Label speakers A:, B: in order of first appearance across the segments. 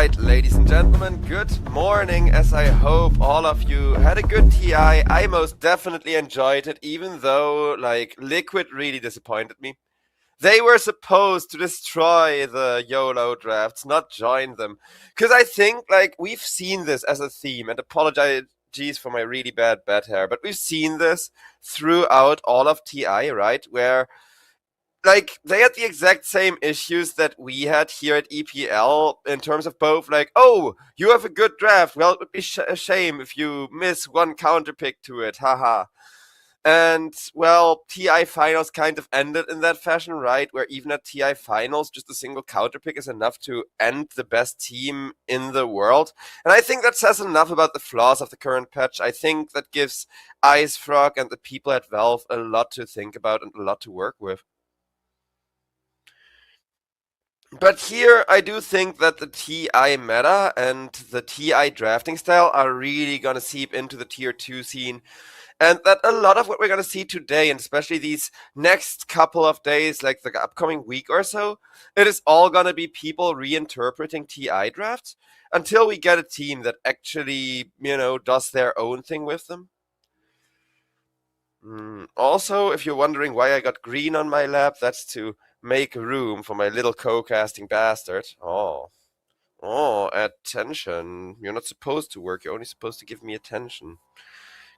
A: Alright, ladies and gentlemen, good morning, as I hope all of you had a good TI. I most definitely enjoyed it, even though, Liquid really disappointed me. They were supposed to destroy the YOLO drafts, not join them. Because I think, we've seen this as a theme, and apologies for my really bad hair, but we've seen this throughout all of TI, right? Where they had the exact same issues that we had here at EPL in terms of both, oh, you have a good draft. Well, it would be a shame if you miss one counter pick to it. Haha. And, well, TI finals kind of ended in that fashion, right? Where even at TI finals, just a single counter pick is enough to end the best team in the world. And I think that says enough about the flaws of the current patch. I think that gives Ice Frog and the people at Valve a lot to think about and a lot to work with. But here, I do think that the TI meta and the TI drafting style are really going to seep into the tier 2 scene. And that a lot of what we're going to see today, and especially these next couple of days, like the upcoming week or so, it is all going to be people reinterpreting TI drafts until we get a team that actually, does their own thing with them. Also, if you're wondering why I got green on my lap, that's to make room for my little co-casting bastard. Oh, attention. You're not supposed to work, you're only supposed to give me attention.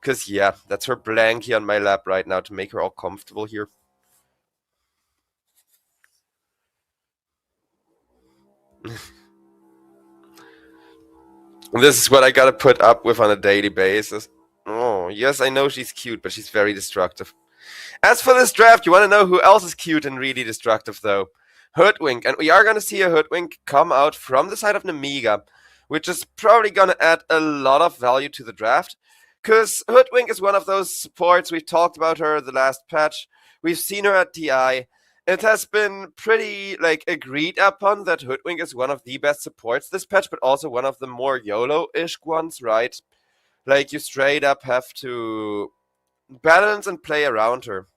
A: Because, yeah, that's her blankie on my lap right now to make her all comfortable here. This is what I gotta put up with on a daily basis. Oh, yes, I know she's cute, but she's very destructive. As for this draft, you want to know who else is cute and really destructive, though? Hoodwink. And we are going to see a Hoodwink come out from the side of Nemiga, which is probably going to add a lot of value to the draft. Because Hoodwink is one of those supports. We've talked about her the last patch. We've seen her at TI. It has been pretty, agreed upon that Hoodwink is one of the best supports this patch, but also one of the more YOLO-ish ones, right? You straight up have to balance and play around her.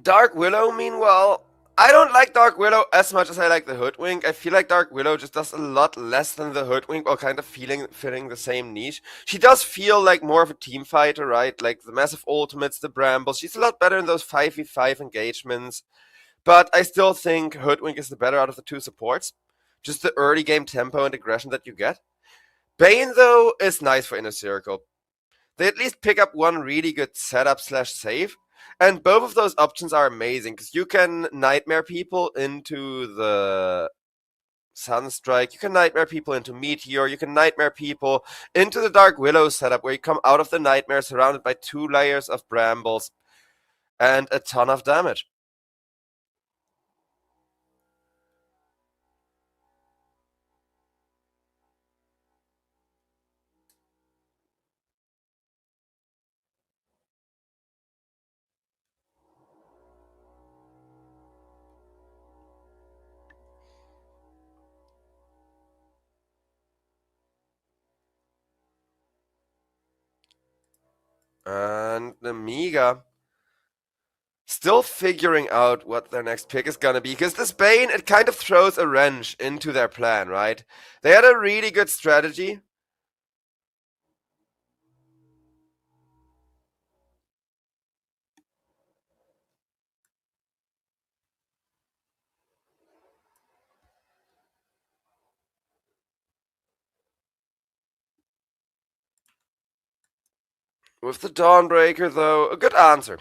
A: Dark Willow, meanwhile, I don't like Dark Willow as much as I like the Hoodwink. I feel like Dark Willow just does a lot less than the Hoodwink, while kind of filling the same niche. She does feel like more of a team fighter, right? Like the massive ultimates, the brambles. She's a lot better in those 5v5 engagements. But I still think Hoodwink is the better out of the two supports. Just the early game tempo and aggression that you get. Bane, though, is nice for Inner Circle. They at least pick up one really good setup/save. And both of those options are amazing, because you can Nightmare people into the Sunstrike, you can Nightmare people into Meteor, you can Nightmare people into the Dark Willow setup, where you come out of the Nightmare surrounded by 2 layers of brambles and a ton of damage. And the Amiga still figuring out what their next pick is gonna be, because this Bane, it kind of throws a wrench into their plan, right? They had a really good strategy. With the Dawnbreaker, though, a good answer.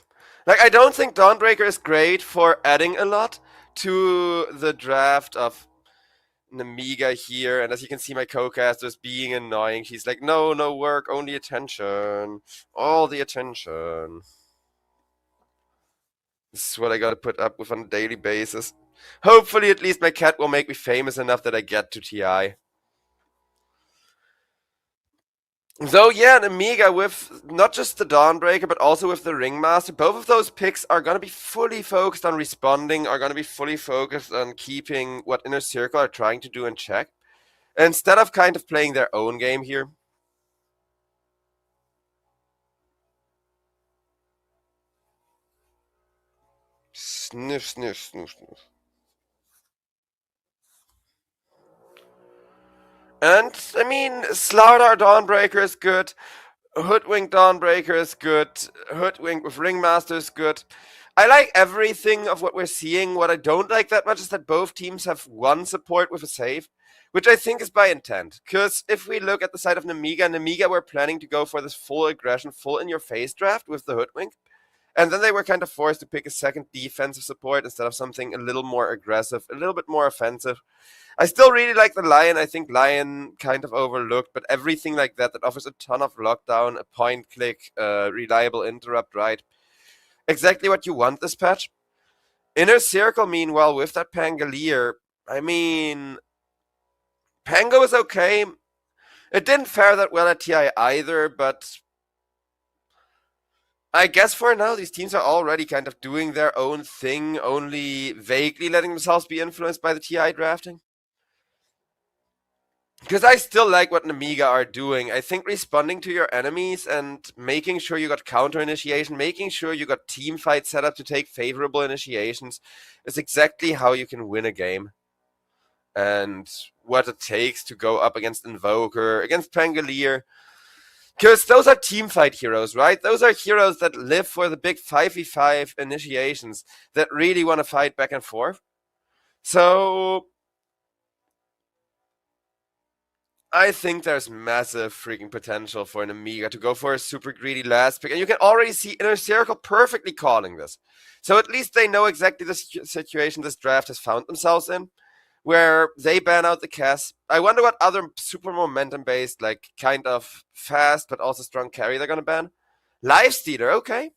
A: I don't think Dawnbreaker is great for adding a lot to the draft of Nemiga here. And as you can see, my co-caster is being annoying. She's like, no work, only attention. All the attention. This is what I gotta put up with on a daily basis. Hopefully, at least my cat will make me famous enough that I get to TI. Though, yeah, an Amiga with not just the Dawnbreaker, but also with the Ringmaster, both of those picks are going to be fully focused on responding, are going to be fully focused on keeping what Inner Circle are trying to do in check, instead of kind of playing their own game here. Sniff, sniff, sniff, sniff. And, I mean, Slardar Dawnbreaker is good. Hoodwink Dawnbreaker is good. Hoodwink with Ringmaster is good. I like everything of what we're seeing. What I don't like that much is that both teams have one support with a save, which I think is by intent. Because if we look at the side of Nemiga were planning to go for this full aggression, full in your face draft with the Hoodwink. And then they were kind of forced to pick a second defensive support instead of something a little more aggressive, a little bit more offensive. I still really like the Lion. I think Lion kind of overlooked, but everything like that that offers a ton of lockdown, a point click, reliable interrupt, right? Exactly what you want this patch. Inner Circle, meanwhile, with that Pangolier, I mean, Pango is okay. It didn't fare that well at TI either, but I guess for now these teams are already kind of doing their own thing, only vaguely letting themselves be influenced by the TI drafting. Because I still like what Nemiga are doing. I think responding to your enemies and making sure you got counter initiation, making sure you got team fights set up to take favorable initiations is exactly how you can win a game. And what it takes to go up against Invoker, against Pangolier. Because those are team fight heroes, right? Those are heroes that live for the big 5v5 initiations that really want to fight back and forth. So I think there's massive freaking potential for an Amiga to go for a super greedy last pick. And you can already see Inner Circle perfectly calling this. So at least they know exactly the situation this draft has found themselves in, where they ban out the Cass. I wonder what other super momentum-based, like kind of fast but also strong carry they're going to ban. Lifestealer, okay.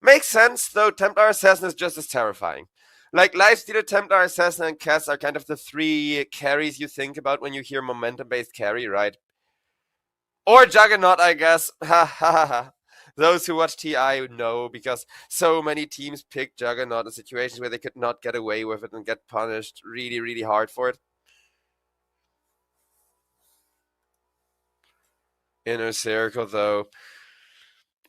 A: Makes sense, though Templar Assassin is just as terrifying. Like, Lifestealer, Templar Assassin, and Cass are kind of the three carries you think about when you hear momentum-based carry, right? Or Juggernaut, I guess. Ha ha ha ha. Those who watch TI know, because so many teams pick Juggernaut in situations where they could not get away with it and get punished really, really hard for it. Inner Circle, though.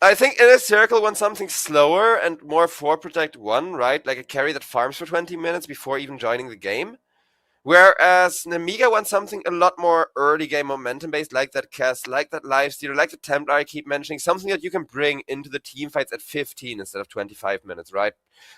A: I think Inner Circle wants something slower and more 4 Protect 1, right? Like a carry that farms for 20 minutes before even joining the game. Whereas Nemiga wants something a lot more early game momentum based, like that Cass, like that Lifestealer, like the Templar I keep mentioning, something that you can bring into the team fights at 15 instead of 25 minutes, right?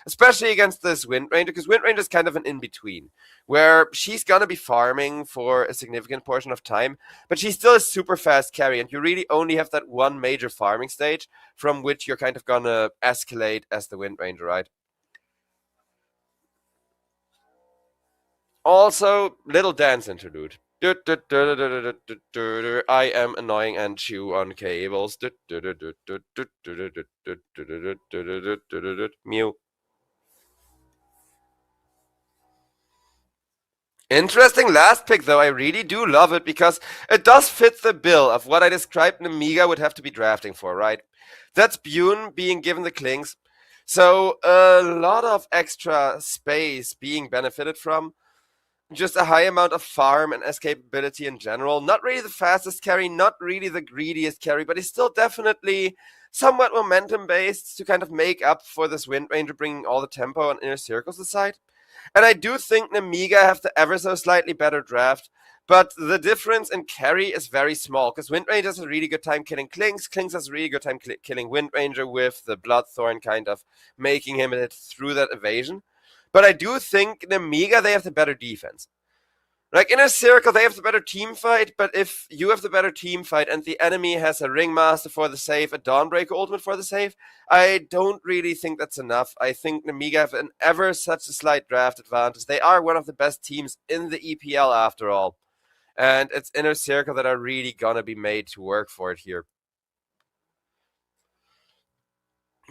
A: Especially against this Wind Ranger, because Wind Ranger is kind of an in-between, where she's gonna be farming for a significant portion of time, but she's still a super fast carry, and you really only have that one major farming stage from which you're kind of gonna escalate as the Wind Ranger, right? Also, little dance interlude. I am annoying and chew on cables. Mew. Interesting last pick, though. I really do love it because it does fit the bill of what I described Nemiga would have to be drafting for, right? That's Bune being given the clings. So, a lot of extra space being benefited from. Just a high amount of farm and escapability in general. Not really the fastest carry, not really the greediest carry, but he's still definitely somewhat momentum based to kind of make up for this Wind Ranger bringing all the tempo and Inner Circles aside. And I do think Nemiga have the ever so slightly better draft, but the difference in carry is very small because Wind Ranger has a really good time killing Klings. Klings has a really good time killing Wind Ranger with the Bloodthorn kind of making him hit through that evasion. But I do think Nemiga, they have the better defense. Like, in a circle, they have the better team fight, but if you have the better team fight and the enemy has a Ringmaster for the save, a Dawnbreaker ultimate for the save, I don't really think that's enough. I think Nemiga have an ever such a slight draft advantage. They are one of the best teams in the EPL after all. And it's Inner Circle that are really gonna be made to work for it here.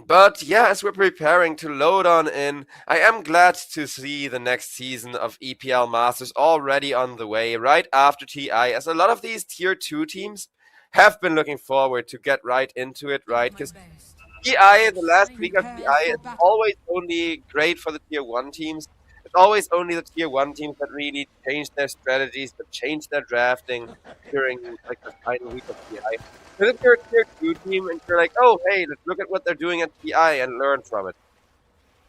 A: But yeah, as we're preparing to load on in, I am glad to see the next season of EPL Masters already on the way right after TI, as a lot of these tier 2 teams have been looking forward to get right into it, right? Because TI, the last week of TI, is always only great for the tier 1 teams. It's always only the tier 1 teams that really change their strategies, that change their drafting during like the final week of TI. Because if you're a tier 2 team and you're like, oh, hey, let's look at what they're doing at TI and learn from it.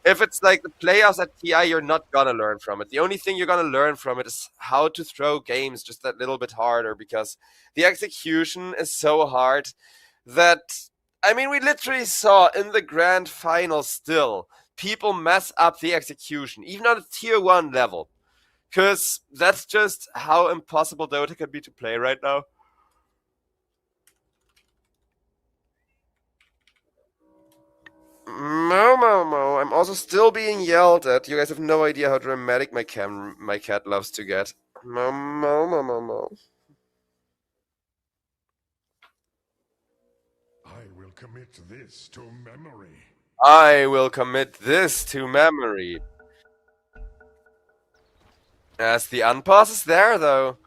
A: If it's like the playoffs at TI, you're not gonna learn from it. The only thing you're gonna learn from it is how to throw games just that little bit harder, because the execution is so hard that, I mean, we literally saw in the grand final still people mess up the execution, even on a tier 1 level. Because that's just how impossible Dota can be to play right now. Mo, I'm also still being yelled at. You guys have no idea how dramatic my cat loves to get. Mo.
B: I will commit this to memory.
A: I will commit this to memory. As the unpause is there, though.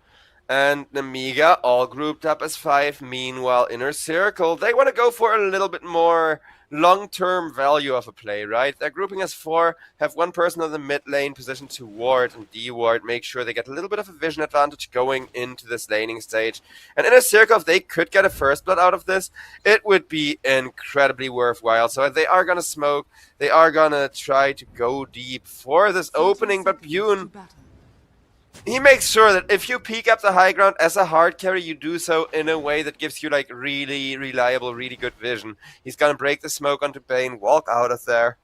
A: And Namiga all grouped up as 5. Meanwhile, Inner Circle, they want to go for a little bit more long-term value of a play, right? They're grouping as 4, have one person on the mid lane positioned to ward and de-ward, make sure they get a little bit of a vision advantage going into this laning stage. And Inner Circle, if they could get a first blood out of this, it would be incredibly worthwhile. So they are going to smoke, they are going to try to go deep for this opening, but Bune, he makes sure that if you peek up the high ground as a hard carry, you do so in a way that gives you like really reliable, really good vision. He's gonna break the smoke onto Bane, walk out of there.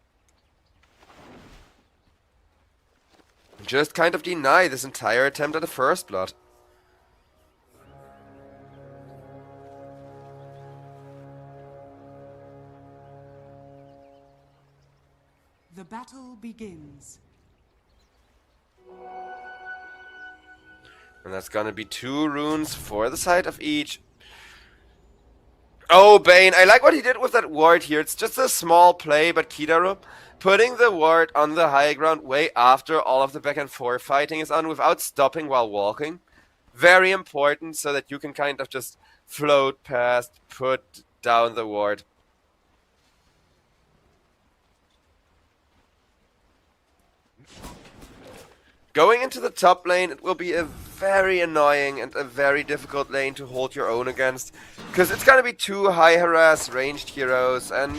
A: Just kind of deny this entire attempt at a first blood.
C: The battle begins.
A: And that's gonna be 2 runes for the side of each. Oh, Bane, I like what he did with that ward here. It's just a small play, but Kidaru putting the ward on the high ground way after all of the back and forth fighting is on without stopping while walking. Very important, so that you can kind of just float past, put down the ward. Going into the top lane, it will be a very annoying and a very difficult lane to hold your own against, because it's going to be 2 high harass ranged heroes, and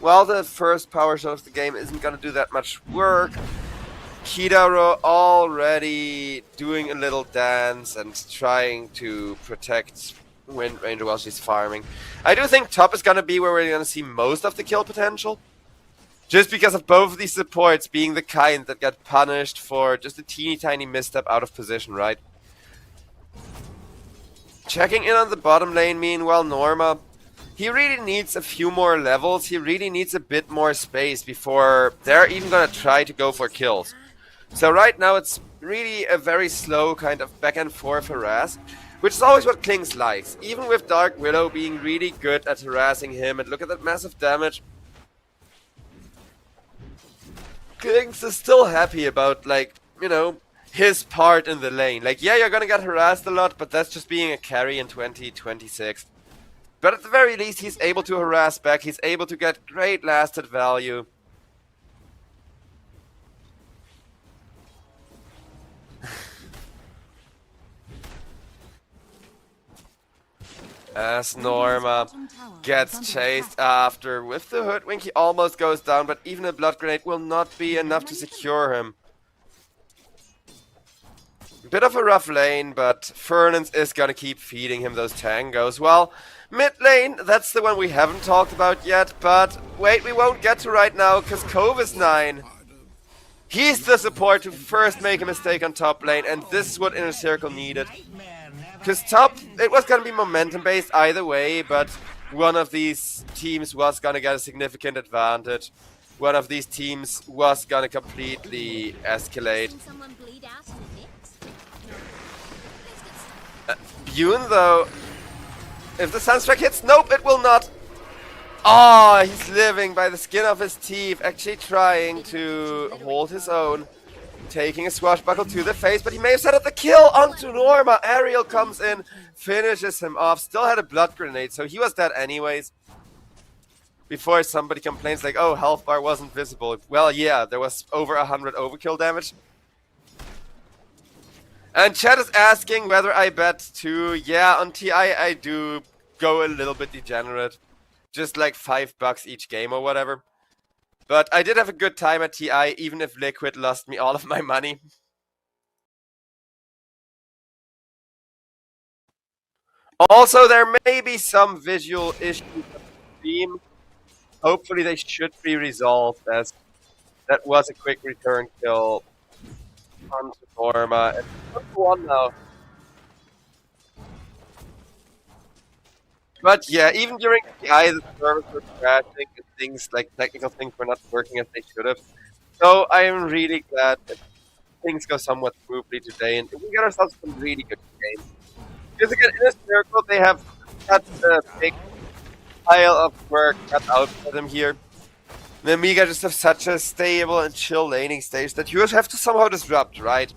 A: while the first power shot of the game isn't going to do that much work, Kidaru already doing a little dance and trying to protect Wind Ranger while she's farming. I do think top is going to be where we're going to see most of the kill potential. Just because of both of these supports being the kind that get punished for just a teeny tiny misstep out of position, right? Checking in on the bottom lane, meanwhile, Norma, he really needs a few more levels. He really needs a bit more space before they're even gonna try to go for kills. So right now it's really a very slow kind of back and forth harass, which is always what Klings likes. Even with Dark Widow being really good at harassing him, and look at that massive damage. Klings is still happy about, like, you know, his part in the lane. Like, yeah, you're gonna get harassed a lot, but that's just being a carry in 2026. But at the very least, he's able to harass back. He's able to get great lasted value. As Norma gets chased after with the hoodwink, he almost goes down, but even a blood grenade will not be enough to secure him. Bit of a rough lane, but Fernance is gonna keep feeding him those tangos. Well, mid lane, that's the one we haven't talked about yet, but wait, we won't get to right now, because Cove is 9. He's the support to first make a mistake on top lane, and this is what Inner Circle needed. Because top, it was going to be momentum based either way, but one of these teams was going to get a significant advantage. One of these teams was going to completely escalate. Bune, though, if the Sunstrike hits, nope, it will not. Oh, he's living by the skin of his teeth, actually trying to hold his own. Taking a swashbuckle to the face, but he may have set up the kill onto Norma. Ariel comes in, finishes him off, still had a blood grenade, so he was dead anyways. Before somebody complains like, oh, health bar wasn't visible. Well, yeah, there was over 100 overkill damage. And chat is asking whether I bet too. Yeah, on TI I do go a little bit degenerate. Just like $5 each game or whatever. But I did have a good time at TI, even if Liquid lost me all of my money. Also, there may be some visual issues with the stream. Hopefully they should be resolved, as that was a quick return kill on Norma. And it's 1-1 now. But yeah, even during TI, the servers were crashing and things like technical things were not working as they should have. So I am really glad that things go somewhat smoothly today, and we got ourselves some really good games. Because again, in a circle, they have such a big pile of work cut out for them here. The Amiga just have such a stable and chill laning stage that you have to somehow disrupt, right?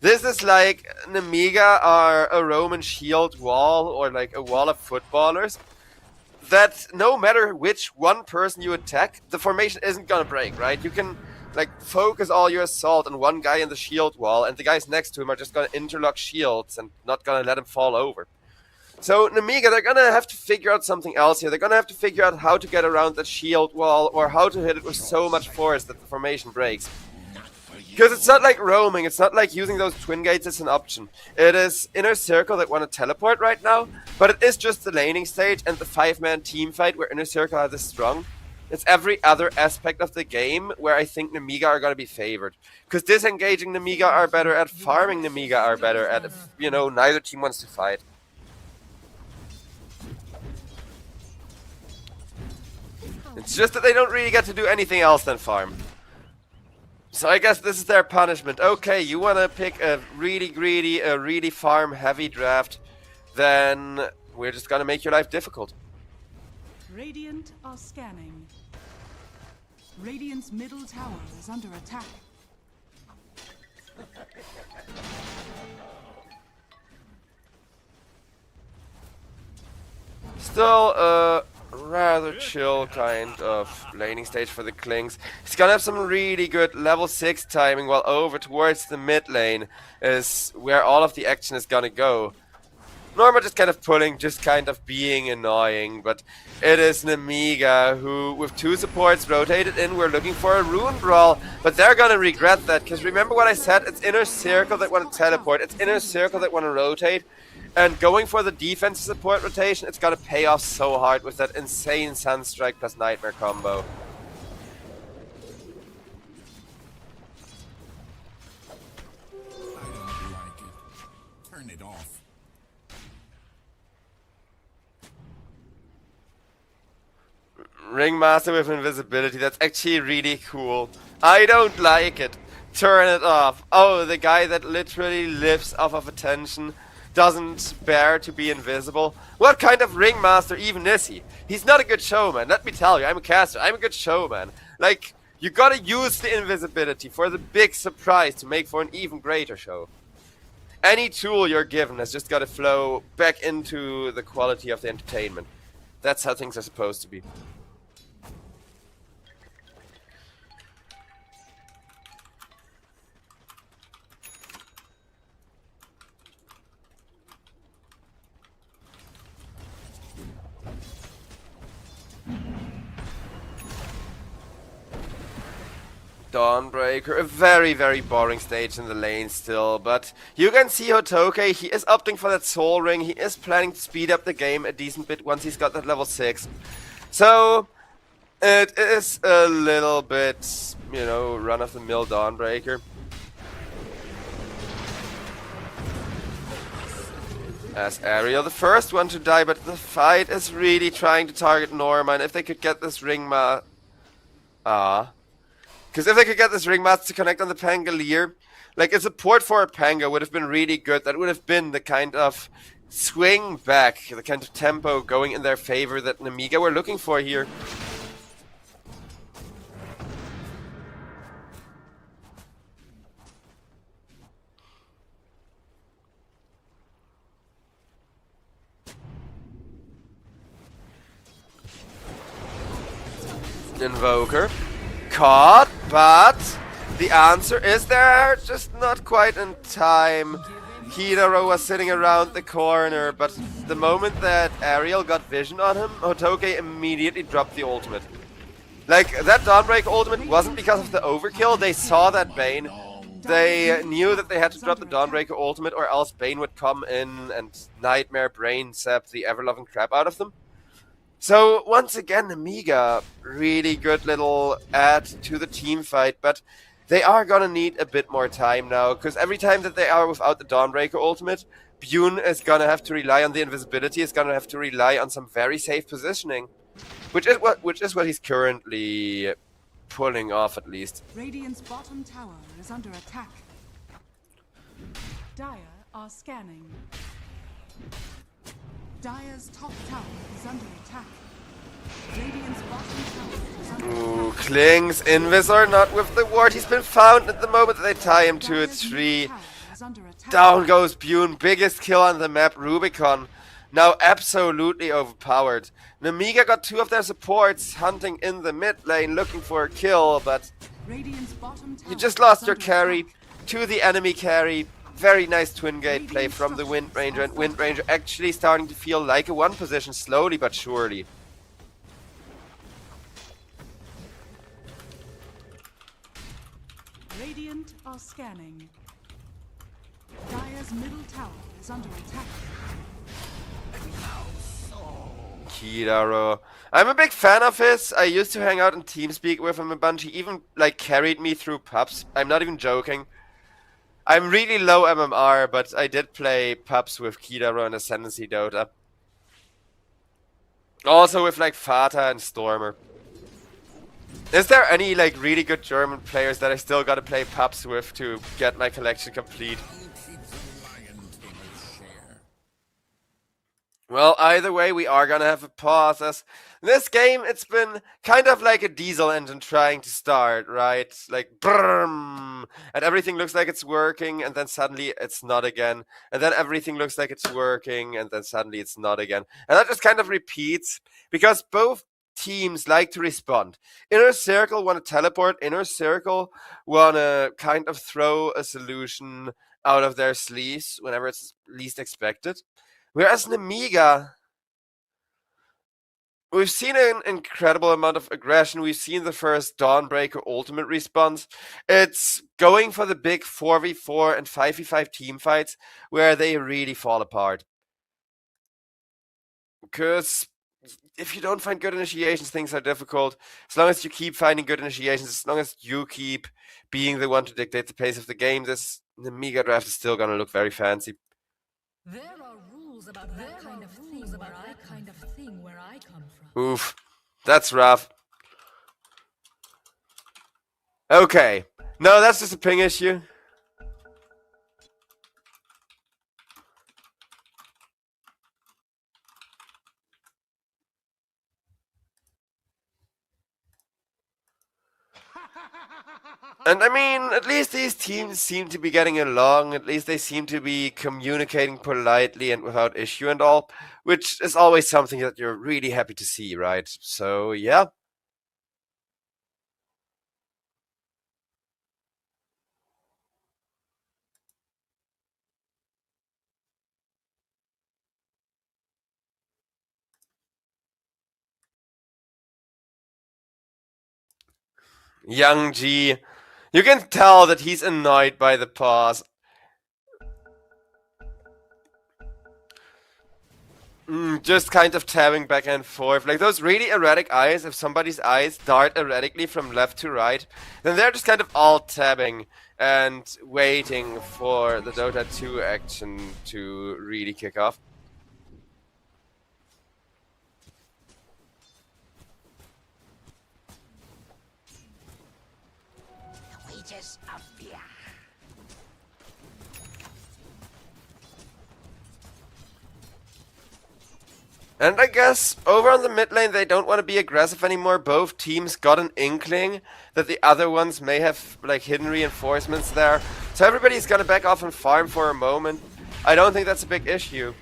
A: This is like an Amiga or a Roman shield wall or like a wall of footballers that no matter which one person you attack, the formation isn't gonna break, right? You can like focus all your assault on one guy in the shield wall and the guys next to him are just gonna interlock shields and not gonna let him fall over. So in Amiga, they're gonna have to figure out something else here. They're gonna have to figure out how to get around that shield wall or how to hit it with so much force that the formation breaks. Because it's not like roaming, it's not like using those twin gates as an option. It is Inner Circle that want to teleport right now, but it is just the laning stage and the 5-man team fight where Inner Circle are this strong. It's every other aspect of the game where I think Nemiga are going to be favored. Because disengaging Nemiga are better at, farming Nemiga are better at, if, you know, neither team wants to fight. It's just that they don't really get to do anything else than farm. So I guess this is their punishment. Okay, you want to pick a really greedy, a really farm-heavy draft, then we're just going to make your life difficult.
C: Radiant are scanning. Radiant's middle tower is under attack.
A: Still, rather chill kind of laning stage for the Klings. He's gonna have some really good level 6 timing, while over towards the mid lane is where all of the action is gonna go. Norma just kind of pulling, just kind of being annoying, but it is Nemiga who, with 2 supports rotated in, we're looking for a rune brawl, but they're gonna regret that, because remember what I said, it's Inner Circle that want to teleport, it's Inner Circle that want to rotate, and going for the defense support rotation, it's gonna pay off so hard with that insane Sunstrike plus Nightmare combo.
D: I don't like it. Turn it off.
A: Ringmaster with invisibility, that's actually really cool. I don't like it. Turn it off. Oh, the guy that literally lives off of attention doesn't bear to be invisible. What kind of ringmaster even is he? He's not a good showman, let me tell you. I'm a caster, I'm a good showman. Like, you gotta use the invisibility for the big surprise to make for an even greater show. Any tool you're given has just gotta flow back into the quality of the entertainment. That's how things are supposed to be. Dawnbreaker, a very, very boring stage in the lane still, but you can see Hotoke, he is opting for that soul ring, he is planning to speed up the game a decent bit once he's got that level 6. So, it is a little bit, you know, run-of-the-mill Dawnbreaker. As Ariel, the first one to die, but the fight is really trying to target Norma, and if they could get this Ringmaster... Because if they could get this Ringmaster to connect on the Pangolier, like a support for a Panga would have been really good. That would have been the kind of swing back, the kind of tempo going in their favor that Nemiga were looking for here. Invoker. Caught, but the answer is they're just not quite in time. Hidaro was sitting around the corner, but the moment that Ariel got vision on him, Hotoke immediately dropped the ultimate. Like, that Dawnbreaker ultimate wasn't because of the overkill. They saw that Bane. They knew that they had to drop the Dawnbreaker ultimate or else Bane would come in and Nightmare Brain Zap the ever-loving crap out of them. So, once again, Amiga, really good little add to the team fight, but they are gonna need a bit more time now, because every time that they are without the Dawnbreaker ultimate, Bune is gonna have to rely on the invisibility, is gonna have to rely on some very safe positioning. Which is what he's currently pulling off, at least.
C: Radiant's bottom tower is under attack. Dire are scanning. Dire's top tower is under attack. Radiant's bottom tower is under
A: Ooh,
C: attack.
A: Kling's Invisor not with the ward. He's been found at the moment that they tie him to a
C: Dire's
A: tree.
C: middle tower is under attack.
A: Down goes Bune, biggest kill on the map, Rubicon. Now absolutely overpowered. Namiga got 2 of their supports hunting in the mid lane looking for a kill, but
C: Radiant's bottom tower
A: you just lost
C: is
A: your
C: under
A: carry
C: attack.
A: to the enemy carry. Very nice twin gate play from the Wind Ranger, and Wind Ranger actually starting to feel like a 1 position slowly but surely.
C: Radiant are scanning. Dire's middle tower is under attack.
A: Kiraro. I'm a big fan of his. I used to hang out in TeamSpeak with him a bunch. He even like carried me through pubs. I'm not even joking. I'm really low MMR, but I did play pubs with Kiraro and Ascendancy Dota. Also with like Fata and Stormer. Is there any like really good German players that I still gotta play pubs with to get my collection complete? Well, either way, we are gonna have a pause, as this game, it's been kind of like a diesel engine trying to start, right? Like, brrrm, and everything looks like it's working, and then suddenly it's not again. And then everything looks like it's working, and then suddenly it's not again. And that just kind of repeats, because both teams like to respond. Inner Circle want to teleport, Inner Circle want to kind of throw a solution out of their sleeves whenever it's least expected. Whereas in Amiga, we've seen an incredible amount of aggression. We've seen the first Dawnbreaker ultimate response. It's going for the big 4v4 and 5v5 team fights where they really fall apart. Because if you don't find good initiations, things are difficult. As long as you keep finding good initiations, as long as you keep being the one to dictate the pace of the game, this Amiga draft is still going to look very fancy.
E: There are rules about that kind of thing where I come from.
A: Oof, that's rough. Okay, no, that's just a ping issue. And I mean, at least these teams seem to be getting along, at least they seem to be communicating politely and without issue and all, which is always something that you're really happy to see, right? So, yeah. Young G. You can tell that he's annoyed by the pause. Just kind of tabbing back and forth. Like those really erratic eyes, if somebody's eyes dart erratically from left to right, then they're just kind of all tabbing and waiting for the Dota 2 action to really kick off.
F: Wages of fear.
A: And I guess over on the mid lane, they don't want to be aggressive anymore. Both teams got an inkling that the other ones may have like hidden reinforcements there. So everybody's gonna back off and farm for a moment. I don't think that's a big issue.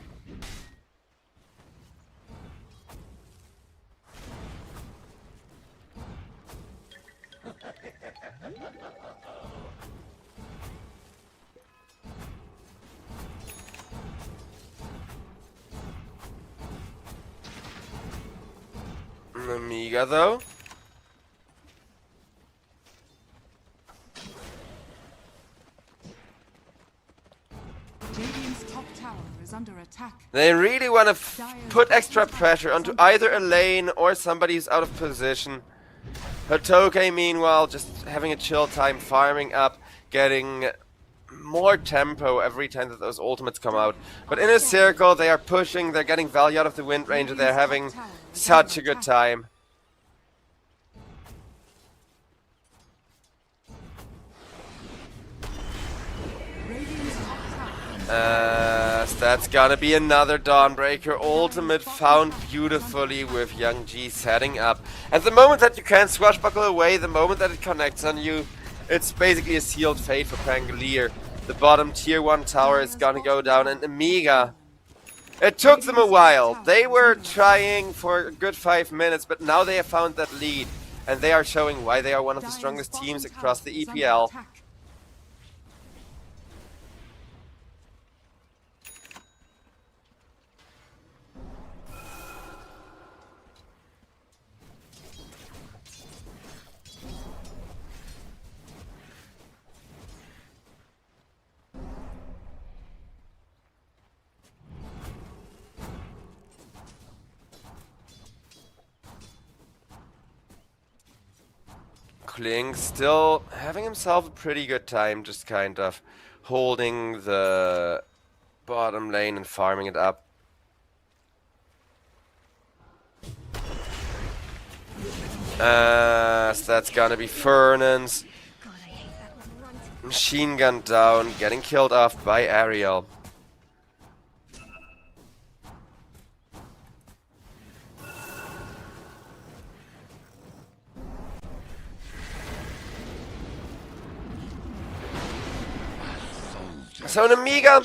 A: Amiga though.
C: Radiant's top tower is under attack.
A: They really want to put extra pressure onto either a lane or somebody who's out of position. Hotoke, meanwhile, just having a chill time, farming up, getting more tempo every time that those ultimates come out. But in a circle, they are pushing, they're getting value out of the Wind Ranger, they're having such a good time. That's gonna be another Dawnbreaker ultimate found beautifully with Young G setting up. And the moment that you can swashbuckle away, the moment that it connects on you, it's basically a sealed fate for Pangolier. The bottom tier 1 tower is gonna go down, and Amiga. It took them a while. They were trying for a good 5 minutes, but now they have found that lead. And they are showing why they are one of the strongest teams across the EPL. Kling still having himself a pretty good time, just kind of holding the bottom lane and farming it up. So that's gonna be Fernan's. Machine gun down, getting killed off by Ariel. So in Amiga,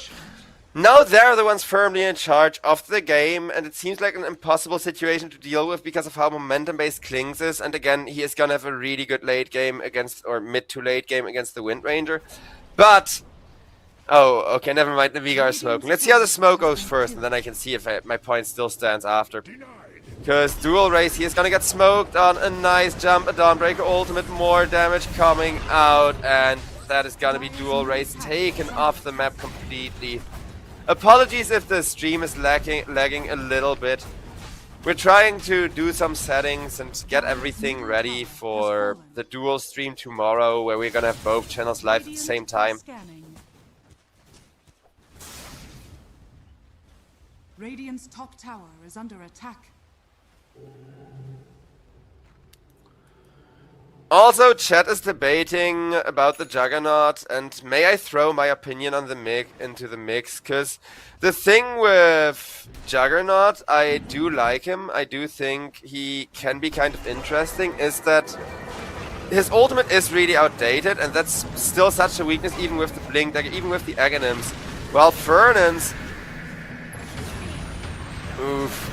A: now they're the ones firmly in charge of the game, and it seems like an impossible situation to deal with because of how momentum-based Klings is. And again, he is gonna have a really good late game against, or mid to late game against the Wind Ranger. But, oh, okay, never mind, the Amiga are smoking. Let's see how the smoke goes first, and then I can see if my point still stands after. Because dual race, he is gonna get smoked on a nice jump, a Dawnbreaker ultimate, more damage coming out, and that is gonna be dual race taken off the map completely. Apologies if the stream is lagging a little bit. We're trying to do some settings and get everything ready for the dual stream tomorrow, where we're gonna have both channels live at the same time.
C: Radiant's top tower is under attack.
A: Also, chat is debating about the Juggernaut, and may I throw my opinion on the into the mix, because the thing with Juggernaut, I do like him, I do think he can be kind of interesting, is that his ultimate is really outdated, and that's still such a weakness even with the Blink, like even with the Aghanims. While Fernan's... Oof.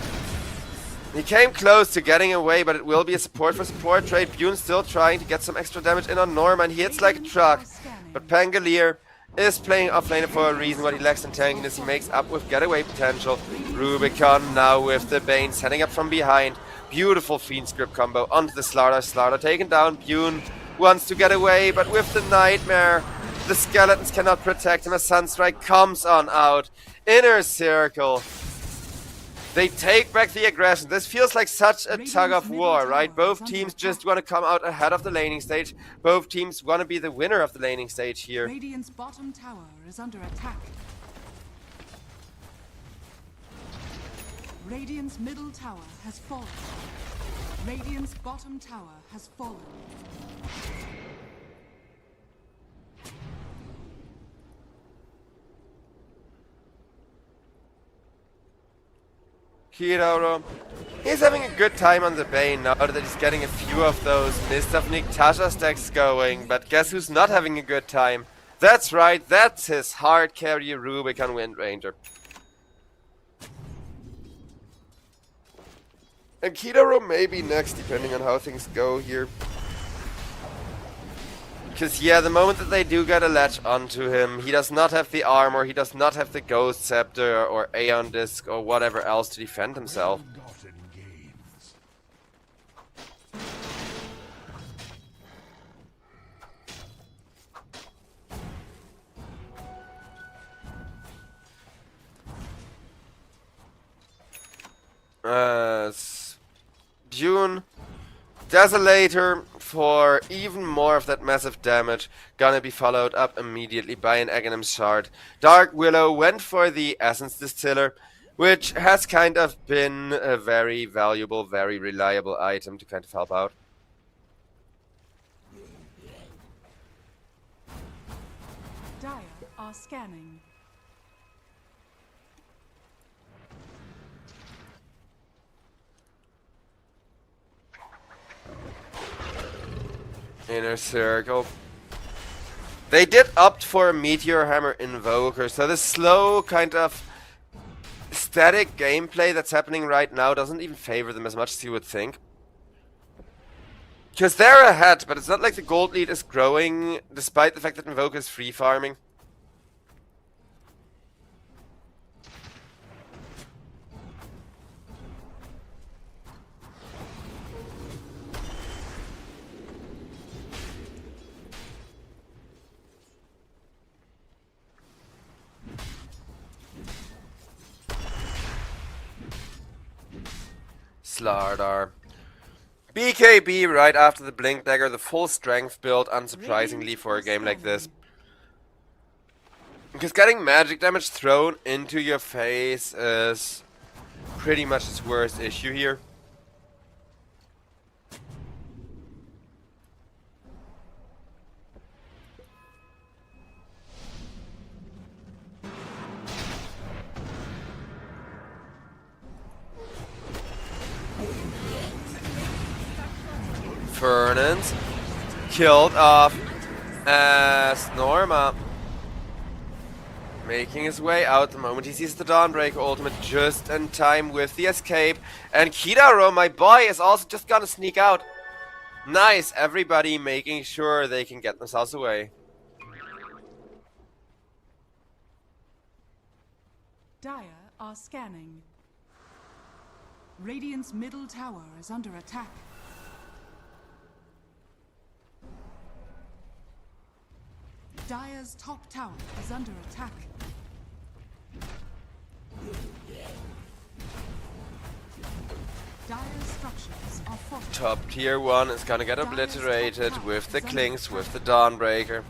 A: He came close to getting away, but it will be a support for support trade. Bune still trying to get some extra damage in on Norman. He hits like a truck. But Pangolier is playing offlaner for a reason. What he lacks in tankiness, he makes up with getaway potential. Rubicon now with the Bane setting up from behind. Beautiful Fiend script combo onto the Slaughter. Slaughter taken down. Bune wants to get away, but with the Nightmare, the Skeletons cannot protect him as Sunstrike comes on out. Inner Circle. They take back the aggression. This feels like such a tug of war, right? Both teams just want to come out ahead of the laning stage. Both teams want to be the winner of the laning stage here.
C: Radiant's bottom tower is under attack. Radiant's middle tower has fallen. Radiant's bottom tower has fallen.
A: Kiroro, he's having a good time on the Bane now that he's getting a few of those Mist of Niktasha stacks going, but guess who's not having a good time? That's right, that's his hard carry Rubicon Wind Ranger. And Kiroro may be next, depending on how things go here. Because, yeah, the moment that they do get a latch onto him, he does not have the armor, he does not have the Ghost Scepter or Aeon Disc or whatever else to defend himself. Dune. Desolator for even more of that massive damage. Gonna be followed up immediately by an Aghanim Shard. Dark Willow went for the Essence Distiller, which has kind of been a very valuable, very reliable item to kind of help out.
C: Dire are scanning.
A: Inner Circle. They did opt for a Meteor Hammer Invoker, so the slow kind of static gameplay that's happening right now doesn't even favor them as much as you would think. Because they're ahead, but it's not like the gold lead is growing, despite the fact that Invoker is free farming. Slardar. BKB right after the Blink Dagger, the full strength build, unsurprisingly for a game like this. Because getting magic damage thrown into your face is pretty much its worst issue here. Fernand killed off as Norma, making his way out the moment he sees the Dawnbreaker ultimate just in time with the escape. And Kidaro, my boy, is also just gonna sneak out. Nice, everybody making sure they can get themselves away.
C: Dire are scanning. Radiant's middle tower is under attack. Dire's top tower is under attack. Dire's structures are fortified.
A: Top tier 1 is gonna get obliterated with the Clinks, with the Dawnbreaker.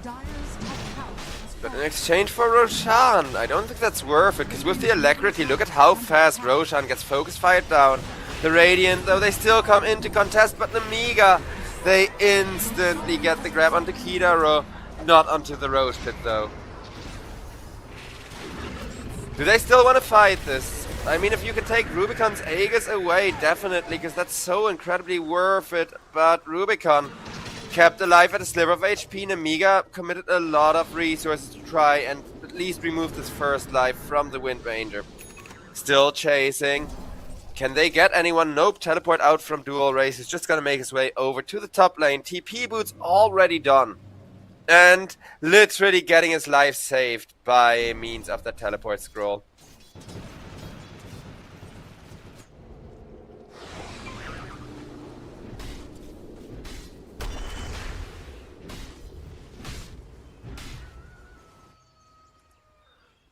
C: Dire's top tower is
A: But in exchange for Roshan, I don't think that's worth it, because with the Alacrity, look at how fast Roshan gets focus fired down. The Radiant, though, they still come in to contest, but the Mega, they instantly get the grab onto Kidaro, not onto the Rose Pit, though. Do they still want to fight this? I mean, if you could take Rubicon's Aegis away, definitely, because that's so incredibly worth it, but Rubicon kept alive at a sliver of HP. Nemiga committed a lot of resources to try and at least remove this first life from the Wind Ranger. Still chasing. Can they get anyone? Nope. Teleport out from Dual Race. He's just gonna make his way over to the top lane. TP boot's already done. And literally getting his life saved by means of that teleport scroll.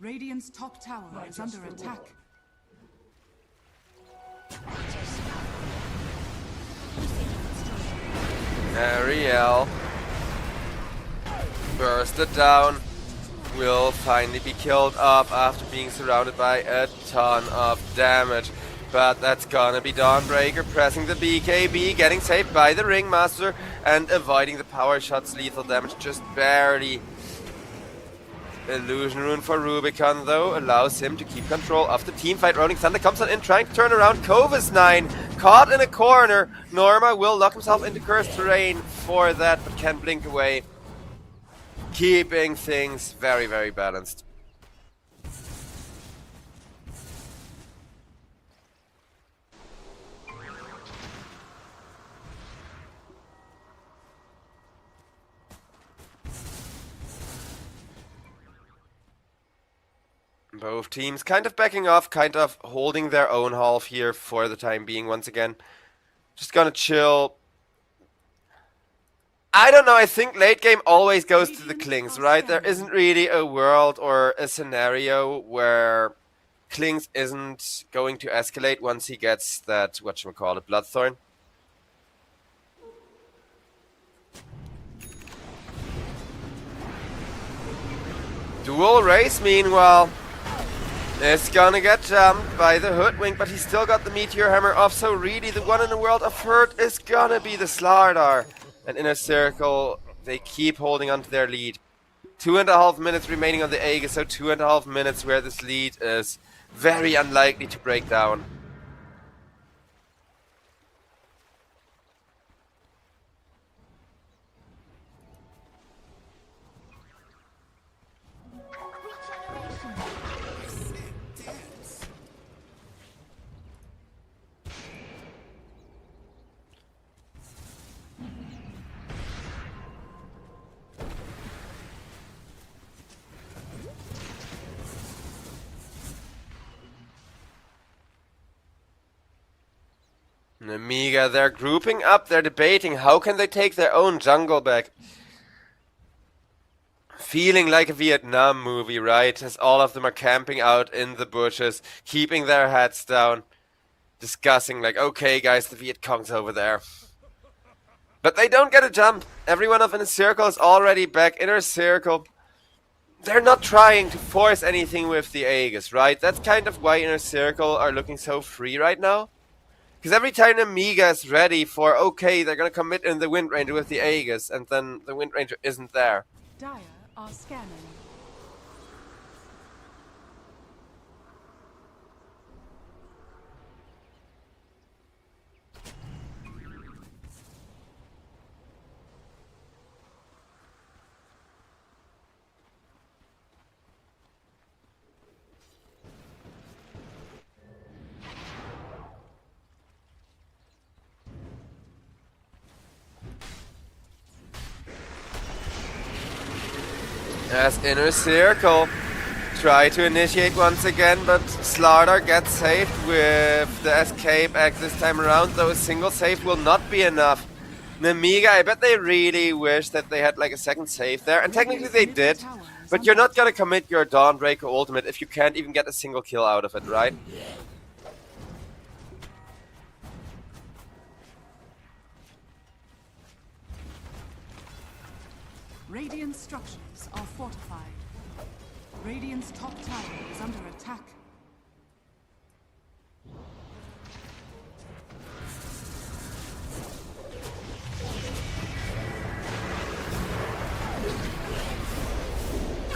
C: Radiant's top tower is under attack.
A: Ariel bursted down, will finally be killed off after being surrounded by a ton of damage. But that's gonna be Dawnbreaker pressing the BKB, getting saved by the Ringmaster and avoiding the power shots. Lethal damage just barely. Illusion Rune for Rubicon, though, allows him to keep control of the teamfight. Rolling Thunder comes on in, trying to turn around. Kova's 9, caught in a corner. Norma will lock himself into cursed terrain for that, but can blink away. Keeping things very, very balanced. Both teams kind of backing off, kind of holding their own half here for the time being once again. Just gonna chill. I don't know, I think late game always goes to the Klings, right? There isn't really a world or a scenario where Klings isn't going to escalate once he gets that, whatchamacallit, Bloodthorn. Dual race, meanwhile, is gonna get jumped by the Hoodwink, but he's still got the Meteor Hammer off, so really the one in the world of hurt is gonna be the Slardar. And Inner Circle, they keep holding on to their lead. 2.5 minutes remaining on the Aegis, so 2.5 minutes where this lead is very unlikely to break down. And Amiga, they're grouping up, they're debating how can they take their own jungle back. Feeling like a Vietnam movie, right? As all of them are camping out in the bushes, keeping their heads down, discussing like, okay guys, the Viet Cong's over there. But they don't get a jump. Everyone of Inner Circle is already back. Inner Circle, they're not trying to force anything with the Aegis, right? That's kind of why Inner Circle are looking so free right now. Because every time Amiga is ready for, okay, they're going to commit in the Wind Ranger with the Aegis, and then the Wind Ranger isn't there.
C: Dire are scanning.
A: As Inner Circle try to initiate once again, but Slardar gets saved with the escape act this time around, though a single save will not be enough. Namiga, I bet they really wish that they had like a second save there, and technically they did, but you're not gonna commit your Dawnbreaker ultimate if you can't even get a single kill out of it, right?
C: Radiant structures are fortified. Radiant's top tower is under attack.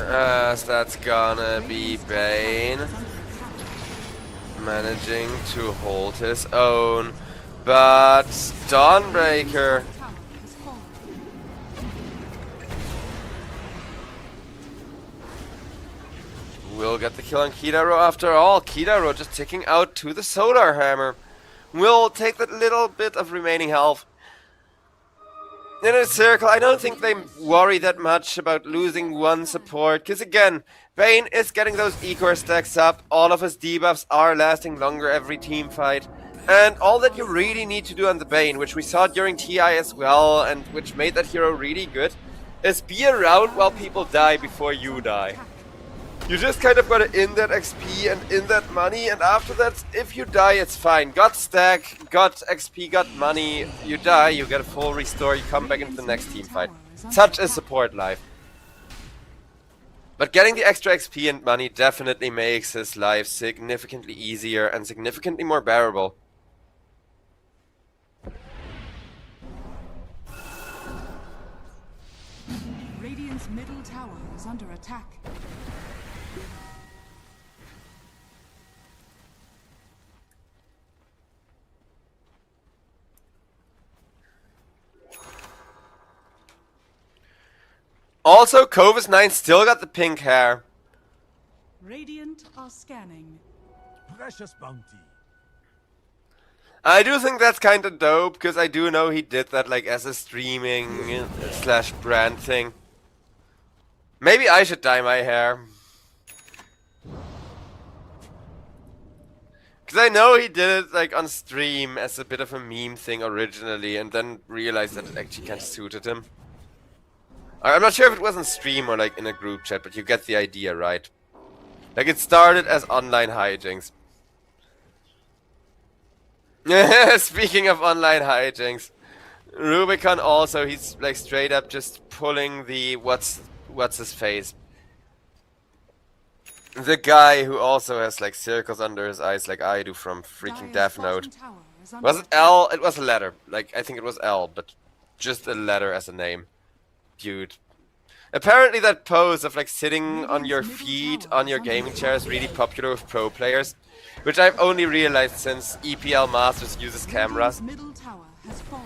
A: As that's gonna be Bane managing to hold his own, but Dawnbreaker
C: Tower has fallen.
A: will get the kill on Kidaro after all. Kidaro just ticking out to the Solar Hammer. Will take that little bit of remaining health. Inner Circle, I don't think they worry that much about losing one support, because again, Bane is getting those E-core stacks up, all of his debuffs are lasting longer every team fight, and all that you really need to do on the Bane, which we saw during TI as well, and which made that hero really good, is be around while people die before you die. You just kind of gotta in that XP and in that money, and after that, if you die, it's fine. Got stack, got XP, got money, you die, you get a full restore, you come back into the next team fight. Such is support life. But getting the extra XP and money definitely makes his life significantly easier and significantly more bearable.
C: Radiant's middle tower is under attack.
A: Also, Covis9 still got the pink hair.
C: Radiant are scanning.
D: Precious bounty.
A: I do think that's kind of dope, because I do know he did that like as a streaming slash brand thing. Maybe I should dye my hair. Because I know he did it like on stream as a bit of a meme thing originally, and then realized that it actually kind of suited him. I'm not sure if it was on stream or like in a group chat, but you get the idea, right? Like it started as online hijinks. Speaking of online hijinks, Rubicon also, he's like straight up just pulling the what's his face. The guy who also has like circles under his eyes like I do from freaking Death Note. Was it L? It was a letter. Like I think it was L, but just a letter as a name. Dude. Apparently that pose of like sitting on your feet on your gaming chair is really popular with pro players, which I've only realized since EPL Masters uses cameras.
C: Middle tower has fallen.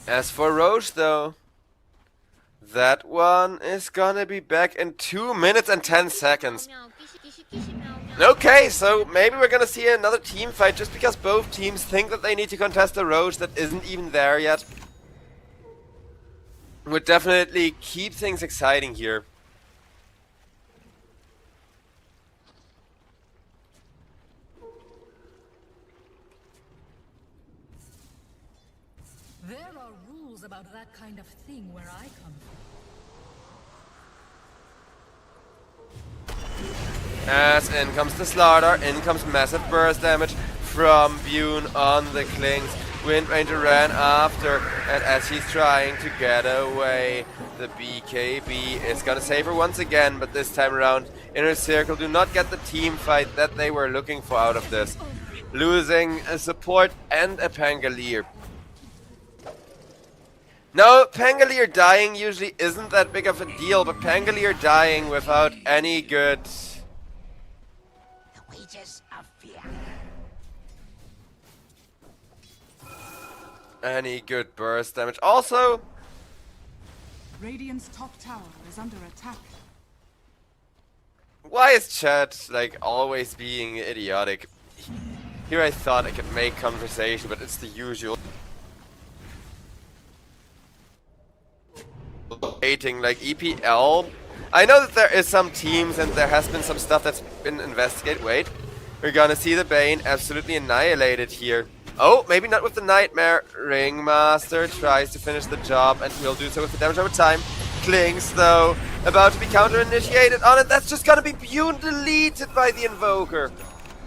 A: As for Roche though, that one is gonna be back in 2 minutes and 10 seconds. Okay, so maybe we're gonna see another team fight just because both teams think that they need to contest a Roche that isn't even there yet. Would definitely keep things exciting here.
E: There are rules about that kind of thing where I come from.
A: As in comes the slaughter, in comes massive burst damage from Bune on the Klings. Wind Ranger ran after, and as he's trying to get away, the BKB is gonna save her once again, but this time around, Inner Circle do not get the team fight that they were looking for out of this. Losing a support and a Pangolier. No, Pangolier dying usually isn't that big of a deal, but Pangolier dying without any good...
F: The wages of fear.
A: any good burst damage. Also,
C: Radiant's top tower is under attack.
A: why is chat like always being idiotic? Here I thought I could make conversation, but it's the usual. Hating like EPL. I know that there is some teams and there has been some stuff that's been investigated. Wait, we're gonna see the Bane absolutely annihilated here. Oh, maybe not with the Nightmare. Ringmaster tries to finish the job and he'll do so with the damage over time. Klings though, about to be counter-initiated on it. That's just gonna be Bune deleted by the Invoker.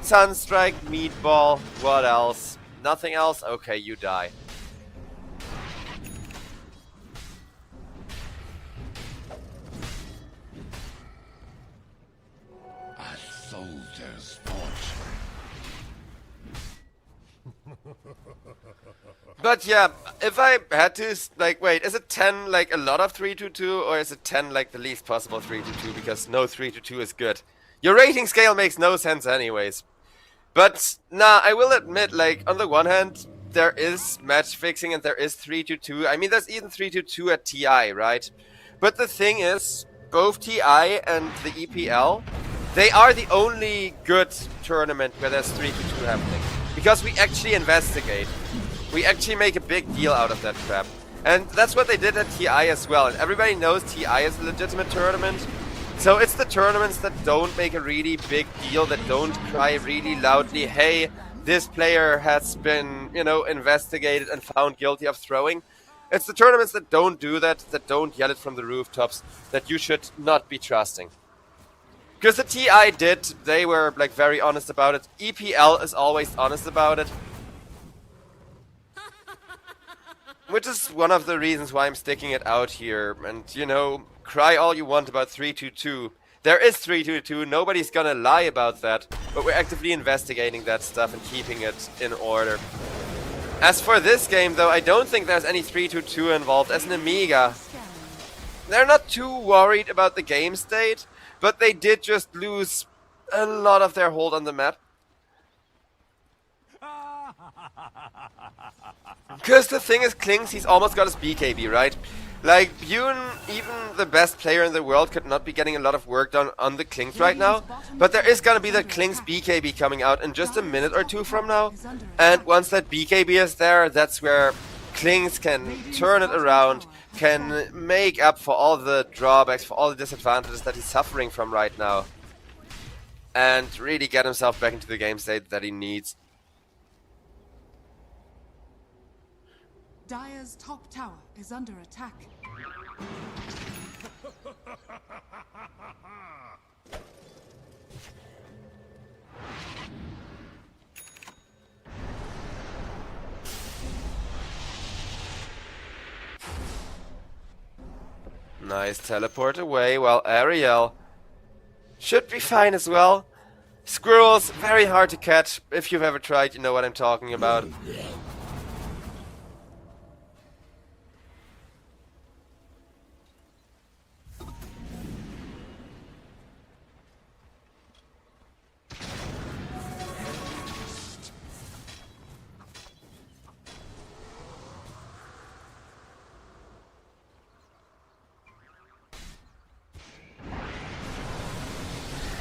A: Sunstrike, Meatball, what else? Nothing else? Okay, you die.
D: A soldier's fortune.
A: But yeah, if I had to, like, wait, is it 10 like a lot of 3-2-2 or is it 10 like the least possible 3-2-2? Because no 3-2-2 is good. Your rating scale makes no sense anyways. But, nah, I will admit, like, on the one hand, there is match fixing and there is 3-2-2. I mean, there's even 3-2-2 at TI, right? But the thing is, both TI and the EPL, they are the only good tournament where there's 3-2-2 happening. Because we actually investigate. We actually make a big deal out of that crap. And that's what they did at TI as well. And everybody knows TI is a legitimate tournament. So it's the tournaments that don't make a really big deal, that don't cry really loudly, hey, this player has been, you know, investigated and found guilty of throwing. It's the tournaments that don't do that, that don't yell it from the rooftops, that you should not be trusting. Because the TI did, they were like very honest about it. EPL is always honest about it. Which is one of the reasons why I'm sticking it out here. And, you know, cry all you want about 3-2-2. There is 3-2-2, nobody's gonna lie about that. But we're actively investigating that stuff and keeping it in order. As for this game, though, I don't think there's any 3-2-2 involved. As an Amiga, they're not too worried about the game state. But they did just lose a lot of their hold on the map. Because the thing is, Klings, he's almost got his BKB, right? Like, Bune, even the best player in the world, could not be getting a lot of work done on the Klings right now. But there is gonna be the Klings BKB coming out in just a minute or two from now. And once that BKB is there, that's where Klings can turn it around, can make up for all the drawbacks, for all the disadvantages that he's suffering from right now. and really get himself back into the game state that he needs.
C: Dire's top tower is under attack.
A: Nice teleport away, while Ariel should be fine as well. Squirrels, very hard to catch. If you've ever tried, you know what I'm talking about.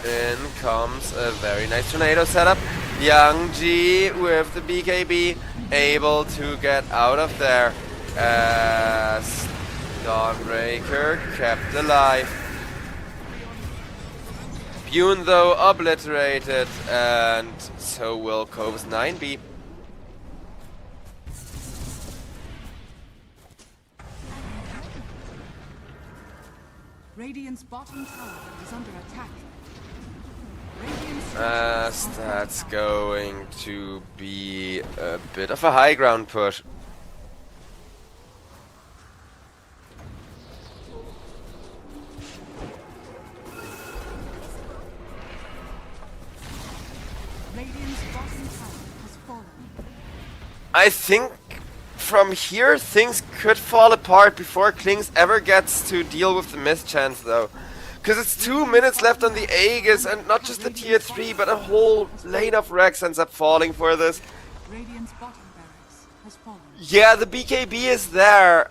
A: In comes a very nice tornado setup. Young G with the BKB able to get out of there as Dawnbreaker kept alive. Bune though obliterated, and so will Cove's 9B.
C: Radiant's bottom tower is under attack.
A: As that's going to be a bit of a high ground push.
C: Radiant's bottom tower has fallen.
A: I think from here things could fall apart before Klings ever gets to deal with the mischance though. Because it's 2 minutes left on the Aegis, and not just the tier 3, but a whole lane of Rex ends up falling for this.
C: Radiant's bottom barracks has fallen.
A: Yeah, the BKB is there.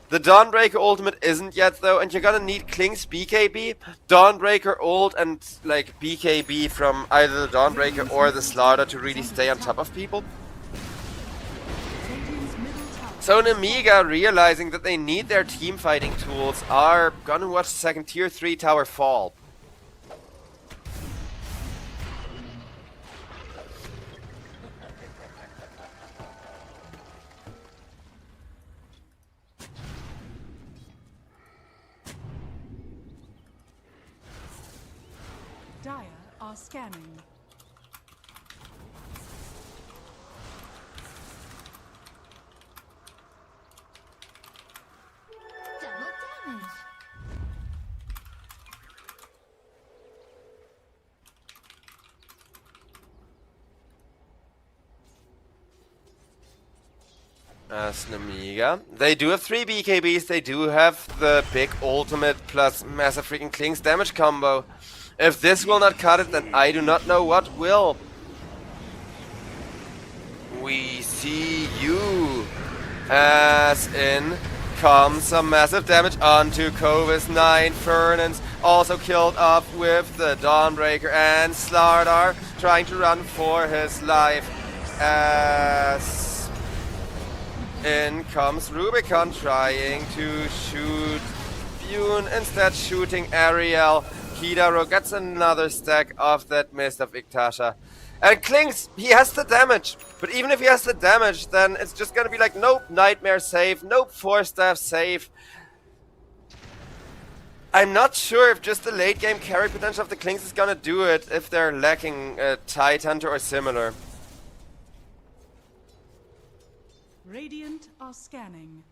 A: The Dawnbreaker ultimate isn't yet though, and you're gonna need Kling's BKB, Dawnbreaker ult, and like BKB from either the Dawnbreaker or the Slaughter to really stay on top of people.
C: Radiant's middle tower.
A: So Nemiga, realizing that they need their team fighting tools, are gonna watch the second tier 3 tower fall.
C: Dire are scanning.
E: Double damage.
A: As Nemiga. They do have 3 BKBs, they do have the big ultimate plus massive freaking Kling's damage combo. If this will not cut it, then I do not know what will. We see you. As in comes some massive damage onto Covis 9. Fernand's also killed off with the Dawnbreaker, and Slardar trying to run for his life. As in comes Rubicon trying to shoot Bune, instead shooting Ariel. Hidaro gets another stack of that mist of Iktasha. And Klings, he has the damage. But even if he has the damage, then it's just gonna be like, nope, Nightmare save, nope, 4-staff save. I'm not sure if just the late game carry potential of the Klings is gonna do it if they're lacking a Tide Hunter or similar.
C: Radiant are scanning.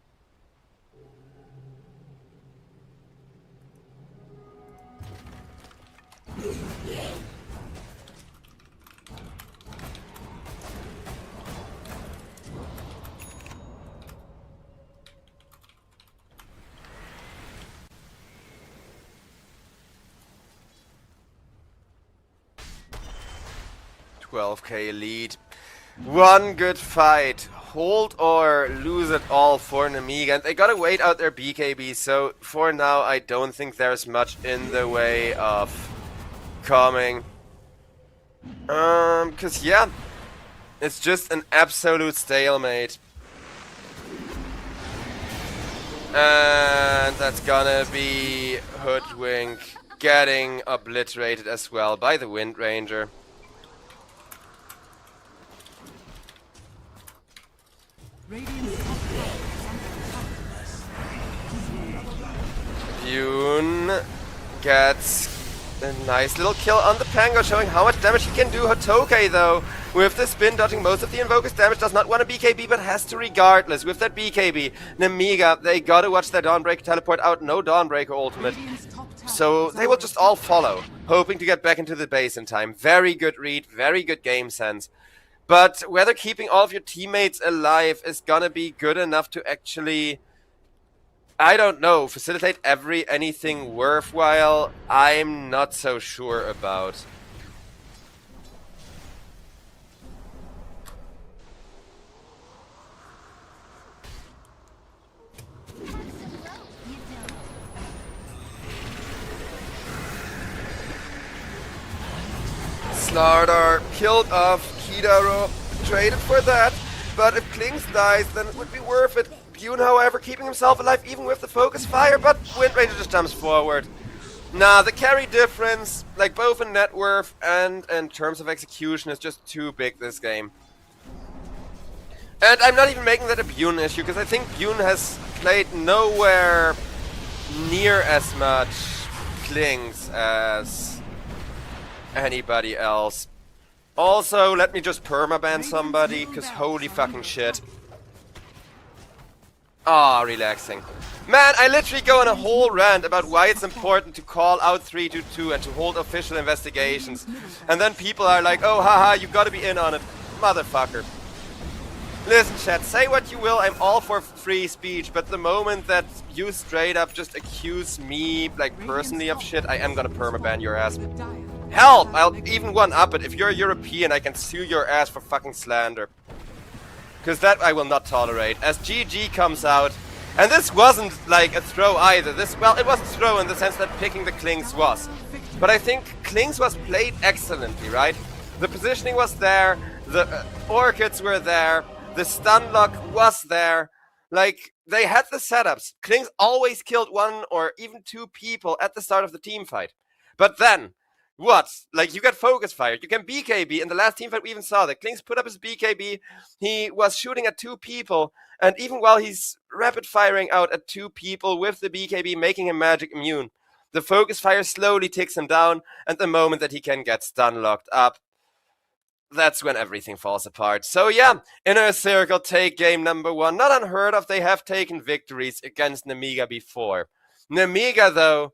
A: $12K lead. One good fight. Hold or lose it all for Nemiga. And they gotta wait out their BKB, so for now I don't think there's much in the way of coming. Cause yeah, it's just an absolute stalemate. And that's gonna be Hoodwink getting obliterated as well by the Wind Ranger.
C: Radiant's top tower is under attack.
A: Yoon gets a nice little kill on the Pango, showing how much damage he can do. Hotoke, though, with the spin, dodging most of the Invoker's damage, does not want a BKB, but has to regardless. With that BKB, Nemiga, they gotta watch their Dawnbreaker teleport out. No Dawnbreaker ultimate.
C: Radiant's top tower
A: So
C: is
A: they will
C: under
A: just all
C: attack.
A: follow, hoping to get back into the base in time. Very good read, very good game sense. But whether keeping all of your teammates alive is gonna be good enough to actually, I don't know, facilitate anything worthwhile, I'm not so sure about. Slardar killed off Kidaro, traded for that, but if Klings dies, then it would be worth it. Bune, however, keeping himself alive even with the focus fire, but Wind Ranger just jumps forward. Nah, the carry difference, like both in net worth and in terms of execution, is just too big this game. And I'm not even making that a Bune issue, because I think Bune has played nowhere near as much Klings as anybody else. Also, let me just permaban somebody, because holy fucking shit. Ah, relaxing. Man, I literally go on a whole rant about why it's important to call out 322 and to hold official investigations. And then people are like, oh haha, you gotta be in on it. Motherfucker. Listen, chat, say what you will, I'm all for free speech, but the moment that you straight up just accuse me, like personally of shit, I am gonna permaban your ass.
C: With Dire.
A: Hell, I'll even one-up it. If you're European, I can sue your ass for fucking slander. Because that I will not tolerate. As GG comes out, and this wasn't like a throw either. Well, it was a throw in the sense that picking the Klings was. But I think Klings was played excellently, right? The positioning was there, the Orchids were there, the stun lock was there. Like, they had the setups. Klings always killed one or even two people at the start of the team fight. But then, what? Like, you get focus fired, you can BKB. In the last team fight we even saw that. Klings put up his BKB, he was shooting at two people, and even while he's rapid firing out at two people with the BKB, making him magic immune, the focus fire slowly ticks him down, and the moment that he can get stun locked up, that's when everything falls apart. So yeah, Inner Circle take game number 1. Not unheard of, they have taken victories against Nemiga before. Nemiga, though,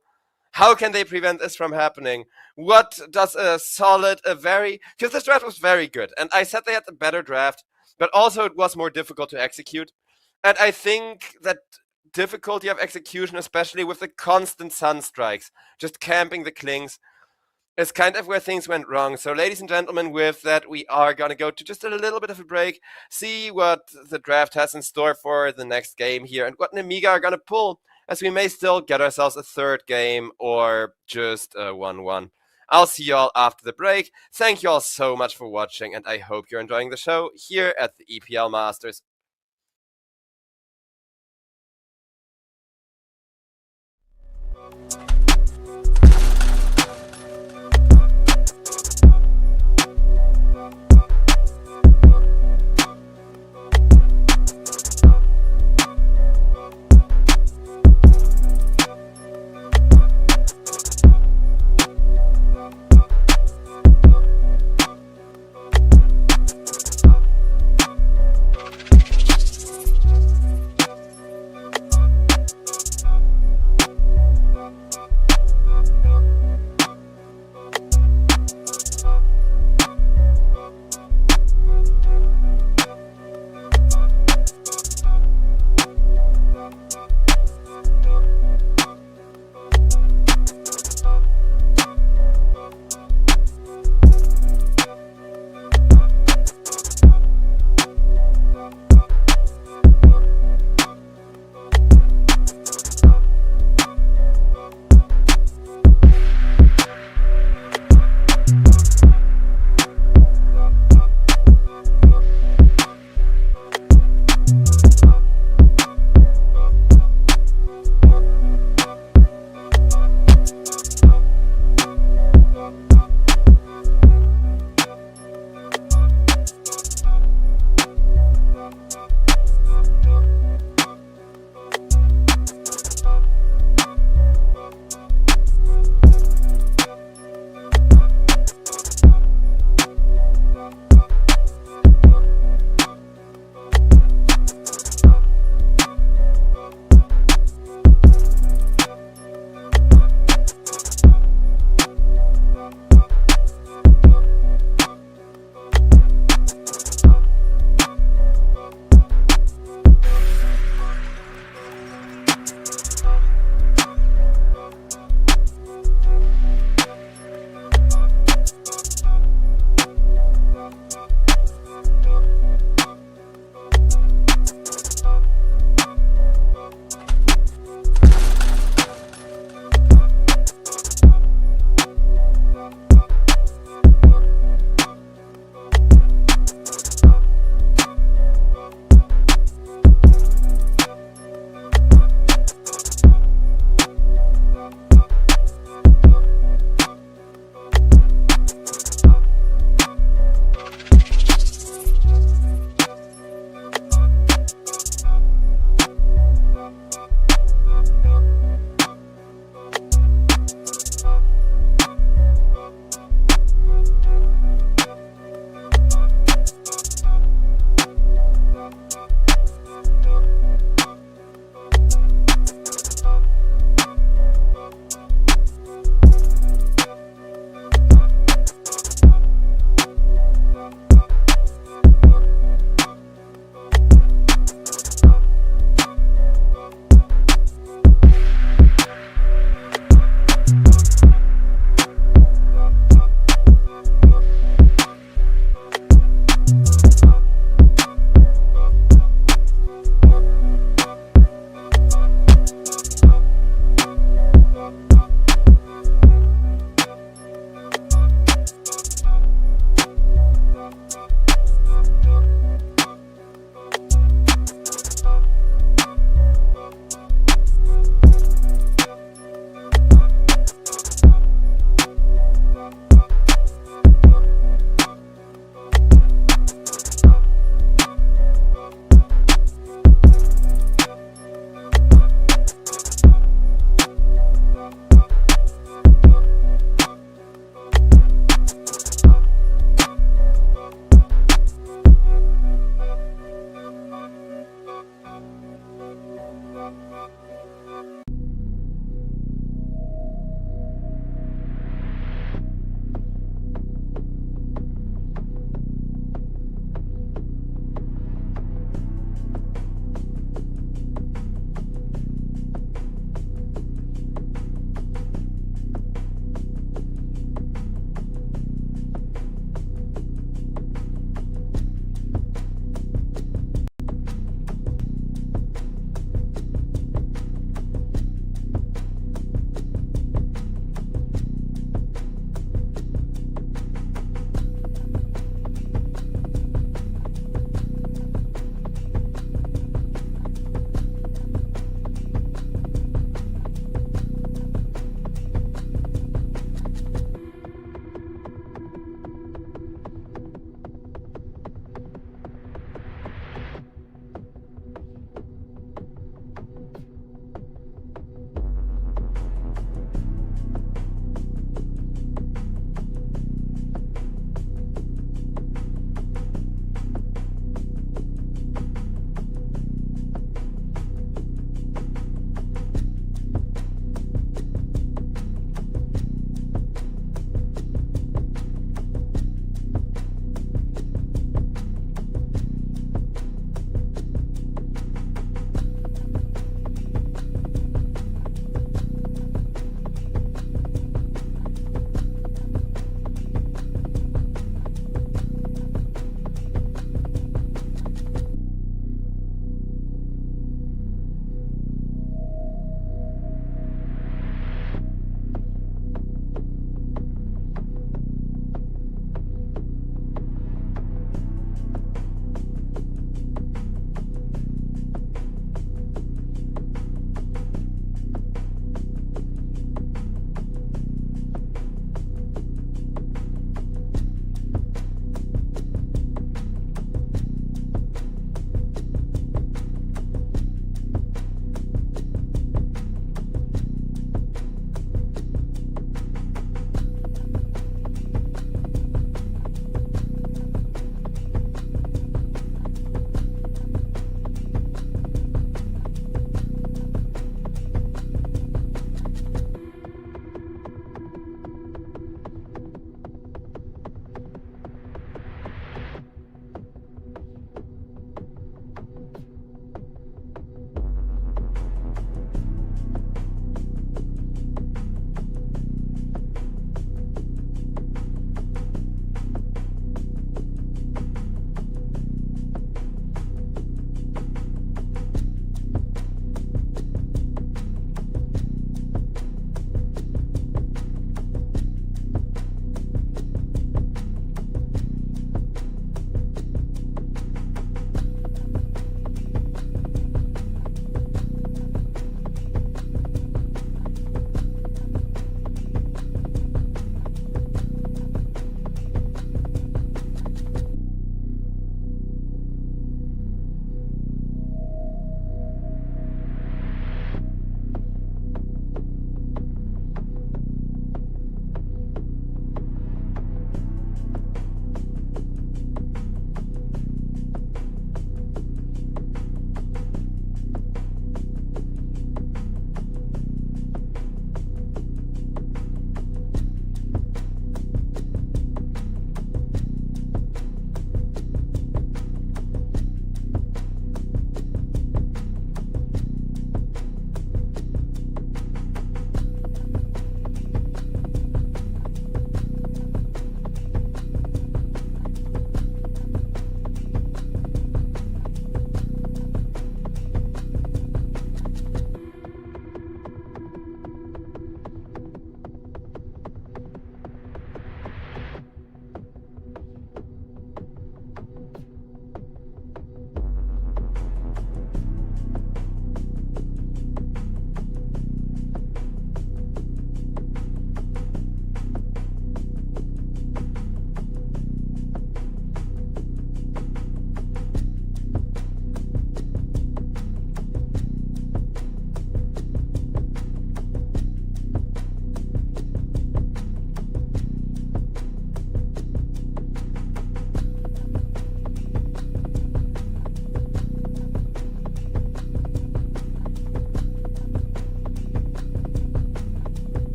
A: how can they prevent this from happening? What does because this draft was very good, and I said they had the better draft, but also it was more difficult to execute. And I think that difficulty of execution, especially with the constant sun strikes, just camping the Klings, is kind of where things went wrong. So ladies and gentlemen, with that, we are going to go to just a little bit of a break, see what the draft has in store for the next game here, and what Nemiga are going to pull, as we may still get ourselves a third game or just a 1-1. I'll see you all after the break. Thank you all so much for watching, and I hope you're enjoying the show here at the EPL Masters.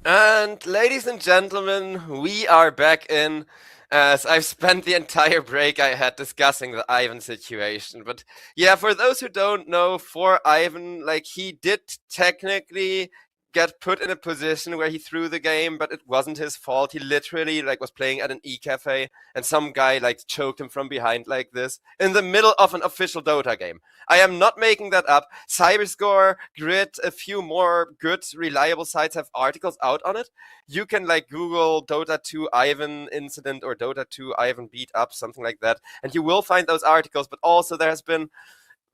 A: And ladies and gentlemen, we are back in, as I've spent the entire break I had discussing the Ivan situation. But yeah, for those who don't know, for Ivan, like, he did technically get put in a position where he threw the game, but it wasn't his fault. He literally like was playing at an e-cafe and some guy like choked him from behind like this in the middle of an official Dota game. I am not making that up. Cyberscore, Grid, a few more good, reliable sites have articles out on it. You can like Google Dota 2 Ivan incident or Dota 2 Ivan beat up, something like that, and you will find those articles. But also there has been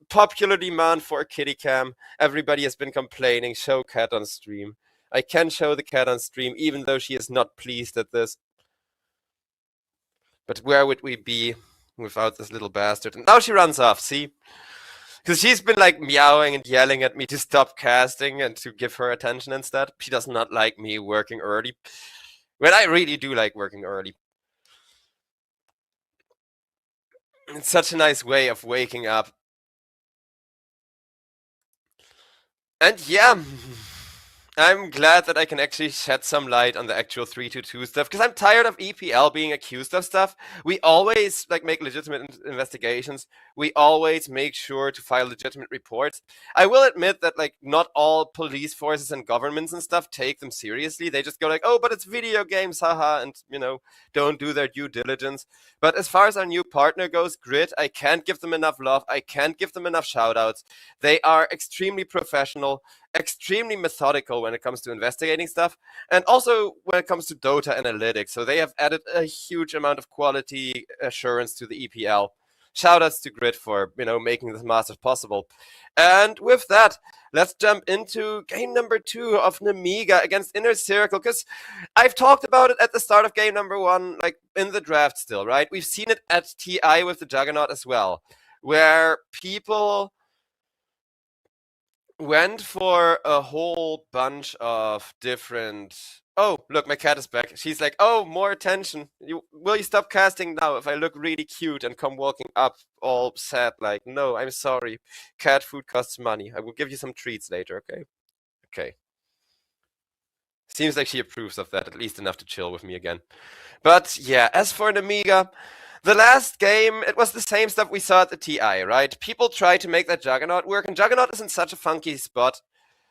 A: popular demand for a kitty cam. Everybody has been complaining, show cat on stream. I can show the cat on stream, even though she is not pleased at this. But where would we be without this little bastard? And now she runs off, see? Because she's been like meowing and yelling at me to stop casting and to give her attention instead. She does not like me working early. When I really do like working early. It's such a nice way of waking up. And yeah, I'm glad that I can actually shed some light on the actual 322 stuff, because I'm tired of EPL being accused of stuff. We always like make legitimate investigations. We always make sure to file legitimate reports. I will admit that like not all police forces and governments and stuff take them seriously. They just go like, oh, but it's video games, haha, and don't do their due diligence. But as far as our new partner goes, Grid, I can't give them enough love. I can't give them enough shout outs. They are extremely professional, extremely methodical when it comes to investigating stuff, and also when it comes to Dota analytics. So they have added a huge amount of quality assurance to the EPL. Shoutouts to Grid for making this massive possible. And with that, let's jump into game number 2 of Nemiga against Inner Circle, because I've talked about it at the start of game number 1, like in the draft still, right? We've seen it at TI with the Juggernaut as well, where people went for a whole bunch of different. Oh, look, my cat is back. She's like, oh, more attention. Will you stop casting now if I look really cute and come walking up all sad like, no, I'm sorry. Cat food costs money. I will give you some treats later, okay? Okay. Seems like she approves of that, at least enough to chill with me again. But yeah, as for an Amiga, the last game, it was the same stuff we saw at the TI, right? People try to make that Juggernaut work, and Juggernaut is in such a funky spot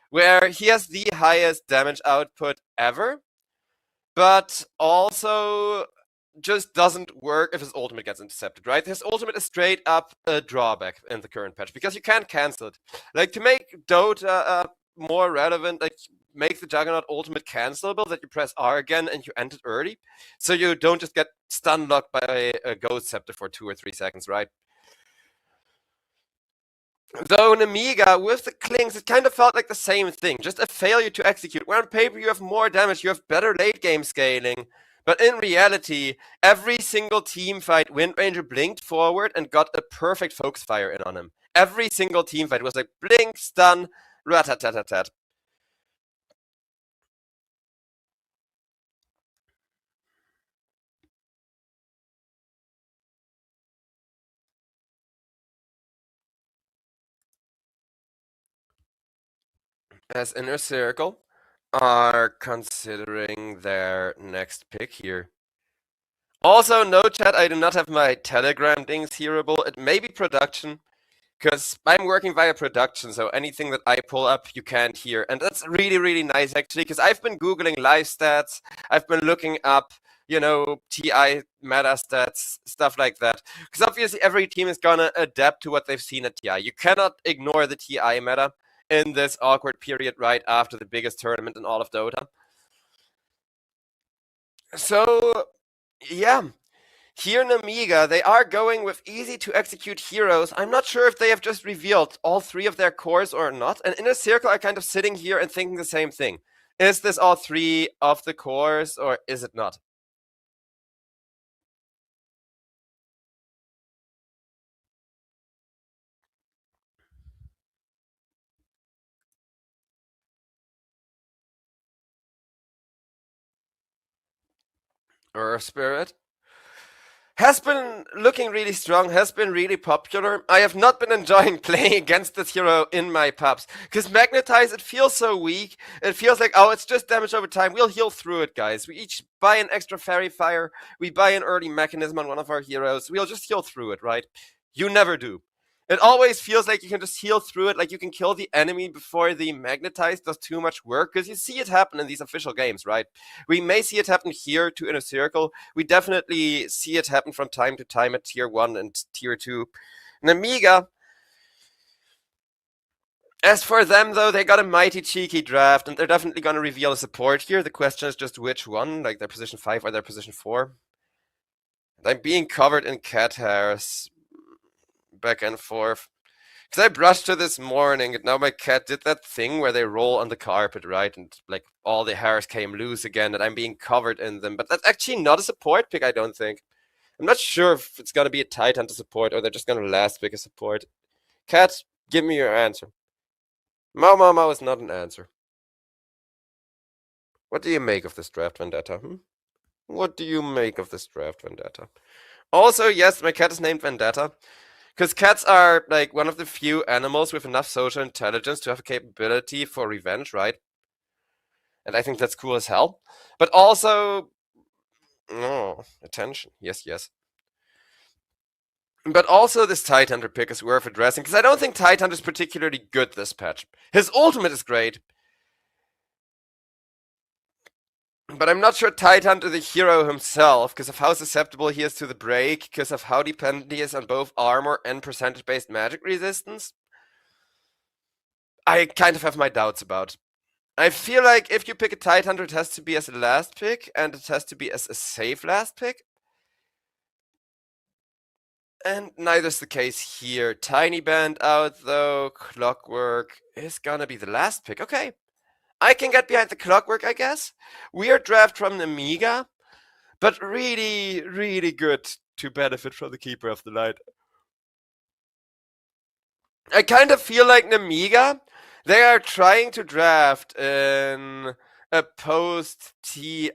A: where he has the highest damage output ever, but also just doesn't work if his ultimate gets intercepted, right? His ultimate is straight up a drawback in the current patch because you can't cancel it. Like, to make Dota more relevant, like, make the Juggernaut ultimate cancelable, that you press R again and you end it early, so you don't just get stun locked by a Ghost Scepter for 2 or 3 seconds, right? Though in Amiga, with the Klings, it kind of felt like the same thing, just a failure to execute. Where on paper you have more damage, you have better late game scaling. But in reality, every single team fight, Wind Ranger blinked forward and got a perfect focus fire in on him. Every single team fight was like blink, stun, rat-tat-tat-tat-tat. As Inner Circle are considering their next pick here. Also, no chat, I do not have my Telegram things hearable. It may be production, because I'm working via production, so anything that I pull up, you can't hear. And that's really, really nice, actually, because I've been Googling live stats. I've been looking up, TI meta stats, stuff like that. Because obviously every team is going to adapt to what they've seen at TI. You cannot ignore the TI meta in this awkward period right after the biggest tournament in all of Dota. So, yeah. Here in Amiga, they are going with easy to execute heroes. I'm not sure if they have just revealed all 3 of their cores or not. And Inner Circle are kind of sitting here and thinking the same thing. Is this all 3 of the cores or is it not? Earth Spirit has been looking really strong, has been really popular. I have not been enjoying playing against this hero in my pubs. Because Magnetize, it feels so weak. It feels like, oh, it's just damage over time. We'll heal through it, guys. We each buy an extra Fairy Fire. We buy an early mechanism on one of our heroes. We'll just heal through it, right? You never do. It always feels like you can just heal through it, like you can kill the enemy before the Magnetize does too much work, because you see it happen in these official games, right? We may see it happen here to Inner Circle. We definitely see it happen from time to time at Tier 1 and Tier 2. And Amiga, as for them, though, they got a mighty cheeky draft, and they're definitely going to reveal a support here. The question is just which one, like their position 5 or their position 4. And I'm being covered in cat hairs. Back and forth. Because I brushed her this morning, and now my cat did that thing where they roll on the carpet, right? And like all the hairs came loose again, and I'm being covered in them. But that's actually not a support pick, I don't think. I'm not sure if it's gonna be a Tidehunter support or they're just gonna last pick a support. Cat, give me your answer. Mau is not an answer. What do you make of this draft vendetta? What do you make of this draft vendetta? Also, yes, my cat is named Vendetta. Because cats are, like, one of the few animals with enough social intelligence to have a capability for revenge, right? And I think that's cool as hell. But also... Oh, attention. Yes, yes. But also this Tidehunter pick is worth addressing, because I don't think Tidehunter is particularly good this patch. His ultimate is great. But I'm not sure Tidehunter the hero himself, because of how susceptible he is to the break, because of how dependent he is on both armor and percentage-based magic resistance. I kind of have my doubts about. I feel like if you pick a Tidehunter, it has to be as a last pick, and it has to be as a safe last pick. And neither's the case here. Tiny Band out, though. Clockwork is gonna be the last pick. Okay. I can get behind the Clockwork, I guess. Weird draft from the Amiga, but really, really good to benefit from the Keeper of the Light. I kind of feel like Namiga, they are trying to draft in a post-TI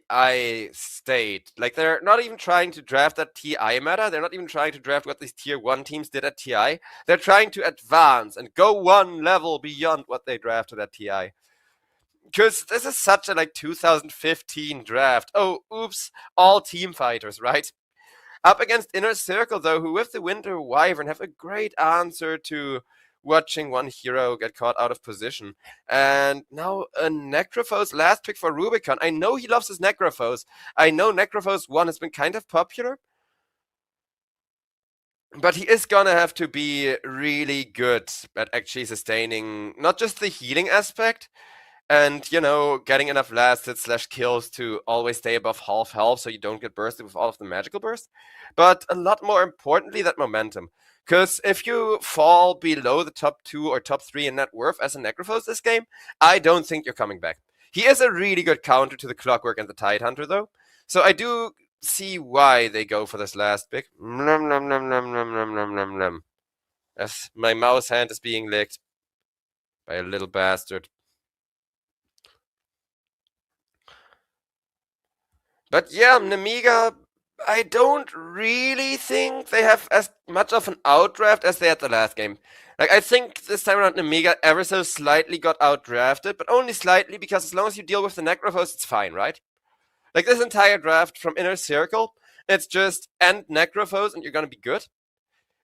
A: state. Like, they're not even trying to draft that TI meta. They're not even trying to draft what these Tier 1 teams did at TI. They're trying to advance and go one level beyond what they drafted at TI. Because this is such a, like, 2015 draft. Oh, oops, all team fighters, right? Up against Inner Circle, though, who with the Winter Wyvern have a great answer to watching one hero get caught out of position. And now a Necrophos last pick for Rubicon. I know he loves his Necrophos. I know Necrophos 1 has been kind of popular. But he is gonna have to be really good at actually sustaining not just the healing aspect, and, you know, getting enough last hits / kills to always stay above half health so you don't get bursted with all of the magical burst. But a lot more importantly, that momentum. Because if you fall below the top 2 or top 3 in net worth as a Necrophos this game, I don't think you're coming back. He is a really good counter to the Clockwork and the Tidehunter, though. So I do see why they go for this last pick. As my mouse hand is being licked by a little bastard. But yeah, Namiga, I don't really think they have as much of an outdraft as they had the last game. Like, I think this time around Namiga ever so slightly got outdrafted, but only slightly, because as long as you deal with the Necrophos, it's fine, right? Like, this entire draft from Inner Circle, it's just end Necrophos and you're gonna be good.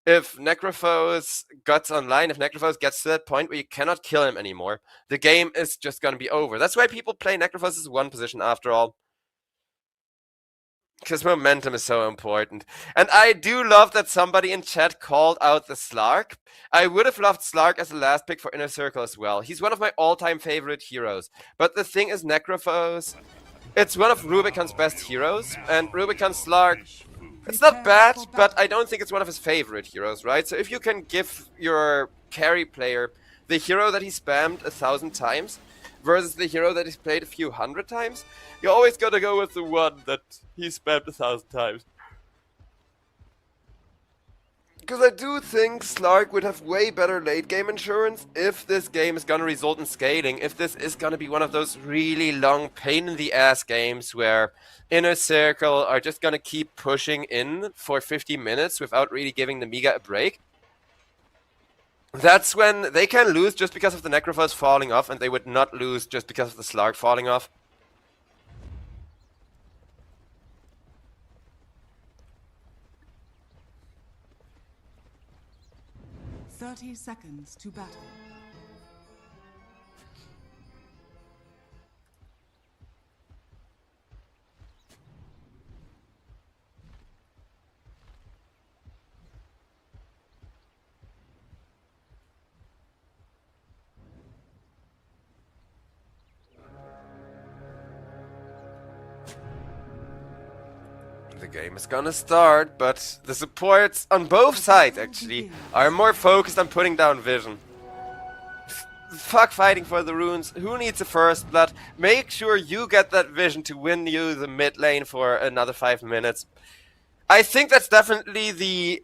A: If Necrophos gets online, if Necrophos gets to that point where you cannot kill him anymore, the game is just gonna be over. That's why people play Necrophos as one position after all. Because momentum is so important. And I do love that somebody in chat called out the Slark. I would have loved Slark as a last pick for Inner Circle as well. He's one of my all-time favorite heroes. But the thing is, Necrophos, it's one of Rubicon's best heroes. And Rubicon's Slark, it's not bad, but I don't think it's one of his favorite heroes, right? So if you can give your carry player the hero that he spammed 1,000 times versus the hero that he's played a few hundred times, you always gotta go with the one that he spammed 1,000 times. Because I do think Slark would have way better late game insurance if this game is gonna result in scaling, if this is gonna be one of those really long pain in the ass games where Inner Circle are just gonna keep pushing in for 50 minutes without really giving the Mega a break. That's when they can lose just because of the Necrophos falling off, and they would not lose just because of the Slark falling off.
C: Thirty seconds to battle.
A: The game is gonna start, but the supports on both sides actually are more focused on putting down vision. Fuck fighting for the runes. Who needs the first blood? Make sure you get that vision to win you the mid lane for another 5 minutes. I think that's definitely the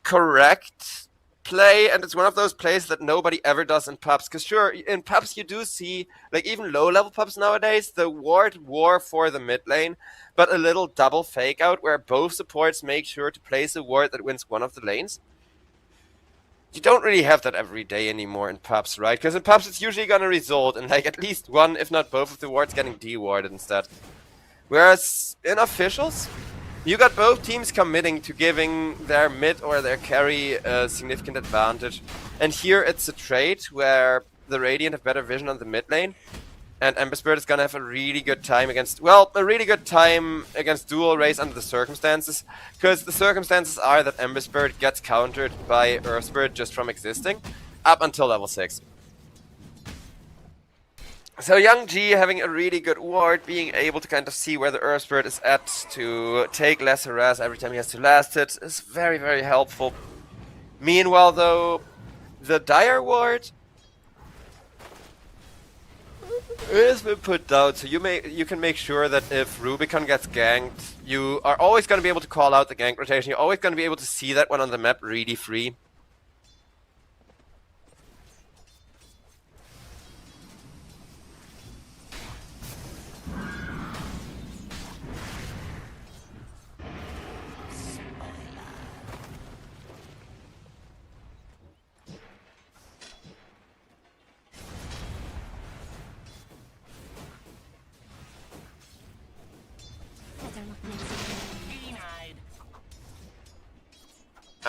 A: correct play, and it's one of those plays that nobody ever does in pubs. Because sure, in pubs you do see, even low-level pubs nowadays, the ward war for the mid lane, but a little double fake out where both supports make sure to place a ward that wins one of the lanes. You don't really have that every day anymore in pubs, right? Because in pubs it's usually gonna result in at least one, if not both of the wards getting de-warded instead. Whereas in officials, you got both teams committing to giving their mid or their carry a significant advantage. And here it's a trade where the Radiant have better vision on the mid lane. And Ember Spirit is gonna have a really good time against, dual race under the circumstances. Because the circumstances are that Ember Spirit gets countered by Earth Spirit just from existing, up until level 6. So Young G having a really good ward, being able to kind of see where the Earth Spirit is at to take less harass every time he has to last it is very, very helpful. Meanwhile though, the Dire ward has been put down, so you can make sure that if Rubicon gets ganked, you are always going to be able to call out the gank rotation. You're always going to be able to see that one on the map really free.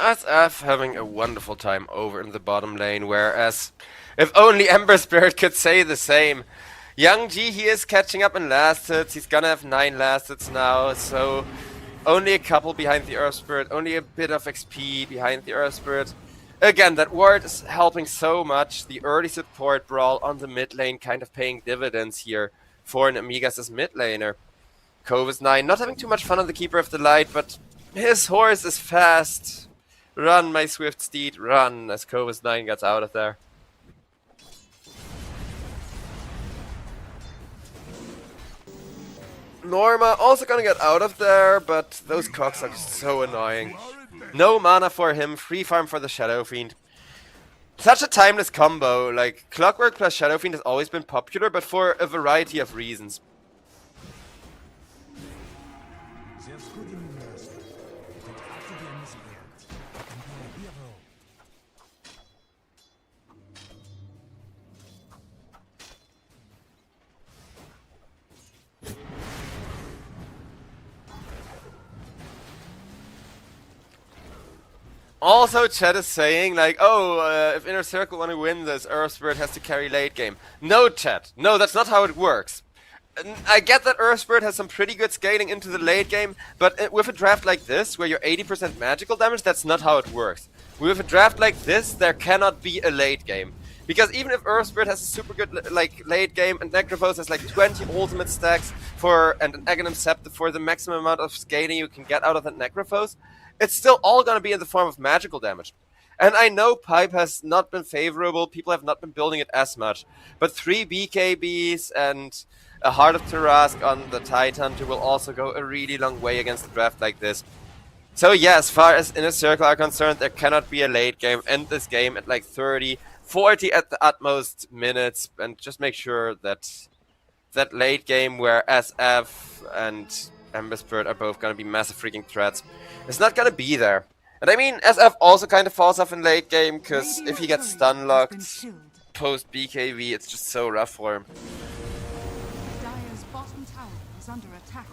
A: SF having a wonderful time over in the bottom lane, whereas if only Ember Spirit could say the same. Young G, he is catching up in last hits. He's gonna have 9 last hits now, so only a couple behind the Earth Spirit, only a bit of XP behind the Earth Spirit. Again, that ward is helping so much. The early support brawl on the mid lane kind of paying dividends here for an Amigas' mid laner. Covis 9 not having too much fun on the Keeper of the Light, but his horse is fast. Run, my swift steed, run, as Covis 9 gets out of there. Norma also gonna get out of there, but those cogs are so annoying. No mana for him, free farm for the Shadow Fiend. Such a timeless combo, Clockwork plus Shadow Fiend has always been popular, but for a variety of reasons. Also, chat is saying, if Inner Circle want to win this, Earth Spirit has to carry late game. No, chat. No, that's not how it works. I get that Earth Spirit has some pretty good scaling into the late game, but with a draft like this, where you're 80% magical damage, that's not how it works. With a draft like this, there cannot be a late game. Because even if Earth Spirit has a super good late game, and Necrophos has 20 ultimate stacks and an Aghanim Scepter for the maximum amount of scaling you can get out of that Necrophos, it's still all going to be in the form of magical damage. And I know Pipe has not been favorable, people have not been building it as much, but 3 BKBs and a Heart of Tarask on the Tidehunter will also go a really long way against a draft like this. So yeah, as far as Inner Circle are concerned, there cannot be a late game. End this game at like 30, 40 at the utmost minutes, and just make sure that that late game where SF and Ember Spirit are both gonna be massive freaking threats, it's not gonna be there. And I mean, SF also kind of falls off in late game, because if he gets stun locked post BKV, it's just so rough for him.
C: Dire's bottom tower is under attack.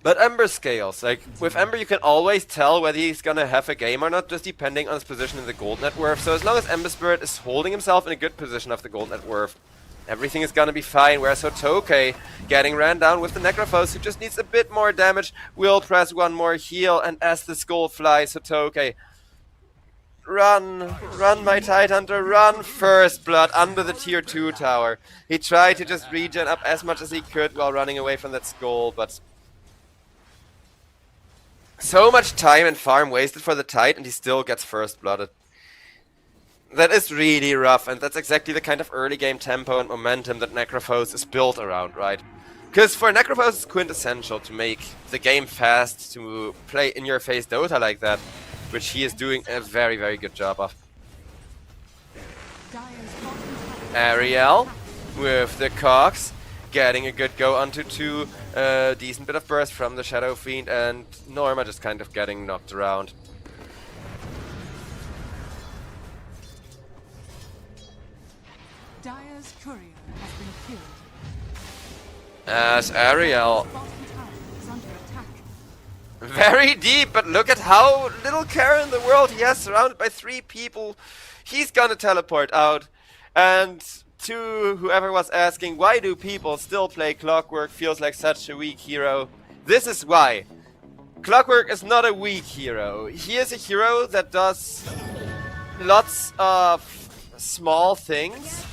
A: But Ember scales. Like, with Ember you can always tell whether he's gonna have a game or not, just depending on his position in the gold net worth. So as long as Ember Spirit is holding himself in a good position of the gold net worth, everything is gonna be fine. Whereas Hotoke, getting ran down with the Necrophos, who just needs a bit more damage, will press one more heal, and as the skull flies, Hotoke, run, run my Tidehunter, run! First blood under the tier 2 tower. He tried to just regen up as much as he could while running away from that skull, but so much time and farm wasted for the Tide, and he still gets first blooded. That is really rough, and that's exactly the kind of early game tempo and momentum that Necrophos is built around, right? Because for Necrophos it's quintessential to make the game fast, to play in-your-face Dota like that, which he is doing a very, very good job of. Ariel with the Cogs, getting a good go onto 2, decent bit of burst from the Shadow Fiend, and Norma just kind of getting knocked around.
C: Dire's courier has been killed.
A: As Ariel,
C: Bottom tower is under attack.
A: very deep, but look at how little care in the world he has, surrounded by 3 people. He's gonna teleport out, and to whoever was asking, why do people still play Clockwork, feels like such a weak hero? This is why. Clockwork is not a weak hero. He is a hero that does lots of small things,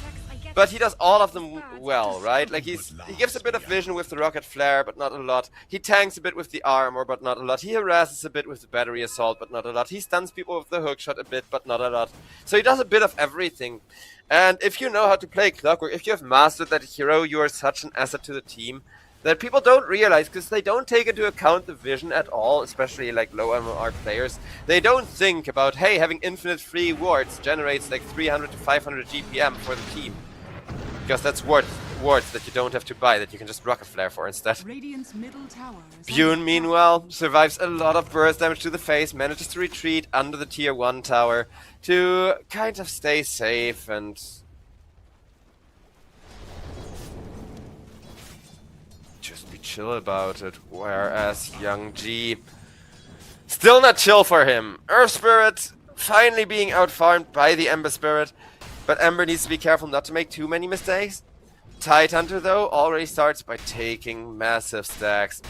A: but he does all of them well, right? Like he gives a bit of vision with the rocket flare, but not a lot. He tanks a bit with the armor, but not a lot. He harasses a bit with the battery assault, but not a lot. He stuns people with the hookshot a bit, but not a lot. So he does a bit of everything. And if you know how to play Clockwork, if you have mastered that hero, you are such an asset to the team that people don't realize, because they don't take into account the vision at all, especially like low MMR players. They don't think about, hey, having infinite free wards generates like 300 to 500 GPM for the team. Because that's wards that you don't have to buy, that you can just rocket flare for instead.
C: Radiant's middle tower is
A: Bune,
C: under
A: meanwhile, survives a lot of burst damage to the face, manages to retreat under the tier 1 tower to kind of stay safe and just be chill about it. Whereas Young G, still not chill for him. Earth Spirit finally being outfarmed by the Ember Spirit, but Ember needs to be careful not to make too many mistakes. Tidehunter, though, already starts by taking massive stacks.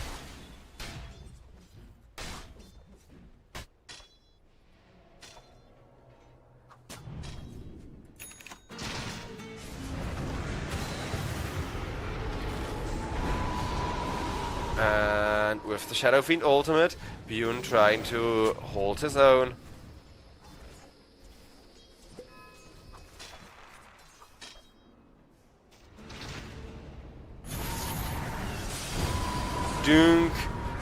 A: And with the Shadow Fiend ultimate, Bune trying to hold his own. Dunk,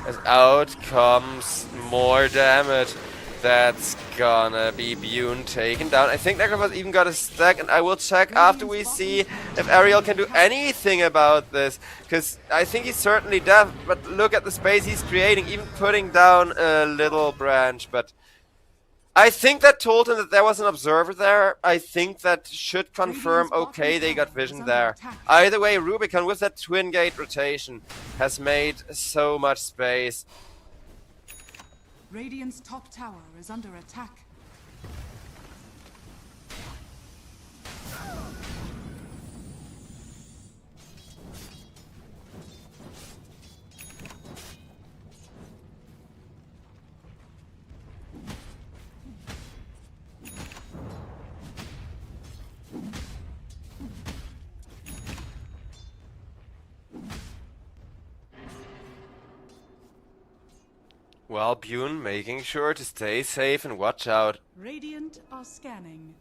A: as out comes more damage. That's gonna be Bune taken down. I think Necrophos even got a stack, and I will check after we see if Ariel can do anything about this, because I think he's certainly deaf, but look at the space he's creating, even putting down a little branch. But I think that told him that there was an observer there. I think that should confirm, okay, they got vision there. Either way, Rubicon with that twin gate rotation has made so much space.
C: Radiant's top tower is under attack.
A: Well, Bune making sure to stay safe and watch out.
C: Radiant are scanning.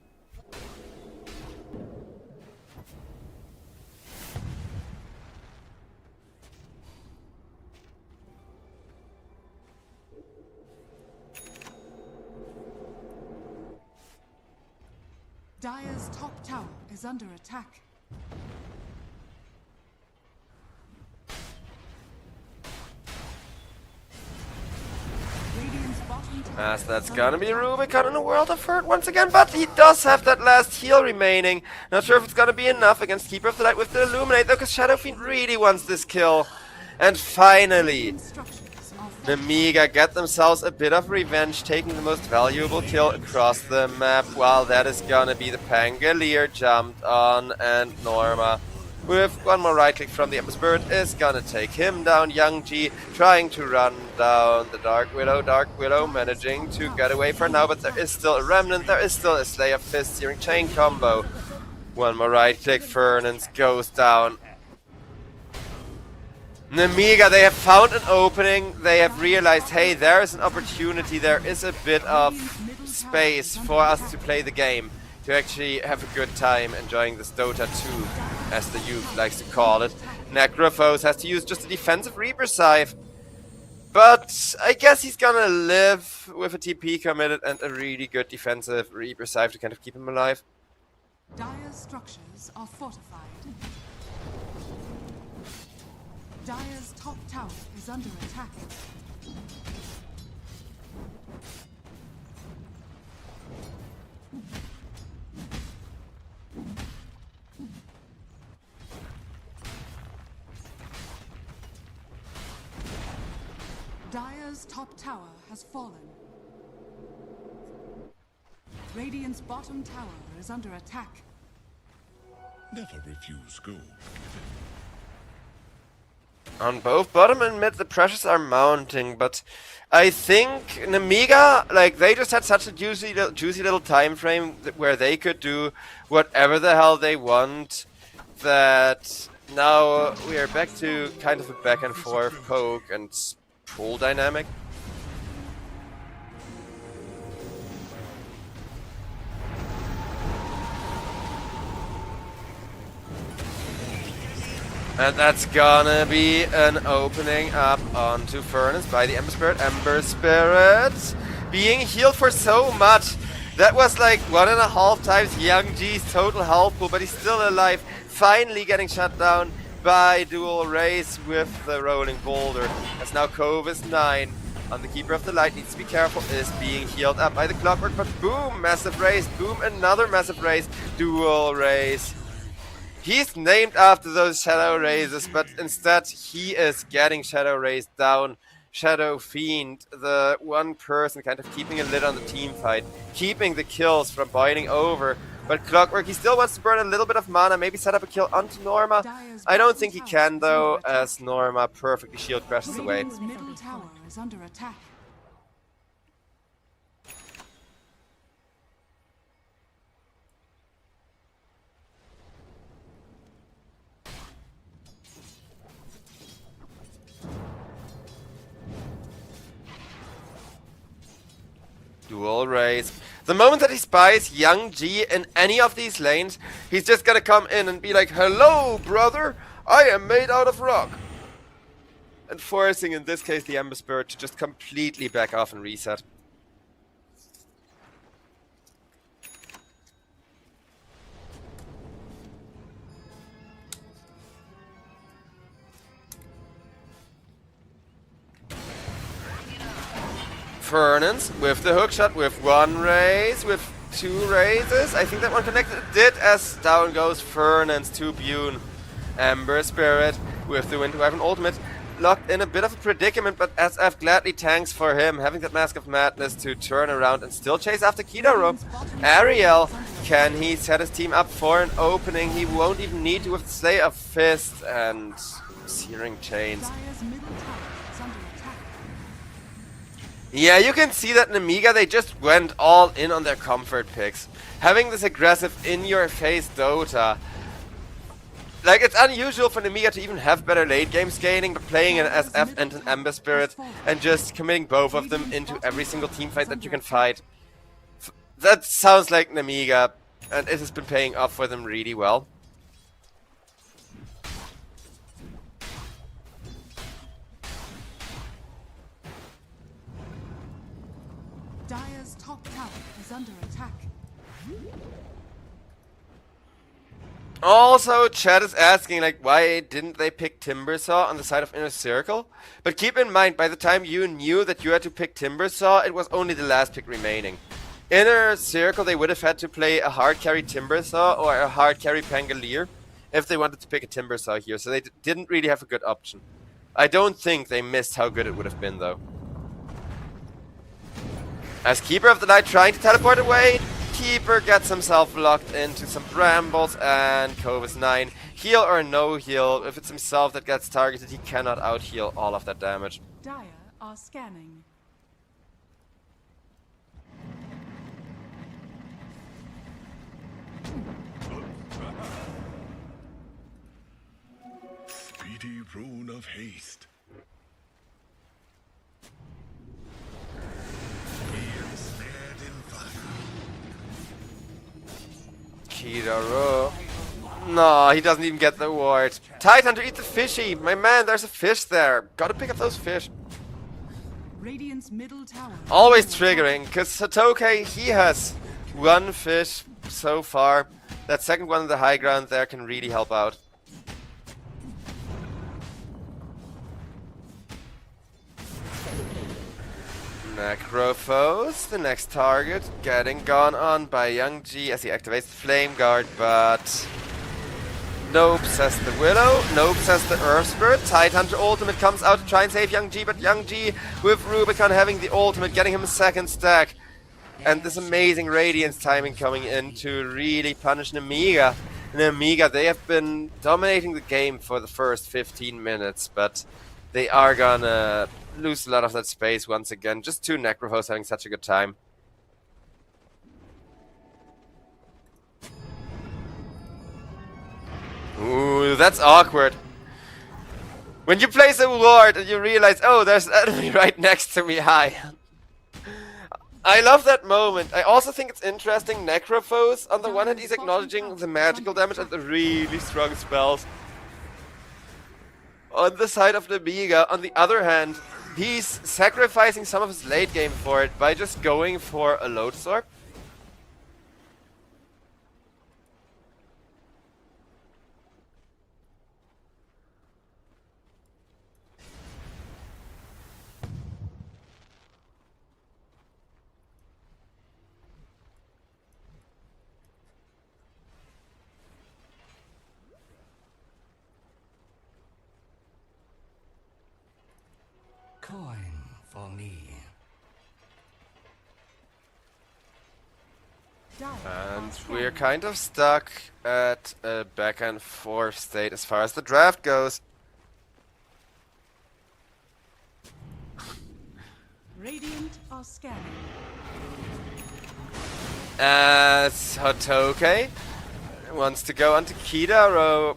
C: Dire's top tower is under attack. Radiant's bottom tower
A: As that's
C: is
A: gonna
C: under
A: be
C: attack.
A: Rubicon in a world of hurt once again, but he does have that last heal remaining. Not sure if it's gonna be enough against Keeper of the Light with the Illuminate, though, because Shadow Fiend really wants this kill. And finally,
C: Radiant structures are
A: Nemiga get themselves a bit of revenge, taking the most valuable kill across the map, while that is gonna be the Pangolier jumped on, and Norma, with one more right click from the Ember Spirit, is gonna take him down. Young G trying to run down the Dark Widow managing to get away for now, but there is still a Remnant, there is still a Slayer Fist Searing Chain combo. One more right click, Fernance goes down. Nemiga, they have found an opening, they have realized, hey, there is an opportunity, there is a bit of space for us to play the game, to actually have a good time enjoying this Dota 2, as the youth likes to call it. Necrophos has to use just a defensive Reaper Scythe, but I guess he's gonna live with a TP committed and a really good defensive Reaper Scythe to kind of keep him alive.
C: Dire's structures are fortified. Dire's top tower is under attack. Dire's top tower has fallen. Radiant's bottom tower is under attack.
D: Never refuse gold.
A: On both bottom and mid, the pressures are mounting, but I think Nemiga, like, they just had such a juicy little time frame where they could do whatever the hell they want, that now we are back to kind of a back and forth poke and pull dynamic. And that's gonna be an opening up onto Furnace by the Ember Spirit. Ember Spirit being healed for so much. That was like 1.5 times Young G's total health pool, but he's still alive. Finally getting shut down by Dual Race with the Rolling Boulder. As now Cove 9 on the Keeper of the Light, needs to be careful, is being healed up by the Clockwork, but boom, massive race, boom, another massive race, Dual Race. He's named after those Shadow Razes, but instead he is getting Shadow Raised down. Shadow Fiend, the one person kind of keeping a lid on the team fight, keeping the kills from boiling over. But Clockwork, he still wants to burn a little bit of mana, maybe set up a kill onto Norma. I don't think he can though, as Norma perfectly shield crashes away.
C: Radiant's middle tower is under attack.
A: Dual Race. The moment that he spies Young G in any of these lanes, he's just gonna come in and be like, hello, brother, I am made out of rock. And forcing, in this case, the Ember Spirit to just completely back off and reset. Fernance with the hookshot, with one raise, with two raises. I think that one connected. It did, as down goes Fernance to Bune. Ember Spirit with the Wind Wyvern ultimate. Locked in a bit of a predicament, but SF gladly tanks for him, having that Mask of Madness to turn around and still chase after Kidoru. Ariel, can he set his team up for an opening? He won't even need to with Slayer of Fist and Searing Chains.
C: Dire's middle tower is under attack.
A: Yeah, you can see that Nemiga, they just went all in on their comfort picks. Having this aggressive in-your-face Dota. Like, it's unusual for Nemiga to even have better late game scaling, but playing an SF and an Ember Spirit and just committing both of them into every single team fight that you can fight. That sounds like Nemiga, and it has been paying off for them really well.
C: Dire's top tower is under attack.
A: Also, chat is asking, like, why didn't they pick Timbersaw on the side of Inner Circle? But keep in mind, by the time you knew that you had to pick Timbersaw, it was only the last pick remaining. Inner Circle, they would have had to play a hard carry Timbersaw or a hard carry Pangolier if they wanted to pick a Timbersaw here, so they didn't really have a good option. I don't think they missed how good it would have been, though. As Keeper of the Night trying to teleport away, Keeper gets himself locked into some brambles, and Cove 9. Heal or no heal, if it's himself that gets targeted, he cannot out-heal all of that damage.
C: Dire are scanning.
B: Speedy rune of haste. Ensnared in fire.
A: Kiraro. No, he doesn't even get the ward. Tidehunter, eat the fishy! My man, there's a fish there. Gotta pick up those fish.
C: Radiant's middle tower.
A: Always triggering, because Satoke, he has one fish so far. That second one on the high ground there can really help out. Necrophos, the next target, getting gone on by Young G as he activates the Flame Guard, but nope, says the Willow, nope, says the Earth Spirit. Tidehunter ultimate comes out to try and save Young G, but Young G with Rubicon having the ultimate, getting him a second stack. And this amazing Radiance timing coming in to really punish Nemiga. Nemiga, they have been dominating the game for the first 15 minutes, but they are gonna lose a lot of that space once again. Just two Necrophos having such a good time. Ooh, that's awkward. When you place a ward and you realize, oh, there's an enemy right next to me, hi. I love that moment. I also think it's interesting, Necrophos, on the one hand, he's acknowledging the magical damage and the really strong spells on the side of Nemiga. On the other hand, he's sacrificing some of his late game for it by just going for a Loadstorm.
G: Coin for me.
A: And we're kind of stuck at a back and forth state as far as the draft goes.
C: Radiant are scanning.
A: As Hotoke wants to go onto Kidaro.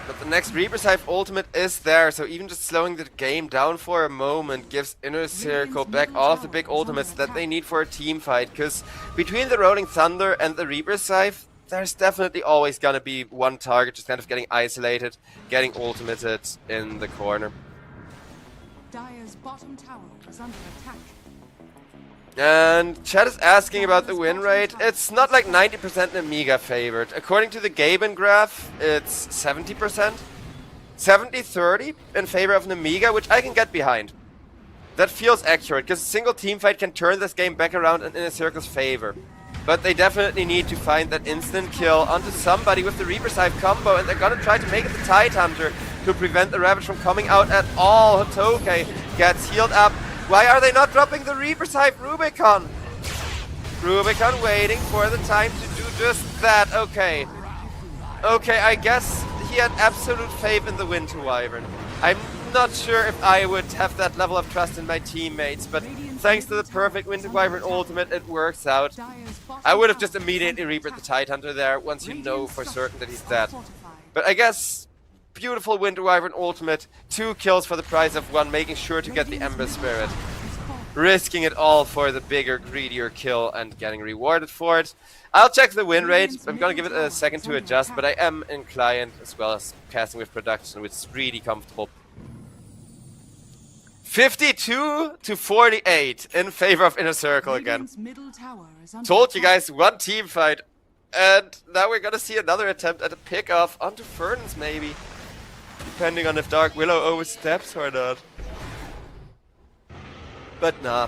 A: But the next Reaper's Hive ultimate is there, so even just slowing the game down for a moment gives Inner Circle back all of the big ultimates that they need for a team fight. Because between the Rolling Thunder and the Reaper's Hive, there's definitely always gonna be one target just kind of getting isolated, getting ultimated in the corner.
C: Dire's bottom tower is under attack.
A: And chat is asking about the win rate. It's not like 90% Nemiga favored. According to the Gaben graph, it's 70%. 70-30 in favor of Nemiga, which I can get behind. That feels accurate, because a single team fight can turn this game back around in Inner Circle's favor. But they definitely need to find that instant kill onto somebody with the Reaper's Hive combo, and they're gonna try to make it the Tidehunter to prevent the Ravage from coming out at all. Hotoke gets healed up. Why are they not dropping the Reaper's Hive Rubicon? Rubicon waiting for the time to do just that. Okay. Okay, I guess he had absolute faith in the Winter Wyvern. I'm not sure if I would have that level of trust in my teammates, but thanks to the perfect Winter Wyvern ultimate, it works out. I would have just immediately Reapered the Tidehunter there once you know for certain that he's dead. But I guess beautiful Winter Wyvern ultimate, 2 kills for the price of 1, making sure to get the Ember Spirit. Risking it all for the bigger, greedier kill and getting rewarded for it. I'll check the win rate. I'm gonna give it a second to adjust, but I am in client as well as casting with production, which is really comfortable. 52-48 in favor of Inner Circle again. Told you guys, one team fight. And now we're gonna see another attempt at a pick-off onto Fern's maybe. Depending on if Dark Willow oversteps or not. But nah.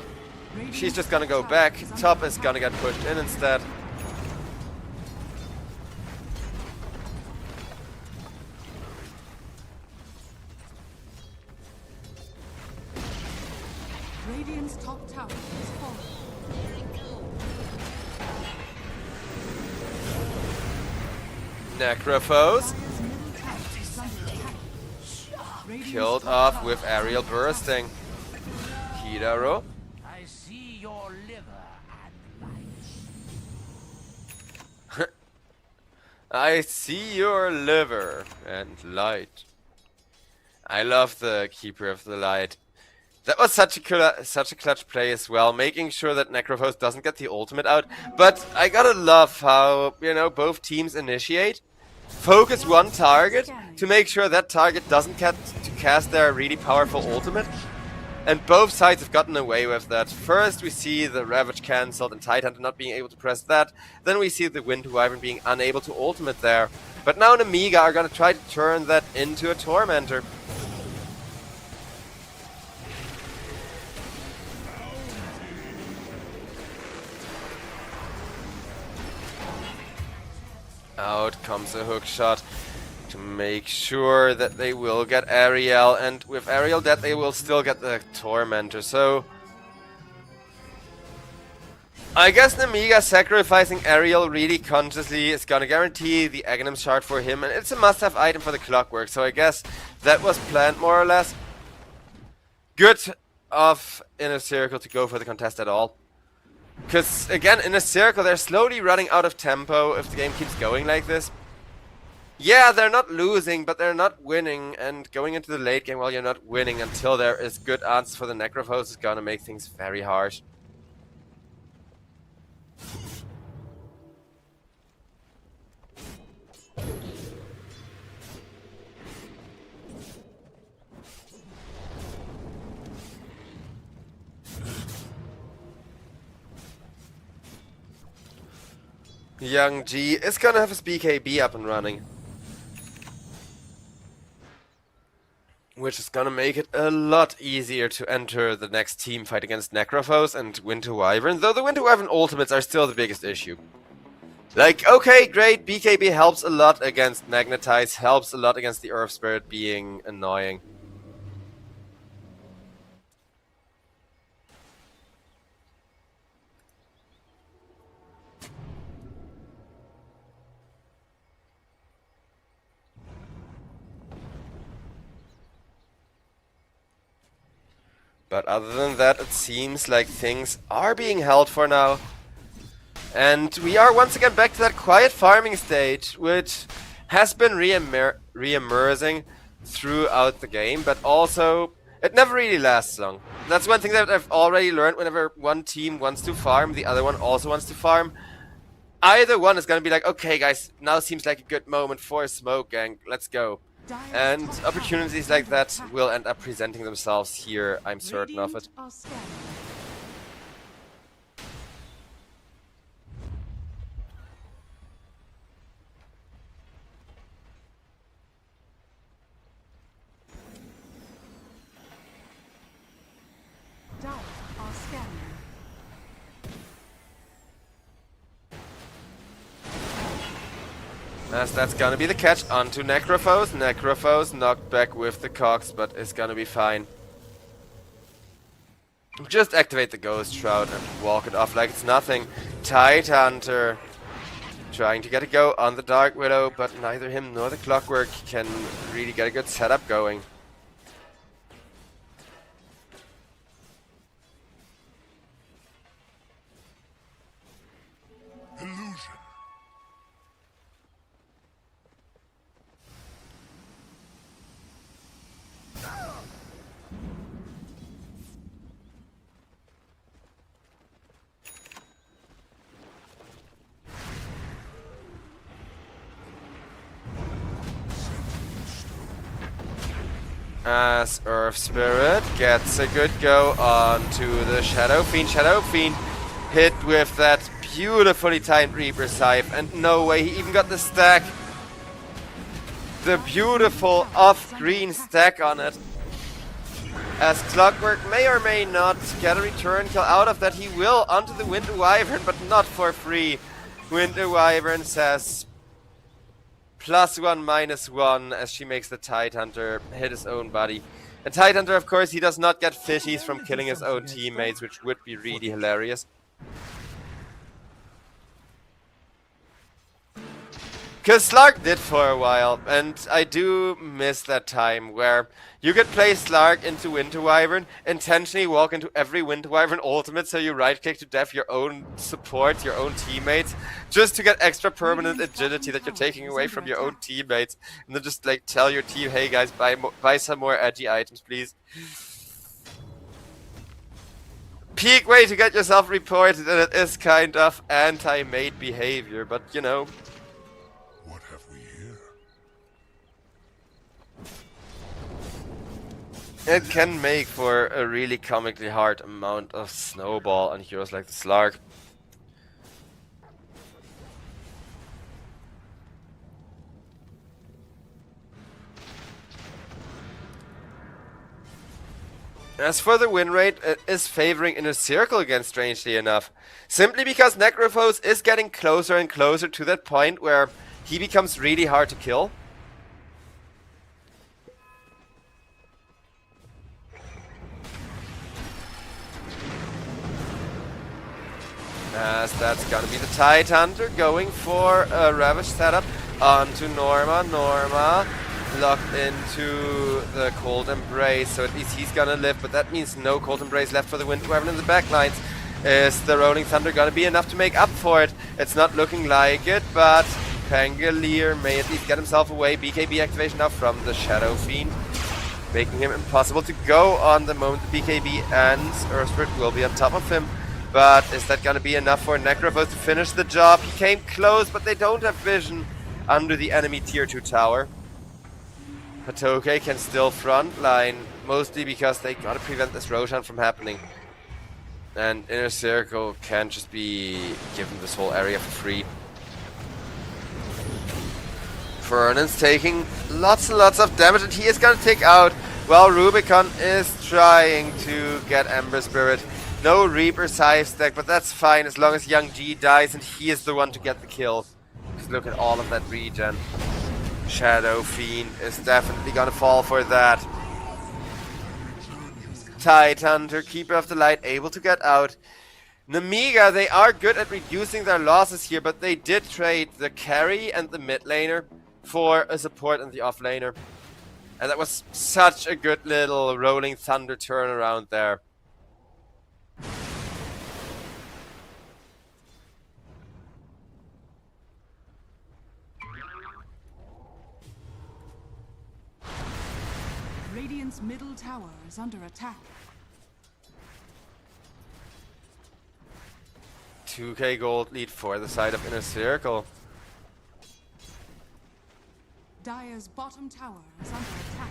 A: She's just gonna go back. Top is gonna get pushed in instead.
C: Radiant's top tower is falling.
A: Necrophos
C: Dire's middle tower is under attack. Radiant's
A: killed
C: top
A: off
C: tower
A: with aerial bursting. Hidaro.
F: I see your liver and light.
A: I see your liver and light. I love the Keeper of the Light. That was such a clutch play as well, making sure that Necrophos doesn't get the ultimate out. But I gotta love how, you know, both teams initiate, focus one target to make sure that target doesn't get to cast their really powerful ultimate. And both sides have gotten away with that. First we see the Ravage cancelled and Tidehunter not being able to press that. Then we see the Wind Wyvern being unable to ultimate there. But now Namiga are gonna try to turn that into a Tormentor. Out comes a hook shot to make sure that they will get Ariel, and with Ariel dead they will still get the Tormentor, so I guess Namiga sacrificing Ariel really consciously is gonna guarantee the Aghanim shard for him, and it's a must-have item for the Clockwork, so I guess that was planned more or less. Good of Inner Circle to go for the contest at all. Because, again, in a circle, they're slowly running out of tempo if the game keeps going like this. Yeah, they're not losing, but they're not winning. And going into the late game while you're not winning until there is good answers for the Necrophos is gonna make things very harsh. Young G is gonna have his BKB up and running, which is gonna make it a lot easier to enter the next team fight against Necrophos and Winter Wyvern, though the Winter Wyvern ultimates are still the biggest issue. Like, okay, great, BKB helps a lot against Magnetize, helps a lot against the Earth Spirit being annoying. But other than that, it seems like things are being held for now. And we are once again back to that quiet farming stage, which has been re-emerging throughout the game, but also it never really lasts long. That's one thing that I've already learned. Whenever one team wants to farm, the other one also wants to farm. Either one is going to be like, okay guys, now seems like a good moment for a smoke gang, let's go. And opportunities like that will end up presenting themselves here, I'm certain of it.
C: Radiant are scanning. Dire are scanning.
A: As that's gonna be the catch onto Necrophos. Necrophos knocked back with the Cox, but is gonna be fine. Just activate the Ghost Shroud and walk it off like it's nothing. Tidehunter trying to get a go on the Dark Widow, but neither him nor the Clockwork can really get a good setup going.
B: Illusion.
A: As Earth Spirit gets a good go onto the Shadow Fiend. Shadow Fiend hit with that beautifully timed Reaper Scythe, and no way he even got the stack. The beautiful off-green stack on it. As Clockwork may or may not get a return kill out of that, he will onto the Winter Wyvern, but not for free. Winter Wyvern says +1, -1 as she makes the Tidehunter hit his own body. And Tidehunter, of course, he does not get fishies from killing his own teammates, which would be really hilarious. Because Slark did for a while, and I do miss that time where you could play Slark into Winter Wyvern, intentionally walk into every Winter Wyvern ultimate so you right-click to def your own support, your own teammates, just to get extra permanent agility that you're taking away from your own teammates, and then just like tell your team, hey guys, buy some more edgy items, please. Peak way to get yourself reported, and it is kind of anti-mate behavior, but you know.
B: What have we here?
A: It can make for a really comically hard amount of snowball on heroes like the Slark. As for the win rate, it is favoring Inner Circle again, strangely enough. Simply because Necrophos is getting closer and closer to that point where he becomes really hard to kill. As that's gonna be the Tidehunter going for a Ravage setup onto Norma. Norma locked into the Cold Embrace, so at least he's gonna live, but that means no Cold Embrace left for the Winter Wyvern in the backlines. Is the Rolling Thunder gonna be enough to make up for it? It's not looking like it, but Pangolier may at least get himself away. BKB activation now from the Shadow Fiend, making him impossible to go on the moment the BKB ends. Earthspirit will be on top of him, but is that gonna be enough for Necrophos to finish the job? He came close, but they don't have vision under the enemy tier 2 tower. Patoke can still frontline, mostly because they gotta prevent this Roshan from happening. And Inner Circle can just be given this whole area for free. Vernon's taking lots and lots of damage, and he is gonna take out, while Rubicon is trying to get Ember Spirit. No Reaper Scythe stack, but that's fine as long as Young G dies and he is the one to get the kill. Just look at all of that regen. Shadow Fiend is definitely gonna fall for that. Tidehunter, Keeper of the Light, able to get out. Namiga, they are good at reducing their losses here, but they did trade the carry and the mid laner for a support and the off laner. And that was such a good little Rolling Thunder turnaround there.
C: Radiant's middle tower is under attack.
A: 2k gold lead for the side of Inner Circle.
C: Dire's bottom tower is under attack.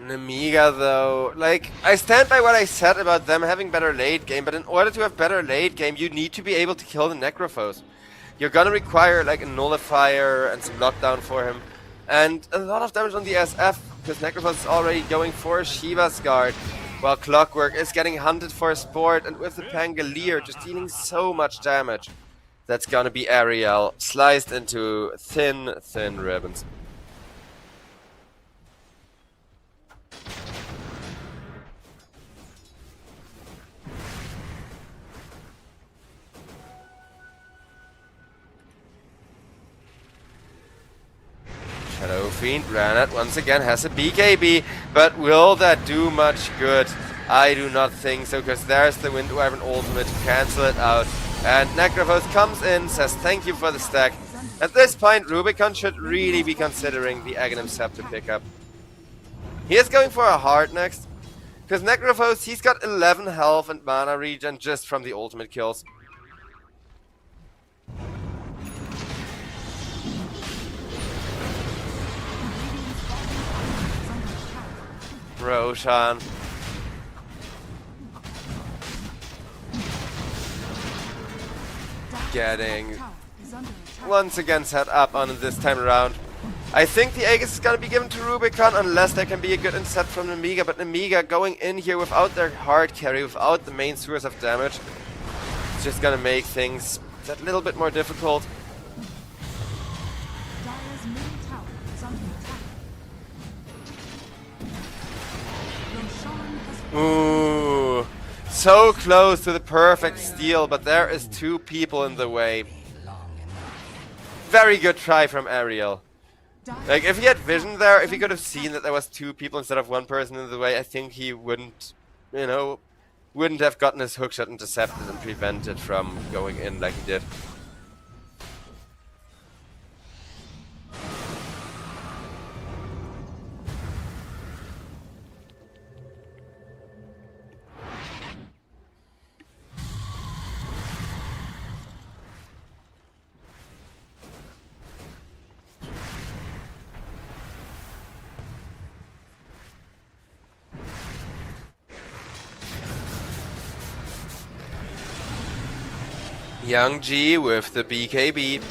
A: Namiga though, like, I stand by what I said about them having better late game, but in order to have better late game, you need to be able to kill the Necrophos. You're gonna require like a nullifier and some lockdown for him, and a lot of damage on the SF, because Necrophos is already going for Shiva's Guard, while Clockwork is getting hunted for sport, and with the Pangolier just dealing so much damage. That's gonna be Ariel, sliced into thin, thin ribbons. Shadow Fiend, Granite once again has a BKB, but will that do much good? I do not think so, because there's the Wind Wyvern ultimate to cancel it out. And Necrophos comes in, says thank you for the stack. At this point, Rubicon should really be considering the Aghanim Scepter pickup. He is going for a heart next, Because Necrophos, he's got 11 health and mana regen just from the ultimate kills. Roshan. Getting once again set up on it this time around. I think the Aegis is going to be given to Rubicon unless there can be a good inset from Nemiga, but Nemiga going in here without their hard carry, without the main source of damage, it's just going to make things that little bit more difficult.
C: Dire's middle tower is under attack. Roshan has
A: Ooh, so close to the perfect steal, but there is two people in the way. Very good try from Ariel. Like, if he had vision there, if he could have seen that there was two people instead of one person in the way, I think he wouldn't, you know, wouldn't have gotten his hookshot intercepted and prevented from going in like he did. Young G with the BKB.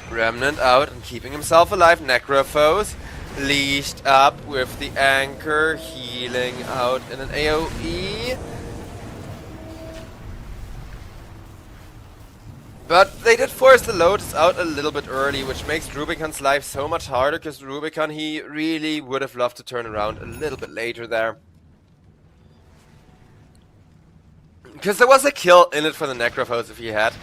A: Remnant out and keeping himself alive. Necrophos leashed up with the anchor, healing out in an AoE. But they did force the Lotus out a little bit early, which makes Rubicon's life so much harder, because Rubicon, he really would have loved to turn around a little bit later there. Because there was a kill in it for the Necrophos if he had.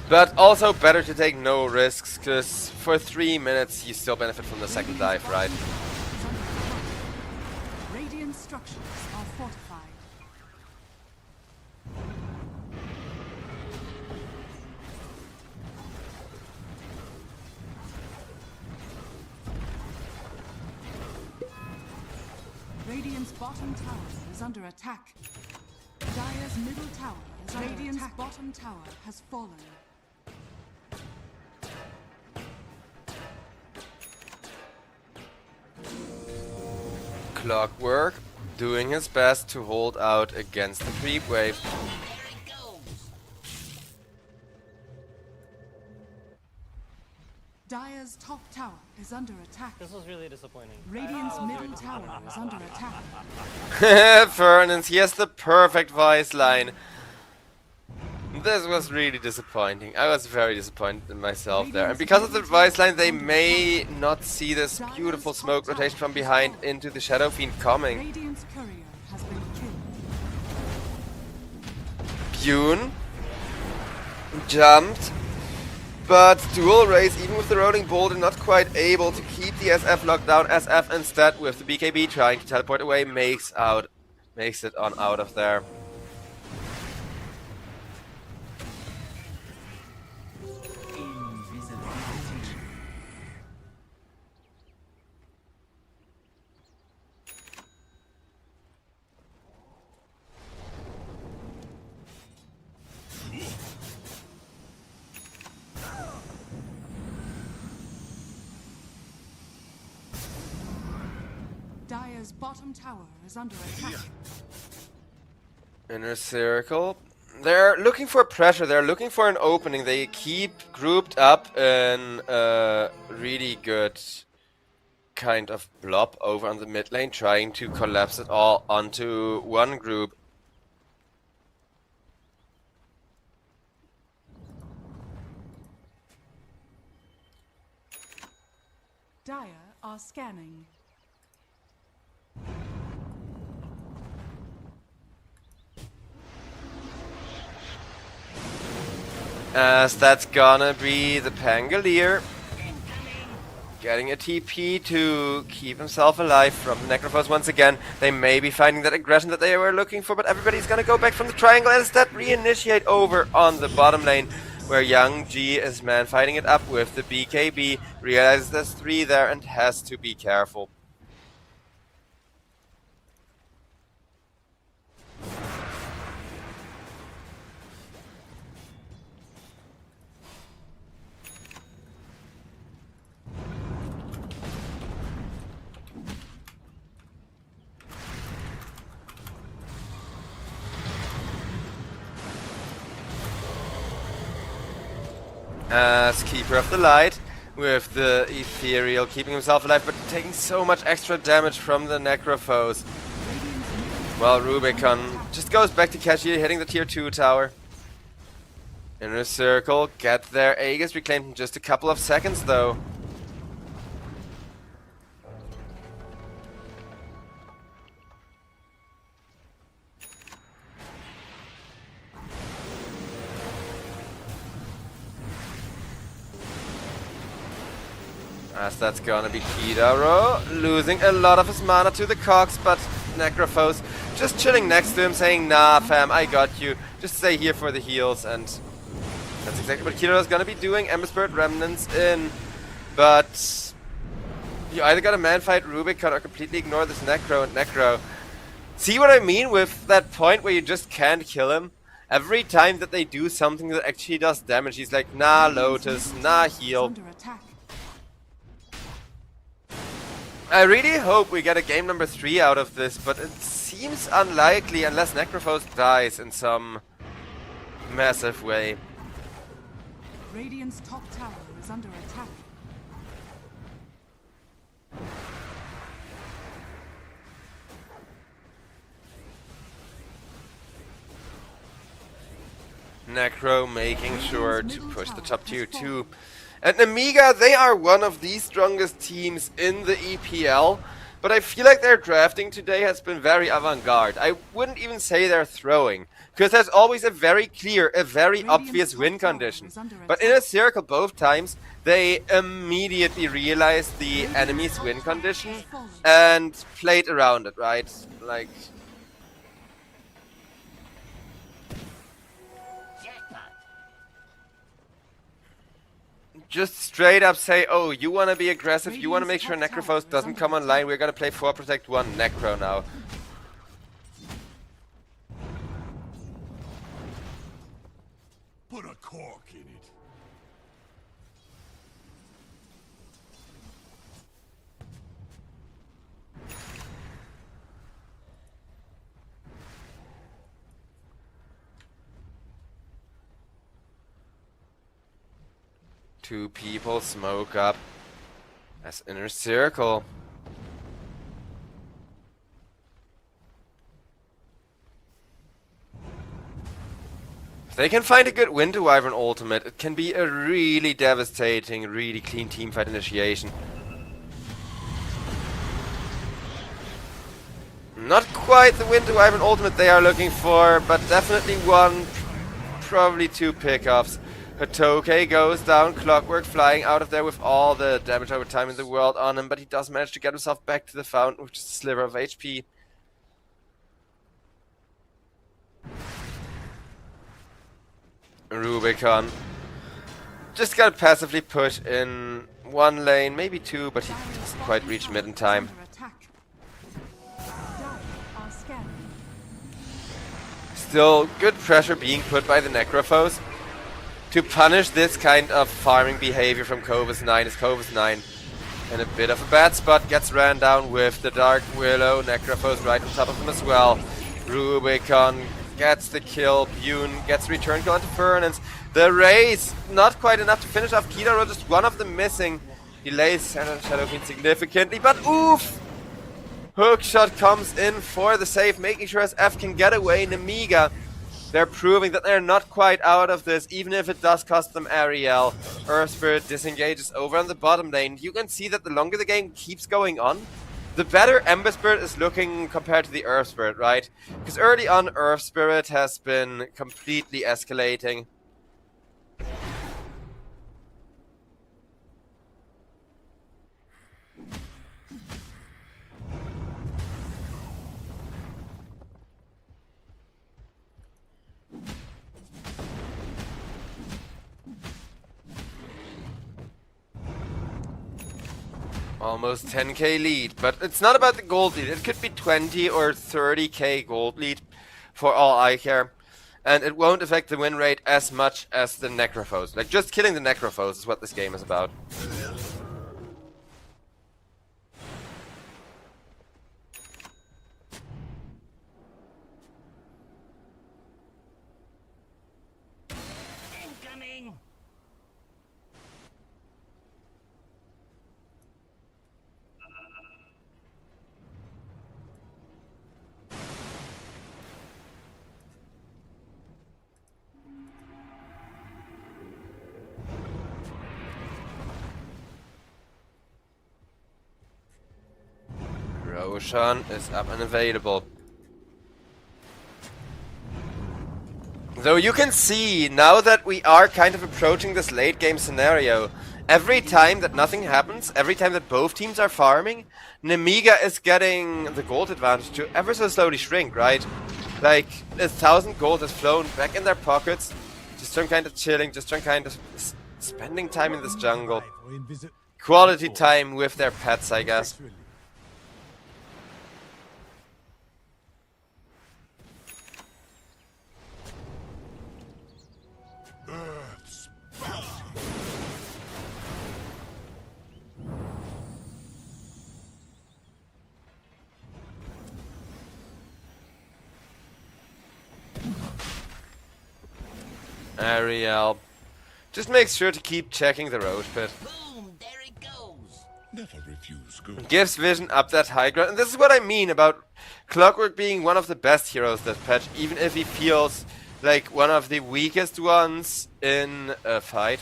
A: But also better to take no risks, because for 3 minutes you still benefit from the second dive, right?
C: Radiant structures are fortified. Radiant's bottom tower is under attack. Dire's middle tower is under Radiant's attack. Bottom tower has fallen.
A: Clockwork doing his best to hold out against the creep wave.
C: Dire's top tower is under attack.
H: This was really disappointing.
C: Radiant's middle tower is under attack.
A: Fernance, he has the perfect voice line. This was really disappointing. I was very disappointed in myself there. And because of the voice line, they may not see this beautiful smoke rotation from behind into the Shadow Fiend coming.
C: Radiant's courier has been killed.
A: Bune jumped, but dual race, even with the rolling boulder, not quite able to keep the SF locked down. SF instead, with the BKB trying to teleport away, makes it on out of there.
C: Dire's bottom tower is under attack.
A: Inner circle. They're looking for pressure. They're looking for an opening. They keep grouped up in a really good kind of blob over on the mid lane, trying to collapse it all onto one group.
C: Dire are scanning.
A: As that's gonna be the Pangolier. Getting a TP to keep himself alive from Necrophos once again. They may be finding that aggression that they were looking for, but everybody's gonna go back from the triangle and instead reinitiate over on the bottom lane, where Young G is man fighting it up with the BKB. Realizes there's 3 there and has to be careful. as Keeper of the Light, with the Ethereal keeping himself alive, but taking so much extra damage from the Necrophos. Well, Rubicon just goes back to casually hitting the tier 2 tower. Inner Circle, get their Aegis reclaimed in just a couple of seconds though. As that's gonna be Kidaro, losing a lot of his mana to the cogs, but Necrophos just chilling next to him saying, nah fam, I got you, just stay here for the heals, and that's exactly what Kidaro's gonna be doing. Ember Spirit Remnants in, but you either gotta man-fight Rubicon or completely ignore this Necro and Necro. See what I mean with that point where you just can't kill him? Every time that they do something that actually does damage, he's like, nah Lotus, nah heal.
C: Under attack.
A: I really hope we get a game number 3 out of this, but it seems unlikely unless Necrophos dies in some massive way.
C: Radiant's top tower is under attack.
A: Necro making sure to push the top tier 2. And Amiga, they are one of the strongest teams in the EPL, but I feel like their drafting today has been very avant-garde. I wouldn't even say they're throwing, because there's always a very clear, a very obvious win condition. But in a circle both times, they immediately realized the enemy's win condition and played around it, right? Like, just straight up say, oh, you want to be aggressive, you want to make sure Necrophos doesn't come online, we're going to play 4 Protect 1 Necro now.
B: Put a cork in it.
A: Two people smoke up as Inner Circle. If they can find a good Winter Wyvern ultimate, it can be a really devastating, really clean teamfight initiation. Not quite the Winter Wyvern ultimate they are looking for, but definitely one, probably 2 pickups. Hatoke goes down, Clockwork flying out of there with all the damage over time in the world on him, but he does manage to get himself back to the fountain with just a sliver of HP. Rubicon just got passively push in 1 lane, maybe 2, but he doesn't quite reach mid in time. Still good pressure being put by the Necrophos to punish this kind of farming behavior from Covus 9, as Covus 9 in a bit of a bad spot, gets ran down with the Dark Willow, Necrophos right on top of him as well. Rubicon gets the kill, Bune gets return kill into Furnace. The race, not quite enough to finish off Kidaro, just one of them missing. Delays Shadow Queen significantly, but oof! Hookshot comes in for the save, making sure SF can get away. Nemiga, they're proving that they're not quite out of this, even if it does cost them Ariel. Earth Spirit disengages over on the bottom lane. You can see that the longer the game keeps going on, the better Ember Spirit is looking compared to the Earth Spirit, right? Because early on, Earth Spirit has been completely escalating. Almost 10k lead, but it's not about the gold lead. It could be 20 or 30k gold lead for all I care. And it won't affect the win rate as much as the Necrophos. Like, just killing the Necrophos is what this game is about.
F: Incoming!
A: Roshan is up and available. Though you can see, now that we are kind of approaching this late game scenario, every time that nothing happens, every time that both teams are farming, Nemiga is getting the gold advantage to ever so slowly shrink, right? Like, 1,000 gold has flown back in their pockets, just from kind of chilling, just from kind of spending time in this jungle. Quality time with their pets, I guess. Ariel. Just make sure to keep checking the road pit.
F: Boom, there it goes.
B: Never refuse good.
A: Gives Vision up that high ground. And this is what I mean about Clockwork being one of the best heroes this patch, even if he feels like one of the weakest ones in a fight.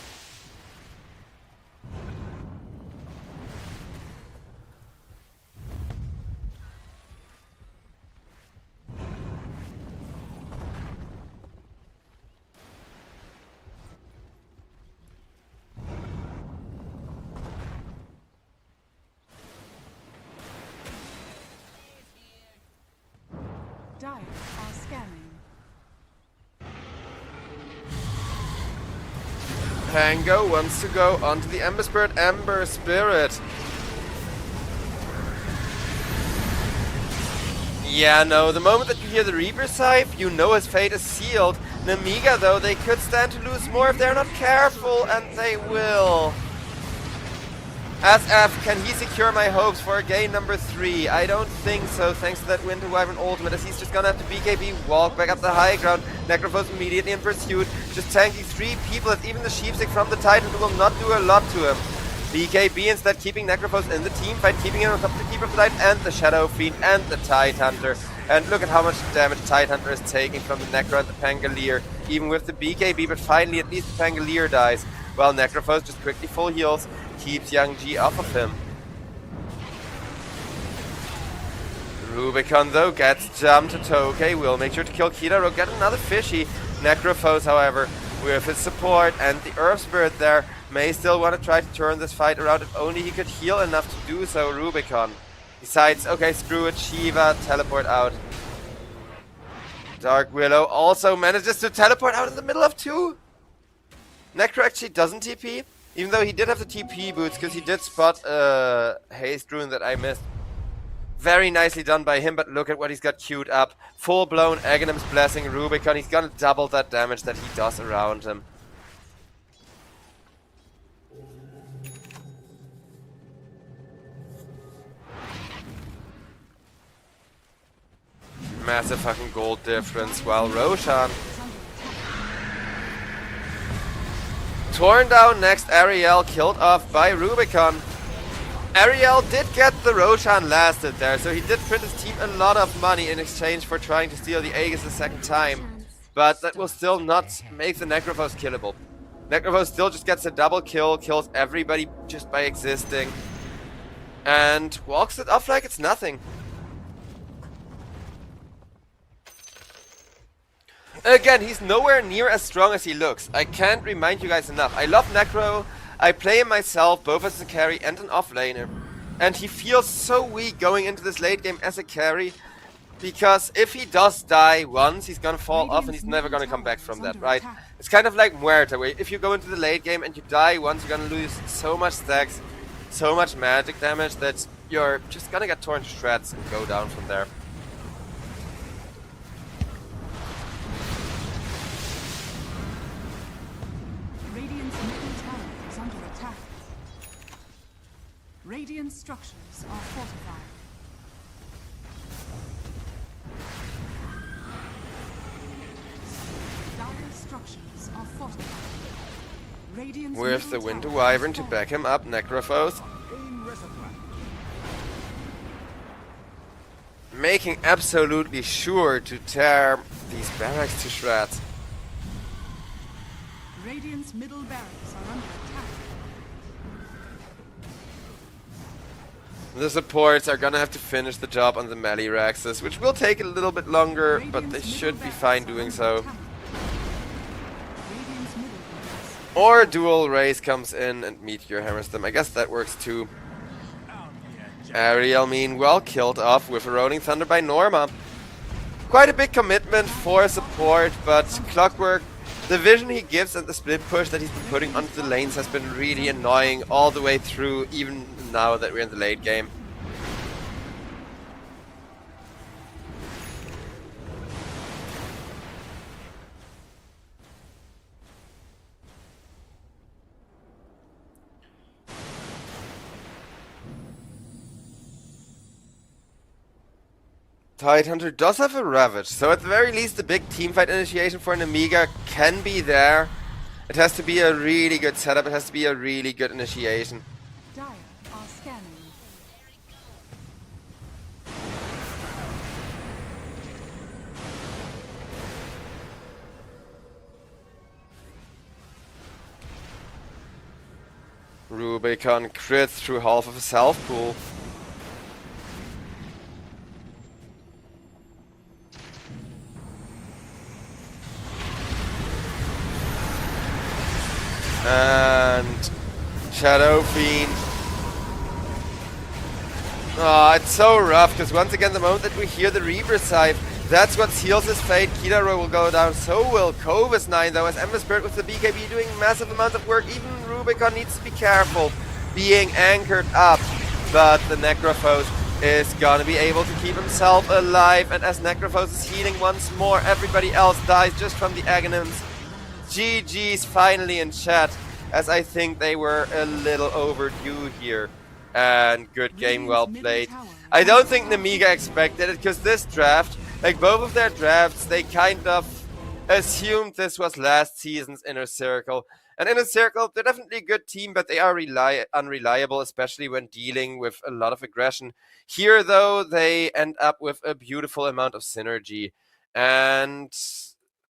C: Dire are scanning.
A: Pango wants to go onto the Ember Spirit. Ember Spirit. Yeah, no, the moment that you hear the Reaper Scythe, you know his fate is sealed. Nemiga, though, they could stand to lose more if they're not careful, and they will. SF, can he secure my hopes for game number 3? I don't think so, thanks to that Winter Wyvern ultimate, as he's just gonna have to BKB, walk back up the high ground. Necrophos immediately in pursuit, just tanking 3 people, as even the Sheepstick from the Titan will not do a lot to him. BKB instead keeping Necrophos in the team fight, keeping him on top of the Keeper of the Light and the Shadow Fiend and the Tide Hunter. And look at how much damage Tide Hunter is taking from the Necro and the Pangolier, even with the BKB, but finally at least the Pangolier dies, while Necrophos just quickly full heals, keeps Young G off of him. Rubicon though gets jumped to Toke, will make sure to kill Kidaro, get another fishy. Necrophos, however, with his support and the Earth Spirit there, may still want to try to turn this fight around if only he could heal enough to do so. Rubicon decides, okay, screw it, Shiva, teleport out. Dark Willow also manages to teleport out in the middle of 2. Necro actually doesn't TP, even though he did have the TP boots, because he did spot Haste Rune that I missed. Very nicely done by him, but look at what he's got queued up. Full-blown Aghanim's Blessing Rubicon. He's gonna double that damage that he does around him. Massive fucking gold difference, while Roshan torn down next. Ariel killed off by Rubicon. Ariel did get the Roshan lasted there, so he did print his team a lot of money in exchange for trying to steal the Aegis a second time. But that will still not make the Necrophos killable. Necrophos still just gets a double kill, kills everybody just by existing, and walks it off like it's nothing. Again, he's nowhere near as strong as he looks. I can't remind you guys enough. I love Necro. I play him myself, both as a carry and an offlaner. And he feels so weak going into this late game as a carry, because if he does die once, he's gonna fall off and he's never gonna come back from that, right? It's kind of like Muerta, where if you go into the late game and you die once, you're gonna lose so much stacks, so much magic damage, that you're just gonna get torn to shreds and go down from there.
C: Radiant structures are fortified. Dire structures are fortified. Radiant's
A: With the
C: middle
A: Winter
C: tower
A: Wyvern
C: is
A: to back him up, Necrophos making absolutely sure to tear these barracks to shreds.
C: Radiant's middle barracks are under attack.
A: The supports are gonna have to finish the job on the melee Rexes, which will take a little bit longer, but they should be fine doing so. Or dual race comes in and Meteor hammers them. I guess that works too. Ariel, well killed off with a Rolling Thunder by Norma. Quite a big commitment for support, but Clockwork, the vision he gives and the split push that he's been putting onto the lanes has been really annoying all the way through, even now that we're in the late game. Tidehunter does have a Ravage, so at the very least the big teamfight initiation for an Amiga can be there. It has to be a really good setup, it has to be a really good initiation.
C: Dire are scanning.
A: Rubicon crits through half of a self pool. And Shadow Fiend. Oh, it's so rough, because once again, the moment that we hear the Reaper scythe, that's what seals his fate. Kidaro will go down, so will Covis 9, though, as Ember Spirit with the BKB doing massive amounts of work. Even Rubicon needs to be careful being anchored up, but the Necrophos is gonna be able to keep himself alive, and as Necrophos is healing once more, everybody else dies just from the Aghanims. GG's finally in chat, as I think they were a little overdue here. And good game, well played. I don't think Nemiga expected it, because this draft, like both of their drafts, they kind of assumed this was last season's Inner Circle. And Inner Circle, they're definitely a good team, but they are unreliable, especially when dealing with a lot of aggression. Here, though, they end up with a beautiful amount of synergy. And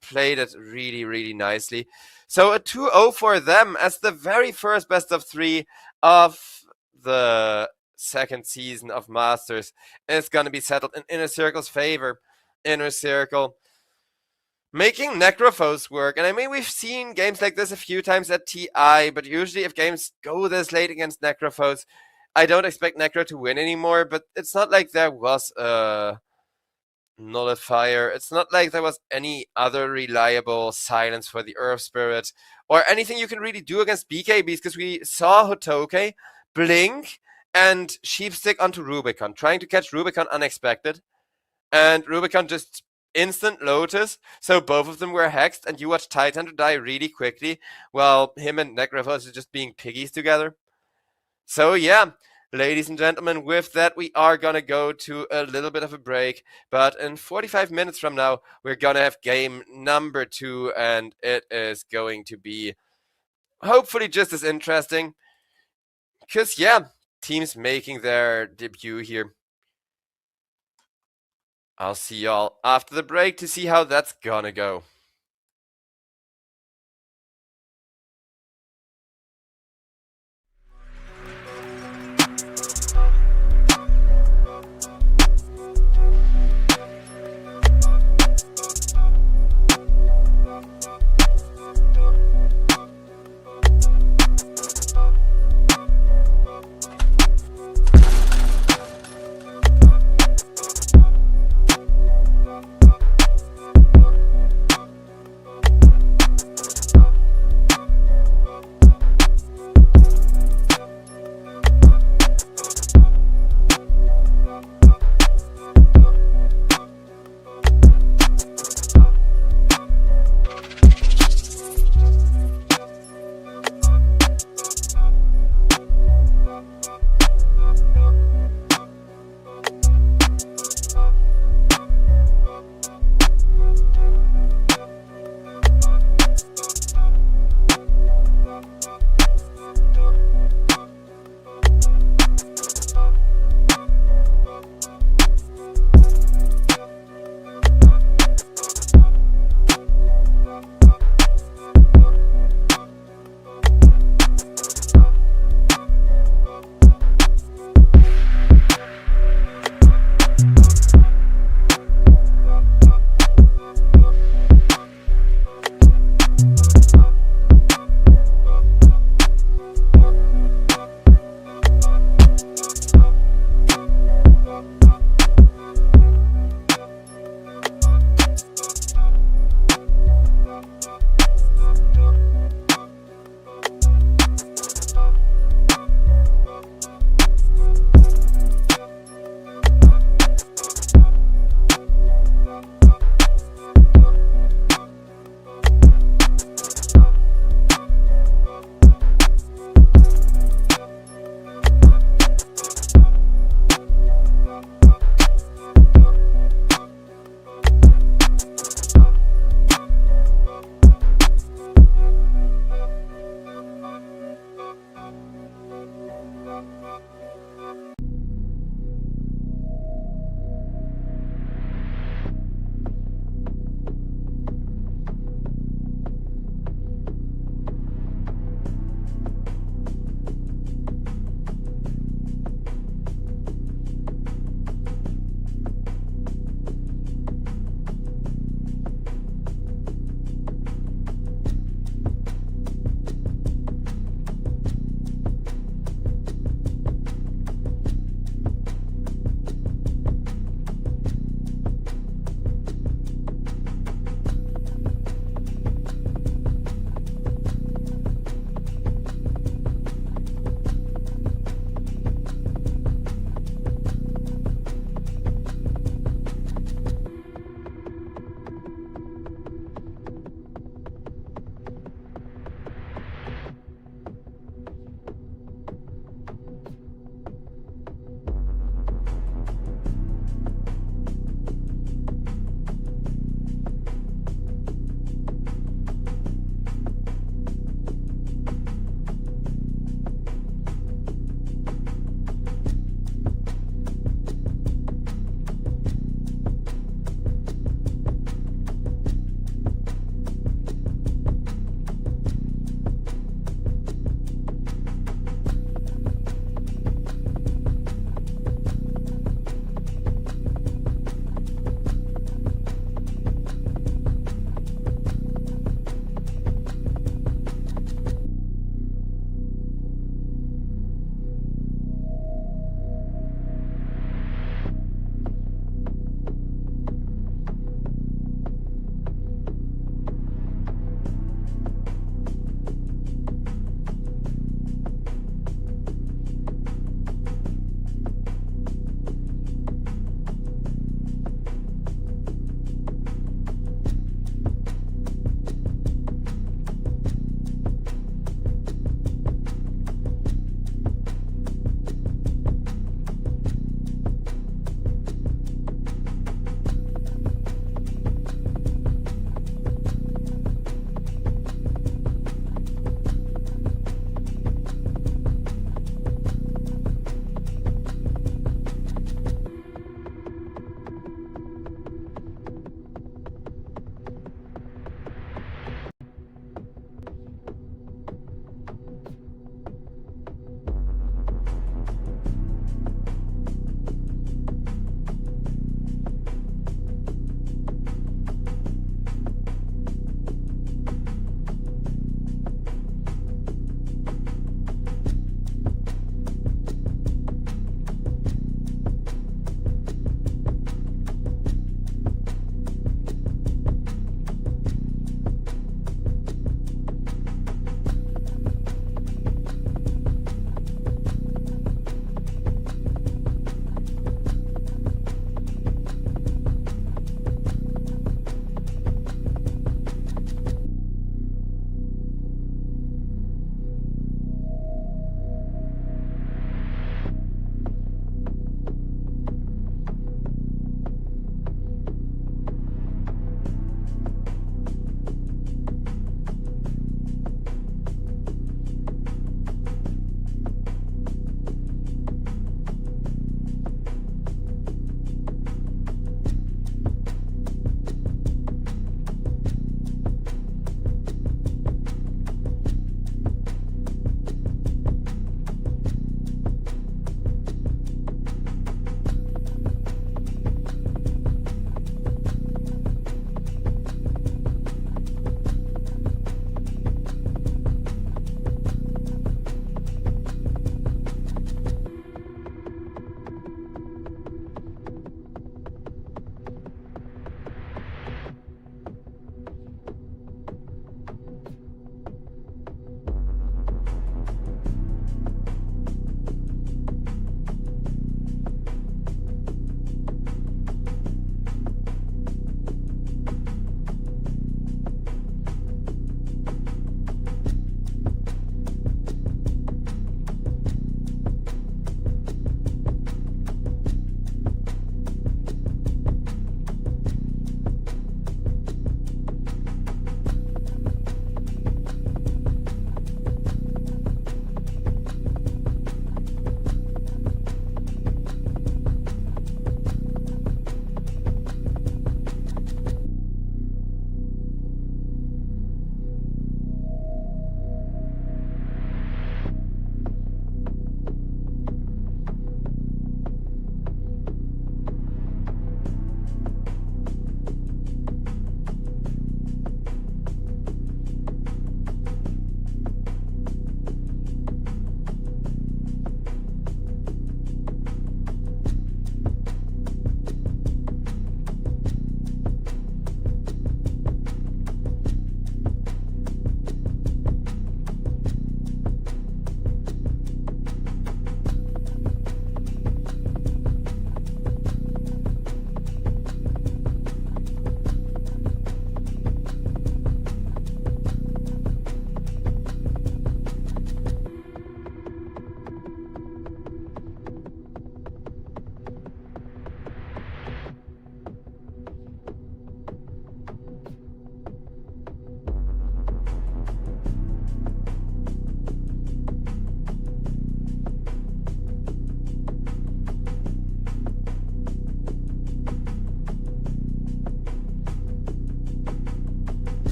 A: played it really, really nicely. So a 2-0 for them as the very first best of 3 of the second season of Masters is going to be settled in Inner Circle's favor. Inner Circle making Necrophos work. And I mean, we've seen games like this a few times at TI, but usually if games go this late against Necrophos, I don't expect Necro to win anymore, but it's not like there was a nullifier. It's not like there was any other reliable silence for the Earth Spirit or anything you can really do against BKBs, because we saw Hotoke blink and Sheepstick onto Rubicon, trying to catch Rubicon unexpected, and Rubicon just instant Lotus, so both of them were hexed, and you watch Tidehunter die really quickly while him and Necrophos are just being piggies together. So yeah, ladies and gentlemen, with that, we are going to go to a little bit of a break. But in 45 minutes from now, we're going to have game number 2. And it is going to be hopefully just as interesting. Because, yeah, teams making their debut here. I'll see y'all after the break to see how that's going to go.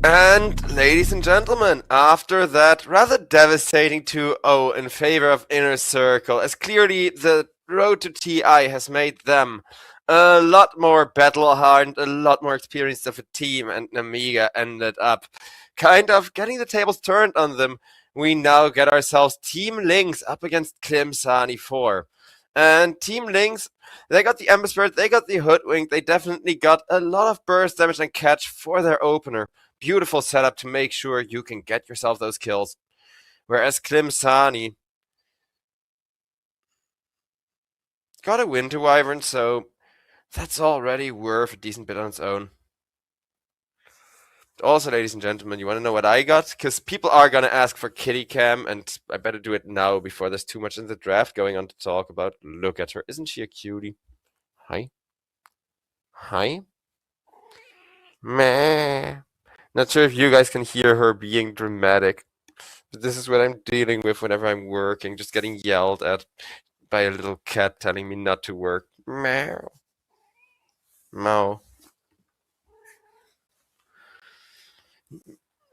A: And, ladies and gentlemen, after that rather devastating 2-0 in favor of Inner Circle, as clearly the road to TI has made them a lot more battle-hardened, a lot more experienced of a team, and Amiga ended up kind of getting the tables turned on them, we now get ourselves Team LYNX up against Klimsani 4. And Team LYNX, they got the Ember Spirit, they got the Hoodwink, they definitely got a lot of burst damage and catch for their opener. Beautiful setup to make sure you can get yourself those kills. Whereas Klimsani got a Winter Wyvern, so that's already worth a decent bit on its own. Also, ladies and gentlemen, you want to know what I got? Because people are going to ask for Kitty Cam, and I better do it now before there's too much in the draft going on to talk about. Look at her. Isn't she a cutie? Hi. Hi. Meh. Not sure if you guys can hear her being dramatic. But this is what I'm dealing with whenever I'm working, just getting yelled at by a little cat telling me not to work. Meow. Meow.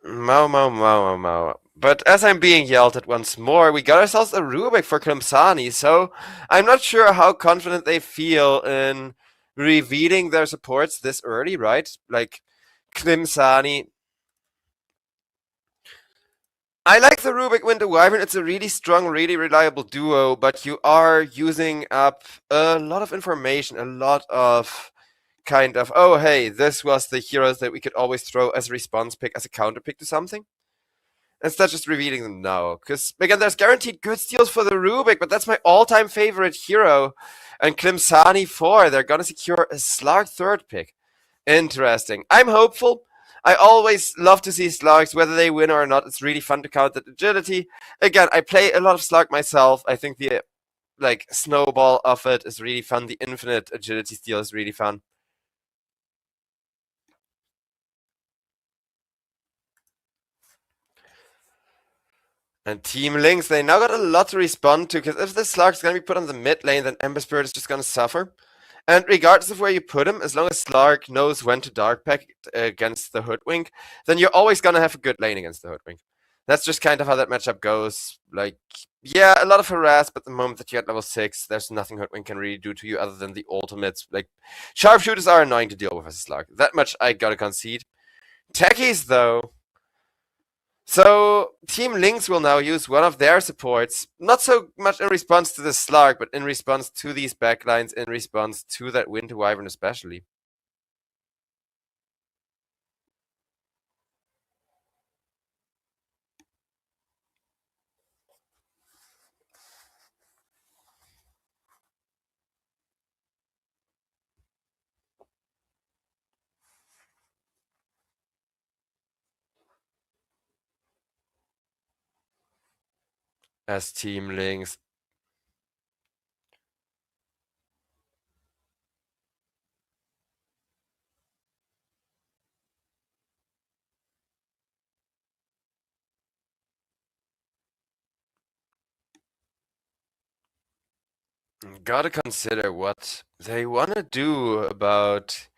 A: Meow, meow, meow, meow, meow. But as I'm being yelled at once more, we got ourselves a Rubik for Klimsani, so I'm not sure how confident they feel in revealing their supports this early, right? Like, Klimsani. I like the Rubik Winter Wyvern. It's a really strong, really reliable duo, but you are using up a lot of information, a lot of kind of, oh, hey, this was the heroes that we could always throw as a response pick, as a counter pick to something. Instead, just revealing them now. Because, again, there's guaranteed good steals for the Rubik, but that's my all-time favorite hero. And Klimsani 4, they're going to secure a Slark third pick. Interesting. I'm hopeful. I always love to see Slarks, whether they win or not. It's really fun to count that agility. Again, I play a lot of Slark myself. I think the snowball of it is really fun. The infinite agility steal is really fun. And Team LYNX, they now got a lot to respond to, because if this Slark is going to be put on the mid lane, then Ember Spirit is just going to suffer. And regardless of where you put him, as long as Slark knows when to Dark Pack against the Hoodwink, then you're always going to have a good lane against the Hoodwink. That's just kind of how that matchup goes. Like, yeah, a lot of harass, but the moment that you're at level 6, there's nothing Hoodwink can really do to you other than the ultimates. Like, sharpshooters are annoying to deal with as a Slark. That much I gotta concede. Techies, though. So, Team LYNX will now use one of their supports, not so much in response to the Slark, but in response to these backlines, in response to that Winter Wyvern especially. As Team LYNX gotta consider what they wanna do about,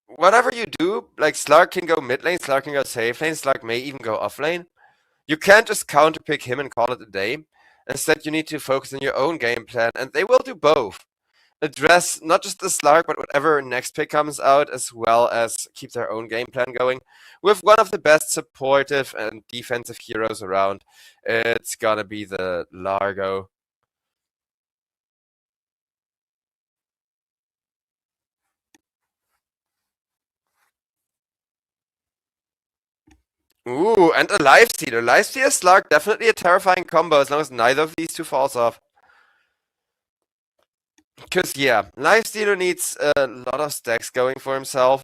A: whatever you do, like Slark can go mid lane, Slark can go safe lane, Slark may even go off lane. You can't just counterpick him and call it a day. Instead, you need to focus on your own game plan, and they will do both. Address not just the Slark, but whatever next pick comes out, as well as keep their own game plan going. With one of the best supportive and defensive heroes around, it's gonna be the Largo. Ooh, and a Lifestealer. Lifestealer Slark, definitely a terrifying combo as long as neither of these two falls off. Because, yeah, Lifestealer needs a lot of stacks going for himself.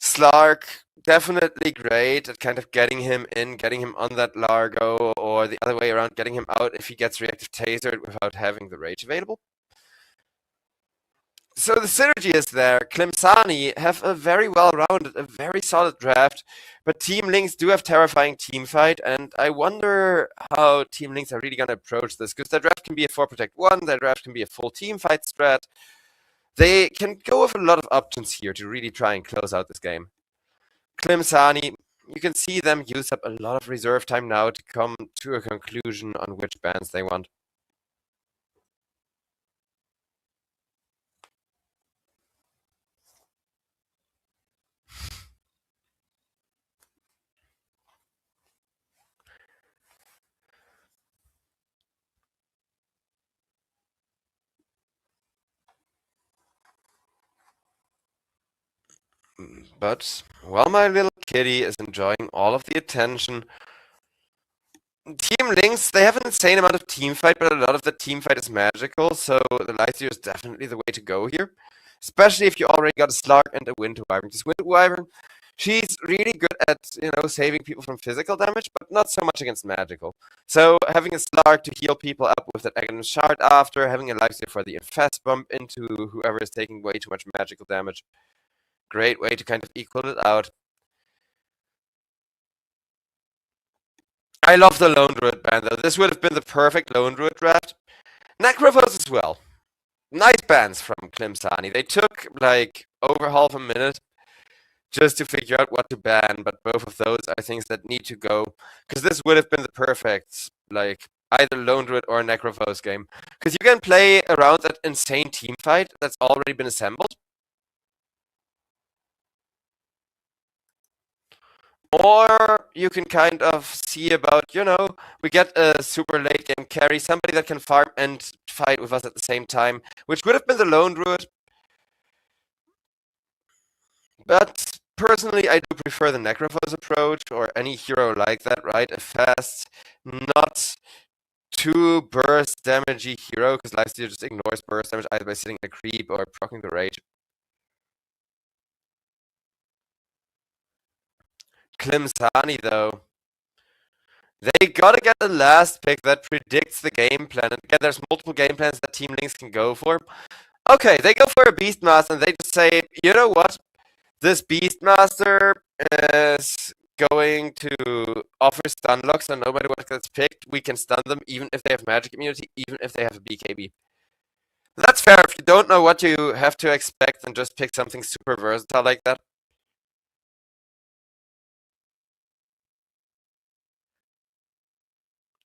A: Slark, definitely great at kind of getting him in, getting him on that Largo, or the other way around, getting him out if he gets reactive tasered without having the rage available. So the synergy is there. Klimsani have a very well-rounded, a very solid draft, but Team LYNX do have terrifying teamfight, and I wonder how Team LYNX are really going to approach this, because their draft can be a 4 Protect 1, their draft can be a full teamfight strat. They can go with a lot of options here to really try and close out this game. Klimsani, you can see them use up a lot of reserve time now to come to a conclusion on which bans they want. But while my little kitty is enjoying all of the attention, Team LYNX, they have an insane amount of team fight, but a lot of the team fight is magical, so the Lycio is definitely the way to go here. Especially if you already got a Slug and a Winter Wyvern. This Winter Wyvern, she's really good at, saving people from physical damage, but not so much against magical. So having a Slug to heal people up with that Aghanim Shard after, having a Lycio for the Infest bump into whoever is taking way too much magical damage. Great way to kind of equal it out. I love the Lone Druid ban though. This would have been the perfect Lone Druid draft. Necrophos as well. Nice bans from Klimsani. They took like over half a minute just to figure out what to ban, but both of those are things that need to go. Because this would have been the perfect, like, either Lone Druid or Necrophos game. Because you can play around that insane team fight that's already been assembled. Or you can kind of see about, we get a super late game carry, somebody that can farm and fight with us at the same time, which would have been the Lone Druid. But personally, I do prefer the Necrophos approach, or any hero like that, right? A fast, not too burst damagey hero, because Lifesteal just ignores burst damage either by sitting a creep or proccing the rage. Klimsani, though. They gotta get the last pick that predicts the game plan. And again, there's multiple game plans that Team LYNX can go for. Okay, they go for a Beastmaster, and they just say, you know what? This Beastmaster is going to offer stun lock, so no matter what gets picked, we can stun them, even if they have magic immunity, even if they have a BKB. That's fair if you don't know what you have to expect and just pick something super versatile like that.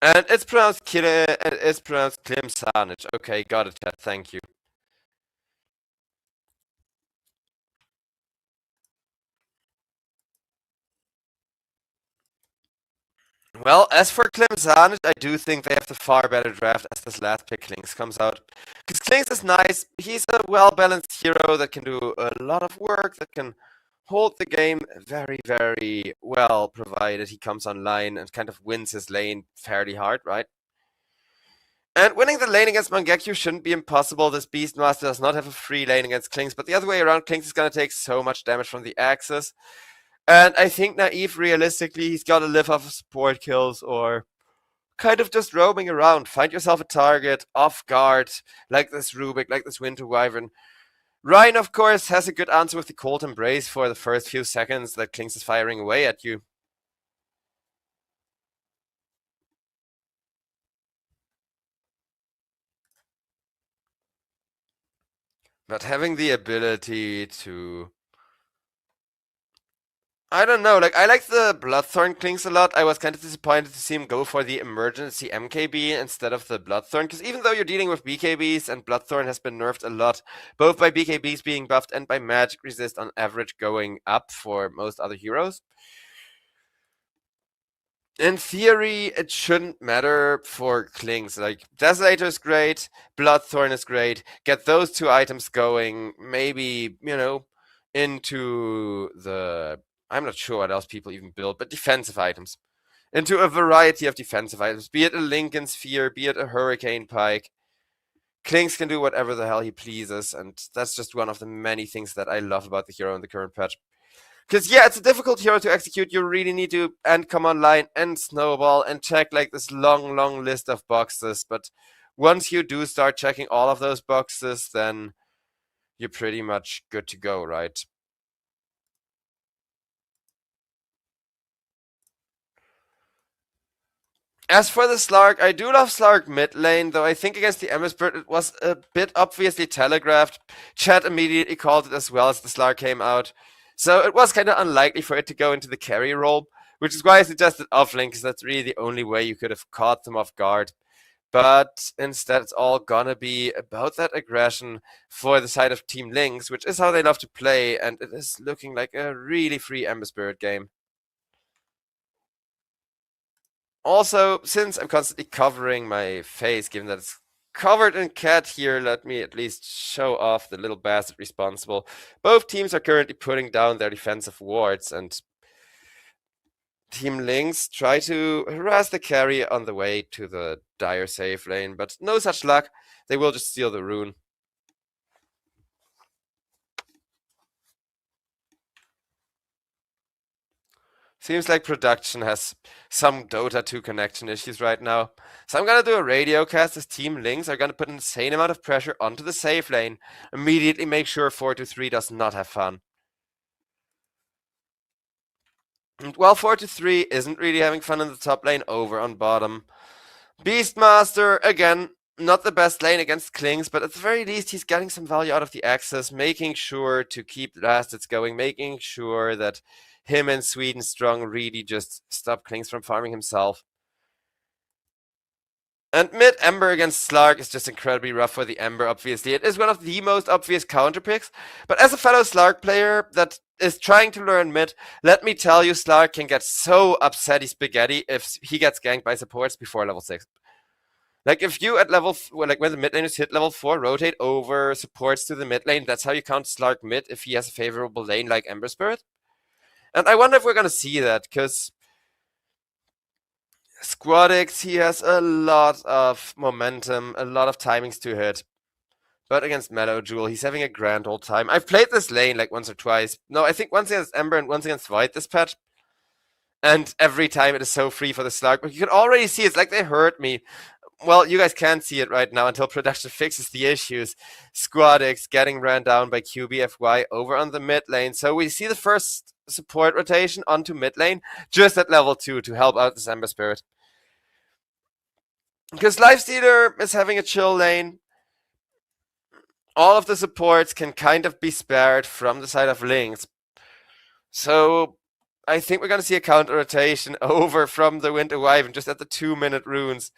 A: And it's pronounced Klimsanich. Okay, got it, chat. Thank you. Well, as for Klimsanich, I do think they have the far better draft as this last pick LYNX comes out. Because LYNX is nice. He's a well-balanced hero that can do a lot of work, that can hold the game very, very well, provided he comes online and kind of wins his lane fairly hard, right? And winning the lane against Mangekyo shouldn't be impossible. This Beastmaster does not have a free lane against Klinks, but the other way around, Klinks is going to take so much damage from the Axis. And I think Naive, realistically, he's got to live off of support kills or kind of just roaming around. Find yourself a target, off guard, like this Rubik, like this Winter Wyvern. Ryan, of course, has a good answer with the Cold Embrace for the first few seconds that Klinks is firing away at you. But having the ability to... I don't know, like, I like the Bloodthorn Klinks a lot. I was kind of disappointed to see him go for the emergency MKB instead of the Bloodthorn, because even though you're dealing with BKBs and Bloodthorn has been nerfed a lot, both by BKBs being buffed and by magic resist on average going up for most other heroes, in theory, it shouldn't matter for Klinks. Like, Desolator is great, Bloodthorn is great. Get those two items going, maybe, into the... I'm not sure what else people even build, but defensive items. Into a variety of defensive items, be it a Lincoln Sphere, be it a Hurricane Pike. Klinks can do whatever the hell he pleases, and that's just one of the many things that I love about the hero in the current patch. Because, yeah, it's a difficult hero to execute. You really need to come online and snowball and check, like, this long, long list of boxes. But once you do start checking all of those boxes, then you're pretty much good to go, right? As for the Slark, I do love Slark mid lane, though I think against the Emberspirit it was a bit obviously telegraphed. Chat immediately called it as well as the Slark came out. So it was kind of unlikely for it to go into the carry role, which is why I suggested offlane, because that's really the only way you could have caught them off guard. But instead, it's all gonna be about that aggression for the side of Team LYNX, which is how they love to play, and it is looking like a really free Ember Spirit game. Also, since I'm constantly covering my face, given that it's covered in cat here, let me at least show off the little bastard responsible. Both teams are currently putting down their defensive wards, and Team LYNX try to harass the carry on the way to the Dire safe lane, but no such luck. They will just steal the rune. Seems like production has some Dota 2 connection issues right now. So I'm gonna do a radio cast as Team LYNX are gonna put an insane amount of pressure onto the safe lane. Immediately make sure 4-3 does not have fun. And while 4-3 isn't really having fun in the top lane, over on bottom, Beastmaster, again, not the best lane against Klings, but at the very least he's getting some value out of the access, making sure to keep the bastards going, making sure that him and Sweden Strong really just stop Klings from farming himself. And mid Ember against Slark is just incredibly rough for the Ember, obviously. It is one of the most obvious counter picks, but as a fellow Slark player that is trying to learn mid, let me tell you, Slark can get so upsetty spaghetti if he gets ganked by supports before level 6. Like, if you at level, like when the mid laners hit level 4, rotate over supports to the mid lane, that's how you count Slark mid if he has a favorable lane like Ember Spirit. And I wonder if we're gonna see that, because Squadix, he has a lot of momentum, a lot of timings to hit. But against Mellow Jewel, he's having a grand old time. I've played this lane like once or twice. No, I think once against Ember and once against White this patch. And every time it is so free for the Slark. But you can already see it's like they hurt me. Well, you guys can't see it right now until production fixes the issues. Squadix getting ran down by QBFY over on the mid lane. So we see the first support rotation onto mid lane just at level 2 to help out this Ember Spirit. Because Lifestealer is having a chill lane. All of the supports can kind of be spared from the side of LYNX. So I think we're going to see a counter rotation over from the Winter Wyvern just at the 2-minute runes.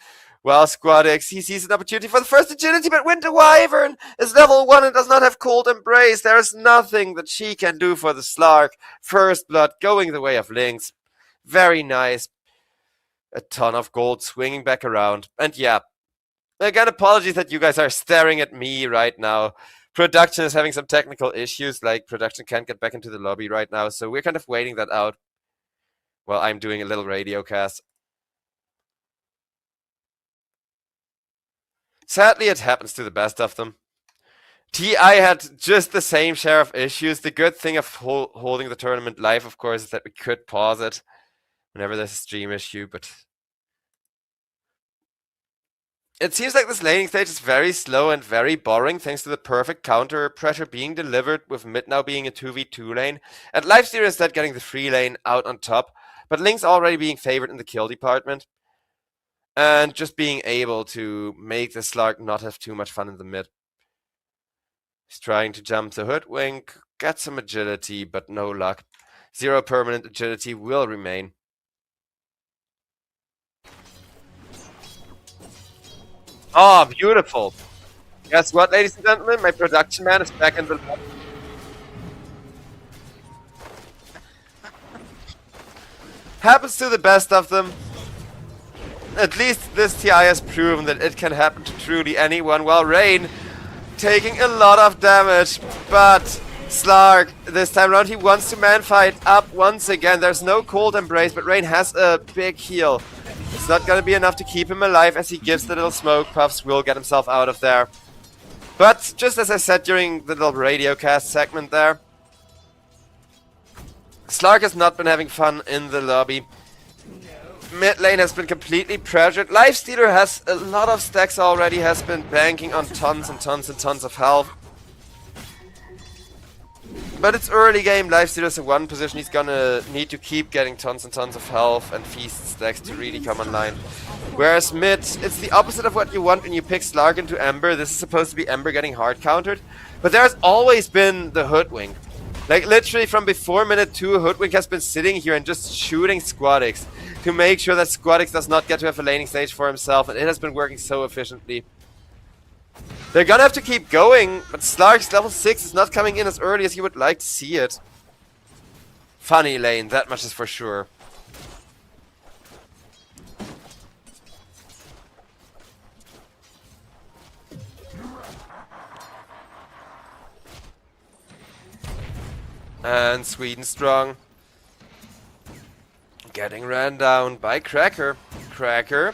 A: Well, Squadix, he sees an opportunity for the first agility, but Winter Wyvern is level 1 and does not have Cold Embrace. There is nothing that she can do for the Slark. First Blood going the way of LYNX. Very nice. A ton of gold swinging back around. And yeah, again, apologies that you guys are staring at me right now. Production is having some technical issues, like production can't get back into the lobby right now, so we're kind of waiting that out. Well, I'm doing a little radio cast. Sadly, it happens to the best of them. TI had just the same share of issues. The good thing of holding the tournament live, of course, is that we could pause it whenever there's a stream issue, but it seems like this laning stage is very slow and very boring thanks to the perfect counter pressure being delivered, with mid now being a 2v2 lane, and Lifestealer instead getting the free lane out on top, but LYNX already being favored in the kill department, and just being able to make the Slark not have too much fun in the mid. He's trying to jump the Hoodwink, get some agility, but no luck. 0 permanent agility will remain. Oh, beautiful. Guess what, ladies and gentlemen? My production man is back in the lobby. Happens to the best of them. At least this TI has proven that it can happen to truly anyone. While Rain taking a lot of damage, but Slark, this time around, he wants to man fight up once again. There's no Cold Embrace, but Rain has a big heal. It's not going to be enough to keep him alive as he gives the little smoke puffs, will get himself out of there. But just as I said during the little radio cast segment there, Slark has not been having fun in the lobby. Mid lane has been completely pressured. Lifestealer has a lot of stacks already, has been banking on tons and tons and tons of health. But it's early game. Lifestealer's in one position. He's gonna need to keep getting tons and tons of health and feast stacks to really come online. Whereas mid, it's the opposite of what you want when you pick Slark into Ember. This is supposed to be Ember getting hard countered. But there's always been the Hoodwink. Like, literally from before minute 2, Hoodwink has been sitting here and just shooting Squadix to make sure that Squadix does not get to have a laning stage for himself, and it has been working so efficiently. They're gonna have to keep going, but Slark's level 6 is not coming in as early as you would like to see it. Funny lane, that much is for sure. And Sweden strong. Getting ran down by Cracker. Cracker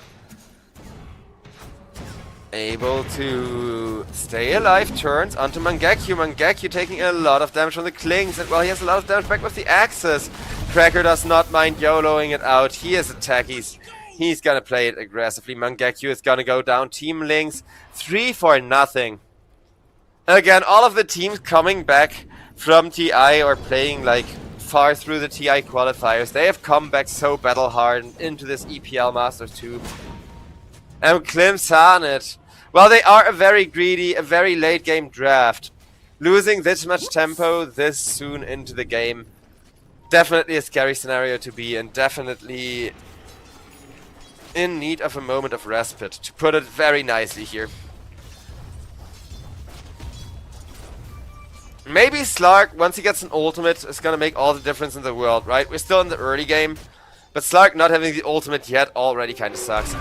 A: able to stay alive, turns onto Mangekyu. Mangekyu taking a lot of damage from the Klings, and well, he has a lot of damage back with the axes. Cracker does not mind YOLOing it out. He is attack. He's gonna play it aggressively. Mangekyu is gonna go down. Team LYNX 3-0. Again, all of the teams coming back from TI or playing like far through the TI qualifiers, they have come back so battle hardened into this EPL Masters 2. And Clemson it. Well, they are a very greedy, a very late game draft. Losing this much tempo this soon into the game, definitely a scary scenario to be in. Definitely in need of a moment of respite, to put it very nicely here. Maybe Slark, once he gets an ultimate, is going to make all the difference in the world, right? We're still in the early game, but Slark not having the ultimate yet already kind of sucks.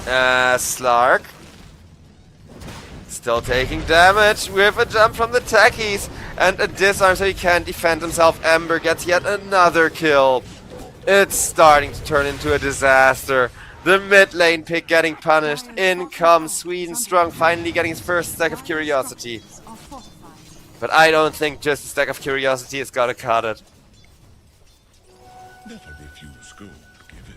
A: Slark still taking damage with a jump from the techies and a disarm so he can't defend himself. Ember gets yet another kill. It's starting to turn into a disaster. The mid lane pick getting punished. In comes Sweden Strong, finally getting his first stack of Curiosity. But I don't think just a stack of Curiosity is gonna cut it.
B: Never refuse gold given.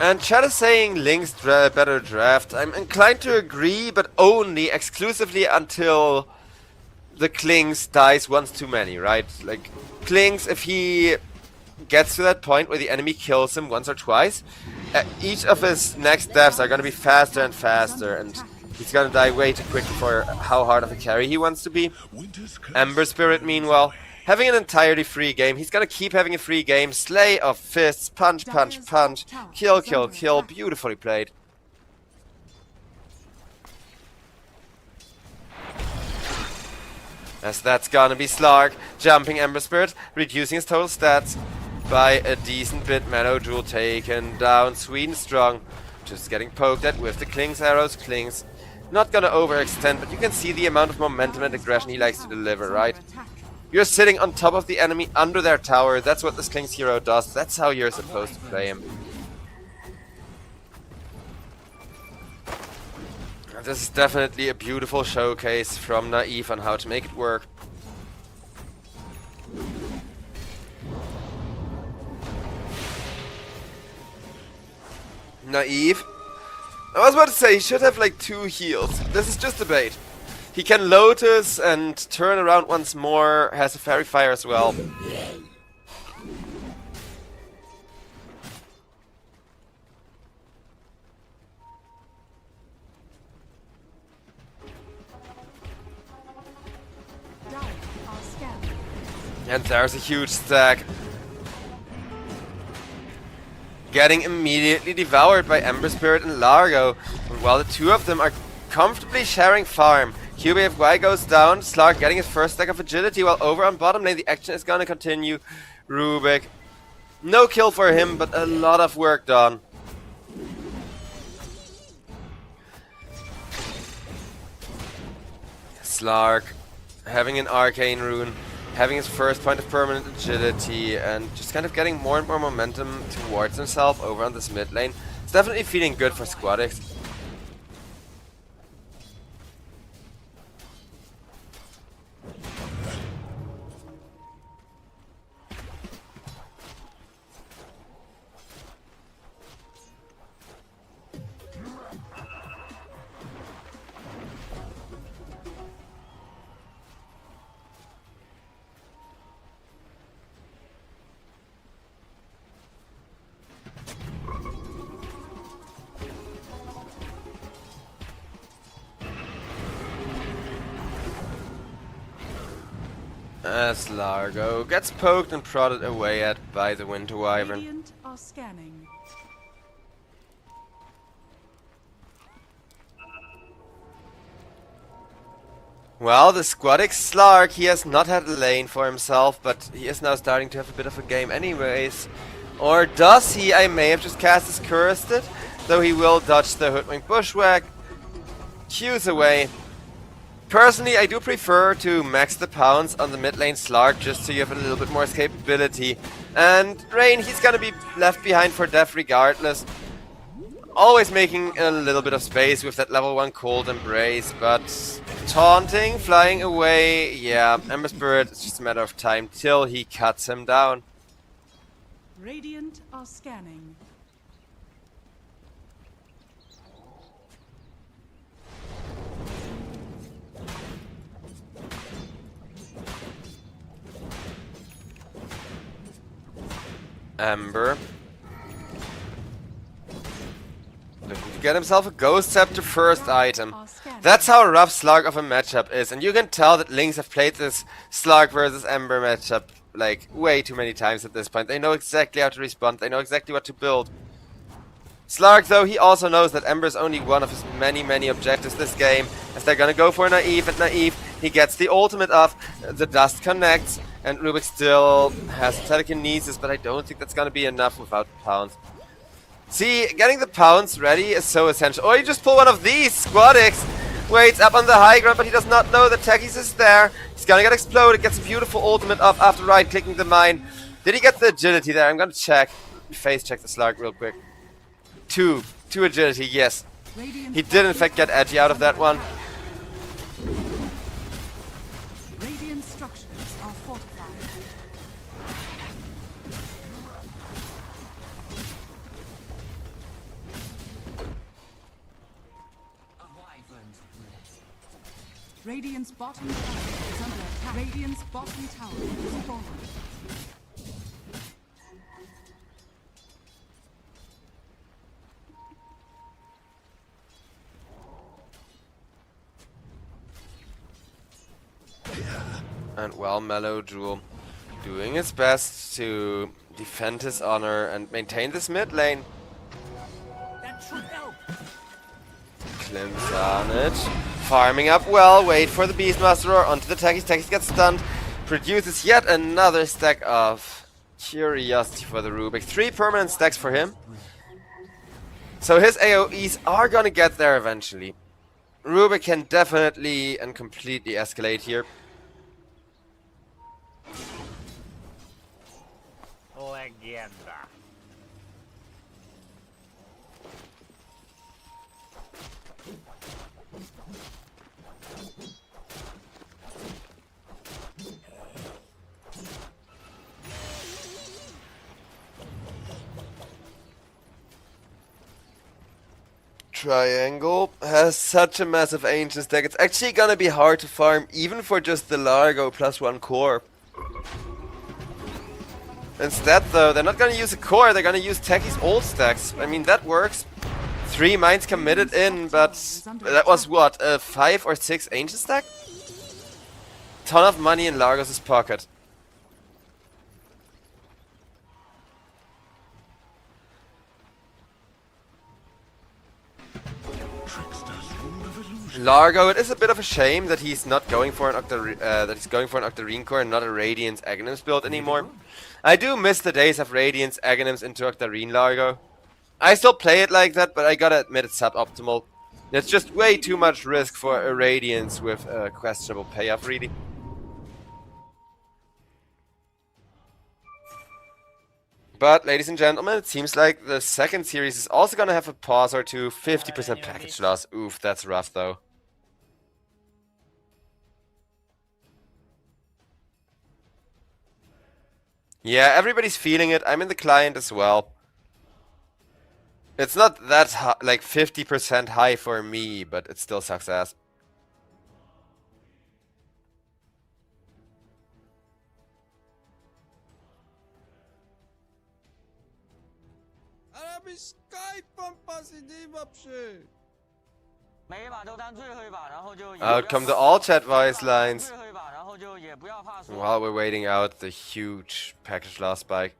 A: And chat is saying LYNX better draft. I'm inclined to agree, but only exclusively until the Klings dies once too many, right? Like, Klings, if he gets to that point where the enemy kills him once or twice, each of his next deaths are going to be faster and faster, and he's going to die way too quickly for how hard of a carry he wants to be. Ember Spirit, meanwhile, having an entirely free game. He's gonna keep having a free game. Slay of fists, punch, punch, punch, kill, kill, kill. Beautifully played. As that's gonna be Slark, jumping Ember Spirit, reducing his total stats by a decent bit. Mellow Jewel taken down. Sweden Strong, just getting poked at with the Klings arrows. Klings not gonna overextend, but you can see the amount of momentum and aggression he likes to deliver, right? You're sitting on top of the enemy under their tower. That's what this Klings hero does. That's how you're supposed to play him. This is definitely a beautiful showcase from Naive on how to make it work. Naive. I was about to say, he should have like 2 heals. This is just a bait. He can Lotus and turn around once more, has a Fairy Fire as well. And there's a huge stack. Getting immediately devoured by Ember Spirit and Largo. And while the two of them are comfortably sharing farm, QBFY goes down, Slark getting his first stack of agility, while over on bottom lane the action is gonna continue. Rubik, no kill for him, but a lot of work done. Slark having an arcane rune, having his first point of permanent agility, and just kind of getting more and more momentum towards himself over on this mid lane. It's definitely feeling good for Squadix. As Largo gets poked and prodded away at by the Winter Wyvern.
C: Radiant are scanning.
A: Well, the Squadic Slark, he has not had a lane for himself, but he is now starting to have a bit of a game anyways. Or does he? I may have just cast his Cursed, though he will dodge the Hoodwink Bushwhack. Q's away. Personally, I do prefer to max the pounds on the mid lane Slark just to give it a little bit more escapability. And Rain, he's gonna be left behind for death regardless. Always making a little bit of space with that level 1 Cold Embrace, but taunting, flying away, yeah, Ember Spirit, it's just a matter of time till he cuts him down.
C: Radiant are scanning.
A: Ember. Looking to get himself a Ghost Scepter first item. That's how rough Slark of a matchup is, and you can tell that LYNX have played this Slark versus Ember matchup like way too many times at this point. They know exactly how to respond, they know exactly what to build. Slark though, he also knows that Ember is only one of his many objectives this game, as they're gonna go for Naive, and Naive, he gets the ultimate off, the dust connects, and Rubik still has telekinesis, but I don't think that's gonna be enough without pounds. See, getting the pounds ready is so essential. Oh, you just pull one of these Squadics! Waits up on the high ground, but he does not know that Tekis is there. He's gonna get exploded, gets a beautiful ultimate off after right-clicking the mine. Did he get the agility there? I'm gonna check. Face check the Slark real quick. Two agility, yes.
C: Radiant
A: He did in fact get edgy out of that one.
C: Radiant structures are fortified. Radiant's bottom tower is under attack. Radiant's bottom tower is falling.
A: And well, Mellow Jewel doing his best to defend his honor and maintain this mid lane. Klims on it. Farming up well, wait for the Beastmaster or onto the Tekis. Tekis gets stunned. Produces yet another stack of Curiosity for the Rubik. 3 permanent stacks for him. So his AoEs are gonna get there eventually. Rubik can definitely and completely escalate here.
H: Legenda.
A: Triangle has such a massive ancient stack. It's actually gonna be hard to farm even for just the Largo +1 core. Instead though, they're not gonna use a core, they're gonna use Techi's old stacks. I mean, that works. 3 mines committed in, but that was what, a 5 or 6 ancient stack? Ton of money in Largos' pocket. Largo, it is a bit of a shame that he's not going for an Octarine core and not a Radiance Aghanims build anymore. I do miss the days of Radiance Aghanims into Octarine Largo. I still play it like that, but I gotta admit it's suboptimal. It's just way too much risk for a Radiance with a questionable payoff, really. But, ladies and gentlemen, it seems like the second series is also gonna have a pause or two. 50% package loss. Oof, that's rough though. Yeah, everybody's feeling it. I'm in the client as well. It's not that high, like 50% high for me, but it still sucks ass. Out come the all chat voice lines. While we're waiting out the huge package loss spike.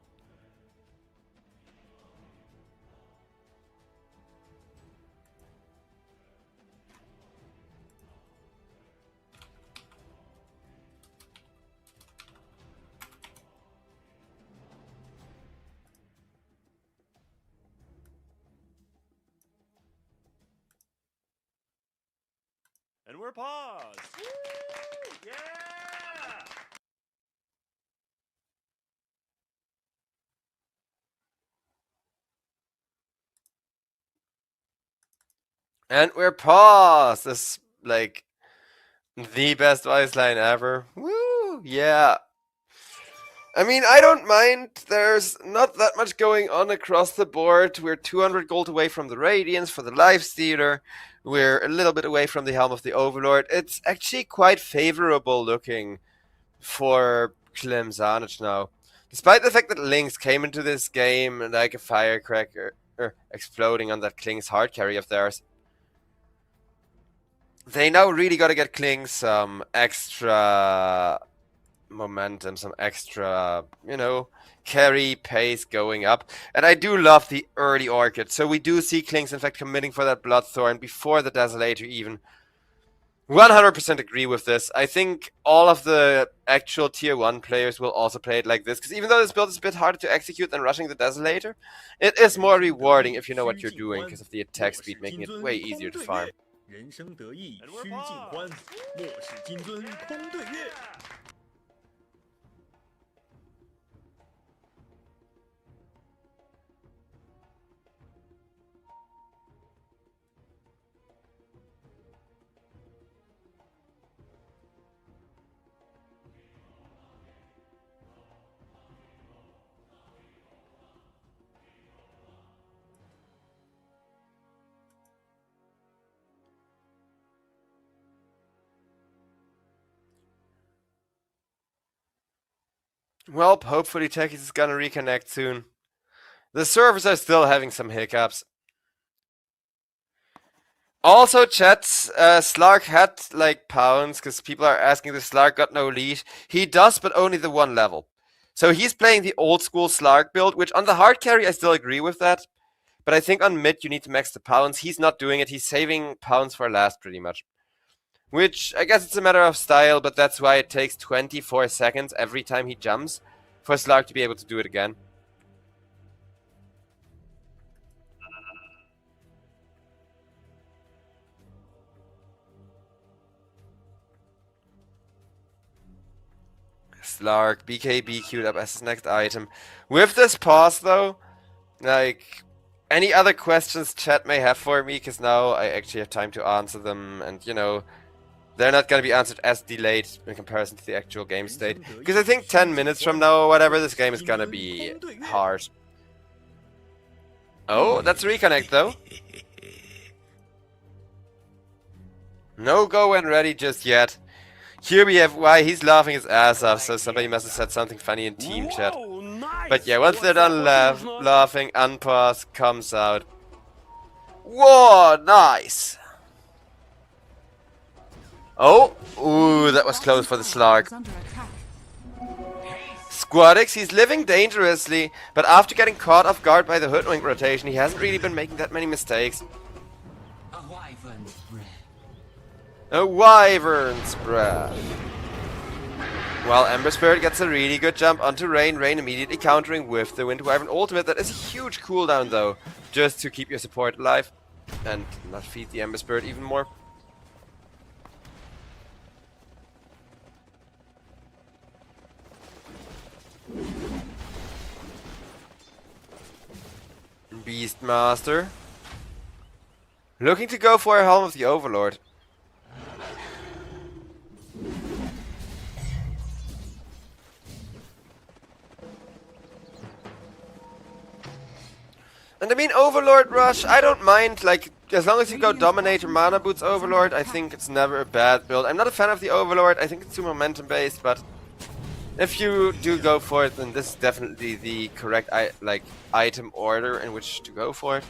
I: And we're paused. Yeah!
A: And we're paused! This is like the best ice line ever. Woo! Yeah. I mean, I don't mind. There's not that much going on across the board. We're 200 gold away from the Radiance for the Lifestealer. We're a little bit away from the Helm of the Overlord. It's actually quite favorable looking for Clem Zanich now. Despite the fact that LYNX came into this game like a firecracker, exploding on that Kling's hard carry of theirs. They now really gotta get Kling some extra momentum, some extra, you know, carry pace going up. And I do love the early Orchid. So we do see Klings, in fact, committing for that Bloodthorn before the Desolator even. 100% agree with this. I think all of the actual tier 1 players will also play it like this. Because even though this build is a bit harder to execute than rushing the Desolator, it is more rewarding if you know what you're doing because of the attack speed, making it way easier to farm.
I: 人生得意须尽欢，莫使金樽空对月。
A: Well, hopefully Techies is gonna reconnect soon. The servers are still having some hiccups. Also, chats, Slark had like pounds because people are asking if Slark got no lead. He does, but only the one level. So he's playing the old school Slark build, which on the hard carry I still agree with that. But I think on mid you need to max the pounds. He's not doing it. He's saving pounds for last pretty much. Which I guess it's a matter of style, but that's why it takes 24 seconds every time he jumps for Slark to be able to do it again. Slark, BKB queued up as his next item. With this pause though, like, any other questions chat may have for me, because now I actually have time to answer them, and you know, they're not going to be answered as delayed in comparison to the actual game state. Because I think 10 minutes from now or whatever, this game is going to be hard. Oh, that's a reconnect though. No go when ready just yet. Here we have why he's laughing his ass off, so somebody must have said something funny in team chat. But yeah, once they're done laughing, unpause comes out. Whoa, nice! Oh, ooh, that was close for the Slark. Squadix, he's living dangerously, but after getting caught off guard by the Hoodwink rotation, he hasn't really been making that many mistakes. A Wyvern's Breath. While Ember Spirit gets a really good jump onto Rain, Rain immediately countering with the Wind Wyvern ultimate. That is a huge cooldown though, just to keep your support alive and not feed the Ember Spirit even more. Beastmaster looking to go for a Helm of the Overlord. And I mean, Overlord Rush, I don't mind, like, as long as you go Dominator Mana Boots Overlord, I think it's never a bad build. I'm not a fan of the Overlord, I think it's too momentum based, but if you do go for it, then this is definitely the correct item order in which to go for it.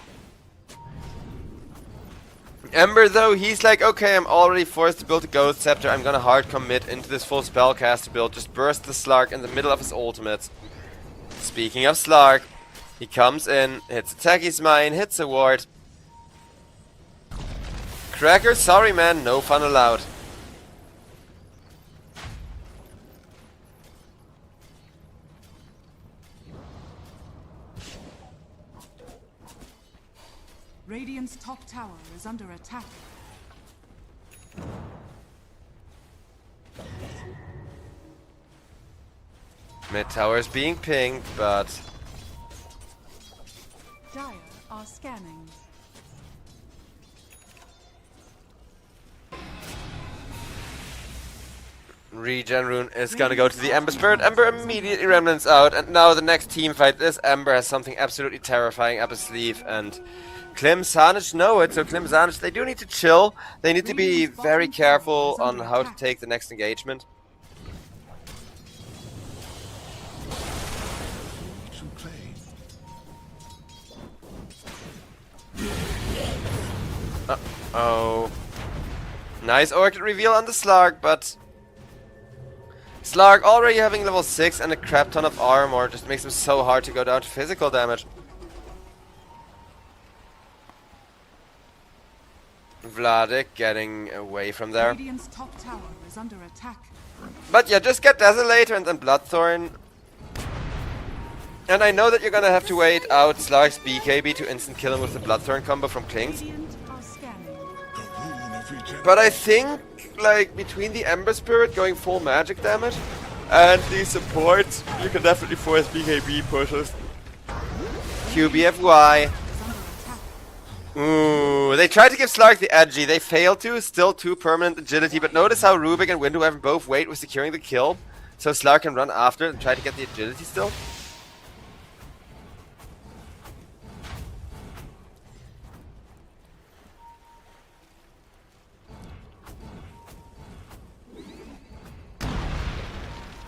A: Ember though, he's like, okay, I'm already forced to build a Ghost Scepter, I'm gonna hard commit into this full spellcaster build, just burst the Slark in the middle of his ultimate. Speaking of Slark, he comes in, hits a Techie's Mine, hits a ward. Cracker, sorry man, no fun allowed.
C: Radiant's top tower is under attack.
A: Mid tower is being pinged, but
C: Dire are scanning.
A: Regen Rune is gonna go to the Ember Spirit. Ember immediately remnants out, and now the next team fight. This Ember has something absolutely terrifying up his sleeve, and Klim Sanich know it. So Klim Sanich, they do need to chill. They need to be very careful on how to take the next engagement.
B: To play.
A: Oh, nice Orchid reveal on the Slark, but Slark already having level 6 and a crap ton of armor just makes him so hard to go down to physical damage. Vladik getting away from there.
C: Radiant's top tower is under attack.
A: But yeah, just get Desolator and then Bloodthorn. And I know that you're gonna have to wait out Slark's BKB to instant kill him with the Bloodthorn combo from Klings.
C: Radiant are scanning.
B: The rune of regeneration.
A: But I think, like, between the Ember Spirit going full magic damage and the support, you can definitely force BKB pushes. QBFY. Ooh, they tried to give Slark the edgy. They failed to. Still 2 permanent agility, but notice how Rubik and Windowhaven both wait with securing the kill. So Slark can run after it and try to get the agility still.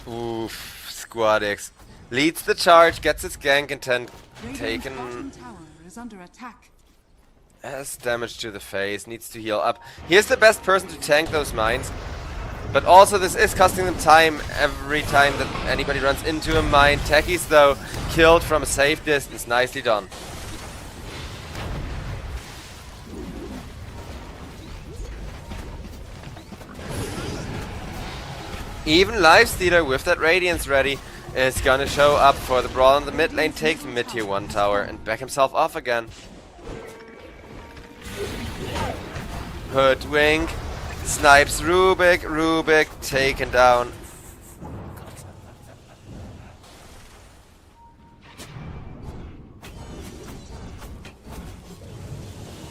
A: Oof, Squad X leads the charge, gets its gank intent
C: Radiant's
A: taken.
C: bottom tower is under attack.
A: Has damage to the face, needs to heal up. Here's the best person to tank those mines. But also this is costing them time every time that anybody runs into a mine. Techies though, killed from a safe distance, nicely done. Even Lifestealer with that Radiance ready is gonna show up for the brawl in the mid lane, take the mid tier 1 tower and back himself off again. Hoodwink, snipes Rubik, Rubik taken down.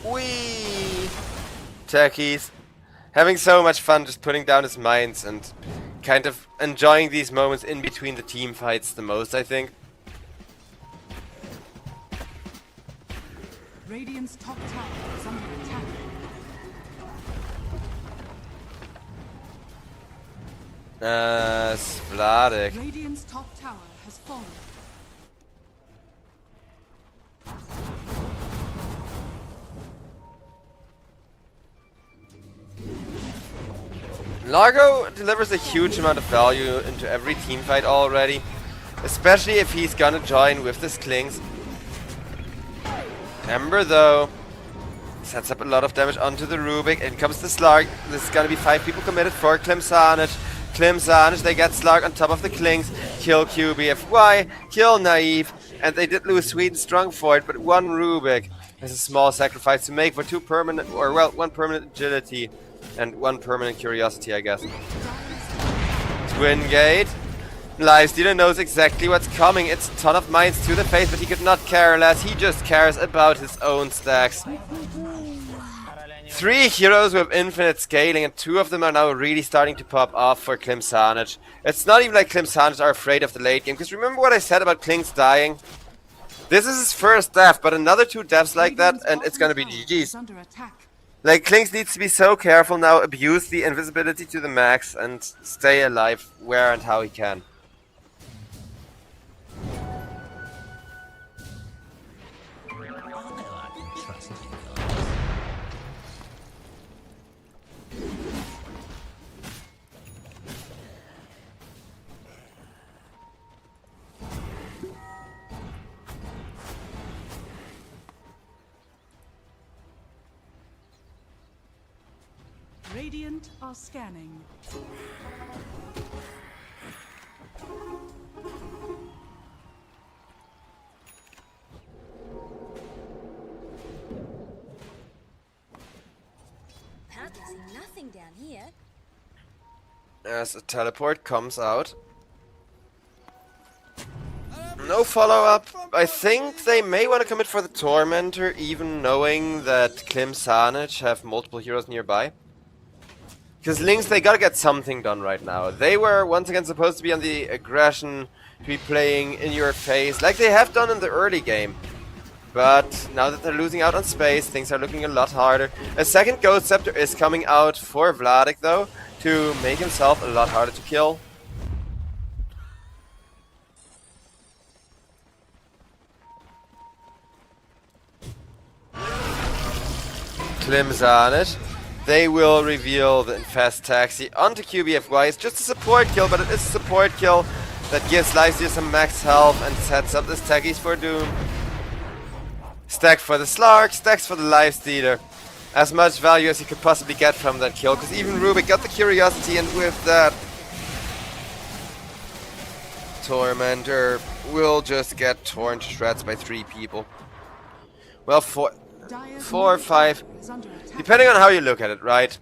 A: Whee! Techies having so much fun just putting down his mines and kind of enjoying these moments in between the team fights the most, I think.
C: Radiant's top tower is under attack.
A: Vladik.
C: Radiant's top tower has fallen.
A: Largo delivers a huge amount of value into every team fight already, especially if he's gonna join with this Klings. Ember though sets up a lot of damage onto the Rubik. In comes the Slark. This is gonna be 5 people committed for Klim Sanich. Klim Sanich, they get Slark on top of the Klings. Kill QBFY, kill Naive, and they did lose Sweet and Strong for it, but 1 Rubik is a small sacrifice to make for 2 permanent, or well, 1 permanent agility and 1 permanent curiosity, I guess. Twin Gate. Lifestealer knows exactly what's coming. It's a ton of mines to the face, but he could not care less. He just cares about his own stacks. 3 heroes with infinite scaling, and 2 of them are now really starting to pop off for Klim Sanich. It's not even like Klim Sanich are afraid of the late game, because remember what I said about Klings dying? This is his first death, but another 2 deaths like that, and it's gonna be GG's.
C: Under attack.
A: Like, Klings needs to be so careful now, abuse the invisibility to the max, and stay alive where and how he can.
C: Radiant are scanning.
E: Apparently see nothing down here.
A: As a teleport comes out. No follow-up. I think they may want to commit for the Tormentor, even knowing that Klim Sanich have multiple heroes nearby. Because LYNX, they gotta get something done right now. They were once again supposed to be on the aggression, to be playing in your face, like they have done in the early game. But now that they're losing out on space, things are looking a lot harder. A second Ghost Scepter is coming out for Vladik though, to make himself a lot harder to kill. Klims on it. They will reveal the Infest Taxi onto QBFY. It's just a support kill, but it is a support kill that gives Lifestealer some max health and sets up the stackies for Doom. Stack for the Slark, stacks for the Lifestealer. As much value as you could possibly get from that kill, because even Rubik got the Curiosity, and with that, Tormentor will just get torn to shreds by 3 people. Well, 4 or 5, depending on how you look at it, right?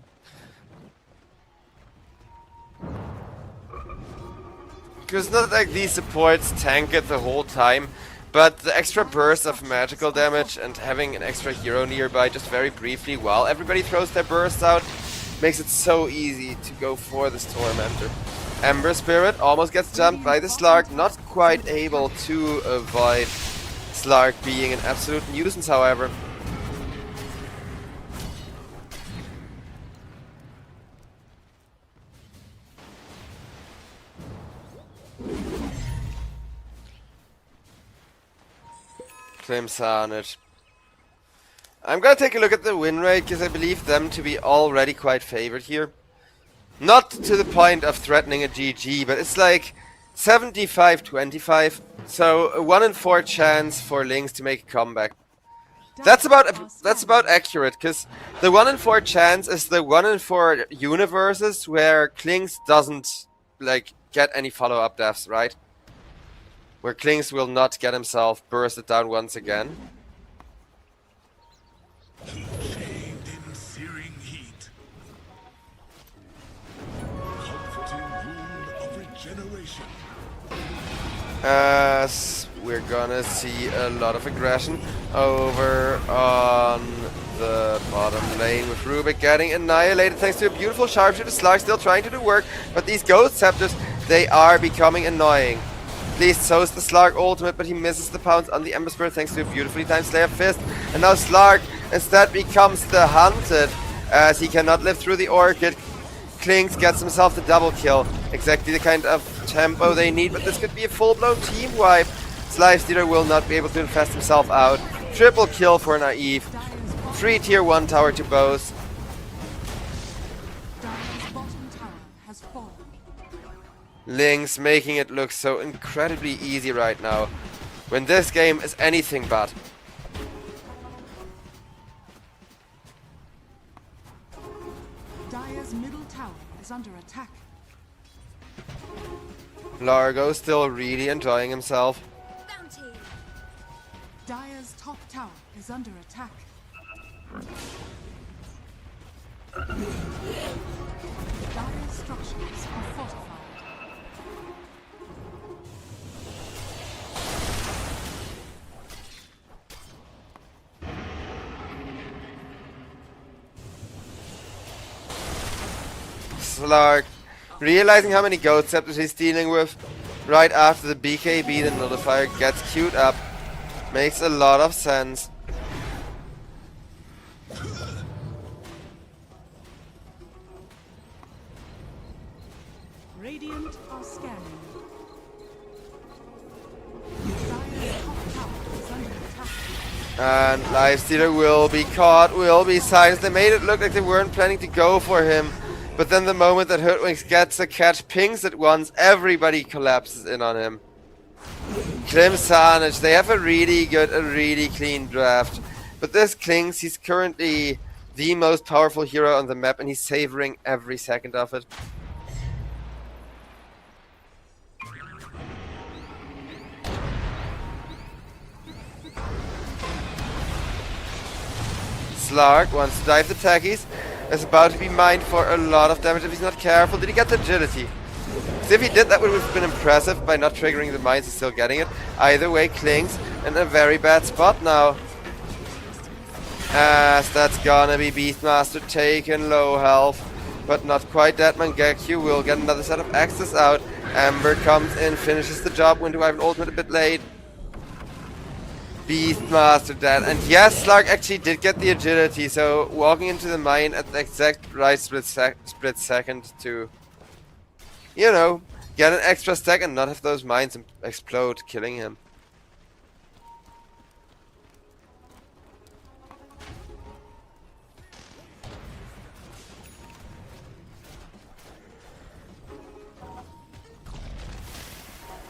A: Because it's not like these supports tank it the whole time, but the extra burst of magical damage and having an extra hero nearby just very briefly while everybody throws their bursts out makes it so easy to go for this Tormentor. Ember Spirit almost gets jumped by the Slark, not quite able to avoid Slark being an absolute nuisance, however. Klims on it. I'm gonna take a look at the win rate because I believe them to be already quite favored here. Not to the point of threatening a GG, but it's like 75-25. So a 1 in 4 chance for LYNX to make a comeback. That's about accurate, because the 1 in 4 chance is the 1 in 4 universes where Klings doesn't like get any follow-up deaths, right? Where Klings will not get himself bursted down once again.
B: Shaved in searing heat. Comforting wound of regeneration.
A: As we're gonna see a lot of aggression over on the bottom lane with Rubik getting annihilated thanks to a beautiful sharpshooter. Slark still trying to do work, but these Ghost Scepters, they are becoming annoying. At least so is the Slark ultimate, but he misses the pounce on the Ember Spirit thanks to a beautifully timed Slayer Fist. And now Slark instead becomes the Hunted, as he cannot live through the Orchid. Klings gets himself the double kill. Exactly the kind of tempo they need, but this could be a full-blown team wipe. Lifestealer will not be able to infest himself out. Triple kill for Naive. 3 tier 1 tower to both.
C: Dire's bottom tower has fallen.
A: LYNX making it look so incredibly easy right now, when this game is anything but.
C: Dire's middle tower is under attack.
A: Largo still really enjoying himself.
E: Bounty.
C: Dire's top tower is under attack. Dire's structures are fortified.
A: Slark, realizing how many Ghost Scepters he's dealing with, right after the BKB, the Nullifier gets queued up. Makes a lot of sense.
C: Radiant are scanning. Dire's top tower is under attack.
A: And Lifestealer will be caught, will be silenced. They made it look like they weren't planning to go for him. But then the moment that Hoodwinks gets a catch, pings at once, everybody collapses in on him. Klims Sanich, they have a really good, a really clean draft. But this Klings, he's currently the most powerful hero on the map, and he's savoring every second of it. Slark wants to dive the taggies. Is about to be mined for a lot of damage if he's not careful. Did he get the agility? Because if he did, that would have been impressive. By not triggering the mines, he's still getting it. Either way, Kling's in a very bad spot now. As that's gonna be Beastmaster taken low health. But not quite that. Mangekyu will get another set of axes out. Ember comes in, finishes the job. Winter Wyvern ultimate a bit late. Beastmaster dead. And yes, Slark actually did get the agility, so walking into the mine at the exact right split second to, you know, get an extra stack and not have those mines explode, killing him.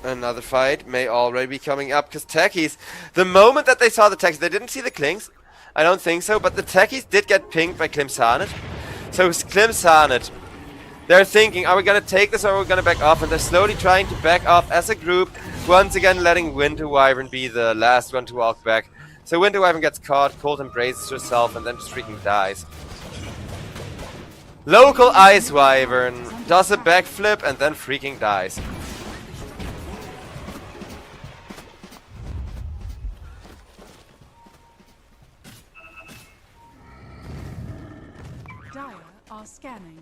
A: Another fight may already be coming up, because techies, the moment that they saw the techies, they didn't see the Klings, I don't think so, but the techies did get pinged by Klimsanet. So Klimsanet, they're thinking, are we going to take this or are we going to back off? And they're slowly trying to back off as a group, once again letting Winter Wyvern be the last one to walk back. So Winter Wyvern gets caught, Cold embraces herself, and then just freaking dies. Local Ice Wyvern does a backflip and then freaking dies.
C: Dire are scanning.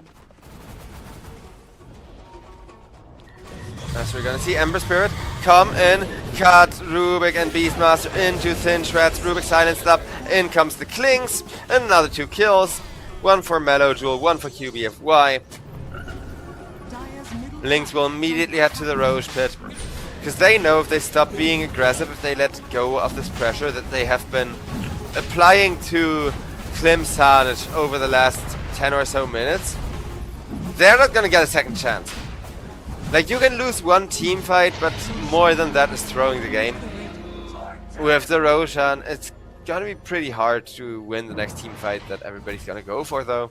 A: As we're gonna see Ember Spirit come in, cut Rubik and Beastmaster into thin shreds. Rubik silenced up, in comes the Klings, another 2 kills. One for Mellow Jewel, one for QBFY. LYNX will immediately head to the Roche Pit, because they know if they stop being aggressive, if they let go of this pressure that they have been applying to Klimsanet over the last 10 or so minutes, they're not gonna get a second chance. Like, you can lose one team fight, but more than that is throwing the game. With the Roshan, it's gonna be pretty hard to win the next team fight that everybody's gonna go for, though.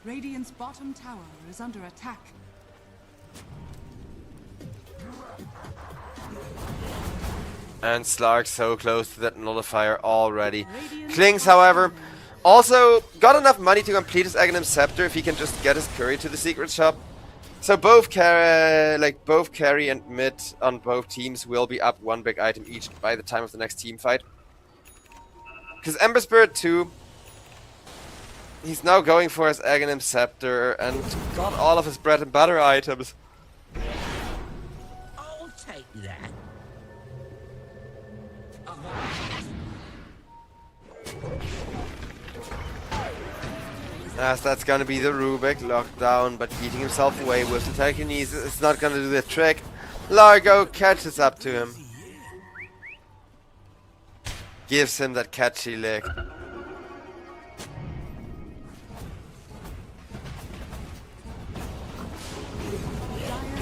C: Radiant's bottom tower is under attack.
A: And Slark so close to that nullifier already. Klings, however, also got enough money to complete his Aghanim Scepter if he can just get his curry to the secret shop. So both carry and mid on both teams will be up 1 big item each by the time of the next team fight. Because Ember Spirit 2, he's now going for his Aghanim Scepter and got all of his bread and butter items.
F: I'll take that.
A: As that's gonna be the Rubik locked down, but beating himself away with the telekinesis, it's not gonna do the trick. Largo catches up to him. Gives him that catchy lick.
C: Dire's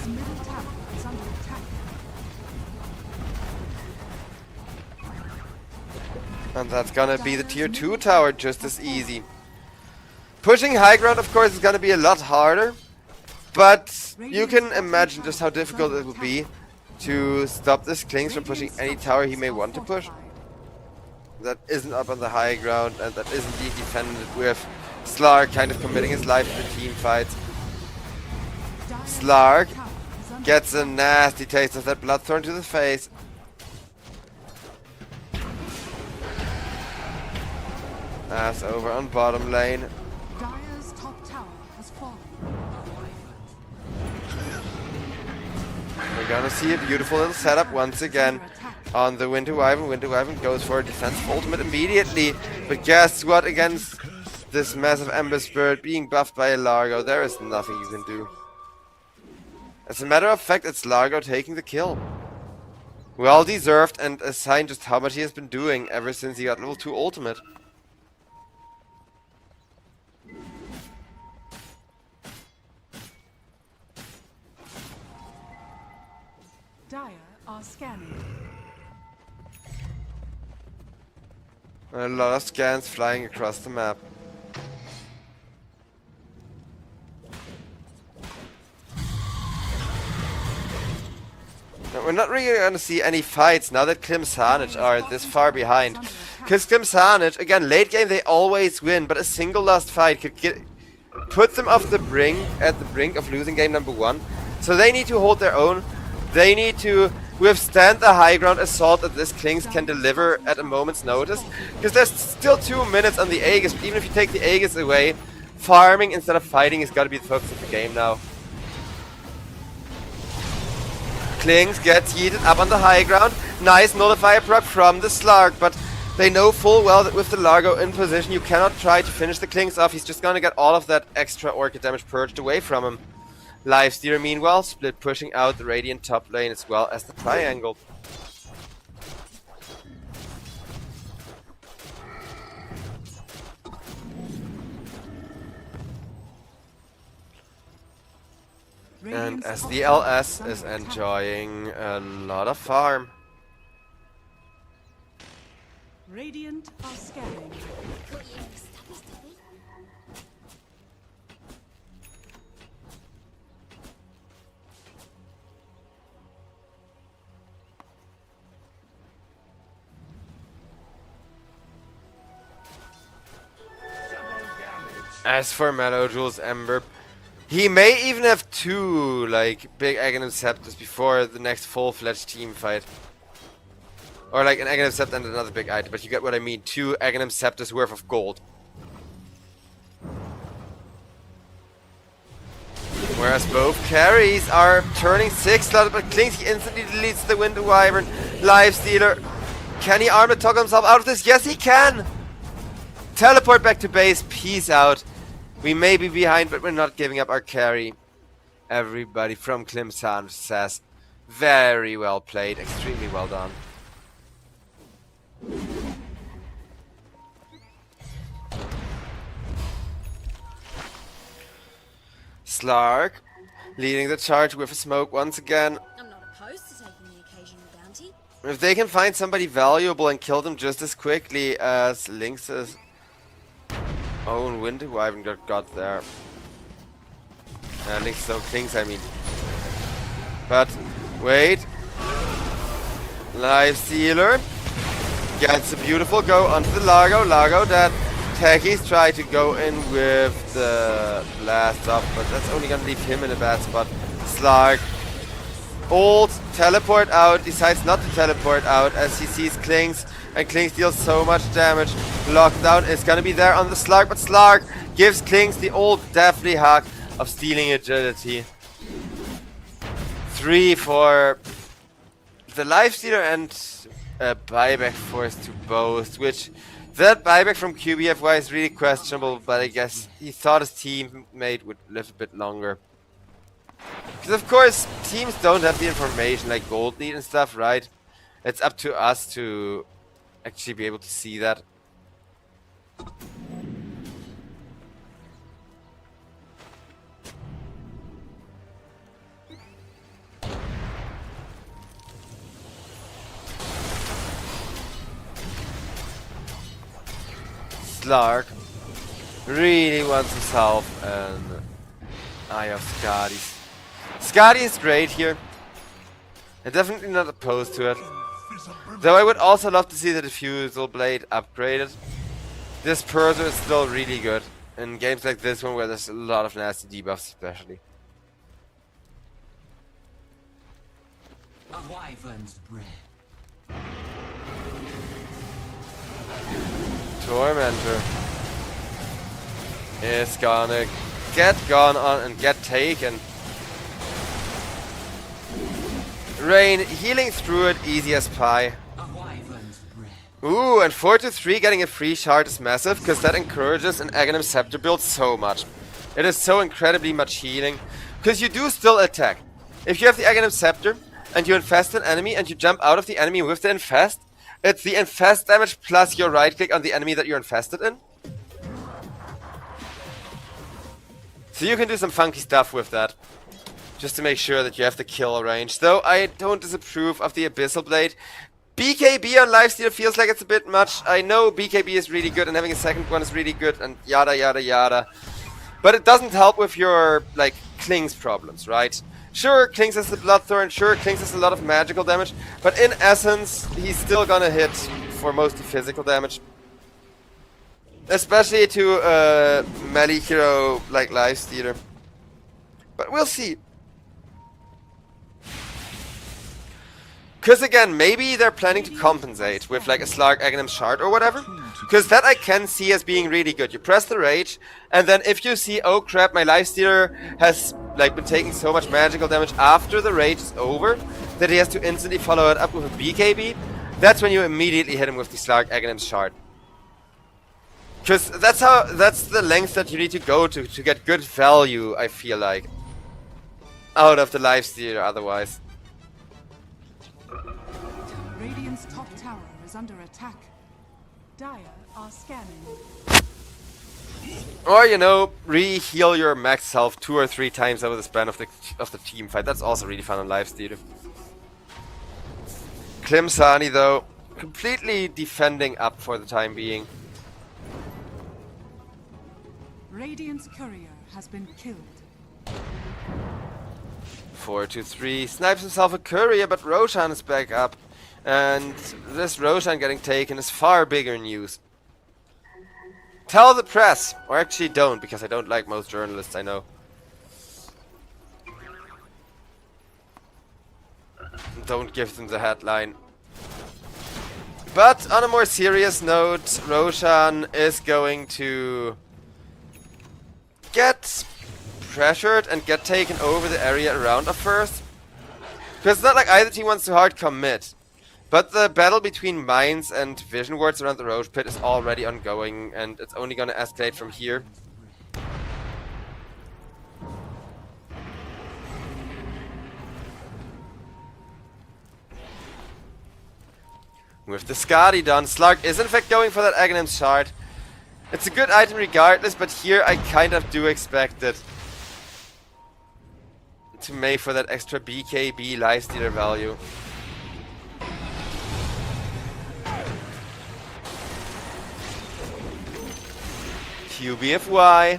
C: middle tower is under attack.
A: And that's gonna be the tier 2 tower just as easy. Pushing high ground, of course, is gonna be a lot harder, but you can imagine just how difficult it will be to stop this Klings from pushing any tower he may want to push. That isn't up on the high ground and that isn't being defended with Slark kind of committing his life to the team fights. Slark gets a nasty taste of that blood thrown to the face. As over on bottom lane.
C: Dire's top tower has fallen.
A: We're gonna see a beautiful little setup once again on the Winter Wyvern. Winter Wyvern goes for a defensive ultimate immediately. But guess what? Against this massive Ember Spirit being buffed by a Largo, there is nothing you can do. As a matter of fact, it's Largo taking the kill. Well deserved, and a sign just how much he has been doing ever since he got level 2 ultimate.
C: Dire are scanning.
A: A lot of scans flying across the map. Now, we're not really going to see any fights now that Klimsanich are this far behind. Because Klimsanich, again, late game they always win, but a single lost fight could put them off the brink, at the brink of losing game number 1. So they need to hold their own. They need to withstand the high ground assault that this Klings can deliver at a moment's notice. Because there's still 2 minutes on the Aegis, but even if you take the Aegis away, farming instead of fighting has got to be the focus of the game now. Klings gets yeeted up on the high ground. Nice nullifier proc from the Slark, but they know full well that with the Largo in position, you cannot try to finish the Klings off. He's just gonna get all of that extra Orchid damage purged away from him. Lifestealer, meanwhile, split pushing out the Radiant top lane as well as the triangle. And as the LS is enjoying a lot of farm.
C: Radiant are scanning.
A: As for Mellow Jules Ember, he may even have 2 like big Aghanim Scepters before the next full-fledged team fight. Or like an Aghanim Scepter and another big item, but you get what I mean. 2 Aghanim Scepters worth of gold. Whereas both carries are turning 6 slots, but Klings instantly deletes the Winter Wyvern. Lifestealer. Can he armor toggle himself out of this? Yes, he can! Teleport back to base. Peace out. We may be behind, but we're not giving up our carry. Everybody from Klimsanich says, very well played, extremely well done. Slark leading the charge with a smoke once again.
E: I'm not opposed to taking the occasional bounty.
A: If they can find somebody valuable and kill them just as quickly as LYNX's own Winter Wyvern got there. LYNX's own Klings, I mean. But, wait. Lifestealer gets a beautiful go onto the Largo. Largo that Techies try to go in with the blast off, but that's only gonna leave him in a bad spot. Slark. Ult, teleport out, decides not to teleport out as he sees Klings, and Klings deals so much damage. Lockdown is gonna be there on the Slark, but Slark gives Klings the old deathly hack of stealing agility. 3 for the Lifestealer and a buyback force to both, which that buyback from QBFY is really questionable, but I guess he thought his teammate would live a bit longer. Because of course, teams don't have the information like gold lead and stuff, right? It's up to us to actually be able to see that. Slark really wants his help, and Eye of Skadi. Skadi is great here. I'm definitely not opposed to it. Though I would also love to see the Diffusal Blade upgraded. This Purser is still really good in games like this one where there's a lot of nasty debuffs especially.
G: A wyvern's breath.
A: Tormentor is gonna get gone on and get taken. Rain healing through it, easy as pie.
G: A wyvern's breath.
A: Ooh, and 4-3 getting a free shard is massive, because that encourages an Aghanim Scepter build so much. It is so incredibly much healing, because you do still attack. If you have the Aghanim Scepter, and you infest an enemy, and you jump out of the enemy with the infest, it's the infest damage plus your right click on the enemy that you're infested in. So you can do some funky stuff with that. just to make sure that you have the kill range. Though I don't disapprove of the Abyssal Blade. BKB on Lifesteal feels like it's a bit much. I know BKB is really good and having a second one is really good and yada yada yada. But it doesn't help with your, like, Kling's problems, right? Sure, Kling's has the Bloodthorn, sure, Kling's has a lot of magical damage, but in essence, he's still gonna hit for mostly physical damage. Especially to a melee hero like Lifestealer. But we'll see. Because again, maybe they're planning to compensate with like a Slark Aghanim Shard or whatever. Because that I can see as being really good. You press the rage, and then if you see, oh crap, my Lifestealer has like been taking so much magical damage after the rage is over, that he has to instantly follow it up with a BKB, that's when you immediately hit him with the Slark Aghanim Shard. Because that's the length that you need to go to get good value, I feel like, out of the Lifestealer otherwise.
C: Radiant's top tower is under attack. Dire are scanning.
A: Or, you know, re-heal your max health 2 or 3 times over the span of the team fight. That's also really fun on Lifestealer. Klimsani, though, completely defending up for the time being.
C: Radiant's courier has been killed.
A: 4-2-3, snipes himself a courier, but Roshan is back up. And this Roshan getting taken is far bigger news. Tell the press! Or actually don't, because I don't like most journalists I know. Don't give them the headline. But on a more serious note, Roshan is going to get pressured and get taken over the area around us first. Because it's not like either team wants to hard commit. But the battle between mines and vision wards around the Roach Pit is already ongoing, and it's only gonna escalate from here. With the Skadi done, Slark is in fact going for that Aghanim Shard. It's a good item regardless, but here I kind of do expect it to make for that extra BKB Lifestealer value. QBFY.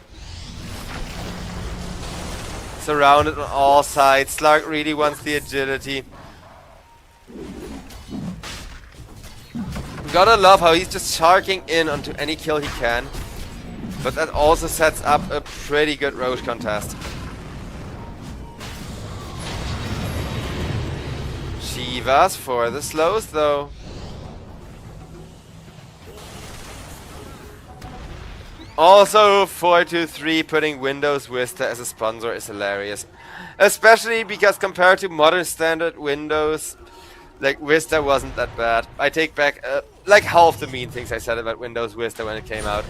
A: Surrounded on all sides. Slark really wants the agility. Gotta love how he's just sharking in onto any kill he can. But that also sets up a pretty good Roche contest. Shivas for the slows though. Also 4-2-3 putting Windows Vista as a sponsor is hilarious. Especially because compared to modern standard Windows, like Vista wasn't that bad. I take back like half the mean things I said about Windows Vista when it came out.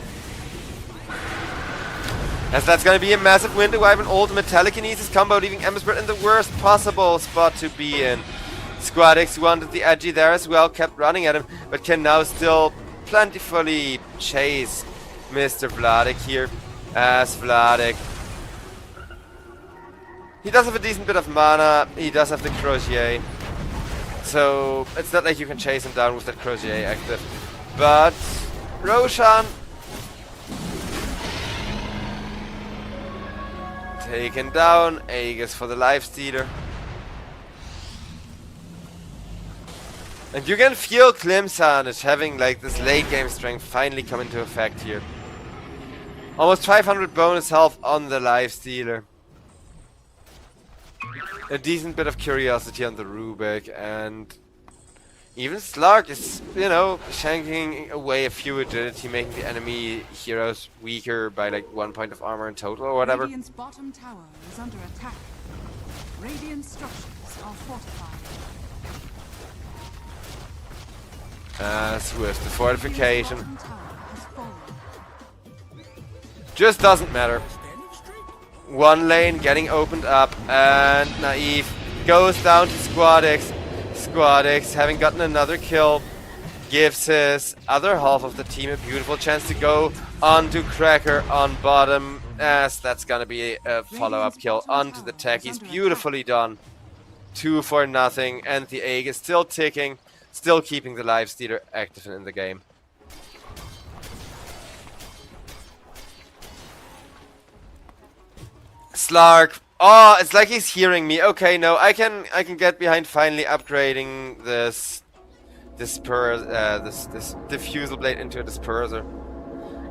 A: As that's gonna be a massive window wipe and ultimate telekinesis combo, leaving Emberspread in the worst possible spot to be in. Squadix wanted the edgy there as well, kept running at him, but can now still plentifully chase Mr. Vladik here, as Vladik. He does have a decent bit of mana, he does have the Crochet. So, it's not like you can chase him down with that Crochet active. But, Roshan taken down, Aegis for the Lifestealer. And you can feel Klimsanich having like this late game strength finally come into effect here. Almost 500 bonus health on the Lifestealer. A decent bit of curiosity on the Rubik, and even Slark is, you know, shanking away a few agility, making the enemy heroes weaker by like 1 point of armor in total or whatever.
C: Radiant's bottom tower is under attack. Radiant structures are fortified.
A: As with the fortification.
C: Radiant's bottom tower has fallen.
A: Just doesn't matter. One lane getting opened up, and Naive goes down to Squadix. Squadix, having gotten another kill, gives his other half of the team a beautiful chance to go on to Cracker on bottom. as that's gonna be a follow-up kill onto the tech. He's beautifully done. 2 for nothing, and the egg is still ticking, still keeping the life stealer active in the game. Slark. Oh, it's like he's hearing me. Okay, no, I can get behind finally upgrading this diffusal blade into a disperser.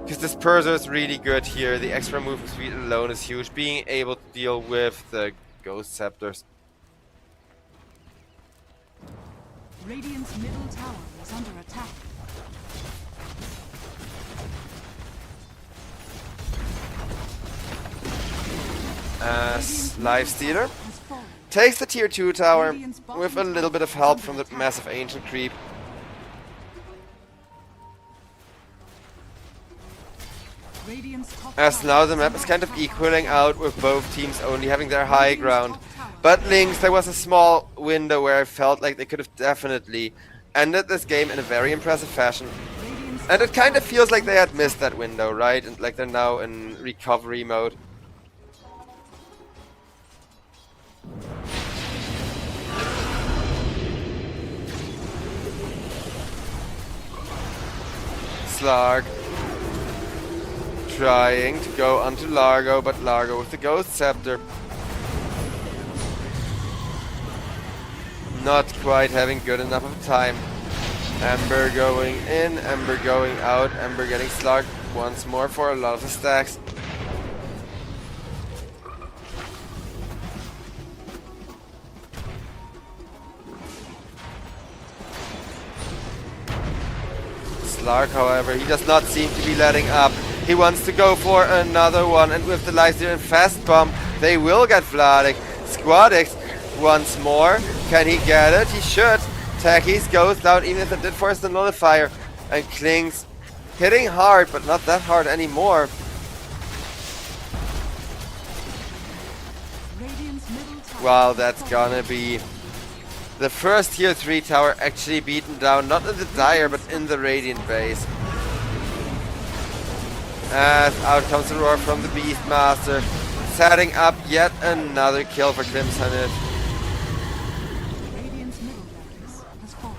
A: Because disperser is really good here. The extra movement speed alone is huge. Being able to deal with the ghost scepters.
C: Radiant's middle tower is under attack.
A: As Life Stealer takes the tier 2 tower with a little bit of help from the massive ancient creep. As now the map is kind of equaling out with both teams only having their high ground. But LYNX, there was a small window where I felt like they could have definitely ended this game in a very impressive fashion. And it kind of feels like they had missed that window, right? And like they're now in recovery mode. Slark trying to go onto Largo, but Largo with the Ghost Scepter. Not quite having good enough of time. Ember going in, Ember going out, Ember getting Slark once more for a lot of the stacks. Slark, however, he does not seem to be letting up. He wants to go for another one, and with the Lifesteal and Fast Bomb, they will get Vladik. Squadix once more. Can he get it? He should. Tackies goes down, even if it did force the nullifier. And Klings hitting hard, but not that hard anymore. Wow, that's gonna be the first tier 3 tower actually beaten down, not in the Dire, but in the Radiant base. As out comes the roar from the Beastmaster, setting up yet another kill for Crimson.
C: Radiant's middle barracks has fallen.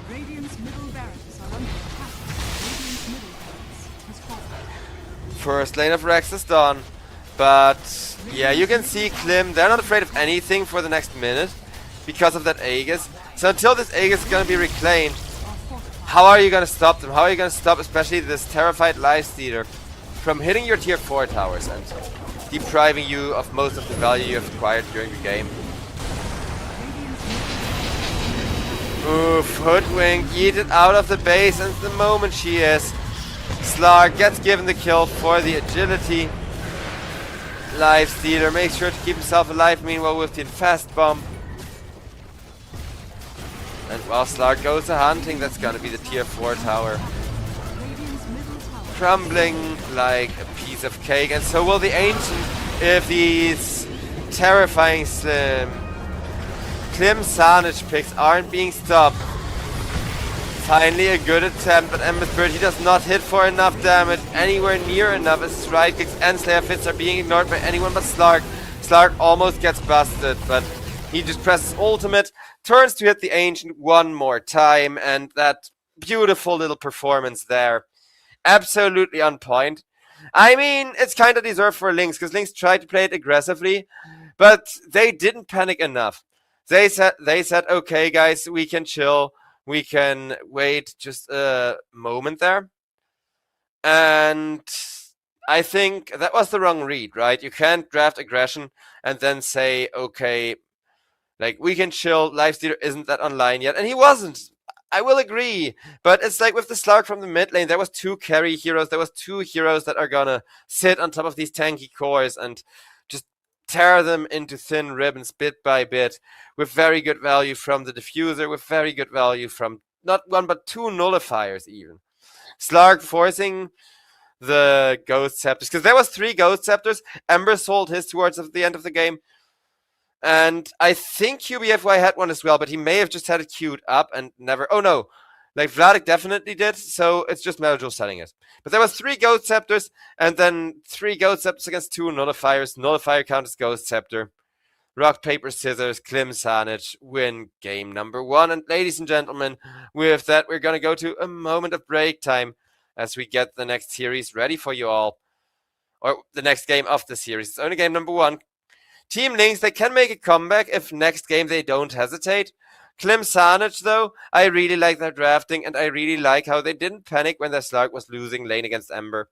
C: Radiant's middle barracks are under attack. Radiant's middle barracks has fallen.
A: First lane of Rex is done, but yeah, you can see Klim, they're not afraid of anything for the next minute because of that Aegis. So until this Aegis is going to be reclaimed, how are you going to stop them? How are you going to stop especially this terrified Lifestealer from hitting your tier 4 towers and depriving you of most of the value you have acquired during the game? Oof, Hoodwink yeeted out of the base, and the moment she is, Slark gets given the kill for the agility. Lifestealer makes sure to keep himself alive meanwhile with the Fast Bomb. And while Slark goes to hunting, that's gonna be the tier 4 tower. Crumbling like a piece of cake, and so will the Ancient if these terrifying Slim Klim Sanich picks aren't being stopped. Finally a good attempt, but Ember Spirit, he does not hit for enough damage, anywhere near enough, as his right kicks and Slayer Fits are being ignored by anyone but Slark. Slark almost gets busted, but he just presses ultimate, turns to hit the Ancient one more time, and that beautiful little performance there. Absolutely on point. I mean, it's kind of deserved for LYNX, because LYNX tried to play it aggressively, but they didn't panic enough. They said, okay guys, we can chill, we can wait just a moment there. And I think that was the wrong read, right? You can't draft aggression and then say, okay, like, we can chill, Lifestealer isn't that online yet. And he wasn't. I will agree. But it's like with the Slark from the mid lane, there was 2 carry heroes. There was 2 heroes that are gonna sit on top of these tanky cores and just tear them into thin ribbons bit by bit, with very good value from the diffuser, with very good value from not 1 but 2 nullifiers even. Slark forcing the Ghost Scepters, because there was 3 Ghost Scepters. Ember sold his towards the end of the game. And I think QBFY had one as well, but he may have just had it queued up and never... Oh no, Like Vladik definitely did, so it's just Meljo selling it. But there was 3 Goat Scepters, and then 3 Goat Scepters against 2 Nullifiers. Nullifier counters Ghost Scepter. Rock, paper, scissors, Klim Sanic win game number 1. And ladies and gentlemen, with that, we're going to go to a moment of break time as we get the next series ready for you all. Or the next game of the series. It's only game number 1. Team LYNX, they can make a comeback if next game they don't hesitate. Klim Sanic, though, I really like their drafting, and I really like how they didn't panic when their Slug was losing lane against Ember.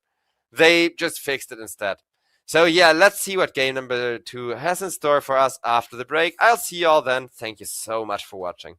A: They just fixed it instead. So yeah, let's see what game number 2 has in store for us after the break. I'll see you all then. Thank you so much for watching.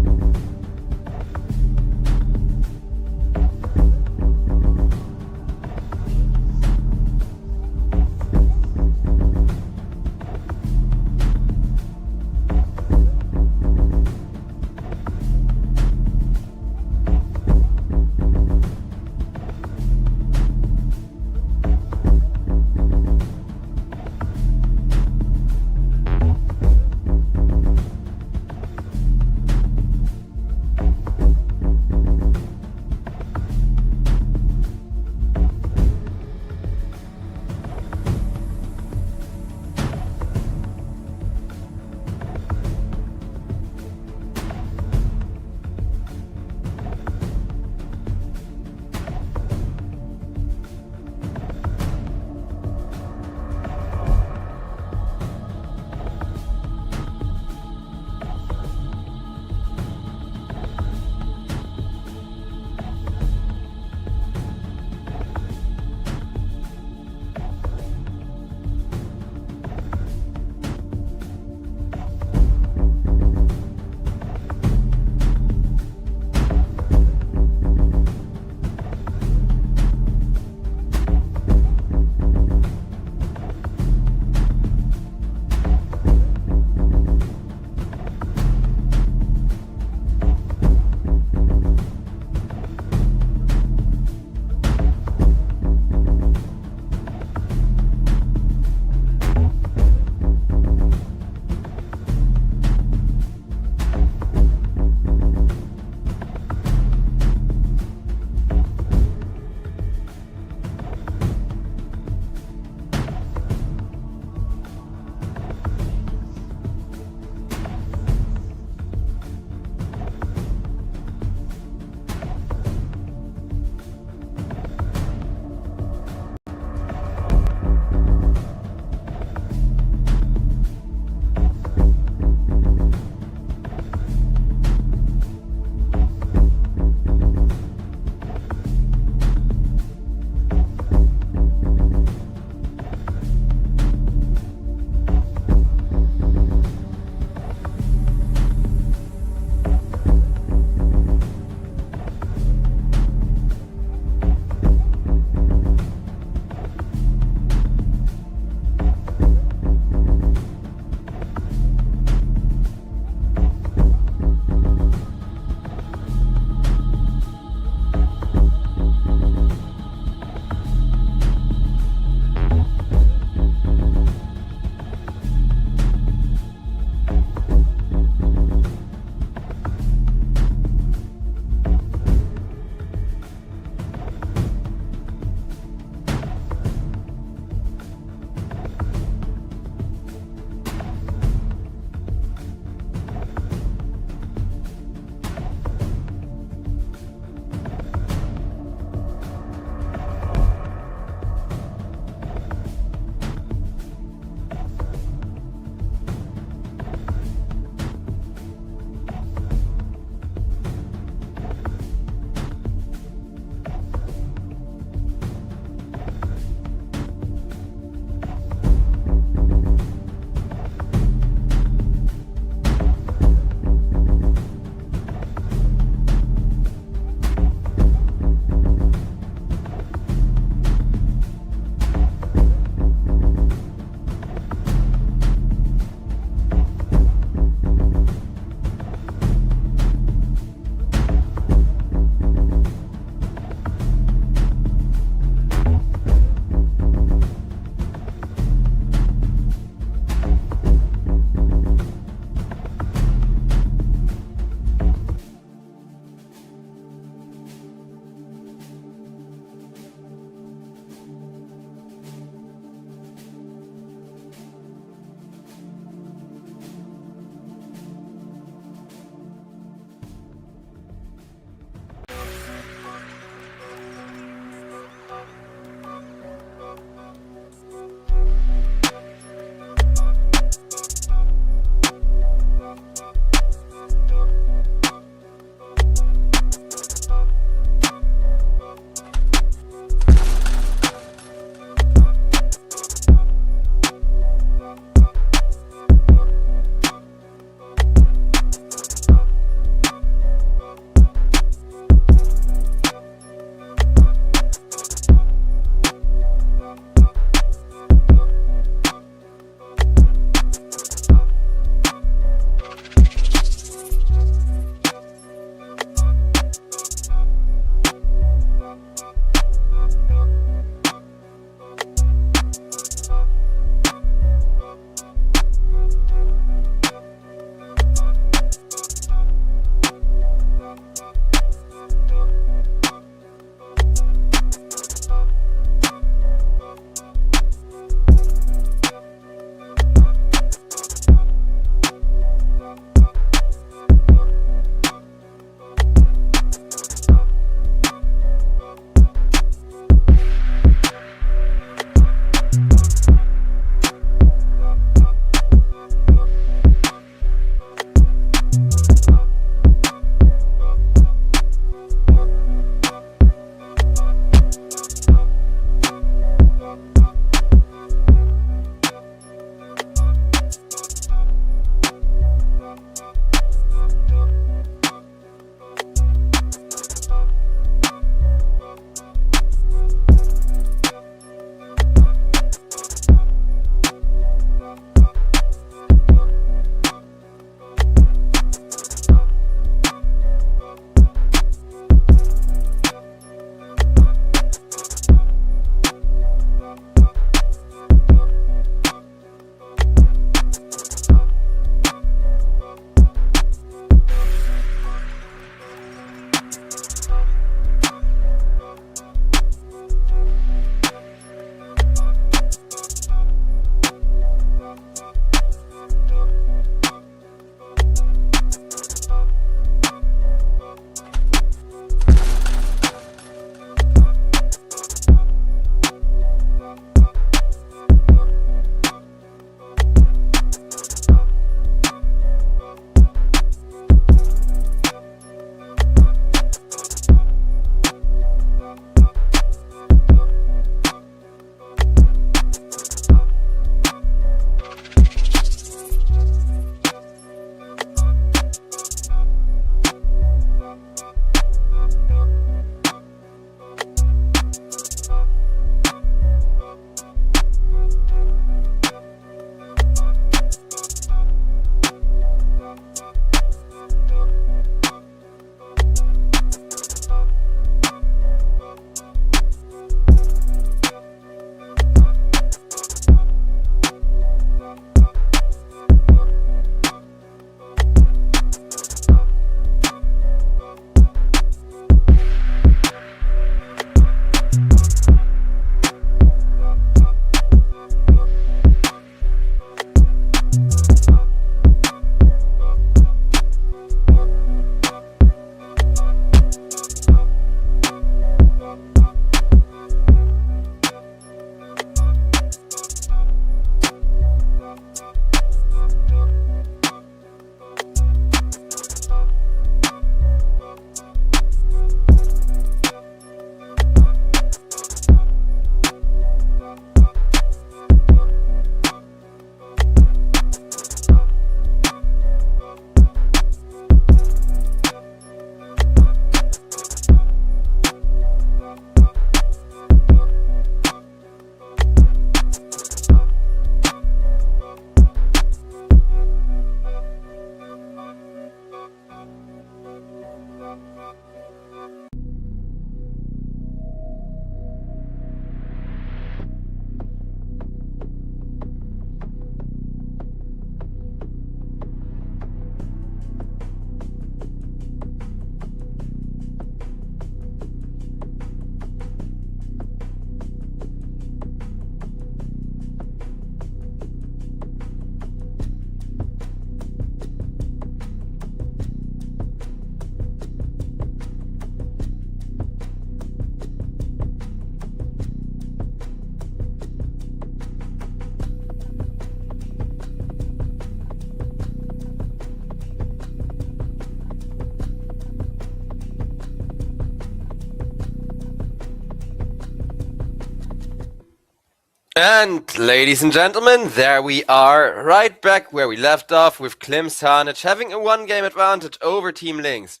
A: And ladies and gentlemen, there we are, right back where we left off with Klim Sanic having a 1-game advantage over Team LYNX.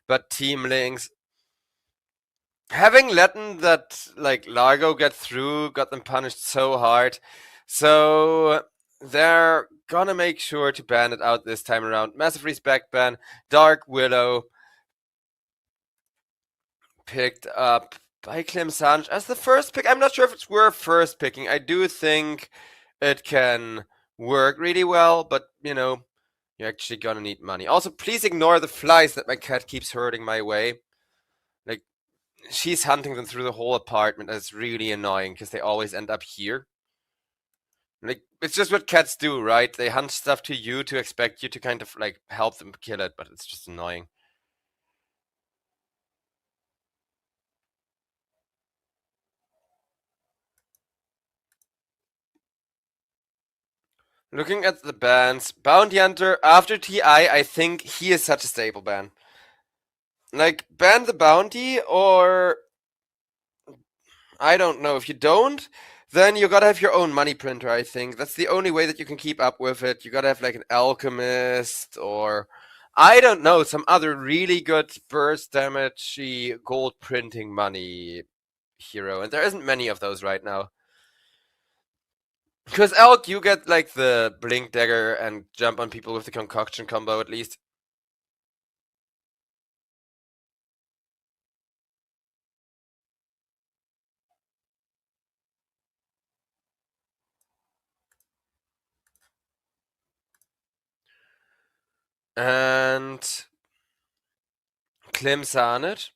A: But Team LYNX, having let that Largo get through, got them punished so hard, so they're gonna make sure to ban it out this time around. Massive respect ban, Dark Willow picked up by Klim Sanic as the first pick. I'm not sure if it's worth first picking. I do think it can work really well, but you're actually gonna need money. Also, please ignore the flies that my cat keeps hurting my way. Like, she's hunting them through the whole apartment, and it's really annoying because they always end up here. Like, it's just what cats do, right? They hunt stuff to you to expect you to kind of help them kill it, but it's just annoying. Looking at the bans, Bounty Hunter after TI, I think he is such a staple ban. Ban the bounty, or I don't know. If you don't, then you gotta have your own money printer, I think. That's the only way that you can keep up with it. You gotta have an alchemist, or I don't know, some other really good burst damage gold printing money hero. And there isn't many of those right now. Because Elk, you get the Blink Dagger and jump on people with the Concoction combo at least. And Klim Sanic.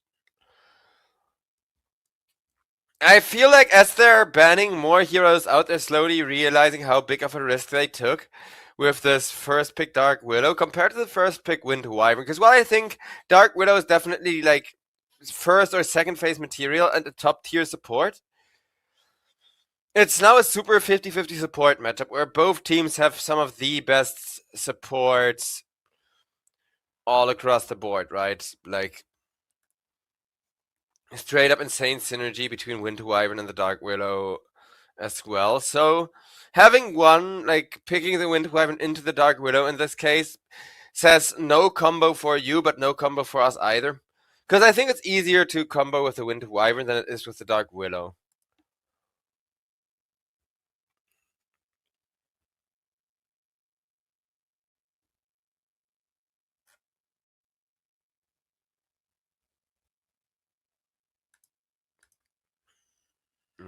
A: I feel like as they're banning more heroes out, they're slowly realizing how big of a risk they took with this first pick Dark Widow compared to the first pick Wind Wyvern. Because while I think Dark Widow is definitely first or second phase material and a top tier support, it's now a super 50-50 support matchup where both teams have some of the best supports all across the board, right? Straight up insane synergy between Wind Wyvern and the Dark Willow as well. So having one, picking the Wind Wyvern into the Dark Willow in this case, says no combo for you, but no combo for us either. Because I think it's easier to combo with the Wind Wyvern than it is with the Dark Willow.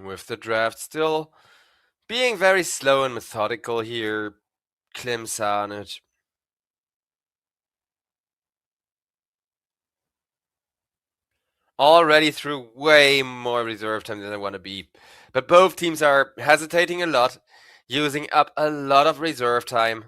A: With the draft still being very slow and methodical here, Klim Sanic. Already through way more reserve time than I want to be. But both teams are hesitating a lot, using up a lot of reserve time.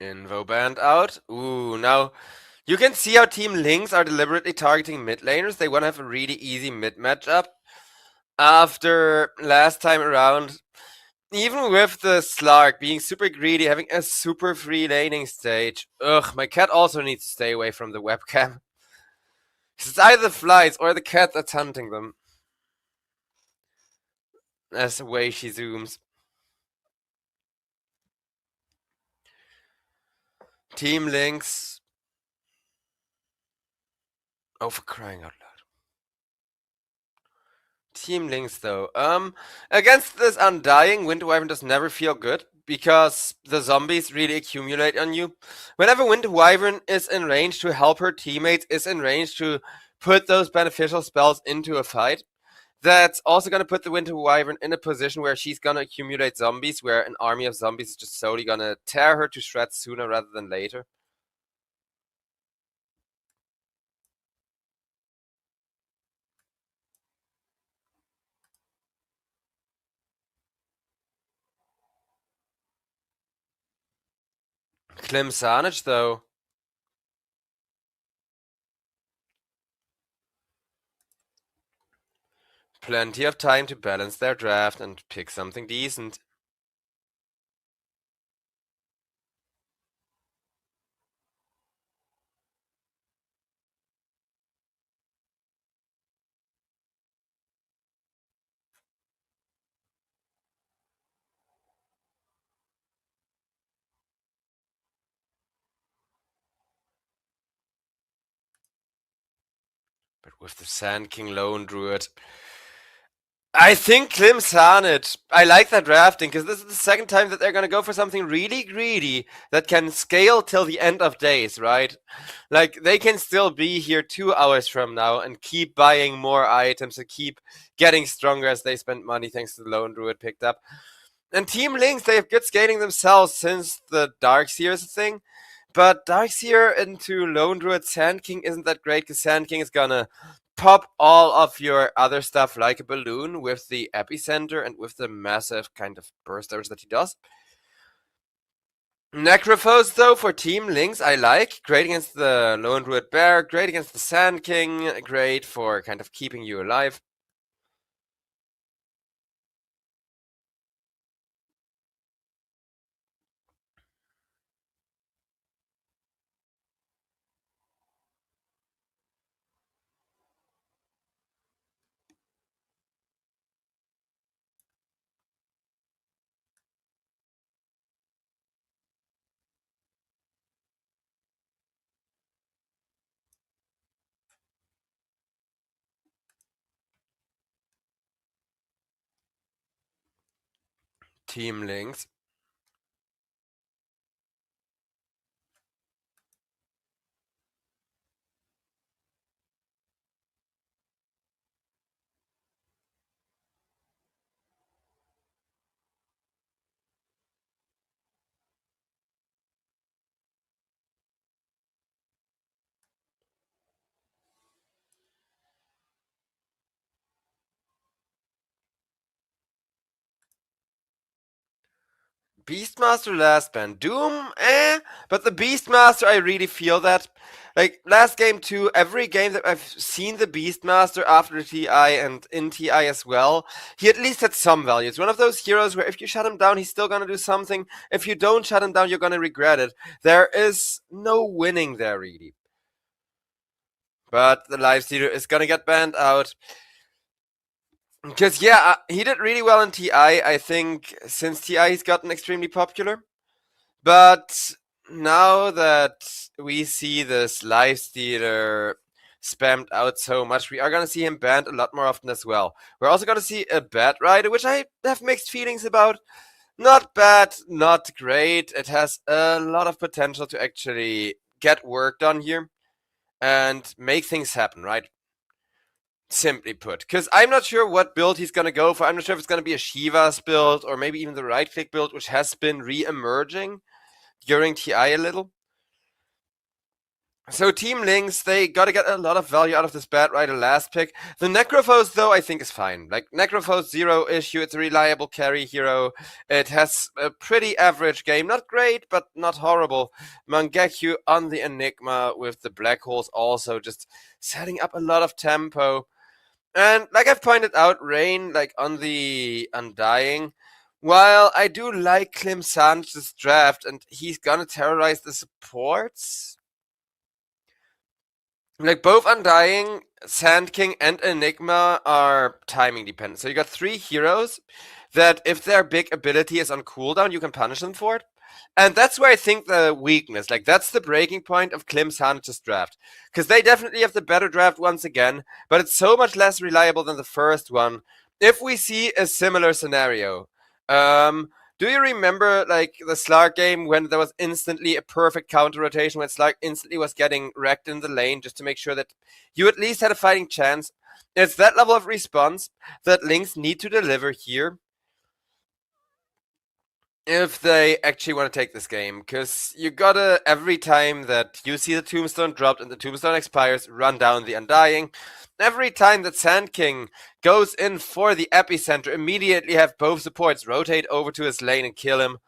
A: Invo band out. Ooh, now you can see how Team LYNX are deliberately targeting mid laners. They want to have a really easy mid matchup. After last time around, even with the Slark being super greedy, having a super free laning stage. Ugh, my cat also needs to stay away from the webcam. It's either the flies or the cat that's hunting them. That's the way she zooms. Team LYNX. Oh, for crying out loud. Team LYNX though. Against this Undying, Wind Wyvern does never feel good because the zombies really accumulate on you. Whenever Wind Wyvern is in range to help her teammates, is in range to put those beneficial spells into a fight, that's also going to put the Wind Wyvern in a position where she's going to accumulate zombies, where an army of zombies is just slowly going to tear her to shreds sooner rather than later. Klim Sanic though. plenty of time to balance their draft and pick something decent. But with the Sand King Lone Druid, I think Klim's on it. I like that drafting because this is the second time that they're gonna go for something really greedy that can scale till the end of days, right? Like they can still be here 2 hours from now and keep buying more items and keep getting stronger as they spend money thanks to the Lone Druid picked up. And Team LYNX, they have good scaling themselves since the Darkseer is a thing. But Darkseer into Lone Druid Sand King isn't that great because Sand King is gonna pop all of your other stuff like a balloon with the epicenter and with the massive kind of burst damage that he does. Necrophos, though, for Team LYNX, I like. Great against the Lone Druid Bear, great against the Sand King, great for kind of keeping you alive. Team LYNX. Beastmaster last ban. Doom, but the Beastmaster, I really feel that. Like, last game too, every game that I've seen the Beastmaster after the TI and in TI as well, he at least had some value. It's one of those heroes where if you shut him down, he's still gonna do something. If you don't shut him down, you're gonna regret it. There is no winning there, really. But the Lifestealer is gonna get banned out. Because, yeah, he did really well in TI. I think since TI he's gotten extremely popular. But now that we see this Lifestealer spammed out so much, we are going to see him banned a lot more often as well. We're also going to see a Bat Rider, which I have mixed feelings about. Not bad, not great. It has a lot of potential to actually get work done here and make things happen, right? Simply put, because I'm not sure what build he's going to go for. I'm not sure if it's going to be a Shiva's build or maybe even the right-click build, which has been re-emerging during TI a little. So Team LYNX, they gotta get a lot of value out of this Bat Rider last pick. The Necrophos, though, I think is fine. Like, Necrophos, zero issue. It's a reliable carry hero. It has a pretty average game. Not great, but not horrible. Mangekyu on the Enigma with the Black Holes also just setting up a lot of tempo. And like I've pointed out, Rain, like on the Undying, while I do like Klim Sanchez's draft and he's gonna terrorize the supports, like both Undying, Sand King, and Enigma are timing dependent. So you got 3 heroes that if their big ability is on cooldown, you can punish them for it. And that's where I think the weakness, like that's the breaking point of Klim Sanchez's draft. Because they definitely have the better draft once again, but it's so much less reliable than the first one. If we see a similar scenario, do you remember like the Slark game when there was instantly a perfect counter rotation when Slark instantly was getting wrecked in the lane just to make sure that you at least had a fighting chance? It's that level of response that LYNX need to deliver here if they actually want to take this game, because you gotta, every time that you see the tombstone dropped and the tombstone expires, run down the Undying. Every time that Sand King goes in for the epicenter, immediately have both supports rotate over to his lane and kill him.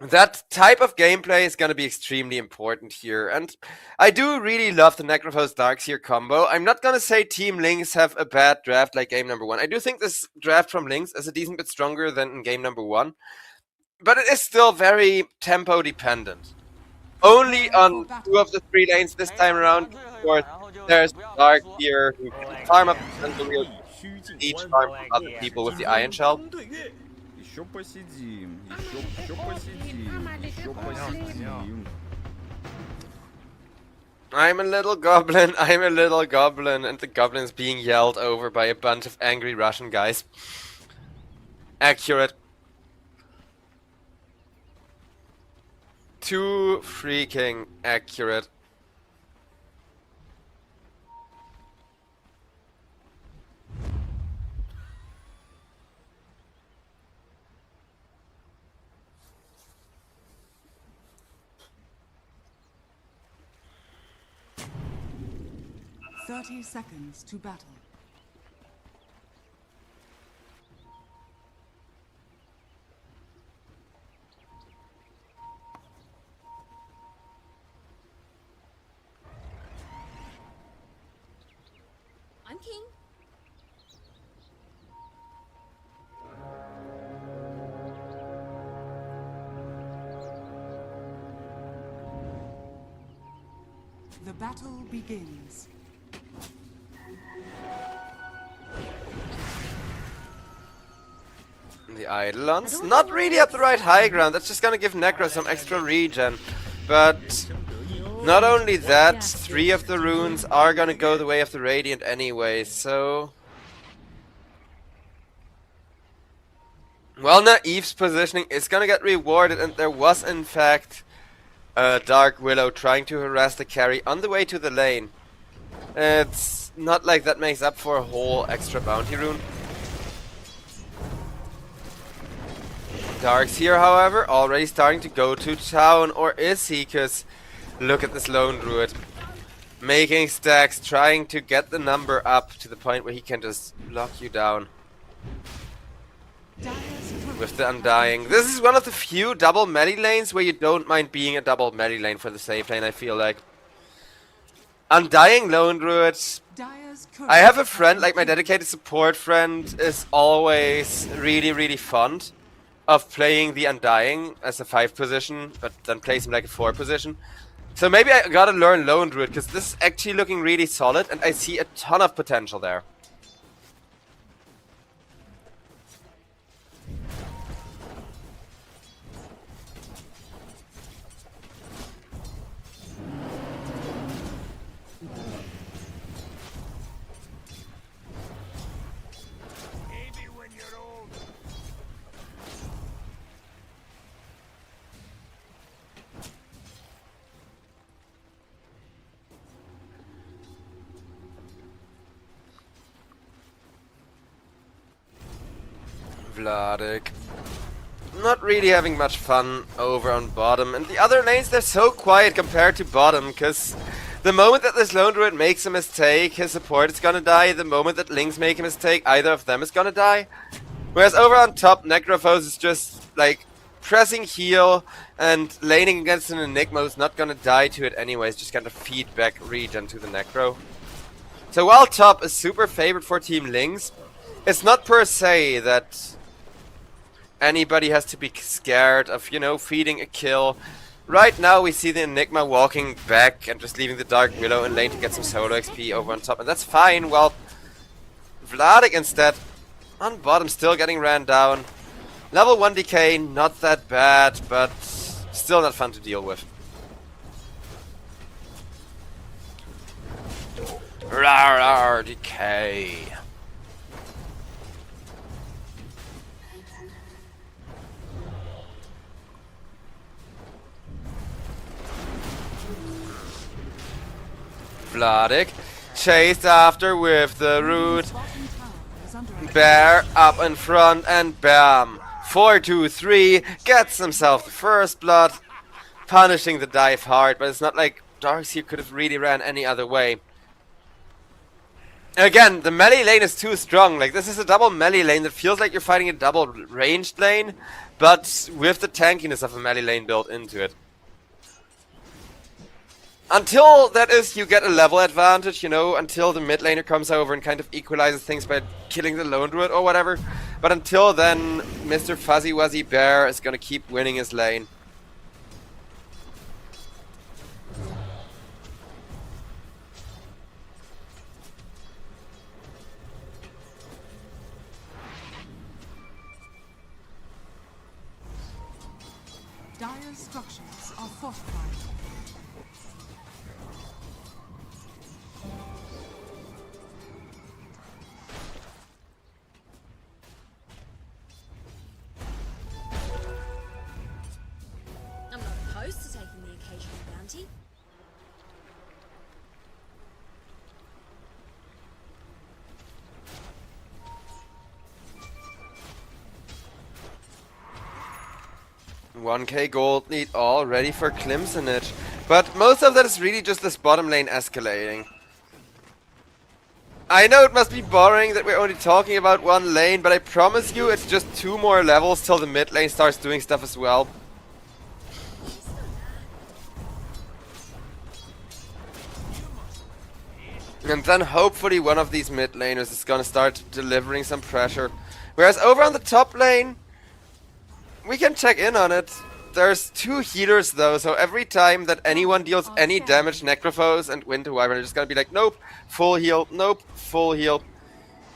A: That type of gameplay is going to be extremely important here, and I do really love the Necrophos Darkseer combo. I'm not going to say Team LYNX have a bad draft like game number 1. I do think this draft from LYNX is a decent bit stronger than in game number 1, but it is still very tempo dependent. Only on 2 of the 3 lanes this time around. Of course, there's Darkseer who can farm up the real
I: 必须进
A: each
I: 关。
A: farm from other people with the Iron Shell.
I: 空对月，еще посидим, еще посидим, еще посидим.
A: I'm a little goblin, and the goblin's being yelled over by a bunch of angry Russian guys. Accurate. Too freaking accurate.
C: Thirty seconds to battle.
E: I'm king.
C: The battle begins.
A: The Eidolons, not really at the right high ground. That's just gonna give Necro some extra regen. But not only that, 3 of the runes are gonna go the way of the Radiant anyway, so... Well, Naive's positioning is gonna get rewarded, and there was in fact a Dark Willow trying to harass the carry on the way to the lane. It's not like that makes up for a whole extra bounty rune. Dark's here, however, already starting to go to town, or is he? Cause look at this lone druid. Making stacks, trying to get the number up to the point where he can just lock you down. With the Undying. This is one of the few double melee lanes where you don't mind being a double melee lane for the safe lane, I feel like. Undying lone druid. I have a friend, like my dedicated support friend, is always really fond of playing the Undying as a 5 position, but then plays him like a 4 position. So maybe I gotta learn Lone Druid, because this is actually looking really solid, and I see a ton of potential there. Vladik. Not really having much fun over on bottom, and the other lanes, they're so quiet compared to bottom, because the moment that this lone druid makes a mistake, his support is gonna die. The moment that LYNX make a mistake, either of them is gonna die. Whereas over on top, Necrophos is just like pressing heal and laning against an Enigma who's not gonna die to it anyways, just gonna feed back regen to the Necro. So while top is super favored for Team LYNX, it's not per se that anybody has to be scared of, you know, feeding a kill. Right now we see the Enigma walking back and just leaving the Dark Willow in lane to get some solo XP over on top, and that's fine. Well, Vladik instead, on bottom, still getting ran down. Level 1 decay, not that bad, but still not fun to deal with. Rar decay. Vladik chased after with the root. Bear up in front and bam. 4-2-3 gets himself the first blood. Punishing the dive hard, but it's not like Darkseer could have really ran any other way. Again, the melee lane is too strong. Like, this is a double melee lane that feels like you're fighting a double ranged lane, but with the tankiness of a melee lane built into it. Until, that is, you get a level advantage, you know, until the mid laner comes over and kind of equalizes things by killing the lone druid or whatever. But until then, Mr. Fuzzy Wuzzy Bear is gonna keep winning his lane.
C: Dire's structures are fortified.
E: I'm not opposed to taking the occasional bounty.
A: $1k gold lead all ready for Crimsonage. But most of that is really just this bottom lane escalating. I know it must be boring that we're only talking about one lane, but I promise you it's just 2 more levels till the mid lane starts doing stuff as well. And then hopefully one of these mid laners is gonna start delivering some pressure. Whereas over on the top lane, we can check in on it. There's 2 healers though, so every time that anyone deals any damage, Necrophos and Winter Wyvern are just gonna be like, nope, full heal, nope, full heal.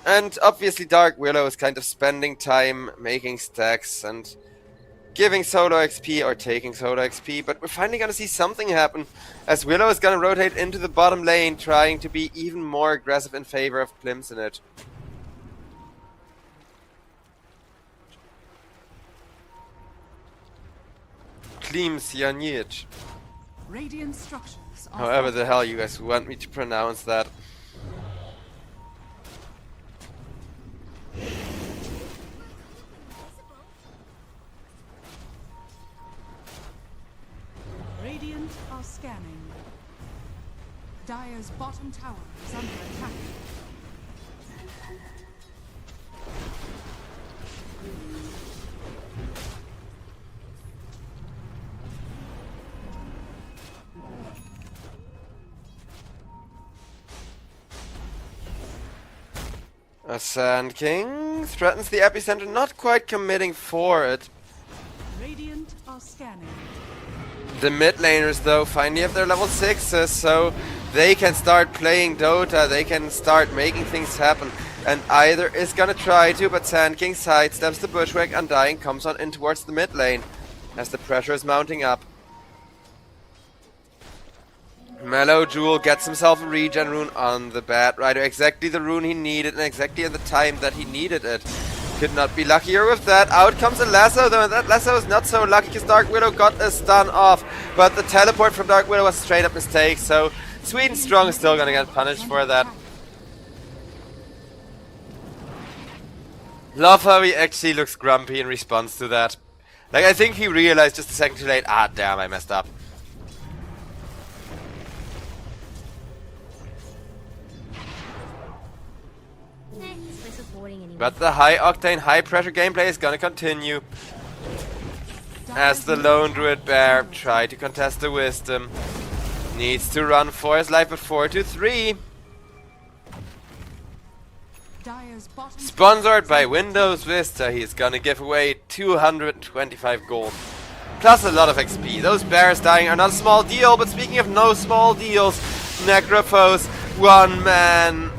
A: And obviously Dark Willow is kind of spending time making stacks and giving solo XP or taking solo XP, but we're finally gonna see something happen as Willow is gonna rotate into the bottom lane, trying to be even more aggressive in favor of Crimsonage. Crimsonage.
C: Radiant structures are
A: However the hell you guys want me to pronounce that.
C: Radiant are scanning. Dire's bottom tower is under attack.
A: A Sand King threatens the epicenter, not quite committing for it.
C: Radiant are scanning.
A: The mid laners though finally have their level 6s, so they can start playing Dota, they can start making things happen. And either is gonna try to, but Sand King sidesteps the bushwhack, Undying comes on in towards the mid lane as the pressure is mounting up. Mellow Jewel gets himself a regen rune on the Bat Rider, exactly the rune he needed and exactly in the time that he needed it. Could not be luckier with that. Out comes a lasso though, and that lasso is not so lucky because Dark Widow got a stun off, but the teleport from Dark Widow was a straight up mistake, so Sweden Strong is still gonna get punished for that. Love how he actually looks grumpy in response to that. Like, I think he realized just a second too late, ah damn, I messed up. But the high octane, high pressure gameplay is gonna continue as the lone druid bear try to contest the wisdom. Needs to run for his life, but 4-3.
C: Dire's bottom
A: Sponsored by Windows Vista, he's gonna give away 225 gold. Plus a lot of XP. Those bears dying are not a small deal, but speaking of no small deals, Necrophos, one man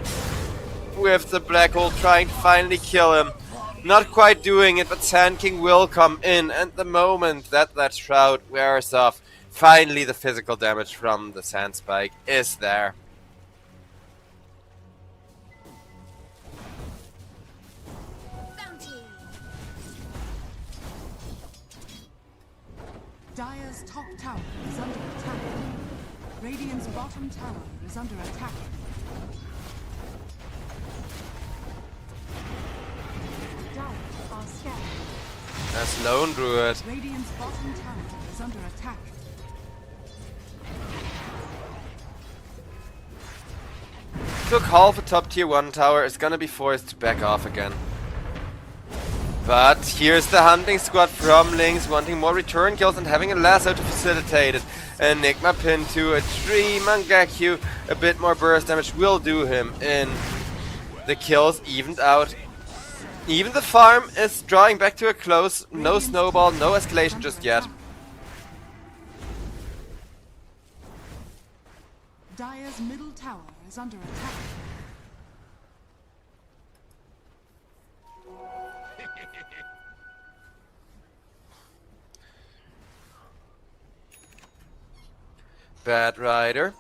A: with the black hole trying to finally kill him. Not quite doing it, but Sand King will come in, and the moment that that shroud wears off, finally the physical damage from the sand spike is there.
C: Dire's top tower is under attack. Radiant's bottom tower is under attack. Dire are scanning.
A: That's Lone Druid.
C: Radiant's bottom tower is under attack.
A: Took half a top tier 1 tower, is gonna be forced to back off again. But here's the hunting squad from LYNX wanting more return kills and having a lasso to facilitate it. Enigma pin to a tree, Mangekyu, a bit more burst damage will do him in. The kills evened out. Even the farm is drawing back to a close, no snowball, no escalation just yet.
C: Dire's middle tower is under attack.
A: Bad Rider.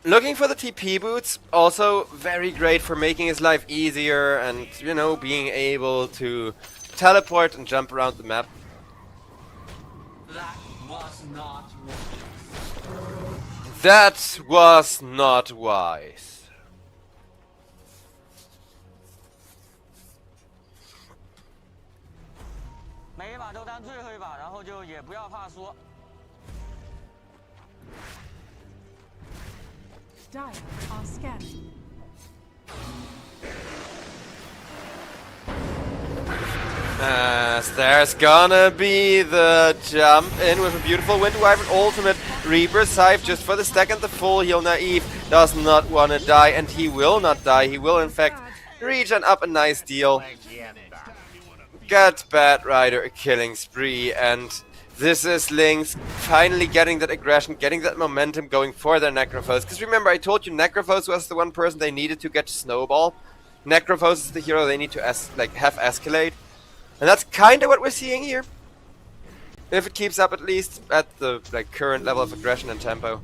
A: Looking for the TP boots, also very great for making his life easier and, you know, being able to teleport and jump around the map.
G: That was not
A: That was not wise.
C: Dire are scanning.
A: As there's gonna be the jump in with a beautiful Wind Wyvern ultimate. Reaper Scythe just for the stack and the full heal. Naive does not want to die, and he will not die. He will in fact regen up a nice deal. Get Bad Rider a killing spree, and this is LYNX finally getting that aggression, getting that momentum going for their Necrophos. Because remember, I told you Necrophos was the one person they needed to get Snowball. Necrophos is the hero they need to have escalate. And that's kind of what we're seeing here. If it keeps up at least at the current level of aggression and tempo.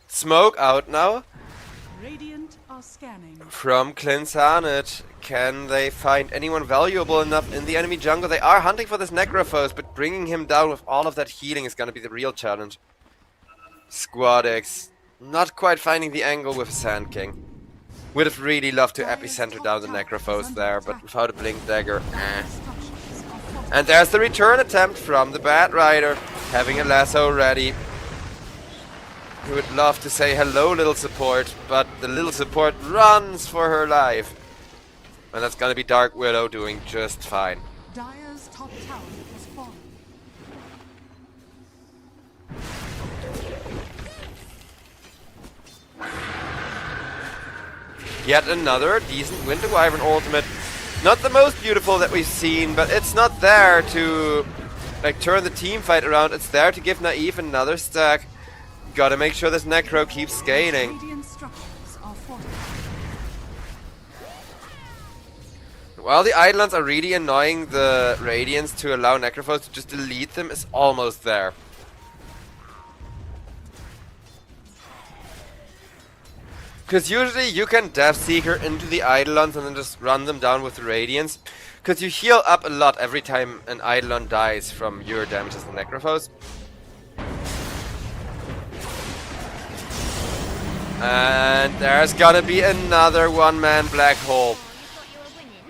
A: Smoke out now.
C: Radiant are scanning.
A: From Clinsanet. Can they find anyone valuable enough in the enemy jungle? They are hunting for this Necrophos, but bringing him down with all of that healing is going to be the real challenge. Squadix not quite finding the angle with Sand King. Would have really loved to epicenter down the Necrophos there, but without a Blink Dagger, eh. And there's the return attempt from the Bad Rider, having a lasso ready. He would love to say hello, little support, but the little support runs for her life. And that's gonna be Dark Widow doing just fine.
C: Dire's top tower has fallen.
A: Yet another decent Winter Wyvern ultimate. Not the most beautiful that we've seen, but it's not there to turn the team fight around. It's there to give Naive another stack. Gotta make sure this Necro keeps scaling.
C: Radiant structures are fortified.
A: While the Eidolons are really annoying the Radiants, to allow Necrophos to just delete them is almost there. Because usually you can Death Seeker into the Eidolons and then just run them down with the Radiance. Because you heal up a lot every time an Eidolon dies from your damage as the Necrophos. And there's gonna be another one-man black hole.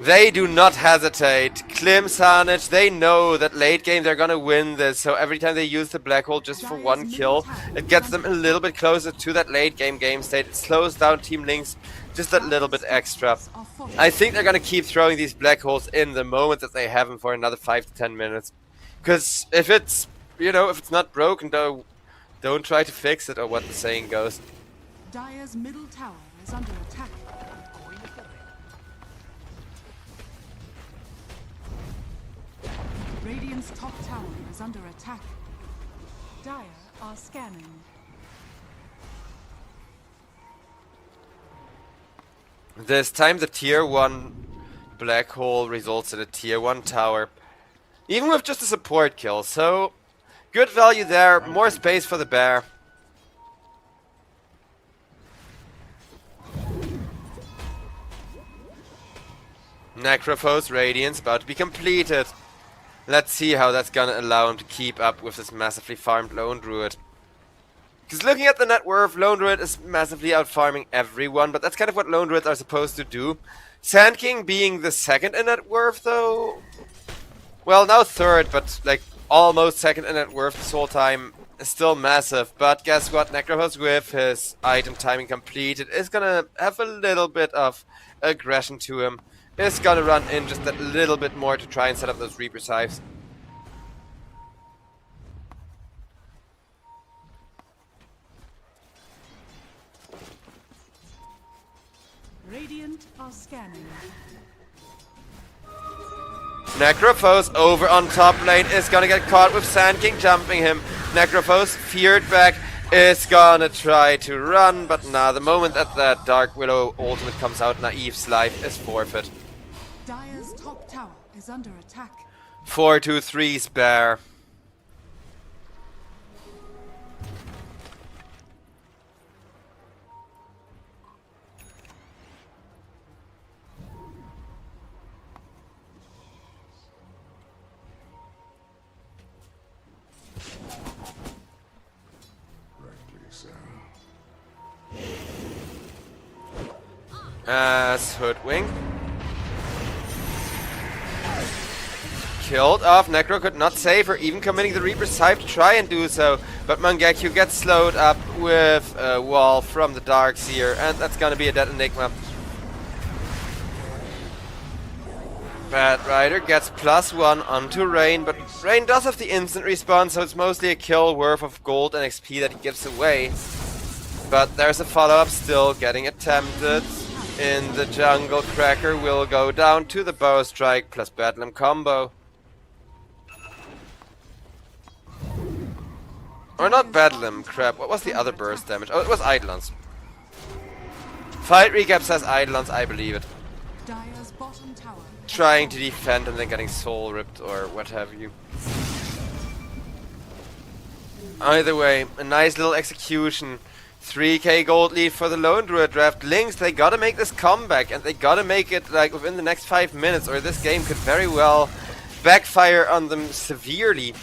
A: They do not hesitate. Clinsanet, they know that late game they're gonna win this, so every time they use the black hole just for one kill, it gets them a little bit closer to that late game state. It slows down Team LYNX just that little bit extra. I think they're gonna keep throwing these black holes in the moment that they have them for another 5 to 10 minutes. Because if it's, if it's not broken, don't try to fix it, or what the saying goes.
C: Dire's middle tower is under attack. Radiant's top tower is under attack. Dire are scanning.
A: This time the tier 1 black hole results in a tier 1 tower. Even with just a support kill, so good value there, more space for the bear. Necrophos Radiance about to be completed. Let's see how that's gonna allow him to keep up with this massively farmed Lone Druid. Because looking at the net worth, Lone Druid is massively out farming everyone, but that's kind of what Lone Druids are supposed to do. Sand King being the second in net worth, though. Well, now third, but like almost second in net worth this whole time is still massive. But guess what? Necrophos with his item timing completed is gonna have a little bit of aggression to him. Is gonna run in just that little bit more to try and set up those Reaper Scythes.
C: Radiant are scanning.
A: Necrophos over on top lane is gonna get caught with Sand King jumping him. Necrophos, feared back, is gonna try to run, but nah, the moment that that Dark Widow ultimate comes out, Naive's life is forfeit.
C: Dire's top tower is under attack.
A: 4-2-3 spare. As Hoodwink. Killed off. Necro could not save her, even committing the Reaper's Scythe to try and do so. But Mangekyo gets slowed up with a wall from the Darkseer, and that's gonna be a dead Enigma. Bad Rider gets +1 onto Rain, but Rain does have the instant respawn, so it's mostly a kill worth of gold and XP that he gives away. But there's a follow-up still getting attempted. In the jungle, Cracker will go down to the Bow Strike plus Bedlam combo. Or not Bedlam, crap. What was the other burst damage? Oh, it was Eidolons. Fight recap says Eidolons, I believe it.
C: Dire's bottom tower.
A: Trying to defend and then getting soul ripped or what have you. Either way, a nice little execution. 3k gold lead for the Lone Druid draft. LYNX, they gotta make this comeback, and they gotta make it like within the next 5 minutes, or this game could very well backfire on them severely.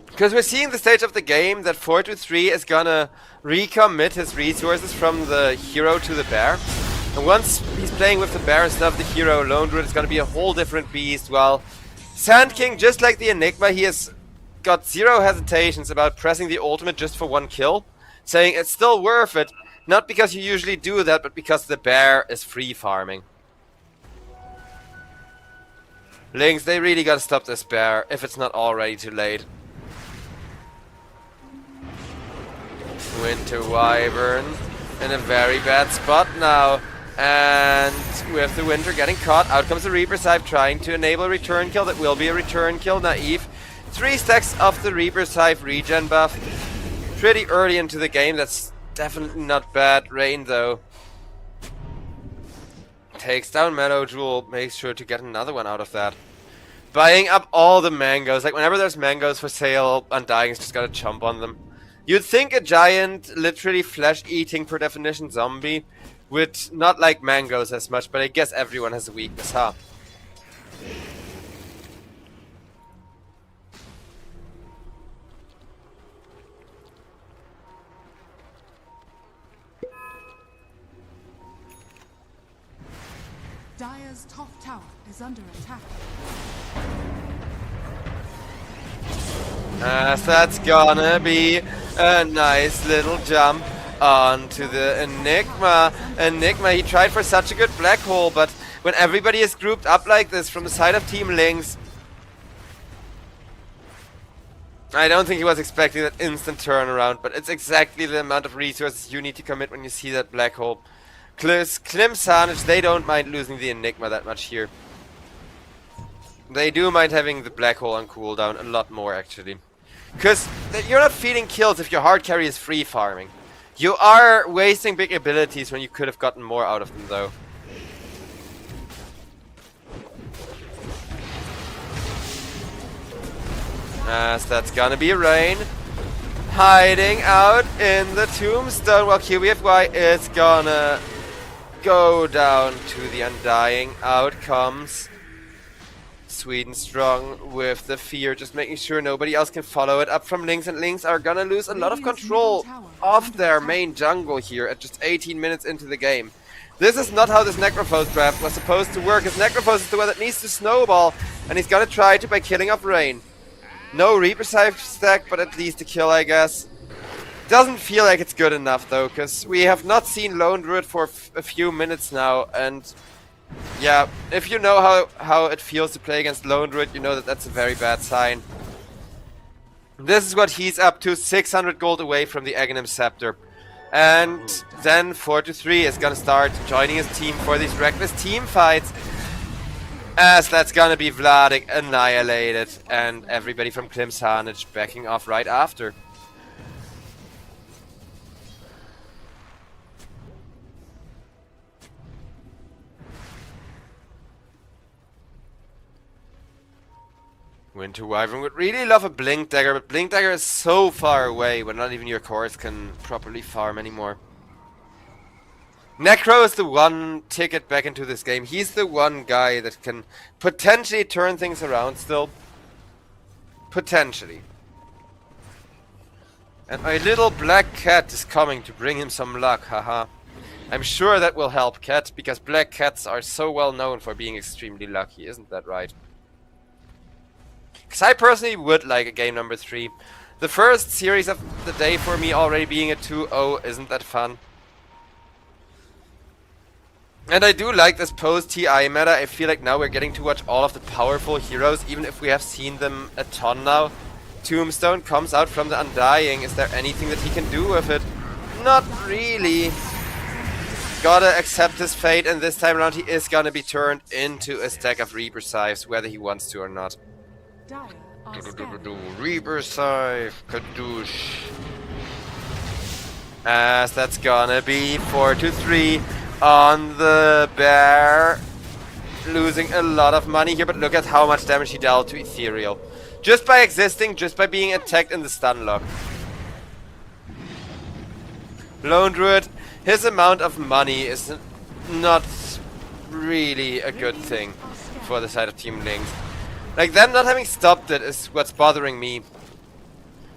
A: Because we're seeing the stage of the game that 4-3 is gonna recommit his resources from the hero to the bear. And once he's playing with the bear instead of the hero, Lone Druid is gonna be a whole different beast. While Sand King, just like the Enigma, he has got zero hesitations about pressing the ultimate just for 1 kill, saying it's still worth it, not because you usually do that, but because the bear is free farming. LYNX, they really gotta stop this bear, if it's not already too late. Winter Wyvern in a very bad spot now, and with the Winter getting caught, out comes the Reaper Scythe trying to enable a return kill. That will be a return kill. Naive 3 stacks of the Reaper Scythe regen buff. Pretty early into the game, that's definitely not bad. Rain, though, takes down Meadow Jewel, makes sure to get another one out of that. Buying up all the mangoes. Like, whenever there's mangoes for sale, Undying's just gotta chomp on them. You'd think a giant, literally flesh-eating, per definition, zombie would not like mangoes as much, but I guess everyone has a weakness, huh?
C: Dire's top tower is under attack.
A: That's gonna be a nice little jump onto the Enigma. Enigma, he tried for such a good black hole, but when everybody is grouped up like this from the side of Team LYNX, I don't think he was expecting that instant turnaround, but it's exactly the amount of resources you need to commit when you see that black hole. Klim Sanich, they don't mind losing the Enigma that much here. They do mind having the black hole on cooldown a lot more, actually. Because you're not feeding kills if your hard carry is free farming. You are wasting big abilities when you could have gotten more out of them, though. As that's gonna be Rain. Hiding out in the tombstone while QBFY is gonna go down to the Undying. Out comes Sweden strong with the fear, just making sure nobody else can follow it up from LYNX, and LYNX are gonna lose a lot of control of their main jungle here at just 18 minutes into the game. This is not how this Necrophos draft was supposed to work, as Necrophos is the one that needs to snowball, and he's gonna try to by killing off Rain. No Reaper stack, but at least a kill, I guess. Doesn't feel like it's good enough though, because we have not seen Lone Druid for a few minutes now, and yeah, if you know how it feels to play against Lone Druid, you know that that's a very bad sign. This is what he's up to, 600 gold away from the Aghanim Scepter. And then 4-3 is gonna start joining his team for these reckless team fights, as that's gonna be Vladik annihilated, and everybody from Klimsanage backing off right after. Winter Wyvern would really love a Blink Dagger, but Blink Dagger is so far away when not even your cores can properly farm anymore. Necro is the one ticket back into this game. He's the one guy that can potentially turn things around still. Potentially. And my little black cat is coming to bring him some luck, haha. I'm sure that will help Cat, because black cats are so well known for being extremely lucky, isn't that right? Because I personally would like a game number 3. The first series of the day for me already being a 2-0 isn't that fun. And I do like this post-TI meta. I feel like now we're getting to watch all of the powerful heroes, even if we have seen them a ton now. Tombstone comes out from the Undying. Is there anything that he can do with it? Not really. Gotta accept his fate, and this time around he is gonna be turned into a stack of Reaper Scythes, whether he wants to or not.
C: Dire are scanning.
A: Reaper Scythe, Kadoosh. As that's gonna be 4-3 on the bear. Losing a lot of money here, but look at how much damage he dealt to Ethereal. Just by existing, just by being attacked in the stun lock. Lone Druid, his amount of money is not really a good thing for the side of Team LYNX. Like, them not having stopped it is what's bothering me.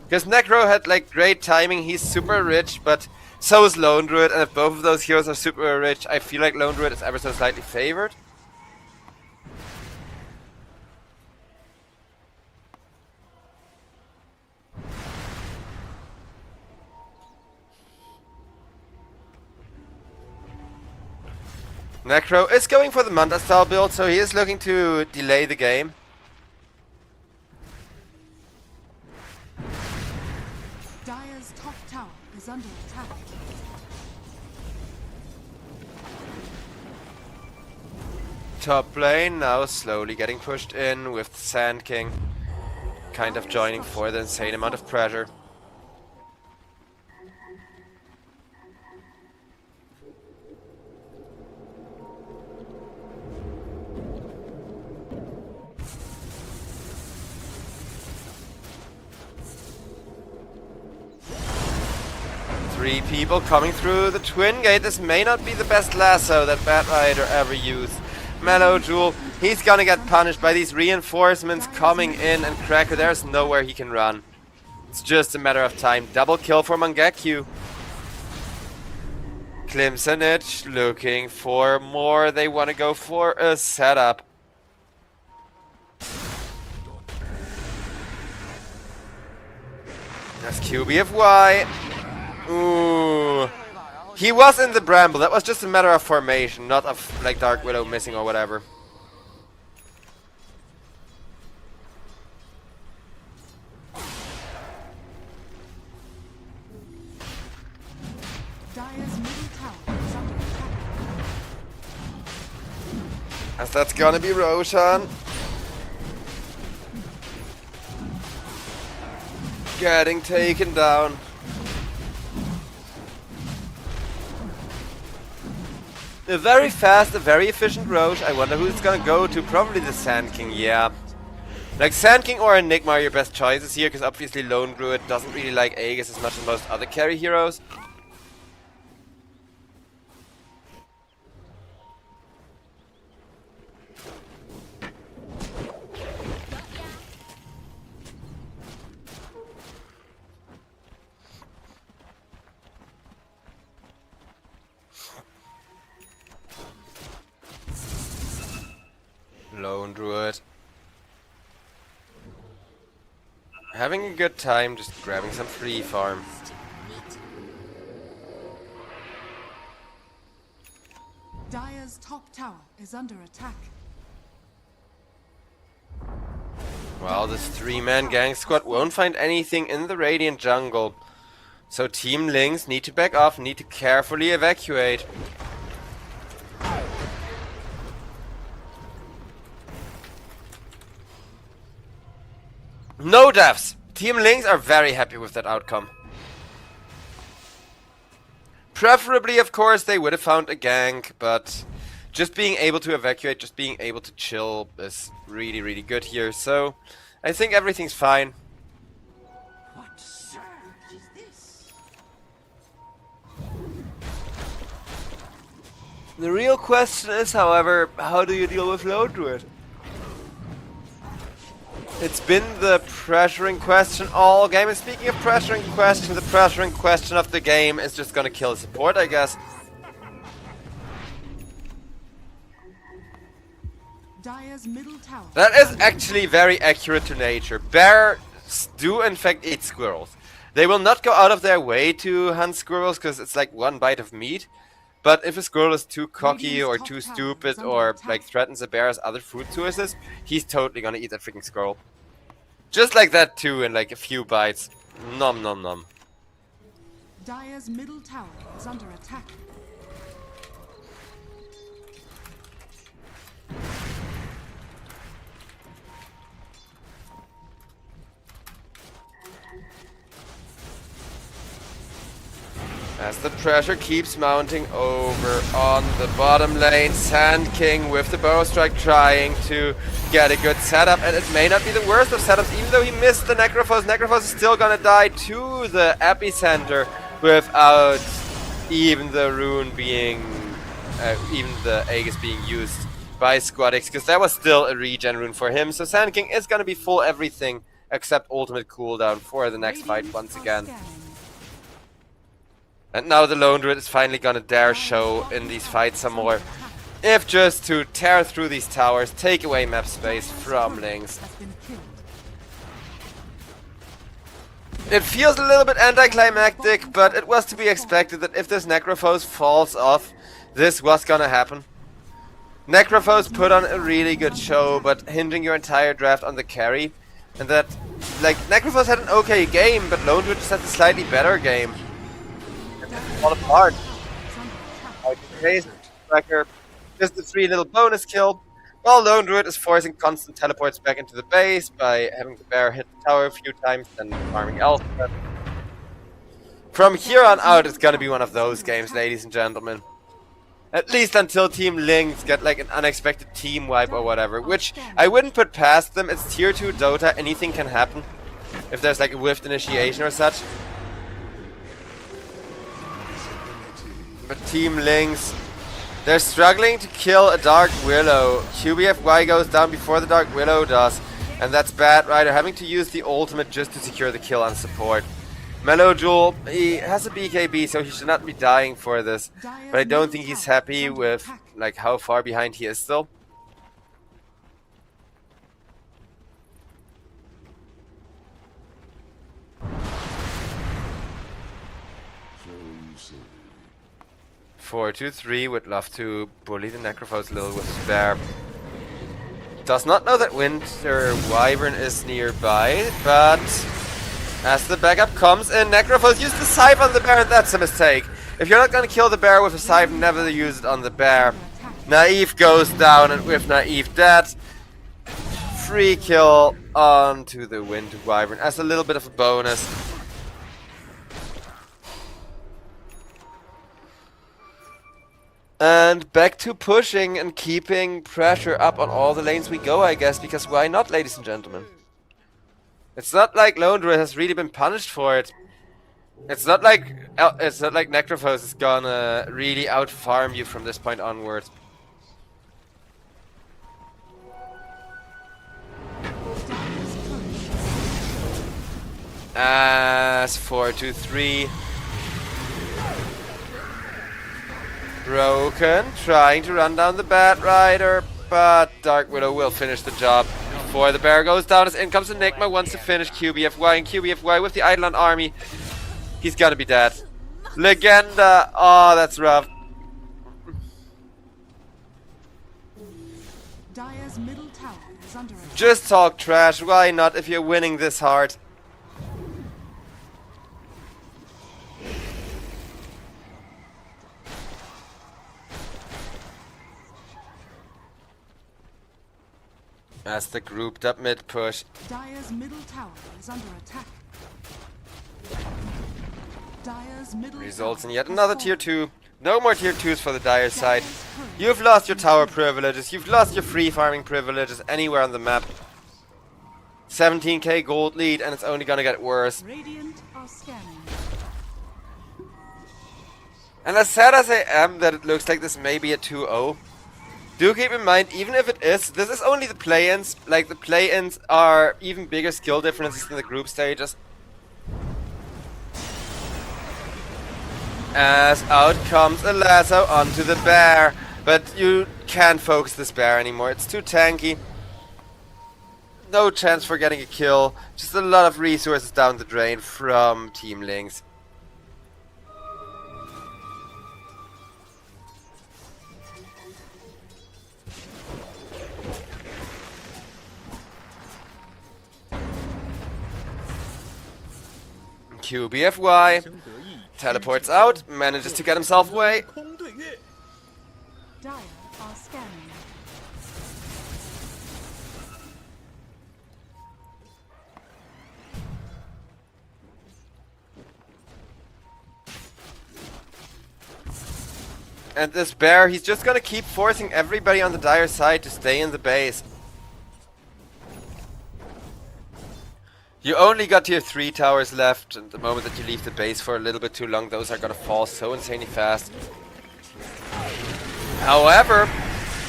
A: Because Necro had, like, great timing, he's super rich, but so is Lone Druid, and if both of those heroes are super rich, I feel like Lone Druid is ever so slightly favored. Necro is going for the Manta style build, so he is looking to delay the game.
C: Dire's top tower is under attack.
A: Top lane now slowly getting pushed in with Sand King kind of joining for the insane amount of pressure. Three people coming through the Twin Gate. This may not be the best lasso that Batrider ever used. Mellow Jewel, he's gonna get punished by these reinforcements coming in, and Cracker, there's nowhere he can run. It's just a matter of time. Double kill for Mangekyou. Klimsanage looking for more. They want to go for a setup. That's QBFY. Ooh. He was in the Bramble. That was just a matter of formation, not of like Dark Widow missing or whatever.
C: Dire's middle tower is under attack.
A: As that's gonna be Roshan. Getting taken down. A very fast, a very efficient Roche. I wonder who it's gonna go to. Probably the Sand King, yeah. Like Sand King or Enigma are your best choices here, because obviously Lone Druid doesn't really like Aegis as much as most other carry heroes. Lone Druid. Having a good time, just grabbing some free farm.
C: Dire's top tower is under attack.
A: Well, this three-man gang squad won't find anything in the Radiant jungle. So Team LYNX need to back off, need to carefully evacuate. No deaths! Team LYNX are very happy with that outcome. Preferably, of course, they would have found a gank, but just being able to evacuate, just being able to chill is really, really good here. So I think everything's fine.
G: What surge is this?
A: The real question is, however, how do you deal with Lone Druid? It's been the pressuring question all game, and speaking of pressuring question, the pressuring question of the game is just gonna kill support, I guess.
C: Dire's middle tower.
A: That is actually very accurate to nature. Bears do in fact eat squirrels. They will not go out of their way to hunt squirrels because it's like one bite of meat. But if a squirrel is too cocky or too stupid or like threatens a bear's other food sources, he's totally gonna eat that freaking squirrel. Just like that too, in like a few bites. Nom nom nom.
C: Dire's middle tower is under attack.
A: As the pressure keeps mounting over on the bottom lane, Sand King with the bow strike trying to get a good setup, and it may not be the worst of setups, even though he missed the Necrophos. Necrophos is still gonna die to the epicenter without even the rune being, even the Aegis being used by Squadix, because that was still a regen rune for him. So Sand King is gonna be full everything except ultimate cooldown for the next fight once again. And now the Lone Druid is finally gonna dare show in these fights some more. If just to tear through these towers, take away map space from LYNX. It feels a little bit anticlimactic, but it was to be expected that if this Necrophos falls off, this was gonna happen. Necrophos put on a really good show, but hinging your entire draft on the carry. And that, like, Necrophos had an okay game, but Lone Druid just had a slightly better game. Fall apart. Like crazy tracker, just the 3 little bonus kill, while Lone Druid is forcing constant teleports back into the base by having the bear hit the tower a few times and farming elsewhere. From here on out, it's gonna be one of those games, ladies and gentlemen. At least until Team LYNX get like an unexpected team wipe or whatever, which I wouldn't put past them. It's tier 2 Dota, anything can happen. If there's like a whiffed initiation or such. But Team LYNX, they're struggling to kill a Dark Willow. QBFY goes down before the Dark Willow does, and that's bad, right? They're having to use the ultimate just to secure the kill on support. Mellow Jewel, he has a BKB, so he should not be dying for this. But I don't think he's happy with like how far behind he is still.
B: So
A: 4-2-3 would love to bully the Necrophos a little with Spare. Does not know that Winter Wyvern is nearby, but as the backup comes in, Necrophos used the Scythe on the bear, and that's a mistake. If you're not gonna kill the bear with a Scythe, never use it on the bear. Naive goes down, and with Naive dead, free kill onto the Winter Wyvern as a little bit of a bonus. And back to pushing and keeping pressure up on all the lanes we go, I guess, because why not, ladies and gentlemen? It's not like Lone Druid has really been punished for it. It's not like Necrophos is gonna really out-farm you from this point onwards. As 4-2-3. Broken, trying to run down the Bat Rider. but Dark Widow will finish the job before the bear goes down. As in comes Enigma, wants to finish QBFY, and QBFY with the Eidolon army. He's gonna be dead. Legenda! Oh, that's rough.
C: Dire's middle tower is under attack.
A: Just talk trash, why not if you're winning this hard? As the grouped up mid push.
C: Dire's middle tower is under attack. Dire's middle
A: Results in
C: tower
A: yet
C: has
A: another
C: fallen.
A: tier 2. No more tier 2s for the Dire side. You've lost your tower privileges, you've lost your free farming privileges anywhere on the map. 17k gold lead, and it's only gonna get worse.
C: Radiant are scanning.
A: And as sad as I am that it looks like this may be a 2-0, do keep in mind, even if it is, this is only the play-ins. Like, the play-ins are even bigger skill differences than the group stages. As out comes a lasso onto the bear. But you can't focus this bear anymore, it's too tanky. No chance for getting a kill. Just a lot of resources down the drain from Team LYNX. QBFY teleports out, manages to get himself away.
C: Dire are scanning.
A: And this bear, he's just gonna keep forcing everybody on the Dire side to stay in the base. You only got tier 3 towers left, and the moment that you leave the base for a little bit too long, those are gonna fall so insanely fast. However,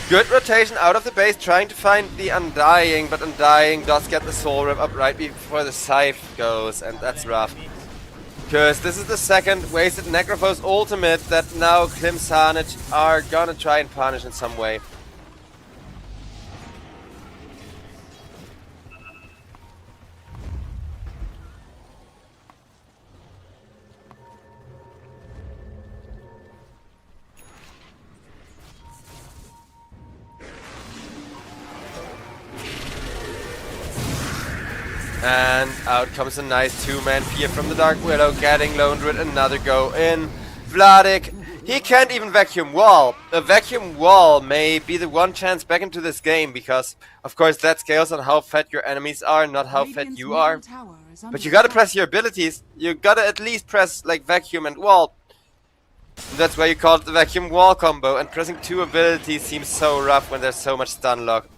A: good rotation out of the base, trying to find the Undying, but Undying does get the Soul Rip up right before the Scythe goes, and that's rough. Because this is the second wasted Necrophos ultimate that now Klimsanich are gonna try and punish in some way. And out comes a nice two-man fear from the Dark Widow, getting Lone Druid another go in. Vladik, he can't even vacuum wall. A vacuum wall may be the one chance back into this game, because of course that scales on how fed your enemies are, not how fed
C: Radiant's
A: you
C: middle
A: are.
C: tower is under
A: But you gotta
C: attack.
A: press your abilities. You gotta at least press like vacuum and wall. That's why you call it the vacuum wall combo, and pressing 2 abilities seems so rough when there's so much stun lock.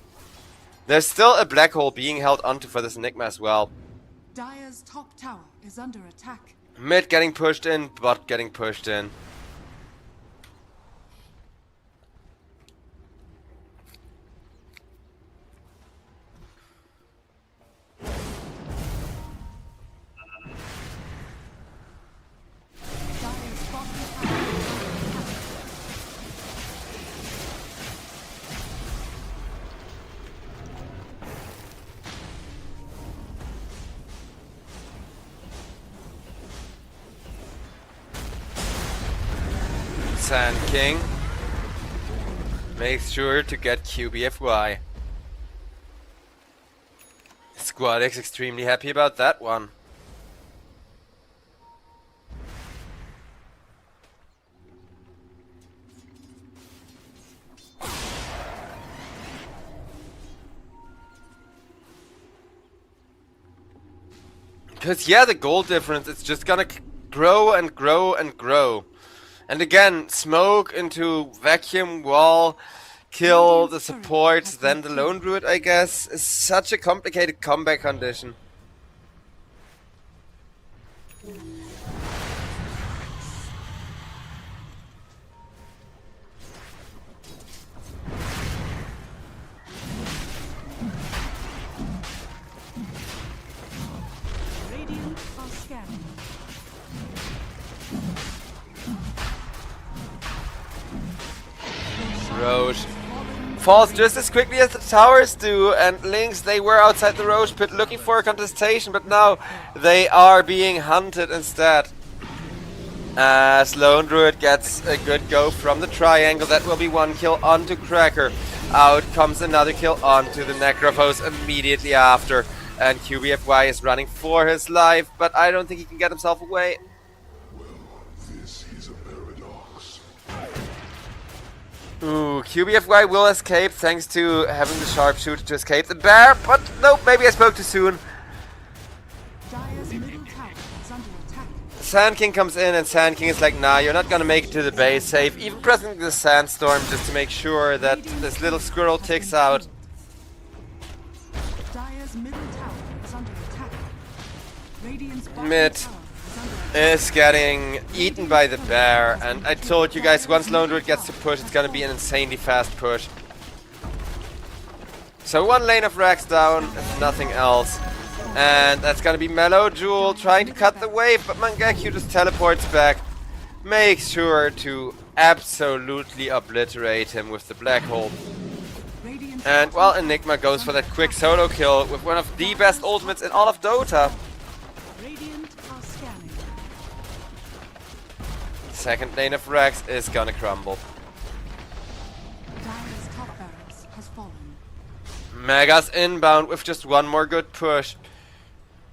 A: There's still a black hole being held onto for this Enigma as well.
C: Dire's top tower is under attack.
A: Mid getting pushed in, bot getting pushed in.
C: Dire's bottom tower is under attack.
A: Sand King makes sure to get QBFY. Squad X extremely happy about that one. Because yeah, the goal difference, it's just gonna grow and grow and grow. And again, smoke into vacuum wall, kill the supports, then the Lone Druid, I guess, is such a complicated comeback condition.
C: Radiant are scanning.
A: Roche falls just as quickly as the towers do, and LYNX, they were outside the Roche pit looking for a contestation, but now they are being hunted instead. As Lone Druid gets a good go from the triangle, that will be one kill onto Cracker. Out comes another kill onto the Necrophos immediately after, and QBFY is running for his life, but I don't think he can get himself away. Ooh, QBFY will escape thanks to having the sharpshooter to escape the bear, but nope, maybe I spoke too soon.
C: Dire's middle tower is under attack.
A: Sand King comes in and Sand King is like, nah, you're not gonna make it to the base safe, even pressing the Sandstorm just to make sure that this little squirrel ticks out.
C: Dire's middle tower is under attack. Radiant's bottom
A: Mid
C: tower is under attack.
A: is getting eaten by the bear, and I told you guys, once Lone Druid gets to push, it's gonna be an insanely fast push. So one lane of Rax down, if nothing else. And that's gonna be Mellow Jewel trying to cut the wave, but Mangekyo just teleports back. Makes sure to absolutely obliterate him with the black hole.
C: Radiant's
A: And well, Enigma goes for that quick solo kill with one of the best ultimates in all of Dota.
C: Radiant are scanning.
A: Second lane of Rax is gonna crumble.
C: Dire's top barracks has fallen.
A: Mega's inbound with just one more good push.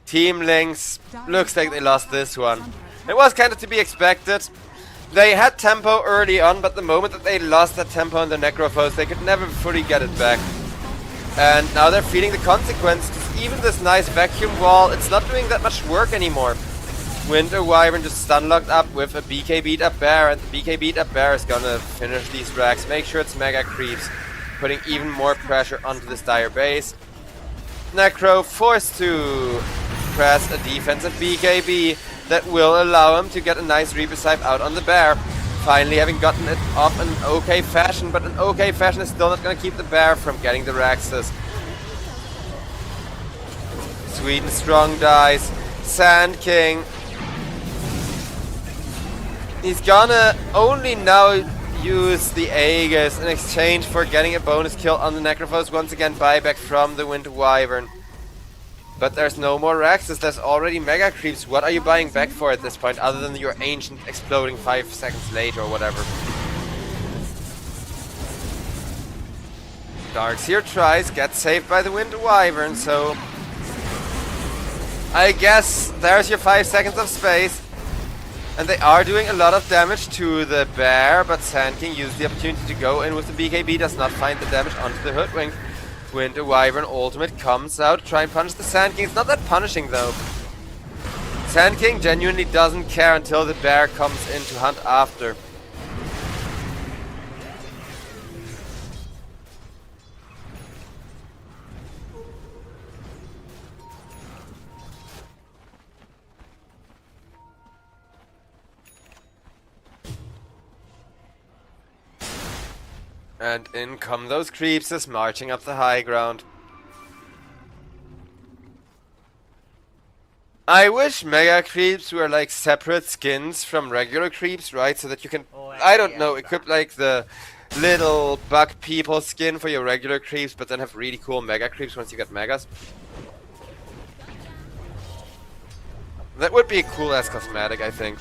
A: Team LYNX looks like they lost this one. It was kind of to be expected. They had tempo early on, but the moment that they lost that tempo on the Necrophos, they could never fully get it back. And now they're feeling the consequences. Even this nice vacuum wall, it's not doing that much work anymore. Winter Wyvern just stun locked up with a BK beat up bear, and the BK beat up bear is gonna finish these racks. Make sure it's mega creeps, putting even more pressure onto this dire base. Necro forced to press a defensive BKB that will allow him to get a nice Reaper Scythe out on the bear. Finally having gotten it off in okay fashion, but an okay fashion is still not going to keep the bear from getting the Raxus. Sweden Strong dies. Sand King. He's gonna only now use the Aegis in exchange for getting a bonus kill on the Necrophos. Once again, buyback from the Winter Wyvern. But there's no more Raxus, there's already Mega Creeps. What are you buying back for at this point, other than your Ancient exploding 5 seconds later or whatever? Darkseer tries, gets saved by the Winter Wyvern, so... I guess there's your 5 seconds of space. And they are doing a lot of damage to the bear, but Sand King used the opportunity to go in with the BKB, does not find the damage onto the Hoodwink. Winter Wyvern ultimate comes out, try and punish the Sand King. It's not that punishing though. Sand King genuinely doesn't care until the bear comes in to hunt after. And in come those creeps marching up the high ground. I wish Mega Creeps were like separate skins from regular creeps, right? So that you can, I don't know, equip like the little bug people skin for your regular creeps, but then have really cool Mega Creeps once you get Megas. That would be a cool ass cosmetic, I think.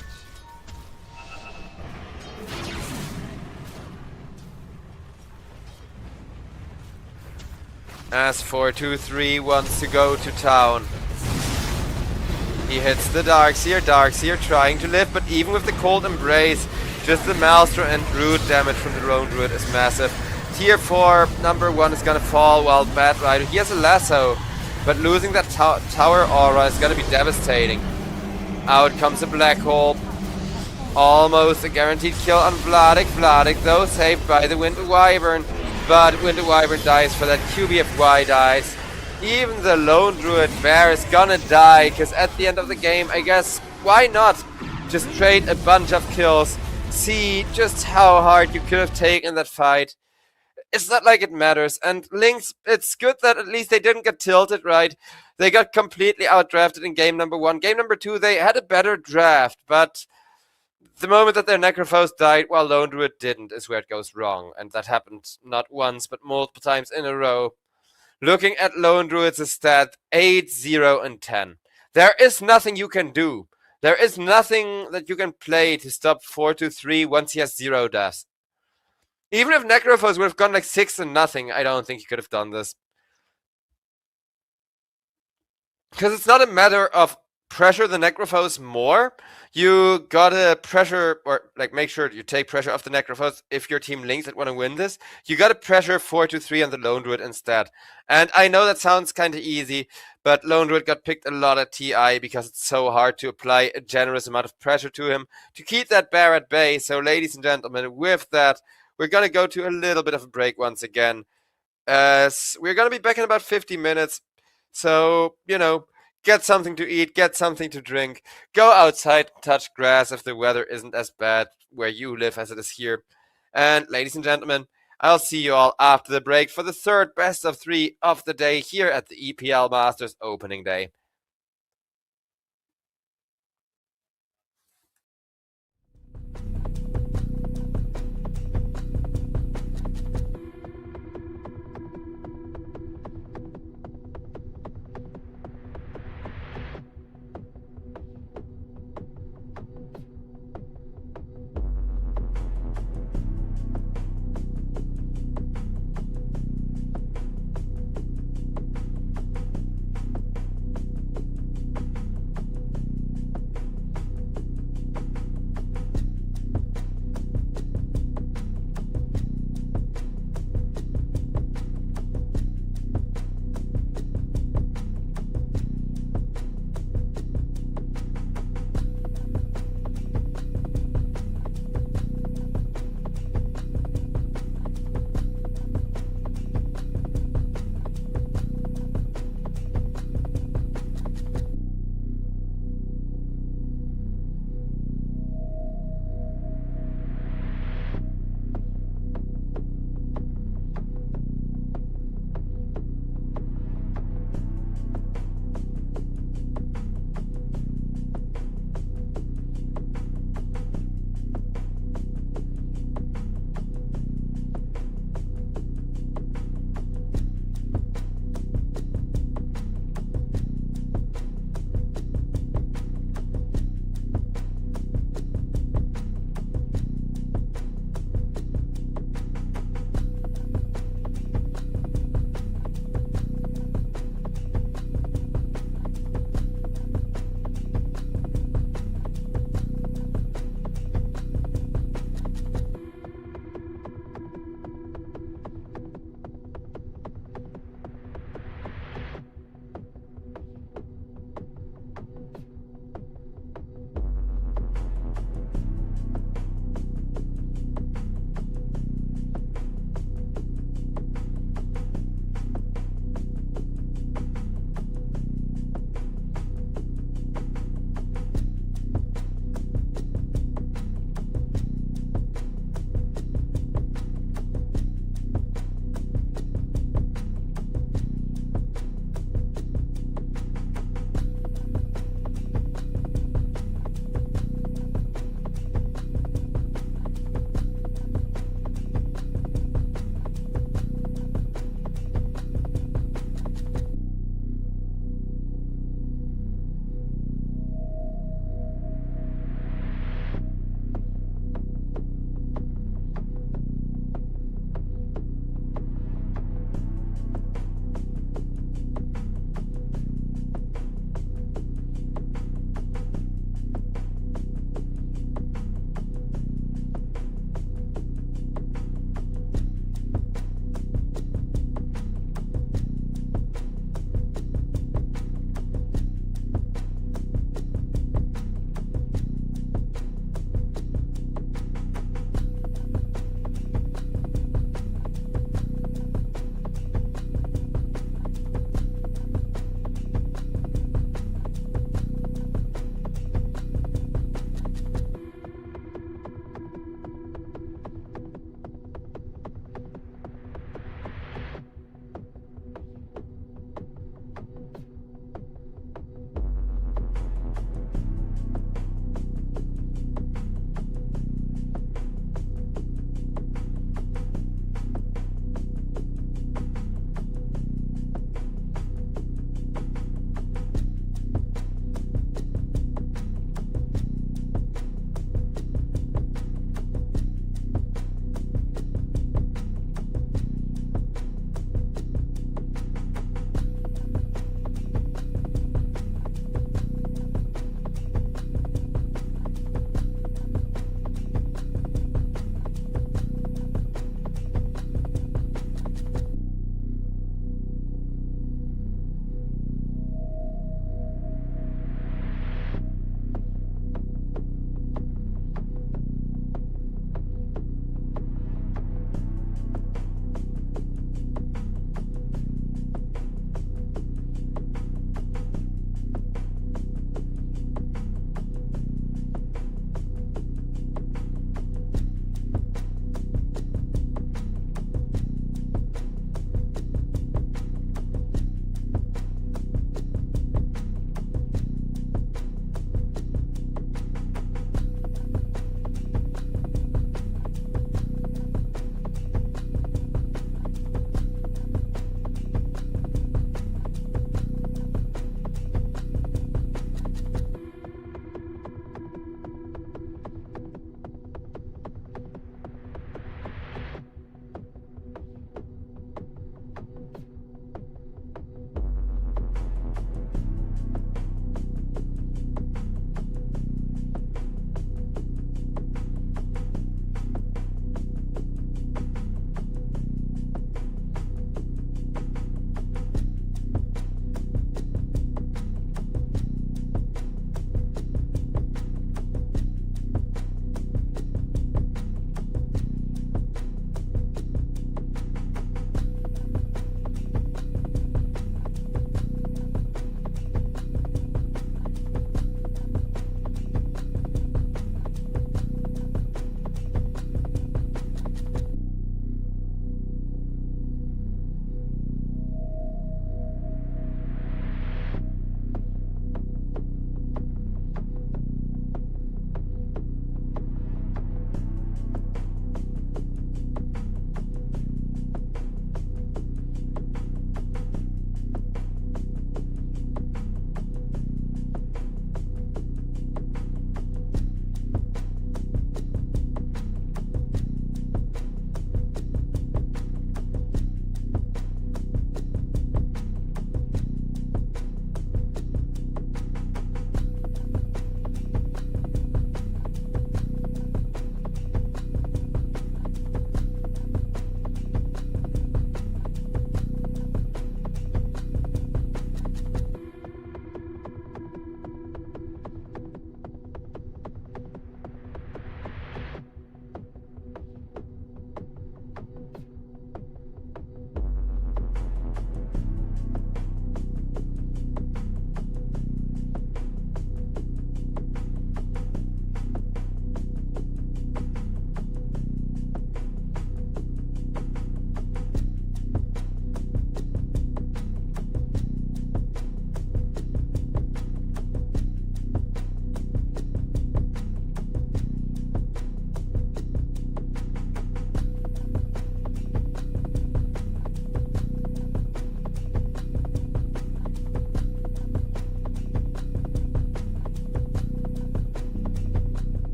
A: As 423 wants to go to town. He hits the Darkseer. Darkseer trying to live, but even with the Cold Embrace, just the Maelstrom and Root damage from the Roan Druid is massive. Tier 4, number 1 is gonna fall while Bat Rider, he has a lasso, but losing that tower aura is gonna be devastating. Out comes a Black Hole. Almost a guaranteed kill on Vladik. Vladik though saved by the Winter Wyvern. But Winter Wyvern dies for that, QBFY dies. Even the Lone Druid Bear is gonna die, because at the end of the game, I guess, why not just trade a bunch of kills, see just how hard you could have taken that fight. It's not like it matters, and LYNX, it's good that at least they didn't get tilted, right? They got completely outdrafted in game number 1. Game number 2, they had a better draft, but the moment that their Necrophos died while Lone Druid didn't is where it goes wrong, and that happened not once but multiple times in a row. Looking at Lone Druid's stat 8, 0, and 10. There is nothing you can do. There is nothing that you can play to stop 4-3 once he has 0 deaths. Even if Necrophos would have gone like 6 and nothing, I don't think he could have done this. Because it's not a matter of pressure the Necrophos more. You gotta pressure, or like make sure you take pressure off the Necrophos if your team LYNX that want to win this. You gotta pressure 4-3 on the Lone Druid instead. And I know that sounds kind of easy, but Lone Druid got picked a lot at TI because it's so hard to apply a generous amount of pressure to him to keep that bear at bay. So ladies and gentlemen, with that, we're gonna go to a little bit of a break once again. We're gonna be back in about 50 minutes. So, get something to eat, get something to drink, go outside, touch grass if the weather isn't as bad where you live as it is here. And ladies and gentlemen, I'll see you all after the break for the third best of 3 of the day here at the EPL Masters opening day.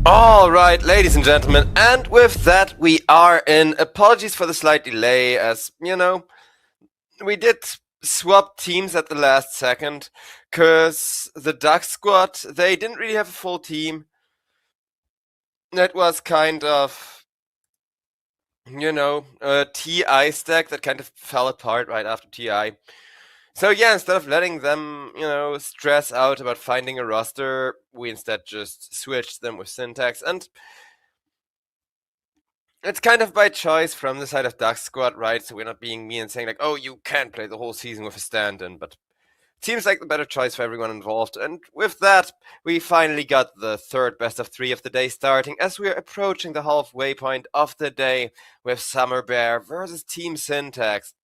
A: All right, ladies and gentlemen, and with that we are in. Apologies for the slight delay, as you know, we did swap teams at the last second, because the Duck squad, they didn't really have a full team. That was kind of, a TI stack that kind of fell apart right after TI. So yeah, instead of letting them, stress out about finding a roster, we instead just switched them with Syntax, and it's kind of by choice from the side of Duck Squad, right? So we're not being mean and saying like, oh, you can't play the whole season with a stand-in, but it seems like the better choice for everyone involved. And with that, we finally got the third best of 3 of the day starting as we're approaching the halfway point of the day with Summer Bear versus Team Syntax.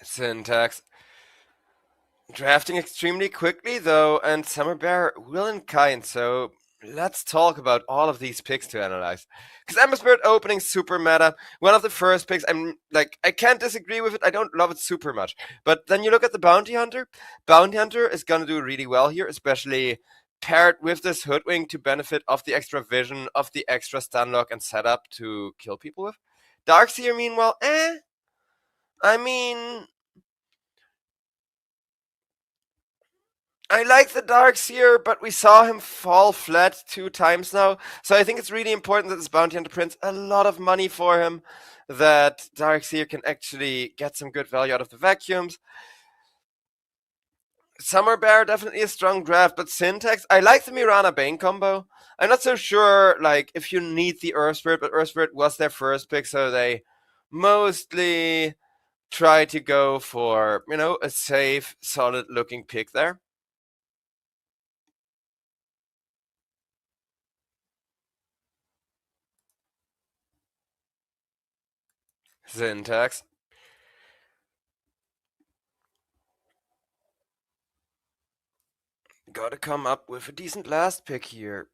A: Syntax drafting extremely quickly, though, and Summer Bear will in kind, so let's talk about all of these picks to analyze. Because Ember Spirit opening super meta, one of the first picks, I can't disagree with it, I don't love it super much. But then you look at the Bounty Hunter. Bounty Hunter is going to do really well here, especially paired with this Hoodwink to benefit of the extra vision, of the extra stun lock and setup to kill people with. Darkseer, meanwhile, I mean, I like the Darkseer, but we saw him fall flat 2 times now. So I think it's really important that this Bounty Hunter prints a lot of money for him, that Darkseer can actually get some good value out of the vacuums. Summer Bear, definitely a strong draft, but Syntax, I like the Mirana Bane combo. I'm not so sure, if you need the Earth Spirit, but Earth Spirit was their first pick, so they mostly try to go for, a safe, solid-looking pick there. Syntax. Gotta come up with a decent last pick here.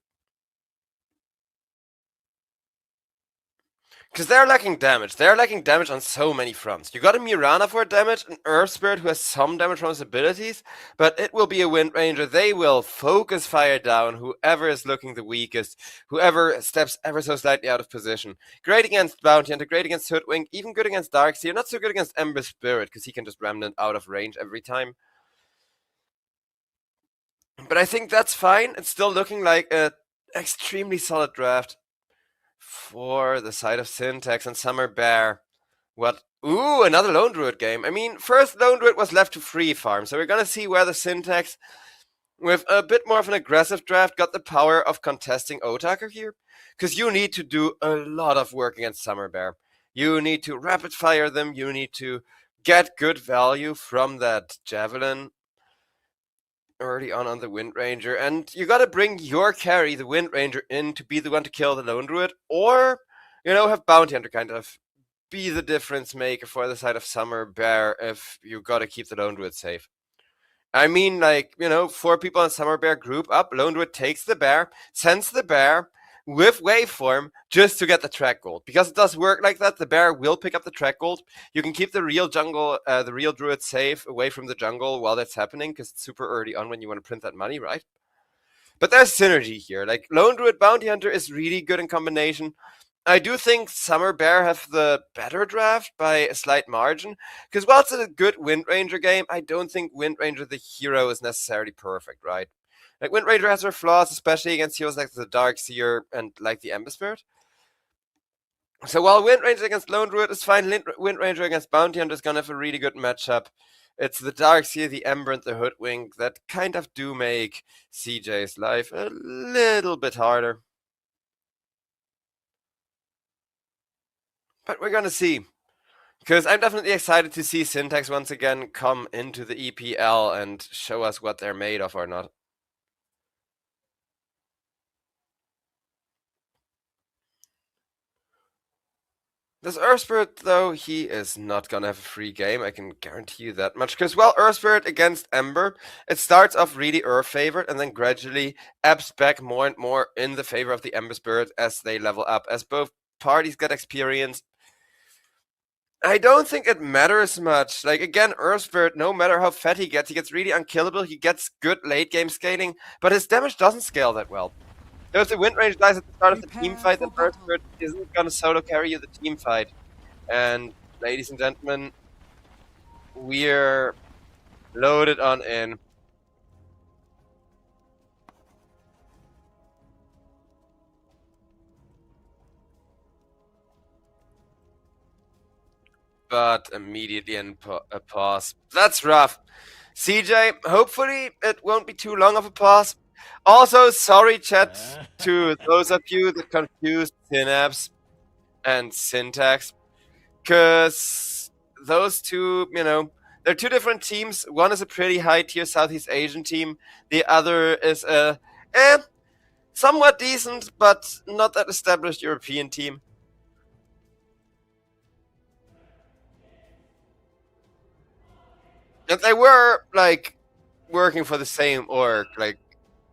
A: Because they're lacking damage. They're lacking damage on so many fronts. You got a Mirana for damage, an Earth Spirit who has some damage from his abilities, but it will be a Wind Ranger. They will focus fire down whoever is looking the weakest, whoever steps ever so slightly out of position. Great against Bounty Hunter, great against Hoodwink, even good against Darkseer. Not so good against Ember Spirit, because he can just Remnant out of range every time. But I think that's fine. It's still looking like an extremely solid draft for the side of Syntax and Summer Bear. What? Ooh, another Lone Druid game. I mean, first Lone Druid was left to free farm, so we're gonna see where the Syntax, with a bit more of an aggressive draft, got the power of contesting Otaker here. Because you need to do a lot of work against Summer Bear. You need to rapid fire them, you need to get good value from that Javelin early on the Wind Ranger, and you gotta bring your carry, the Wind Ranger, in to be the one to kill the Lone Druid, or, have Bounty Hunter kind of be the difference maker for the side of Summer Bear if you gotta keep the Lone Druid safe. I mean, 4 people on Summer Bear group up, Lone Druid takes the bear, sends the bear with waveform just to get the track gold. Because it does work like that, the bear will pick up the track gold. You can keep the real jungle, the real druid safe away from the jungle while that's happening, because it's super early on when you want to print that money, right? But there's synergy here. Lone Druid Bounty Hunter is really good in combination. I do think Summer Bear have the better draft by a slight margin, because while it's a good Wind Ranger game, I don't think Wind Ranger the hero is necessarily perfect, right? Wind Ranger has her flaws, especially against heroes like the Darkseer and like the Ember Spirit. So while Wind Ranger against Lone Druid is fine, Wind Ranger against Bounty Hunter is gonna have a really good matchup. It's the Darkseer, the Ember, and the Hoodwink that kind of do make CJ's life a little bit harder. But we're gonna see. Because I'm definitely excited to see Syntax once again come into the EPL and show us what they're made of or not. This Earth Spirit, though, he is not gonna have a free game, I can guarantee you that much. Because, well, Earth Spirit against Ember, it starts off really Earth favored and then gradually ebbs back more and more in the favor of the Ember Spirit as they level up, as both parties get experience. I don't think it matters much. Like, again, Earthbird, no matter how fat he gets really unkillable, he gets good late game scaling, but his damage doesn't scale that well. So if the wind range dies at the start of the team fight, then Earthbird isn't gonna solo carry you the team fight. And, ladies and gentlemen, we're loaded on in. But immediately in a pause. That's rough. CJ, hopefully it won't be too long of a pause. Also, sorry chat to those of you that confused synapse and syntax. Because those two, they're two different teams. One is a pretty high tier Southeast Asian team. The other is a somewhat decent, but not that established European team. And they were, like, working for the same org, like,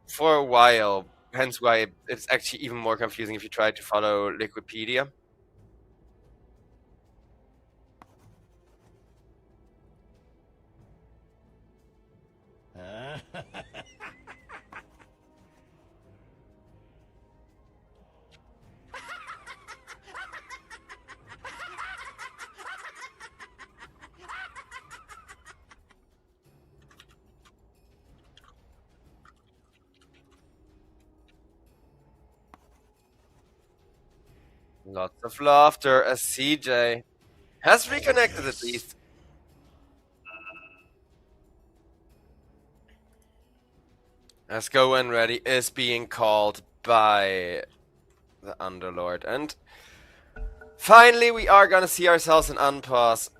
A: for a while. Hence why it's actually even more confusing if you try to follow Wikipedia. Lots of laughter as CJ has reconnected at least. As Go When Ready is being called by the Underlord. And finally we are gonna see ourselves an unpause.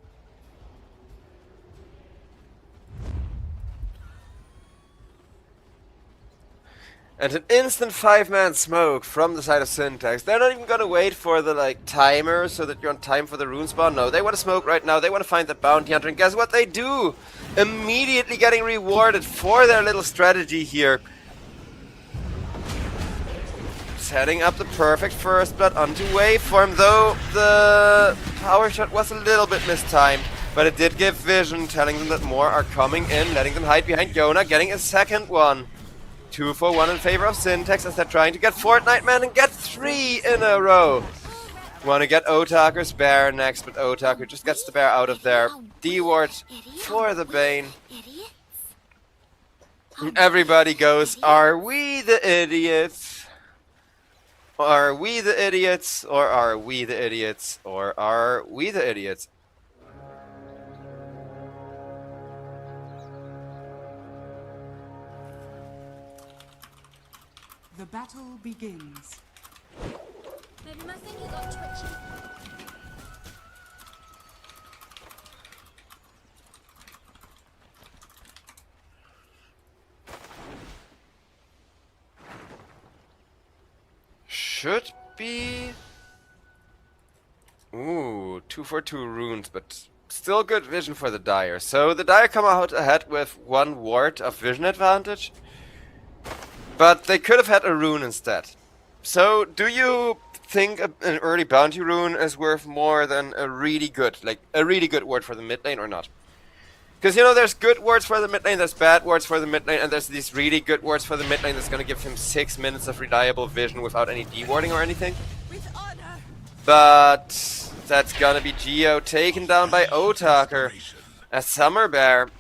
A: And an instant 5-man smoke from the side of Syntax. They're not even gonna wait for the timer so that you're on time for the rune spawn. No, they want to smoke right now. They want to find the bounty hunter. And guess what they do? Immediately getting rewarded for their little strategy here. Setting up the perfect first blood onto waveform, though the power shot was a little bit mistimed. But it did give vision, telling them that more are coming in, letting them hide behind Yona, getting a second one. 2 for 1 in favor of Syntax as they're trying to get Fortnite Man and get 3 in a row. Want to get Otaku's bear next, but Otaku just gets the bear out of there. D-ward for the Bane. And everybody goes, are we the idiots? Are we the idiots? Or are we the idiots? Or are we the idiots?
C: The battle begins.
E: Maybe my finger got twitchy.
A: Should be... Ooh, 2 for 2 runes, but still good vision for the Dire. So the Dire come out ahead with 1 ward of vision advantage. But they could have had a rune instead. So, do you think an early bounty rune is worth more than a really good ward for the mid lane or not? Because, there's good wards for the mid lane, there's bad wards for the mid lane, and there's these really good wards for the mid lane that's going to give him 6 minutes of reliable vision without any dewarding or anything. But that's going to be Geo taken down by Otaker. A Summer Bear.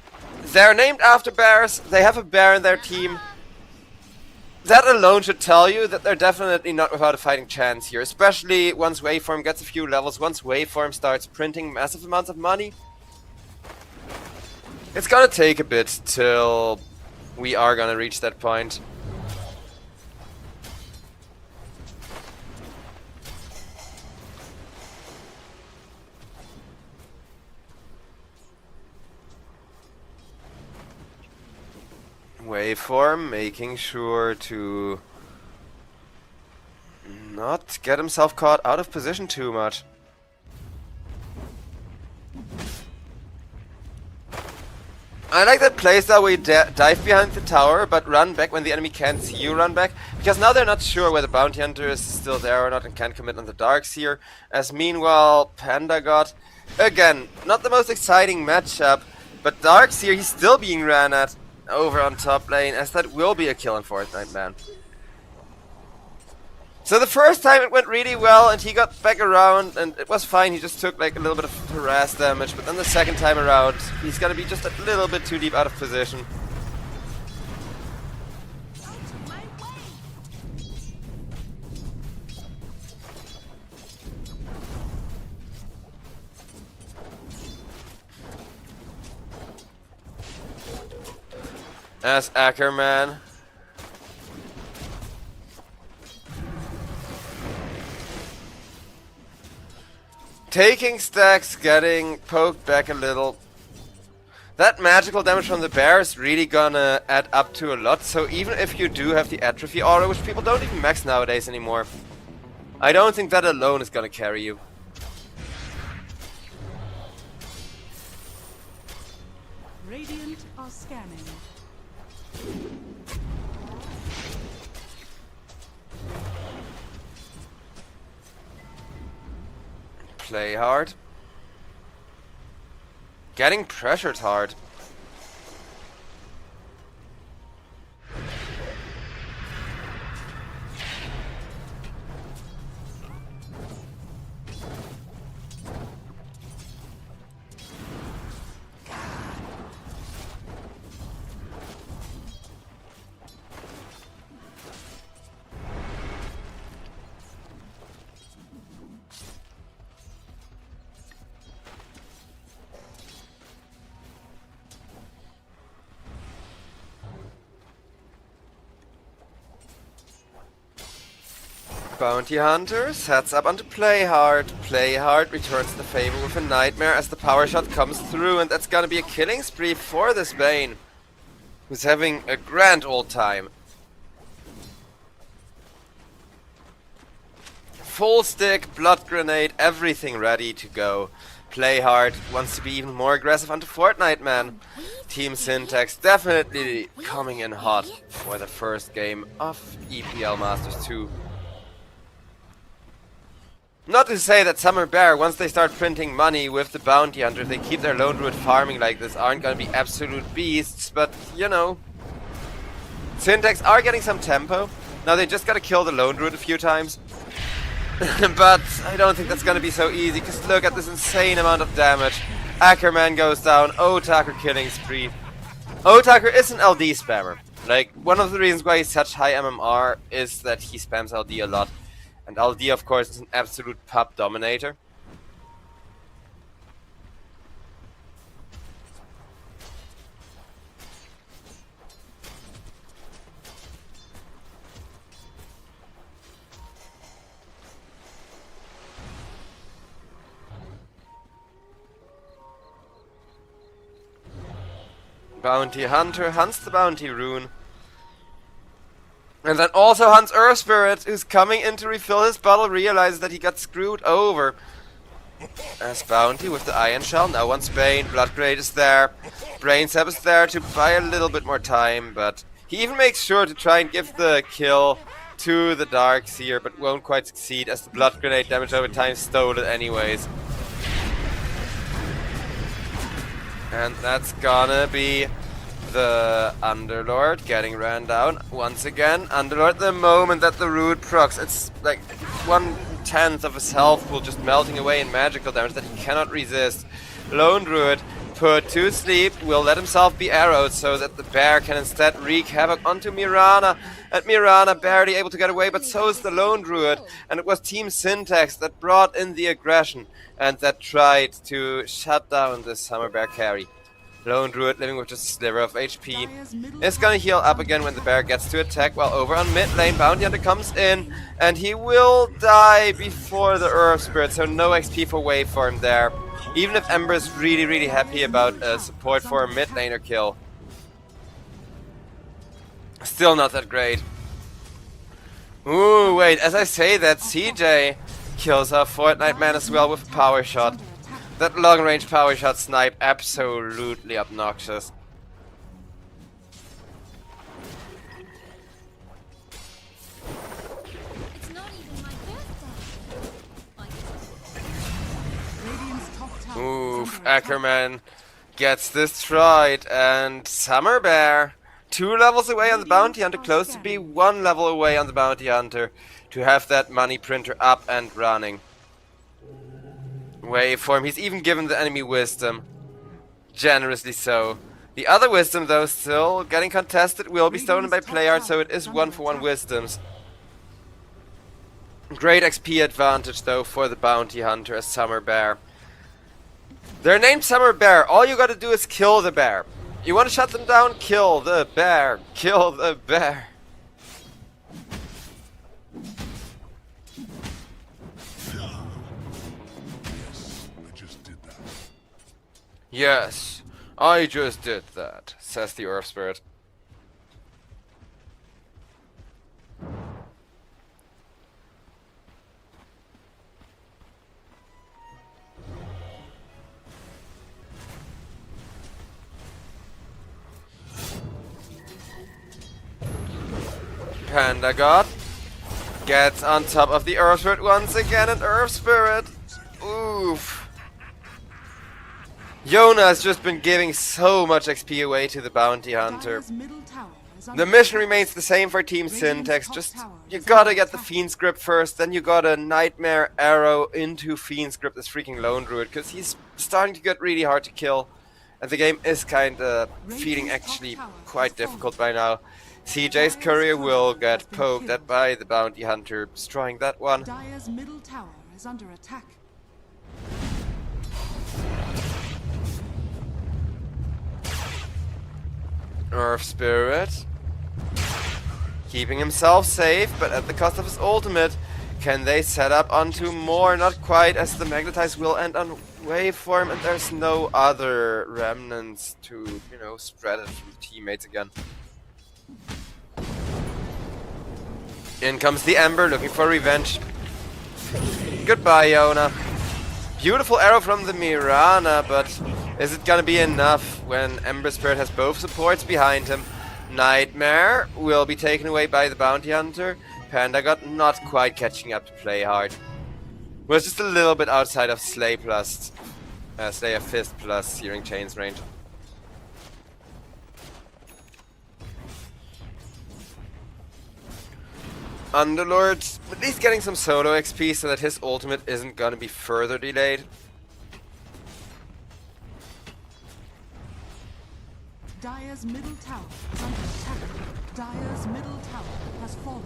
A: They're named after bears, they have a bear in their team. That alone should tell you that they're definitely not without a fighting chance here, especially once Waveform gets a few levels, once Waveform starts printing massive amounts of money. It's gonna take a bit till we are gonna reach that point. Waveform making sure to not get himself caught out of position too much. I like that playstyle where you dive behind the tower but run back when the enemy can't see you run back, because now they're not sure whether Bounty Hunter is still there or not and can't commit on the darks here, as meanwhile Panda God Again, not the most exciting matchup, but Darkseer, he's still being ran at over on top lane, as that will be a kill in Fortnite, man. So the first time it went really well, and he got back around, and it was fine. He just took like a little bit of harass damage, but then the second time around, he's gonna be just a little bit too deep out of position. As Ackerman. Taking stacks, getting poked back a little. That magical damage from the bear is really gonna add up to a lot, so even if you do have the atrophy aura, which people don't even max nowadays anymore, I don't think that alone is gonna carry you.
C: Radiant are scanning.
A: Play hard. Getting pressured hard. Bounty Hunter sets up onto Play Hard. Play Hard returns the favor with a Nightmare as the power shot comes through, and that's gonna be a killing spree for this Bane, who's having a grand old time. Full stick, blood grenade, everything ready to go. Play Hard wants to be even more aggressive onto Fortnite, man. Team Syntax definitely coming in hot for the first game of EPL Masters 2. Not to say that Summer Bear, once they start printing money with the Bounty Hunter, if they keep their Lone Druid farming like this, aren't gonna be absolute beasts, but, you know. Syntax are getting some tempo. Now they just gotta kill the Lone Druid a few times. But I don't think that's gonna be so easy, because look at this insane amount of damage. Ackerman goes down, Otaker killing spree. Otaker is an LD spammer. Like, one of the reasons why he's such high MMR is that he spams LD a lot. And LD, of course, is an absolute pub dominator. Bounty Hunter hunts the Bounty Rune. And then also hunts Earth Spirit, who's coming in to refill his bottle, realizes that he got screwed over. As Bounty with the Iron Shell, now wants Bane, Blood Grenade is there. Brain Sap is there to buy a little bit more time, but he even makes sure to try and give the kill to the Darkseer, but won't quite succeed as the Blood Grenade damage over time stole it anyways. And that's gonna be the Underlord getting ran down once again. Underlord, the moment that the Root procs, it's like 1/10 of his health pool just melting away in magical damage that he cannot resist. Lone Druid put to sleep, will let himself be arrowed so that the bear can instead wreak havoc onto Mirana. And Mirana barely able to get away, but so is the Lone Druid. And it was Team Syntax that brought in the aggression and that tried to shut down this Summer Bear carry. Lone Druid living with just a sliver of HP. Is gonna heal up again when the bear gets to attack, while over on mid lane, Bounty Hunter comes in, and he will die before the Earth Spirit, so no XP for Waveform there. Even if Ember is really happy about support for a mid laner kill. Still not that great. Ooh, wait, as I say that, CJ kills our Fortnite man as well with a power shot. That long range power shot snipe, absolutely obnoxious.
E: It's not even my birthday.
C: Radiant's top tower.
A: Oof,
C: under attack.
A: Ackerman gets destroyed, and Summer Bear 2 levels away on the Bounty Hunter, close to be 1 level away on the Bounty Hunter to have that money printer up and running. Waveform, he's even given the enemy wisdom. Generously so. The other wisdom, though, still getting contested, will be stolen by Playart, so it is 1-for-1 wisdoms. Great XP advantage, though, for the Bounty Hunter as Summer Bear. They're named Summer Bear. All you gotta do is kill the bear. You wanna shut them down? Kill the bear. Kill the bear.
D: I just did that.
A: Yes, I just did that, says the Earth Spirit. Panda God gets on top of the Earth Spirit once again, and Earth Spirit. Oof. Yona has just been giving so much XP away to the Bounty Hunter.
C: Dire's middle tower is
A: The
C: under
A: mission
C: attack.
A: remains the same for Team Syntax.
C: top
A: Just
C: tower
A: you
C: is
A: gotta
C: under
A: get the
C: attack.
A: Fiend Script first, then you got a Nightmare Arrow into Fiend Script, this freaking Lone Druid, because he's starting to get really hard to kill. And the game is kinda feeling actually quite difficult by now. CJ's courier will get poked at by the Bounty Hunter, destroying that one.
C: Dire's middle tower is under attack.
A: Earth Spirit keeping himself safe, but at the cost of his ultimate. Can they set up onto more? Not quite, as the Magnetize will end on Waveform, and there's no other remnants to, you know, spread it from teammates again. In comes the Ember, looking for revenge. Goodbye, Yona. Beautiful arrow from the Mirana, but is it gonna be enough when Ember Spirit has both supports behind him? Nightmare will be taken away by the Bounty Hunter. Panda got not quite catching up to play hard. Was just a little bit outside of Slayer Fist plus Searing Chains range. Underlord at least getting some solo XP so that his ultimate isn't gonna be further delayed.
C: Dire's middle tower is under attack. Dire's middle tower has fallen.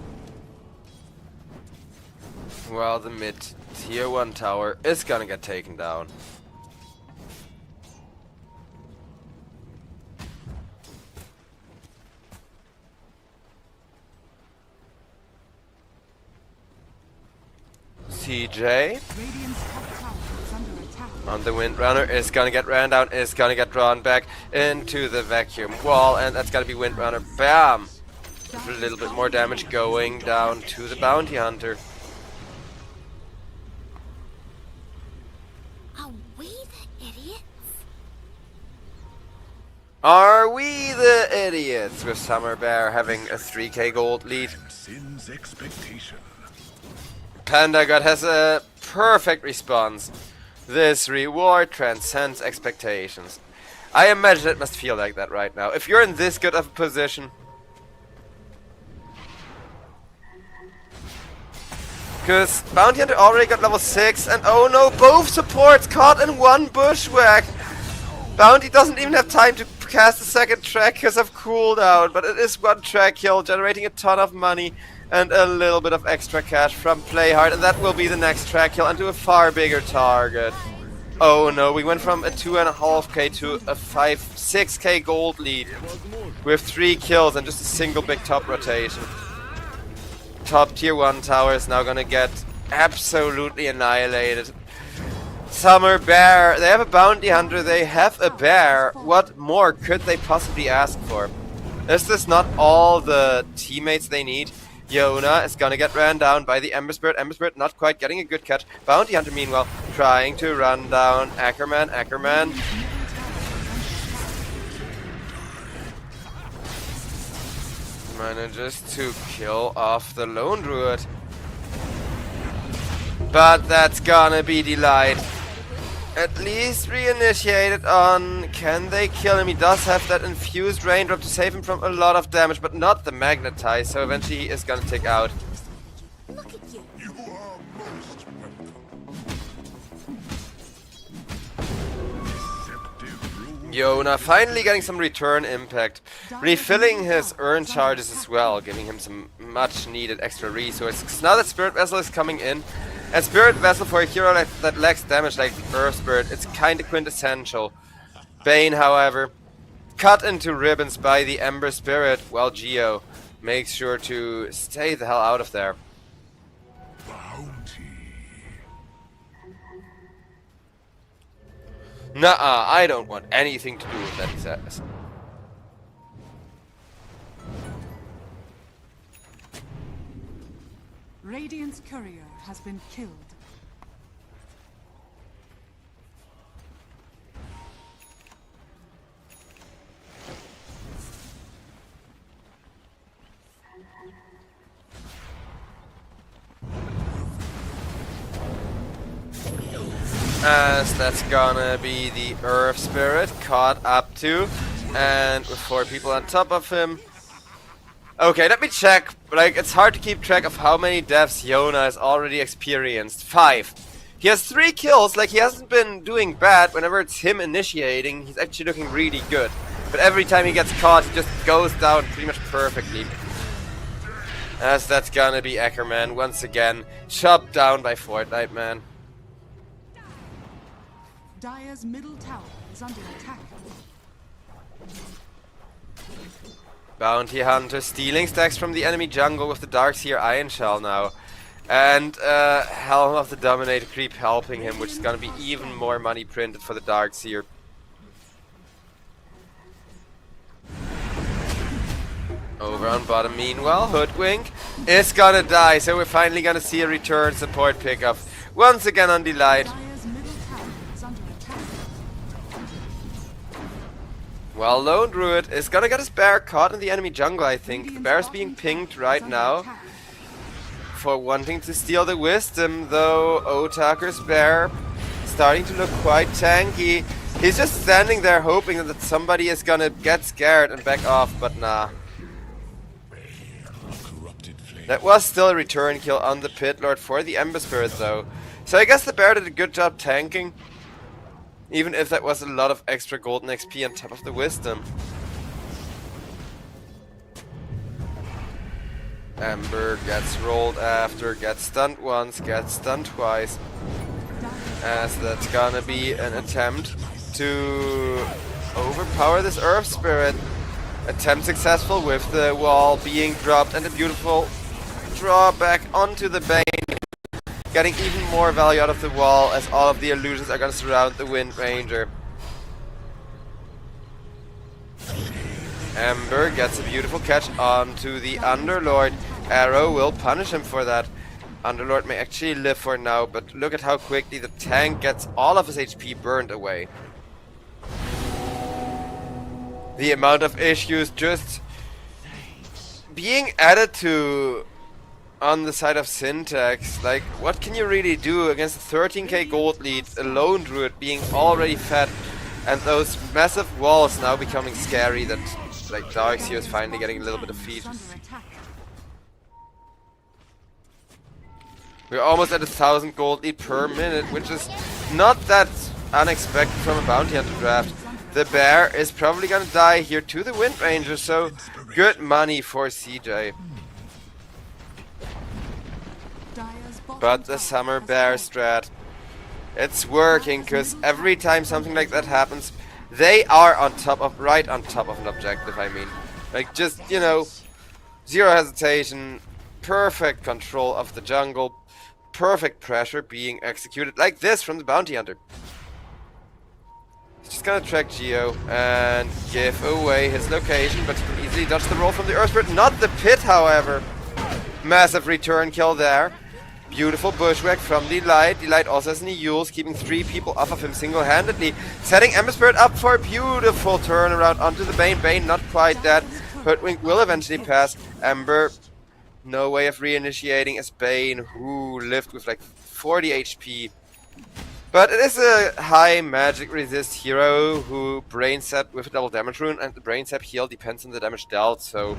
A: Well, the mid tier 1 tower is gonna get taken down. CJ
C: Radiant's top tower is under attack.
A: on the Windrunner is gonna get ran down, is gonna get drawn back into the vacuum wall, and that's gonna be Windrunner. Bam! A little bit more damage going down to the Bounty Hunter.
E: Are we the idiots?
A: Are we the idiots, with Summer Bear having a 3k gold lead?
D: Sin's expectation.
A: Panda God has a perfect response. This reward transcends expectations. I imagine it must feel like that right now. If you're in this good of a position. Because Bounty Hunter already got level 6, and oh no, both supports caught in one bushwhack. Bounty doesn't even have time to cast a second track because of cooldown, but it is one track kill, generating a ton of money and a little bit of extra cash from Playhard, and that will be the next track kill onto a far bigger target. Oh no, we went from a 2.5k to a 6k gold lead with 3 kills and just a single big top rotation. Top tier 1 tower is now gonna get absolutely annihilated. Summer Bear, they have a Bounty Hunter, they have a bear. What more could they possibly ask for? Is this not all the teammates they need? Yona is gonna get ran down by the Ember Spirit. Ember Spirit not quite getting a good catch. Bounty Hunter, meanwhile, trying to run down Ackerman. Ackerman manages to kill off the Lone Druid. But that's gonna be delayed. At least reinitiated on. Can they kill him? He does have that infused raindrop to save him from a lot of damage, but not the magnetize, so eventually he is gonna take out.
E: Look at you.
D: You are most welcome.
A: Yona finally getting some return impact. Refilling his urn charges as well, giving him some much needed extra resources. Now that Spirit Vessel is coming in, and Spirit Vessel for a hero that lacks damage like Earth Spirit, it's kinda quintessential. Bane, however, cut into ribbons by the Ember Spirit, while Geo makes sure to stay the hell out of there.
D: Bounty.
A: Nuh-uh, I don't want anything to do with that, he says.
C: Radiant's courier has been killed.
A: As that's gonna be the Earth Spirit caught up to, and with 4 people on top of him. Okay, let me check. Like, it's hard to keep track of how many deaths Yona has already experienced. 5. He has 3 kills. Like, he hasn't been doing bad. Whenever it's him initiating, he's actually looking really good. But every time he gets caught, he just goes down pretty much perfectly. As that's gonna be Ackerman once again, chopped down by Fortnite Man.
C: Dire's middle tower is under attack.
A: Bounty Hunter stealing stacks from the enemy jungle with the Darkseer Iron Shell now. And Helm of the Dominator creep helping him, which is gonna be even more money printed for the Darkseer. Over on bottom, meanwhile, Hoodwink is gonna die, so we're finally gonna see a return support pickup. Once again on Delight.
C: Dire's middle tower is under attack.
A: Well, Lone Druid is gonna get his bear caught in the enemy jungle, I think. The bear is being pinged right now for wanting to steal the wisdom, though Otaker's bear starting to look quite tanky. He's just standing there hoping that somebody is gonna get scared and back off, but nah. That was still a return kill on the Pit Lord for the Ember Spirit though. So I guess the bear did a good job tanking. Even if that was a lot of extra golden XP on top of the wisdom. Ember gets rolled after, gets stunned once, gets stunned twice. As that's gonna be an attempt to overpower this Earth Spirit. Attempt successful with the wall being dropped and a beautiful draw back onto the Bane. Getting even more value out of the wall as all of the illusions are gonna surround the Wind Ranger. Ember gets a beautiful catch onto the Underlord. Arrow will punish him for that. Underlord may actually live for now, but look at how quickly the tank gets all of his HP burned away. The amount of issues just being added to on the side of Syntax. Like, what can you really do against a 13k gold lead, a Lone Druid being already fat, and those massive walls now becoming scary that, like, Darkseer is finally getting a little bit of feed. We're almost at 1,000 gold lead per minute, which is not that unexpected from a bounty hunter draft. The bear is probably gonna die here to the Wind Ranger, so good money for CJ. But the Summer Bear strat, it's working, because every time something like that happens, they are on top of, right on top of an objective, I mean. Like, just, you know, zero hesitation, perfect control of the jungle, perfect pressure being executed like this from the bounty hunter. He's just gonna track Geo and give away his location, but he can easily dodge the roll from the Earth Spirit. Not the Pit, however. Massive return kill there. Beautiful bushwhack from Delight. Delight also has any Yules, keeping 3 people off of him single-handedly. Setting Ember Spirit up for a beautiful turnaround onto the Bane. Bane not quite dead. Hoodwink will eventually pass. Ember, no way of reinitiating as Bane, who lived with like 40 HP. But it is a high magic resist hero who brain sap with a double damage rune, and the brain sap heal depends on the damage dealt, so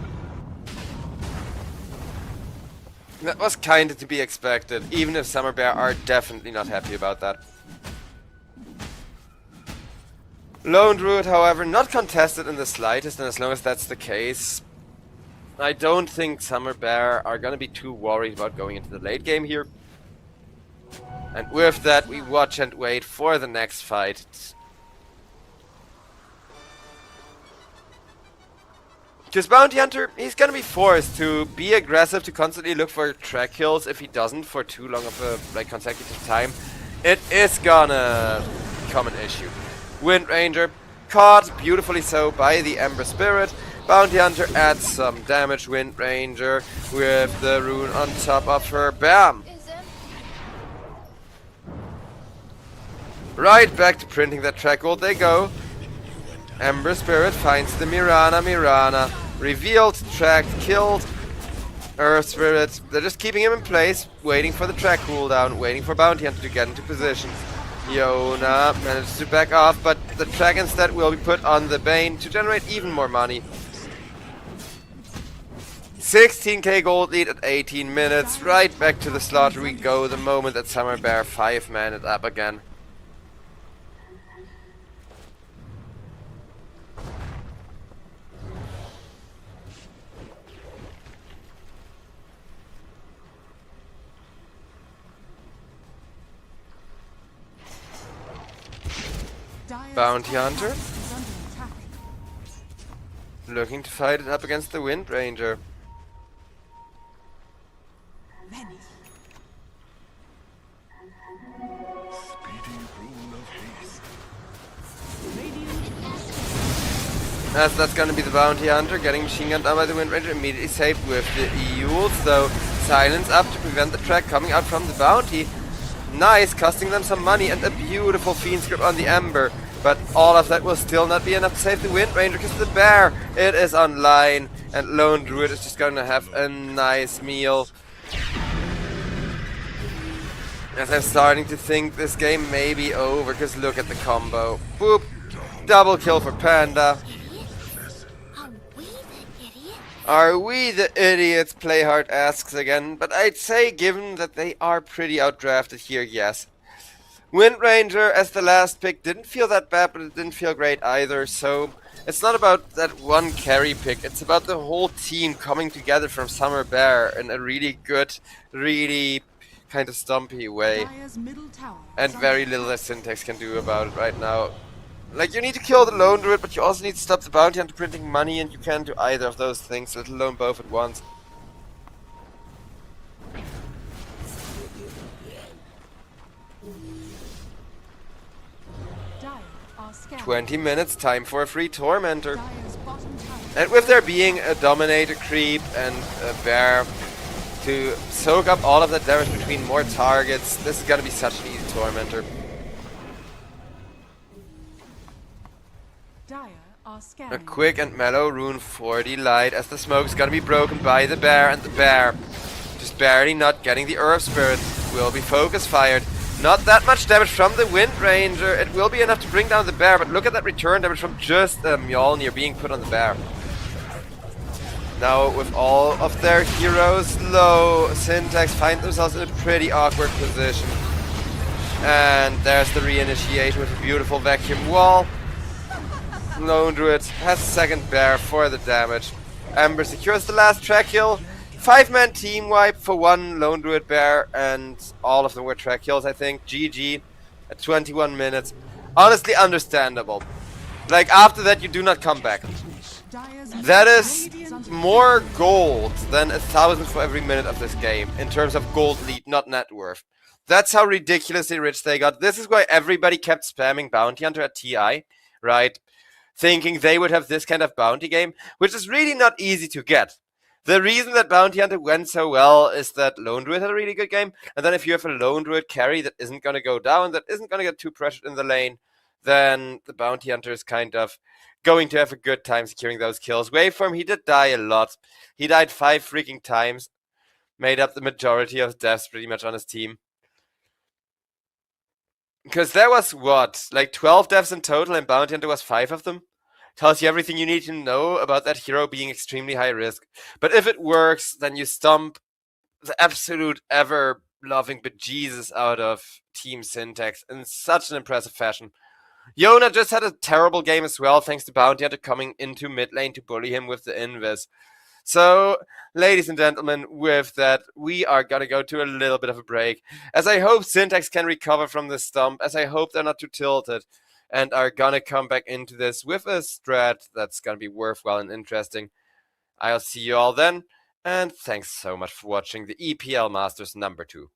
A: that was kinda to be expected, even if Summer Bear are definitely not happy about that. Lone Druid, however, not contested in the slightest, and as long as that's the case, I don't think Summer Bear are gonna be too worried about going into the late game here. And with that, we watch and wait for the next fight. Because Bounty Hunter, he's gonna be forced to be aggressive, to constantly look for track kills. If he doesn't for too long of a consecutive time, it is gonna become an issue. Wind Ranger, caught beautifully so by the Ember Spirit. Bounty Hunter adds some damage. Wind Ranger with the rune on top of her. Bam! Right back to printing that track gold they go. Ember Spirit finds the Mirana. Mirana revealed, tracked, killed. Earth Spirit, they're just keeping him in place, waiting for the track cooldown, waiting for Bounty Hunter to get into position. Yona managed to back off, but the track instead will be put on the Bane to generate even more money. 16k gold lead at 18 minutes. Right back to the slaughter we go the moment that Summer Bear 5-man it up again. Bounty Hunter looking to fight it up against the Wind Ranger. As that's gonna be the Bounty Hunter getting machine gunned down by the Wind Ranger, immediately saved with the Euls, though silence up to prevent the track coming out from the Bounty. Nice, costing them some money and a beautiful Fiend's Grip on the Ember. But all of that will still not be enough to save the Wind Ranger, because the Bear, it is online, and Lone Druid is just gonna have a nice meal. As I'm starting to think this game may be over, because look at the combo. Boop! Double kill for Panda. Are we the idiots? Playhard asks again, but I'd say given that they are pretty outdrafted here, yes. Wind Ranger as the last pick didn't feel that bad, but it didn't feel great either, so it's not about that one carry pick, it's about the whole team coming together from Summer Bear in a really good, really kind of stumpy way. And very little that Syntax can do about it right now. Like, you need to kill the Lone Druid, but you also need to stop the Bounty Hunter printing money, and you can't do either of those things, let alone both at once.
C: Scan.
A: 20 minutes, time for a free Tormentor. And with there being a Dominator creep and a Bear to soak up all of that damage between more targets, this is gonna be such an easy Tormentor. A quick and mellow rune for the light as the smoke is gonna be broken by the Bear, and the Bear just barely not getting the Earth Spirit will be focus fired. Not that much damage from the Wind Ranger. It will be enough to bring down the Bear, but look at that return damage from just a Mjolnir being put on the Bear. Now, with all of their heroes low, Syntax find themselves in a pretty awkward position. And there's the reinitiation with a beautiful vacuum wall. Lone Druid has second Bear for the damage. Ember secures the last track kill. 5-man team wipe for one Lone Druid Bear, and all of them were track kills, I think. GG at 21 minutes. Honestly, understandable. Like, after that, you do not come back. That is more gold than 1,000 for every minute of this game, in terms of gold lead, not net worth. That's how ridiculously rich they got. This is why everybody kept spamming Bounty Hunter at TI, right? Thinking they would have this kind of bounty game, which is really not easy to get. The reason that Bounty Hunter went so well is that Lone Druid had a really good game, and then if you have a Lone Druid carry that isn't going to go down, that isn't going to get too pressured in the lane, then the Bounty Hunter is kind of going to have a good time securing those kills. Waveform, he did die a lot. He died 5 freaking times, made up the majority of deaths pretty much on his team. Because there was what, like 12 deaths in total, and Bounty Hunter was 5 of them? Tells you everything you need to know about that hero being extremely high risk. But if it works, then you stomp the absolute ever-loving bejesus out of Team Syntax in such an impressive fashion. Yona just had a terrible game as well, thanks to Bounty Hunter coming into mid lane to bully him with the invis. So, ladies and gentlemen, with that, we are gonna go to a little bit of a break, as I hope Syntax can recover from this stump, as I hope they're not too tilted, and are gonna come back into this with a strat that's gonna be worthwhile and interesting. I'll see you all then, and thanks so much for watching the EPL Masters number 2.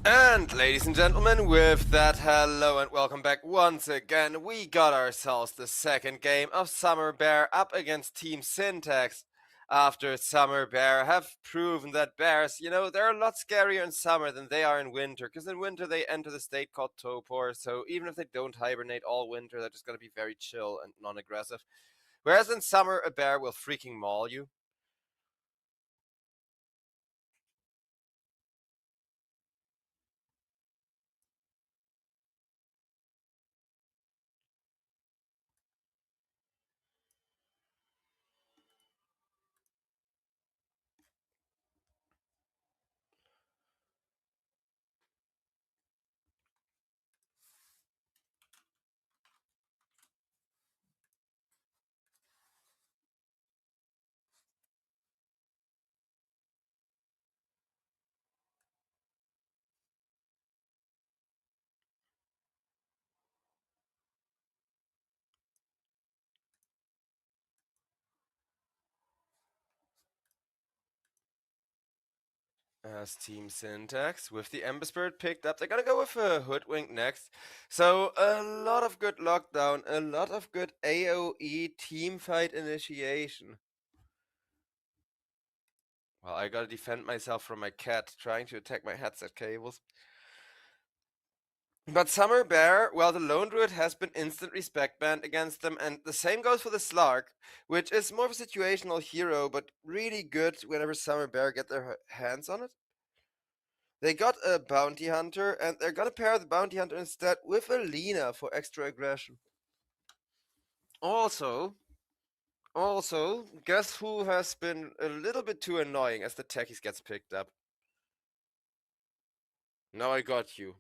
A: And ladies and gentlemen, with that, hello and welcome back once again. We got ourselves the second game of Summer Bear up against Team Syntax. After Summer Bear have proven that bears, they're a lot scarier in summer than they are in winter, because in winter they enter the state called torpor, so even if they don't hibernate all winter, they're just going to be very chill and non-aggressive. Whereas in summer, a bear will freaking maul you. As Team Syntax with the Ember Spirit picked up. They're gonna go with a Hoodwink next. So a lot of good lockdown, a lot of good AoE teamfight initiation. Well, I gotta defend myself from my cat trying to attack my headset cables. But Summer Bear, well, the Lone Druid has been instant respect banned against them, and the same goes for the Slark, which is more of a situational hero, but really good whenever Summer Bear get their hands on it. They got a Bounty Hunter, and they're gonna pair the Bounty Hunter instead with a Lina for extra aggression. Also, guess who has been a little bit too annoying as the techies gets picked up? Now I got you.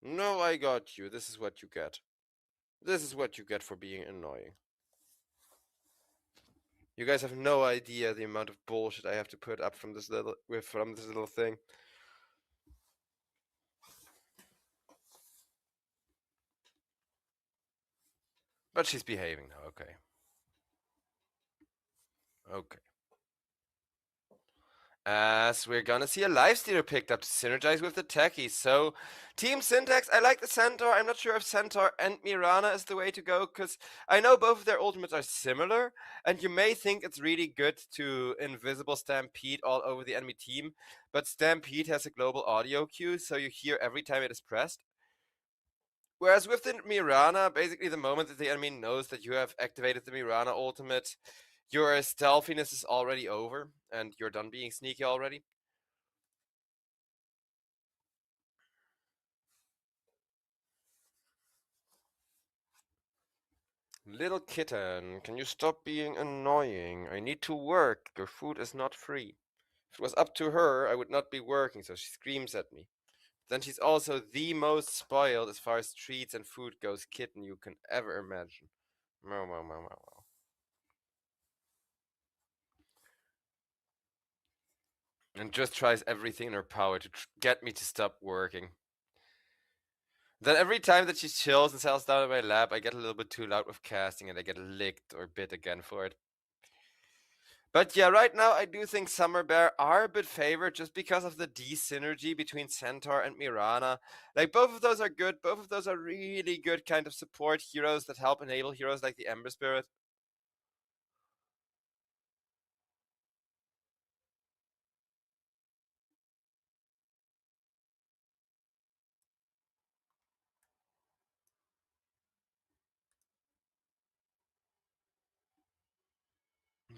A: No, I got you. This is what you get. This is what you get for being annoying. You guys have no idea the amount of bullshit I have to put up from this little thing. But she's behaving now, okay. Okay. As we're gonna see a Lifestealer picked up to synergize with the techies. So, Team Syntax, I like the Centaur. I'm not sure if Centaur and Mirana is the way to go, because I know both of their ultimates are similar, and you may think it's really good to Invisible Stampede all over the enemy team, but Stampede has a global audio cue, so you hear every time it is pressed. Whereas with the Mirana, basically the moment that the enemy knows that you have activated the Mirana ultimate, your stealthiness is already over, and you're done being sneaky already. Little kitten, can you stop being annoying? I need to work. Your food is not free. If it was up to her, I would not be working, so she screams at me. Then she's also the most spoiled as far as treats and food goes kitten you can ever imagine. Meow, meow, meow, meow, meow. And just tries everything in her power to get me to stop working. Then every time that she chills and settles down in my lap, I get a little bit too loud with casting and I get licked or bit again for it. But yeah, right now I do think Summer Bear are a bit favored just because of the D-synergy between Centaur and Mirana. Like, both of those are good. Both of those are really good kind of support heroes that help enable heroes like the Ember Spirit.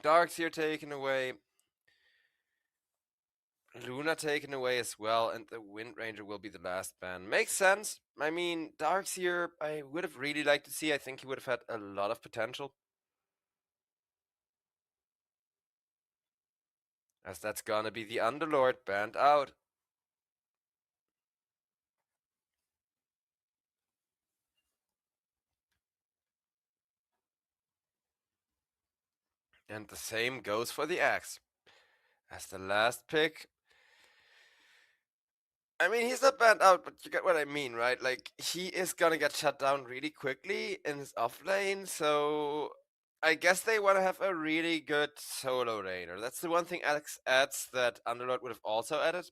A: Darkseer taken away. Luna taken away as well, and the Wind Ranger will be the last ban. Makes sense. I mean, Darkseer, I would have really liked to see. I think he would have had a lot of potential. As that's gonna be the Underlord banned out. And the same goes for the Axe. As the last pick. I mean, he's not banned out, but you get what I mean, right? Like, he is gonna get shut down really quickly in his off lane, so I guess they want to have a really good solo laner. That's the one thing Alex adds that Underlord would have also added.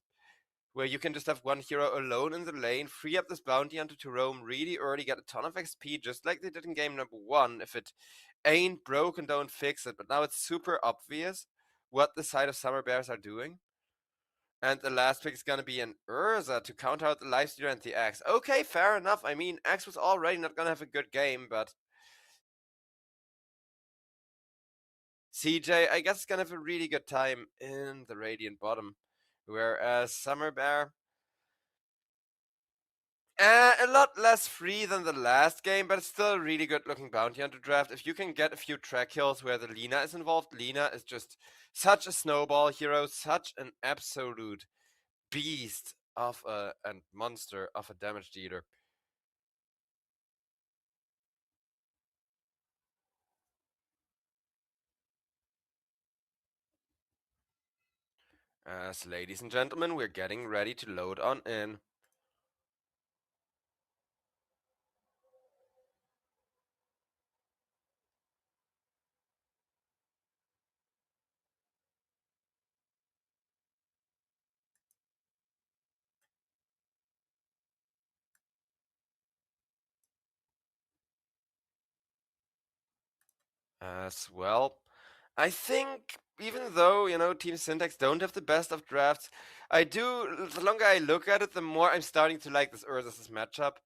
A: where you can just have one hero alone in the lane, free up this bounty hunter to roam really early, get a ton of XP, just like they did in game number 1. If it ain't broken, don't fix it. But now it's super obvious what the side of Summer Bears are doing. And the last pick is going to be an Urza to counter out the Lifestealer and the Axe. Okay, fair enough. I mean, Axe was already not going to have a good game, but CJ, I guess, is going to have a really good time in the Radiant bottom. Whereas Summer Bear, a lot less free than the last game, but it's still a really good looking bounty hunter draft. If you can get a few track kills where the Lina is involved, Lina is just such a snowball hero, such an absolute beast of a and monster of a damage dealer. As ladies and gentlemen, we're getting ready to load on in. As well, I think even though, Team Syntax don't have the best of drafts, the longer I look at it, the more I'm starting to like this Ursus' matchup.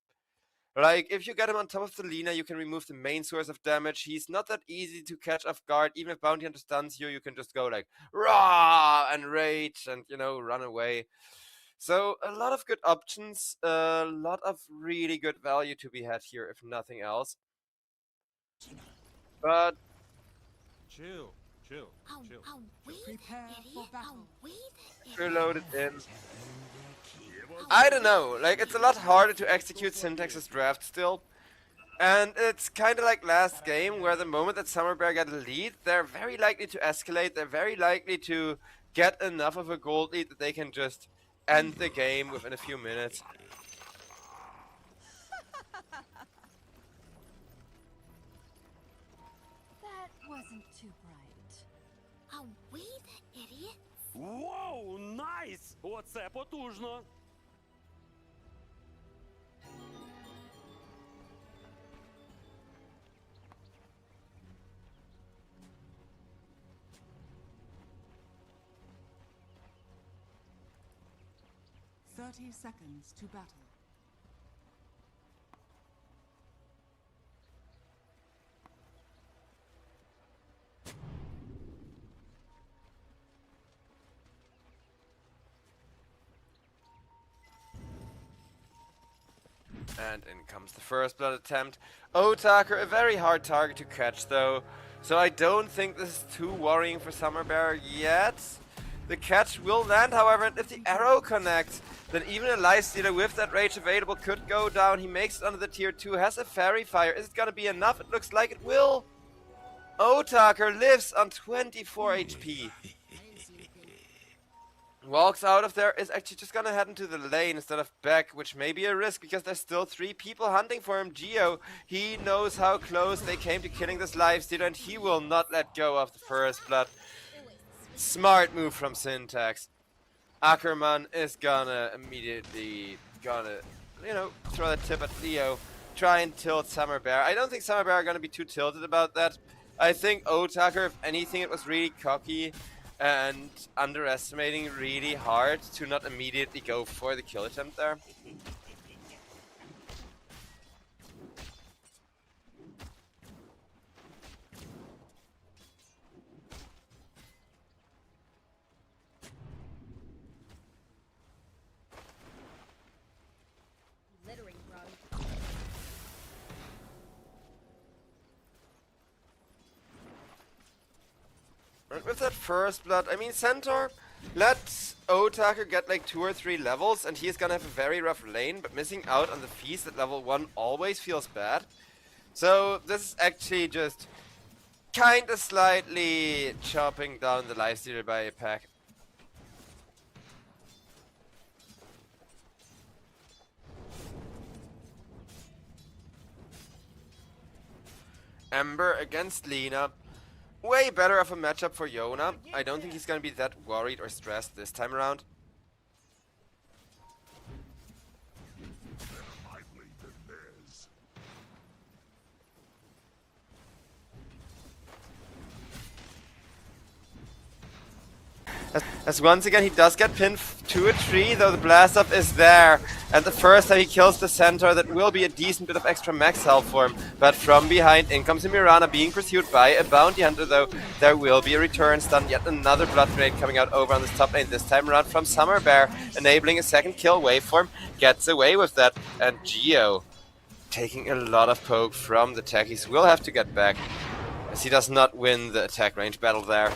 A: Like, if you get him on top of the Lina, you can remove the main source of damage. He's not that easy to catch off guard. Even if Bounty Hunter stuns you, you can just go like, raw, and rage, and, run away. So, a lot of good options, a lot of really good value to be had here, if nothing else. But
H: Chill.
C: Prepare for battle.
A: we're loaded in. I don't know, like, it's a lot harder to execute Syntax's draft still. And it's kind of like last game, where the moment that Summer Bear get a lead, they're very likely to escalate, they're very likely to get enough of a gold lead that they can just end the game within a few minutes.
E: That wasn't too bright.
J: Are we the idiots?
K: Воу, найс! Оце потужно!
C: Thirty seconds to battle.
A: And in comes the first blood attempt. Otaker, a very hard target to catch though, so I don't think this is too worrying for Summer Bear yet. The catch will land, however, and if the arrow connects, then even a Lifestealer with that rage available could go down. He makes it under the tier 2, has a Fairy Fire. Is it gonna be enough? It looks like it will. Otaker lives on 24 HP. Walks out of there, is actually just gonna head into the lane instead of back, which may be a risk because there's still 3 people hunting for him. Geo, he knows how close they came to killing this Lifestealer, and he will not let go of the first blood. Smart move from Syntax. Ackerman is gonna immediately throw the tip at Leo, try and tilt Summer Bear. I don't think Summer Bear are gonna be too tilted about that. I think Otaker, if anything, it was really cocky and underestimating really hard to not immediately go for the kill attempt there.
J: Littering, bro.
A: And with that first blood, I mean, Centaur, let Otaker get like 2 or 3 levels and he's gonna have a very rough lane, but missing out on the feast at level 1 always feels bad. So this is actually just kinda slightly chopping down the Lifestealer by a pack. Ember against Lina. Way better of a matchup for Yona. I don't think he's gonna be that worried or stressed this time around. As once again he does get pinned to a tree, though the blast off is there. And the first time he kills the centaur, that will be a decent bit of extra max health for him. But from behind, in comes a Mirana, being pursued by a bounty hunter, though there will be a return stun. Yet another blood grenade coming out over on this top lane, this time around from Summer Bear, enabling a second kill waveform. Gets away with that, and Geo taking a lot of poke from the techies will have to get back, as he does not win the attack range battle there.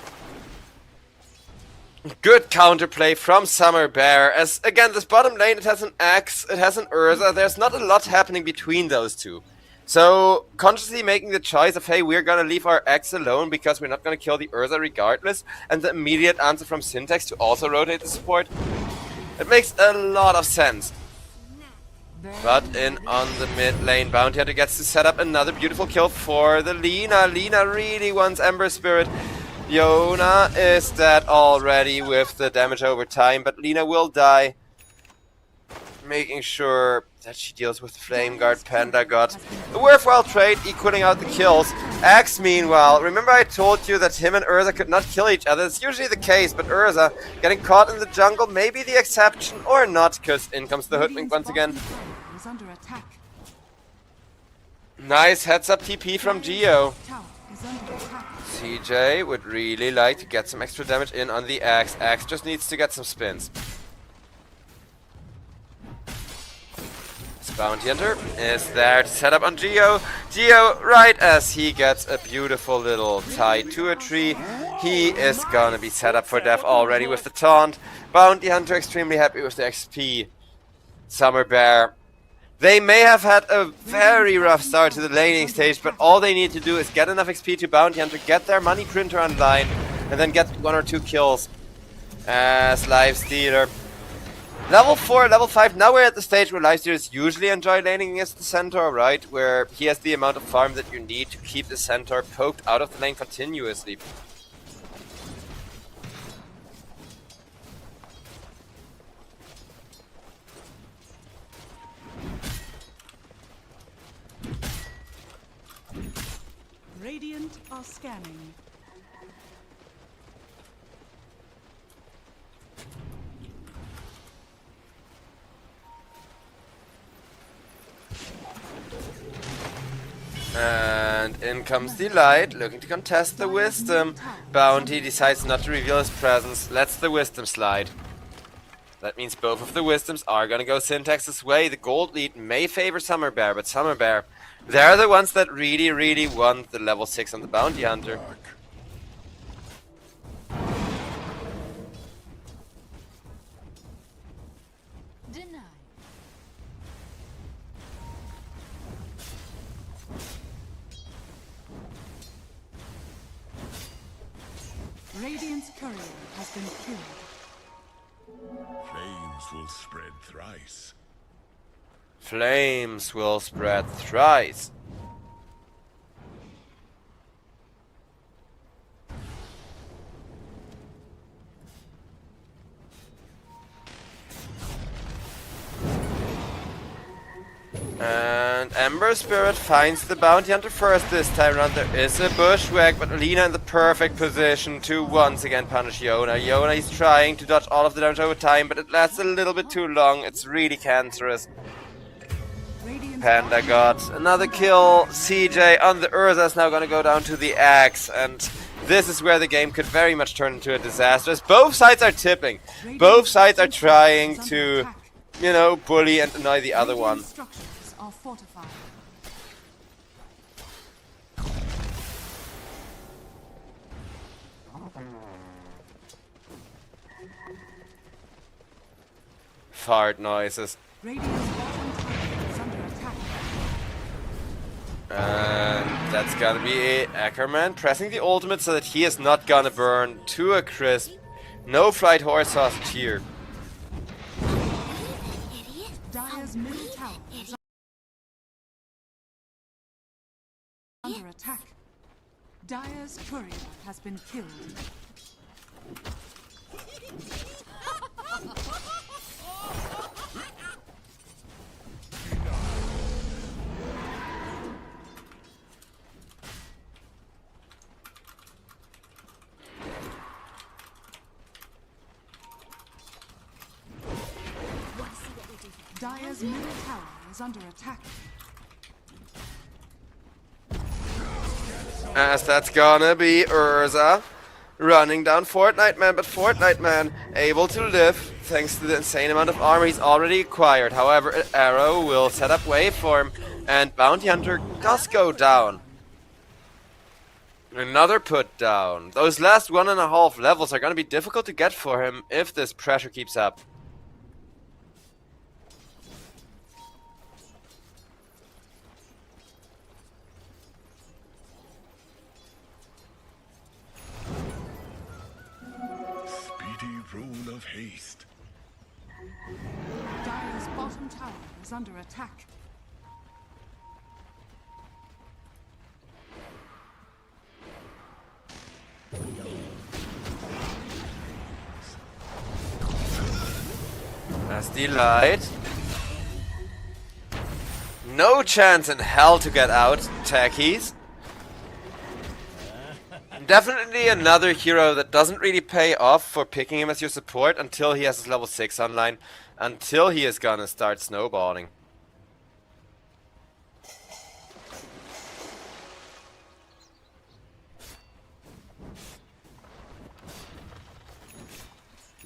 A: Good counterplay from Summer Bear, as again this bottom lane, it has an Axe, it has an Urza, there's not a lot happening between those two. So consciously making the choice of, hey, we're gonna leave our Axe alone because we're not gonna kill the Urza regardless, and the immediate answer from Syntax to also rotate the support, it makes a lot of sense. But in on the mid lane, Bounty Hunter gets to set up another beautiful kill for the Lina. Lina really wants Ember Spirit. Yona is dead already with the damage over time, but Lina will die. Making sure that she deals with the Flame Guard Panda God. A worthwhile trade, equaling out the kills. Axe, meanwhile, remember I told you that him and Urza could not kill each other? It's usually the case, but Urza getting caught in the jungle may be the exception or not, because in comes the Hoodwink once again.
C: Under attack.
A: Nice heads up TP from Geo.
C: Tower is under attack.
A: CJ would really like to get some extra damage in on the Axe. Axe just needs to get some spins. This Bounty Hunter is there to set up on Geo. Geo, right as he gets a beautiful little tie to a tree, he is gonna be set up for death already with the taunt. Bounty Hunter extremely happy with the XP. Summer Bear, they may have had a very rough start to the laning stage, but all they need to do is get enough XP to Bounty Hunter, get their money printer online, and then get 1 or 2 kills as Lifestealer. Level 4, level 5, now we're at the stage where Lifestealers usually enjoy laning against the Centaur, right? Where he has the amount of farm that you need to keep the Centaur poked out of the lane continuously.
C: Radiant are scanning.
A: And in comes the Light, looking to contest the Wisdom. Bounty decides not to reveal his presence, lets the Wisdom slide. That means both of the Wisdoms are gonna go Syntax's way. The gold lead may favor Summer Bear, but Summer Bear, they're the ones that really want the level 6 on the Bounty Hunter.
E: Denied.
C: Radiant's courier has been killed.
D: Flames will spread thrice.
A: Flames will spread thrice. And Ember Spirit finds the Bounty Hunter first this time around. There is a bushwhack, but Lina in the perfect position to once again punish Yona. Yona is trying to dodge all of the damage over time, but it lasts a little bit too long. It's really cancerous. Panda got another kill. CJ on the Urza is now going to go down to the Axe, and this is where the game could very much turn into a disaster, as both sides are tipping. Both sides are trying to, you know, bully and annoy the other one.
C: Structures are fortified.
A: Fart noises.
C: Radiant's bottom tower is under attack.
A: And that's gonna be Ackerman pressing the ultimate so that he is not gonna burn to a crisp. No fried horse sausage here.
C: Dire's middle tower is under attack. Dire's courier has been killed. Dire's middle tower is under attack.
A: As that's gonna be Urza running down Fortnite Man, but Fortnite Man able to live thanks to the insane amount of armor he's already acquired. However, an arrow will set up waveform, and Bounty Hunter does go down. Another put down. Those last 1.5 levels are gonna be difficult to get for him if this pressure keeps up.
D: Speedy roll of haste.
C: Dire's bottom tower is under attack.
A: As Delight. No chance in hell to get out, Techies. Definitely another hero that doesn't really pay off for picking him as your support until he has his level 6 online, until he is gonna start snowballing.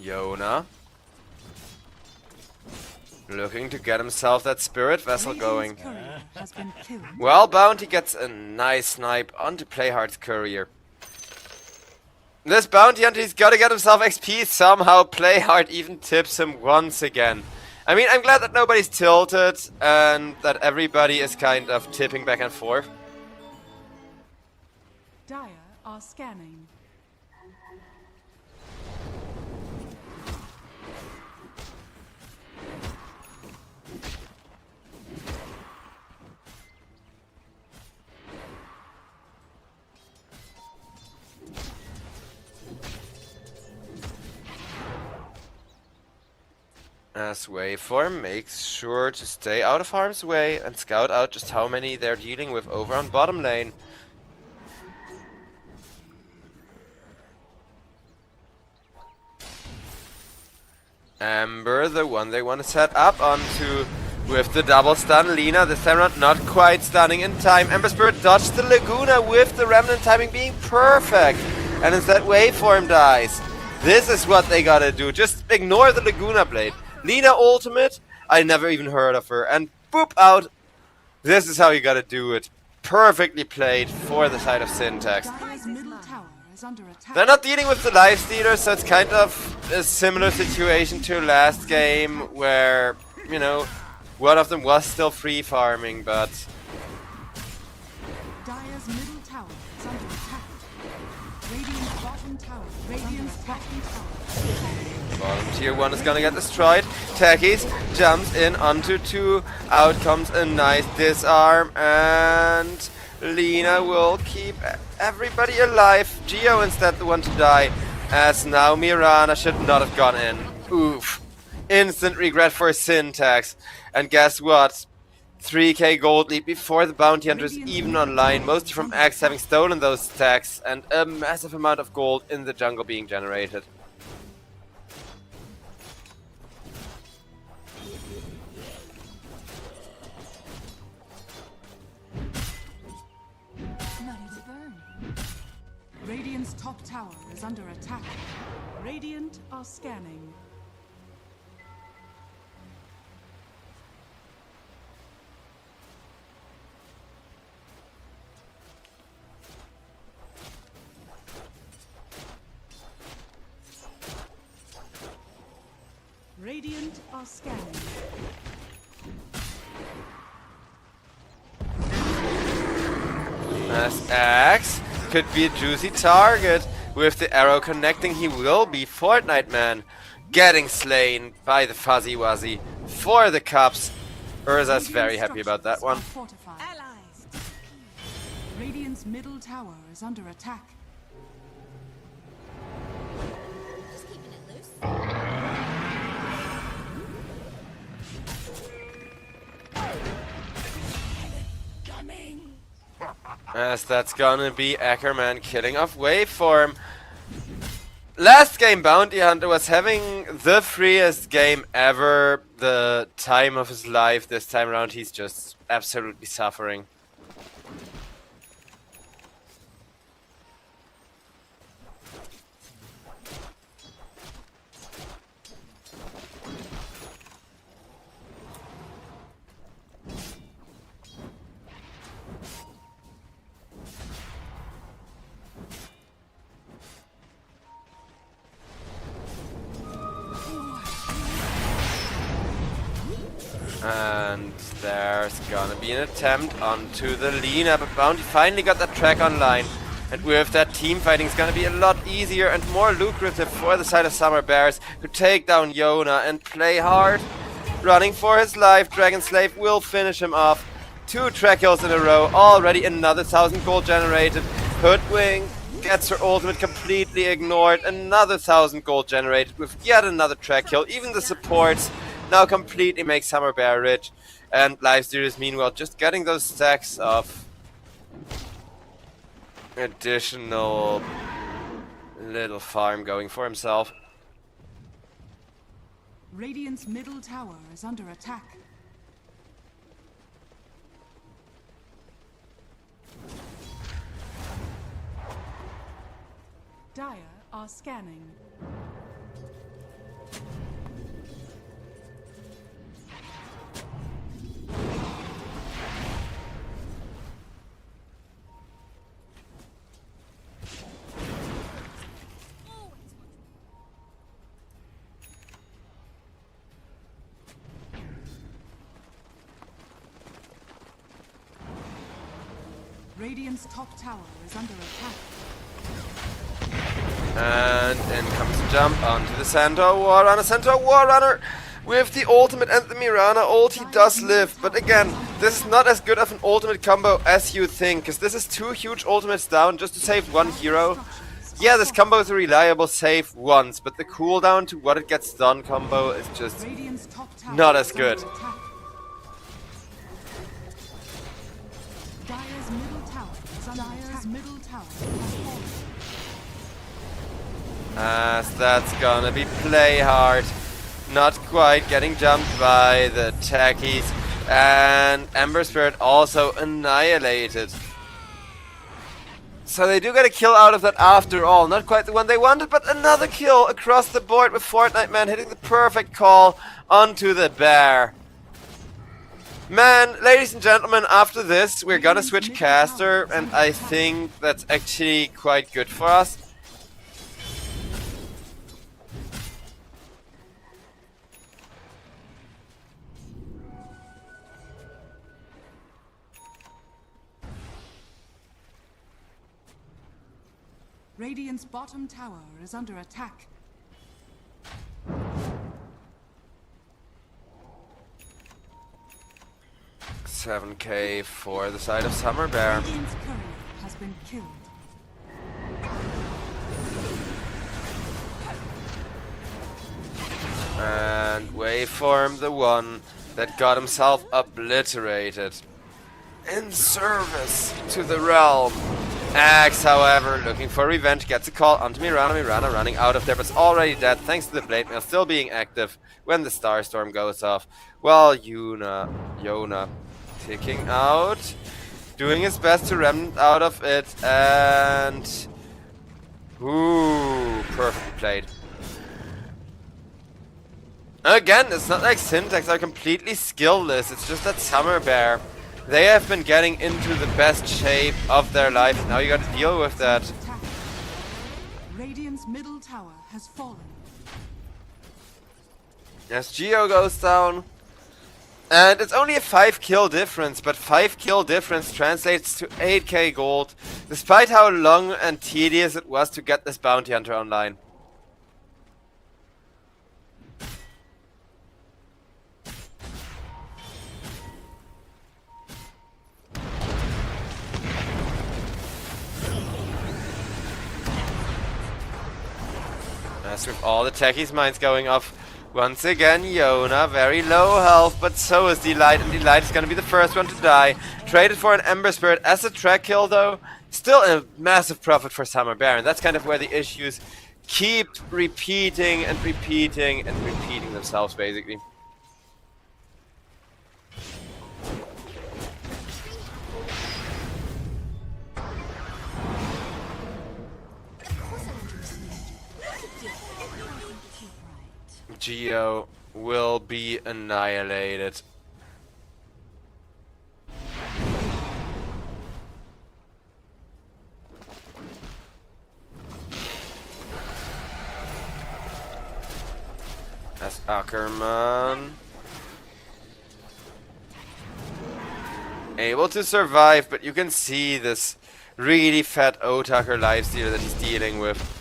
A: Yona. Looking to get himself that spirit vessel going.
C: Radiant's courier has been killed.
A: Well, Bounty gets a nice snipe onto Playhard's courier. This Bounty Hunter, he's gotta get himself XP somehow. Playhard even tips him once again. I mean, I'm glad that nobody's tilted and that everybody is kind of tipping back and forth.
C: Dire are scanning.
A: As Waveform makes sure to stay out of harm's way and scout out just how many they're dealing with over on bottom lane. Amber, the one they want to set up onto with the double stun. Lina, this time around not quite stunning in time. Ember Spirit dodged the Laguna with the Remnant timing being perfect. And instead Waveform dies. This is what they gotta do. Just ignore the Laguna Blade. Lina ultimate, I never even heard of her. And boop out. This is how you gotta do it. Perfectly played for the side of Syntax.
C: Dire's middle tower is under attack.
A: They're not dealing with the Lifestealers, so it's kind of a similar situation to last game where, you know, one of them was still free farming, but
C: Dire's middle tower is under attack. Radiant's bottom tower. Radiant's bottom tower.
A: bottom tier 1 is gonna get destroyed. Techies jumps in onto 2. Out comes a nice disarm, and Lina will keep everybody alive. Geo instead the one to die, as now Mirana should not have gone in. Oof. Instant regret for Syntax. And guess what? 3k gold lead before the Bounty Hunter is even online, mostly from Axe having stolen those stacks, and a massive amount of gold in the jungle being generated.
C: Money to burn. Radiant's top tower is under attack. Radiant are scanning. Radiant are scanning.
A: As Axe could be a juicy target. With the arrow connecting, he will be Fortnite Man. Getting slain by the Fuzzy Wuzzy for the Cups. Urza's very happy about that one.
C: Allies. Radiant's middle tower is under attack.
J: Just keeping it loose.
A: As that's gonna be Ackerman killing off Waveform. Last game, Bounty Hunter was having the freest game ever, the time of his life. This time around, he's just absolutely suffering. And there's gonna be an attempt onto the Lina, but Bounty finally got that track online. And with that, team fighting is gonna be a lot easier and more lucrative for the side of Summer Bears to take down Yona and play hard. Running for his life, Dragon Slave will finish him off. 2 track kills in a row, already another 1,000 gold generated. Hoodwing gets her ultimate completely ignored, another 1,000 gold generated with yet another track kill. Even the supports now completely make Summer Bear rich. And Livesteer is meanwhile just getting those stacks of additional little farm going for himself.
C: Radiant's middle tower is under attack. Dire are scanning. Radiant's top tower is under attack.
A: And in comes the jump onto the Centaur Warrunner. Centaur Warrunner with the ultimate and the Mirana ult, he does live. But again, this is not as good of an ultimate combo as you think, because this is 2 huge ultimates down just to save 1 hero. Yeah, this combo is a reliable save once, but the cooldown to what it gets done combo is just not as good. As that's gonna be play hard. Not quite getting jumped by the Tackies. And Ember Spirit also annihilated. So they do get a kill out of that after all. Not quite the one they wanted, but another kill across the board with Fortnite Man hitting the perfect call onto the bear. Man, ladies and gentlemen, after this we're gonna switch caster, and I think that's actually quite good for us.
C: Radiant's bottom tower is under attack.
A: $7K for the side of Summer Bear.
C: Radiant's courier has been killed.
A: And Waveform, the one that got himself obliterated in service to the realm. Axe, however, looking for revenge, gets a call onto Mirana. Mirana running out of there, but it's already dead thanks to the Blade Mail still being active when the Starstorm goes off. Well, Yona ticking out, doing his best to remnant out of it, and ooh, perfectly played. Again, it's not like Syntax are completely skillless, it's just that Summer Bear, they have been getting into the best shape of their life. Now you gotta deal with that.
C: Radiant's middle tower has fallen.
A: As Geo goes down. And it's only a 5 kill difference, but 5 kill difference translates to 8k gold, despite how long and tedious it was to get this Bounty Hunter online. As with all the Techies' minds going off, once again Yona, very low health, but so is Delight, and Delight is going to be the first one to die. Traded for an Ember Spirit as a track kill though, still a massive profit for Summer Bear, and that's kind of where the issues keep repeating and repeating and repeating themselves, basically. Geo will be annihilated. As Ackerman able to survive, but you can see this really fat Otaker lifestealer that he's dealing with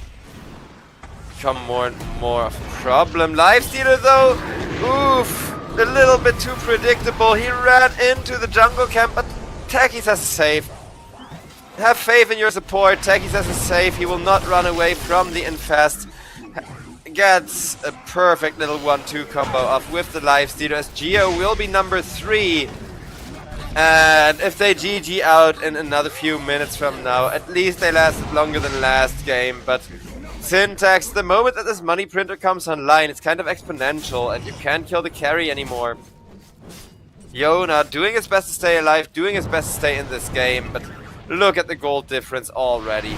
A: become more and more of a problem. Lifestealer though, oof, a little bit too predictable. He ran into the jungle camp, but Takis has a save. Have faith in your support. Takis has a save. He will not run away from the infest. Gets a perfect little 1-2 combo off with the lifestealer, as Geo will be number 3. And if they GG out in another few minutes from now, at least they lasted longer than last game. But Syntax, the moment that this money printer comes online, it's kind of exponential and you can't kill the carry anymore. Yona doing his best to stay alive, doing his best to stay in this game, but look at the gold difference already.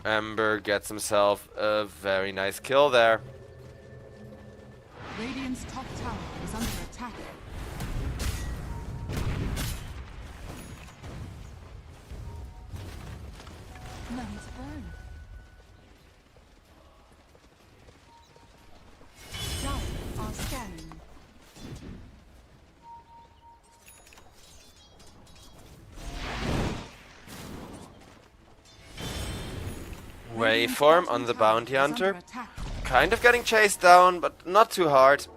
A: Ember gets himself a very nice kill there.
C: Radiant's top tower is under attack. Let it burn. Dire are scanning.
A: Waveform on the bounty hunter. Kind of getting chased down, but not too hard.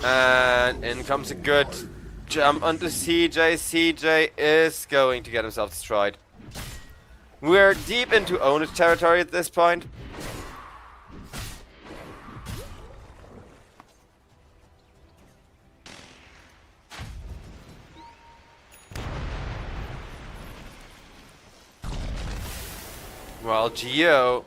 A: And in comes a good jump onto CJ. CJ is going to get himself destroyed. We're deep into ownage territory at this point. Well, Geo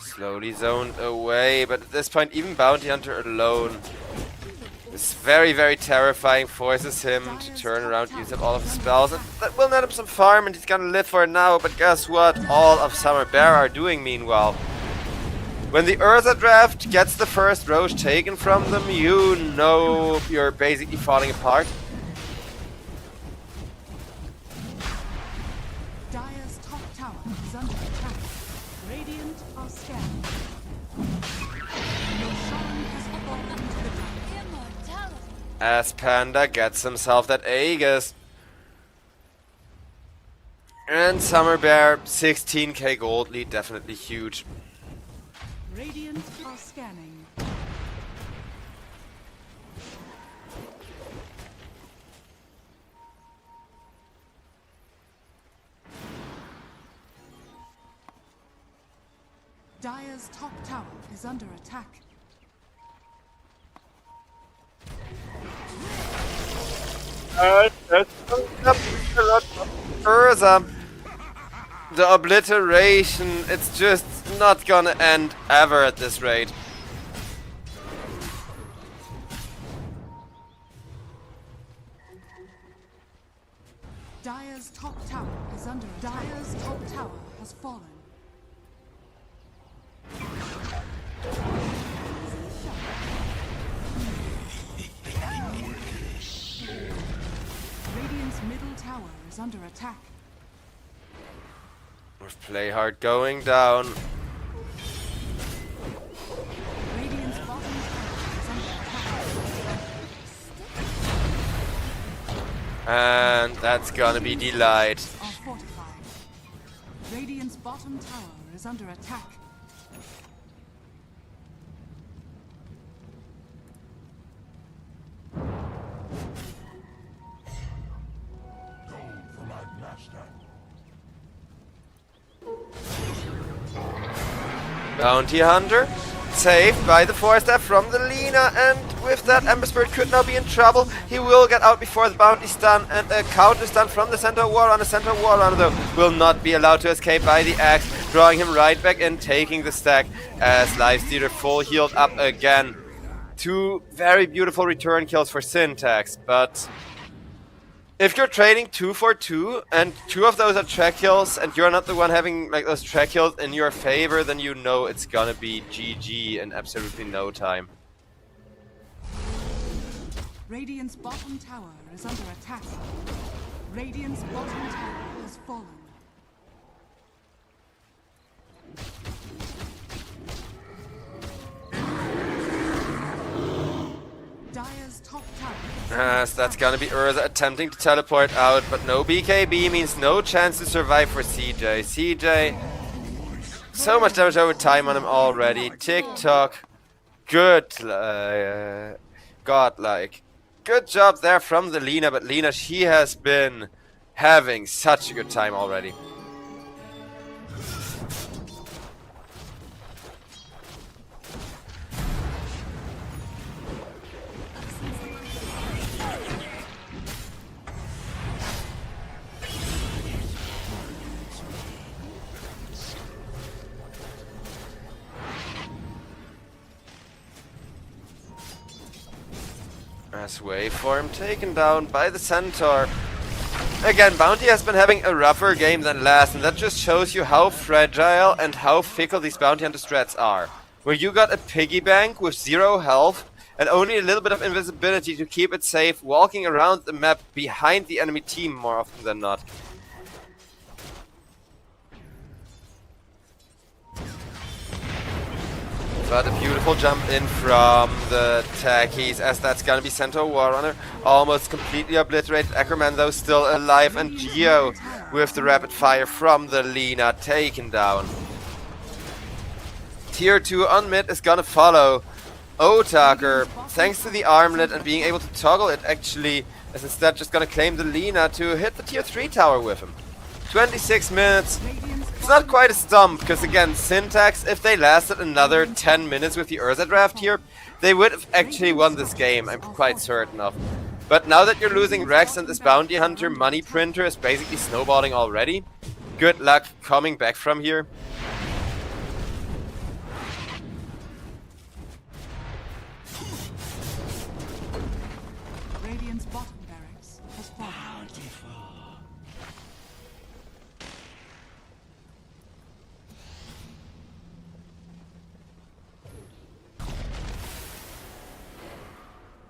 A: slowly zoned away, but at this point even Bounty Hunter alone is very, very terrifying, forces him to turn around, use up all of his spells, and that will net him some farm and he's gonna live for it now. But guess what? All of Summer Bear are doing meanwhile. When the Urza draft gets the first Roche taken from them, you know you're basically falling apart.
C: Dire's top tower is under attack. Radiant are scanning. Your shrine has fallen to the ground.
J: Immortality.
A: As Panda gets himself that Aegis. And Summer Bear, 16k gold lead, definitely huge.
C: Radiant are scanning. Dire's top tower is under attack.
A: Urza. The obliteration, it's just not gonna end ever at this rate.
C: Dire's top tower is under attack. Dire's top tower has fallen. Radiant's middle tower is under attack.
A: With play hard going down.
C: Radiant's bottom tower is under attack.
A: And that's gonna be delight.
C: Are fortified. Radiant's bottom tower is under attack.
A: Bounty Hunter saved by the 4-step from the Lina, and with that Ember Spirit could now be in trouble. He will get out before the bounty stun, and a counter stun from the Centaur Warrunner. Centaur Warrunner though will not be allowed to escape by the axe, drawing him right back in, taking the stack as Lifestealer full healed up again. 2 very beautiful return kills for Syntax, but if you're trading 2 for 2 and 2 of those are track kills and you're not the one having like those track kills in your favor, then you know it's gonna be GG in absolutely no time.
C: Radiant's bottom tower is under attack. Radiant's bottom tower has fallen. Dire's top tower.
A: As that's gonna be Urza attempting to teleport out, but no BKB means no chance to survive for CJ. CJ, so much damage over time on him already. TikTok, good, godlike. Good job there from the Lina, but Lina, she has been having such a good time already. As Waveform taken down by the Centaur. Again, Bounty has been having a rougher game than last, and that just shows you how fragile and how fickle these Bounty Hunter strats are. Where you got a piggy bank with 0 health and only a little bit of invisibility to keep it safe, walking around the map behind the enemy team more often than not. But a beautiful jump in from the Techies, as that's gonna be Centaur Warrunner. Almost completely obliterated. Ackerman though still alive, and Geo with the rapid fire from the Lina taken down. Tier 2 on mid is gonna follow. Otaker, thanks to the armlet and being able to toggle it actually, is instead just gonna claim the Lina to hit the tier 3 tower with him. 26 minutes. It's not quite a stump, because again, Syntax, if they lasted another 10 minutes with the Urza draft here, they would have actually won this game, I'm quite certain of. But now that you're losing Rex and this Bounty Hunter money printer is basically snowballing already, good luck coming back from here.
C: Radiant's bottom barracks has fallen.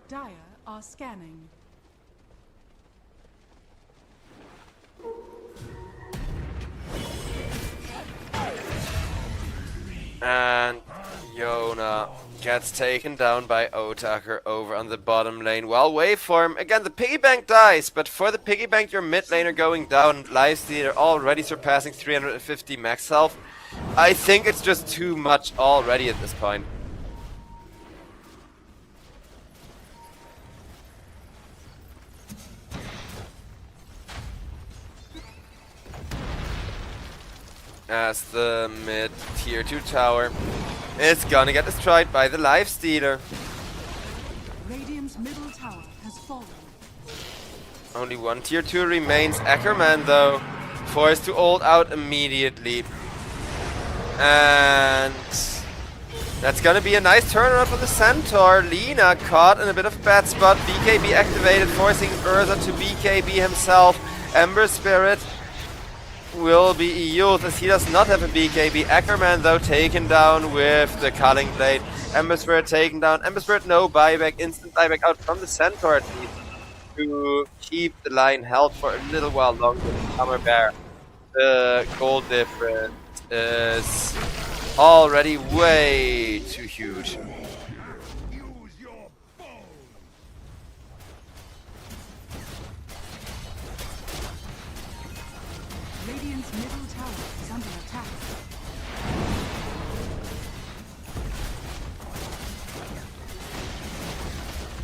C: Dire are scanning.
A: And Yona gets taken down by Otaker over on the bottom lane. Well, Waveform, again, the piggy bank dies, but for the piggy bank, your mid laner going down, Lifestealer already surpassing 350 max health. I think it's just too much already at this point. As the mid tier 2 tower is gonna get destroyed by the Lifestealer.
C: Radiant's middle tower has fallen.
A: Only one tier 2 remains. Ackerman though, forced to ult out immediately. And that's gonna be a nice turnaround for the Centaur. Lina caught in a bit of a bad spot. BKB activated, forcing Urza to BKB himself. Ember Spirit will be used as he does not have a BKB. Ackerman though taken down with the Culling Blade. Ember Spirit taken down. Ember Spirit no buyback. Instant buyback out from the Centaur at least to keep the line held for a little while longer. Hammer Bear. The gold difference is already way too huge.
C: Radiant's middle tower is under attack.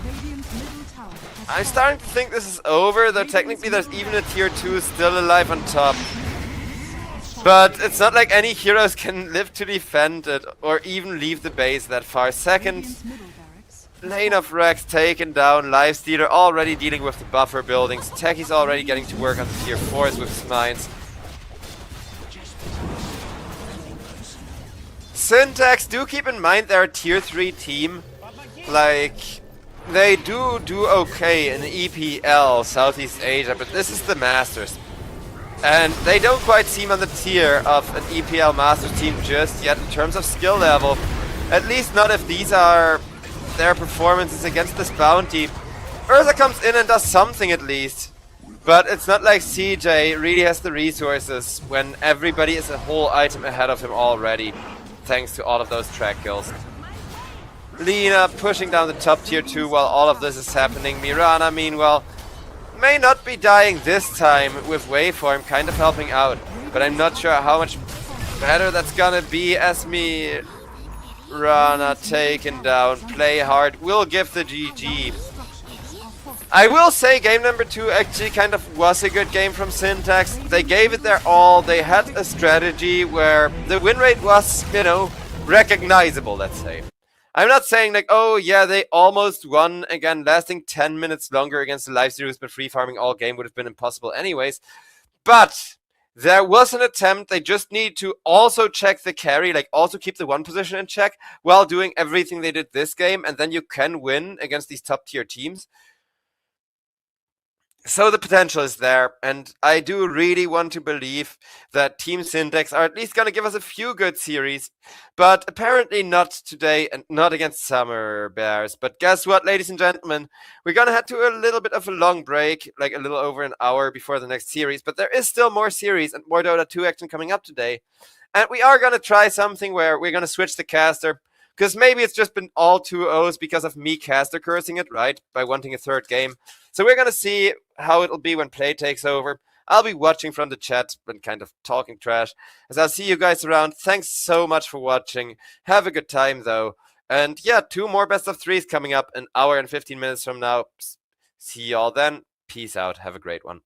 C: Radiant's middle tower has
A: I'm starting to think this is over, though technically there's even a tier 2 still alive on top. But it's not like any heroes can live to defend it or even leave the base that far. Second
C: Radiant's middle barracks has
A: lane of Rex taken down. Lifestealer already dealing with the buffer buildings. Techie's already getting to work on the tier 4s with his mines. Syntax, do keep in mind they're a tier 3 team. Like, they do okay in EPL, Southeast Asia, but this is the Masters. And they don't quite seem on the tier of an EPL Masters team just yet in terms of skill level. At least not if these are their performances against this bounty. Urza comes in and does something at least. But it's not like CJ really has the resources when everybody is a whole item ahead of him already. Thanks to all of those track kills. Lina pushing down the top tier 2 while all of this is happening. Mirana, meanwhile, may not be dying this time with Waveform kind of helping out. But I'm not sure how much better that's gonna be as Mirana taken down. Play hard. Will give the GG. I will say game number 2 actually kind of was a good game from Syntax. They gave it their all. They had a strategy where the win rate was, you know, recognizable, let's say. I'm not saying like, oh yeah, they almost won. Again, lasting 10 minutes longer against the Lifestealer who's been free farming all game would have been impossible anyways. But there was an attempt. They just need to also check the carry, like also keep the 1 position in check while doing everything they did this game, and then you can win against these top tier teams. So the potential is there, and I do really want to believe that Team Syntax are at least going to give us a few good series, but apparently not today and not against Summer Bears. But guess what, ladies and gentlemen? We're going to head to a little bit of a long break, like a little over an hour before the next series, but there is still more series and more Dota 2 action coming up today. And we are going to try something where we're going to switch the caster, because maybe it's just been all 2-0s because of me caster cursing it, right? By wanting a 3rd game. So we're going to see how it'll be when play takes over. I'll be watching from the chat and kind of talking trash. As I'll see you guys around. Thanks so much for watching. Have a good time though. And yeah, 2 more best of 3s coming up an hour and 15 minutes from now. See y'all then. Peace out. Have a great one.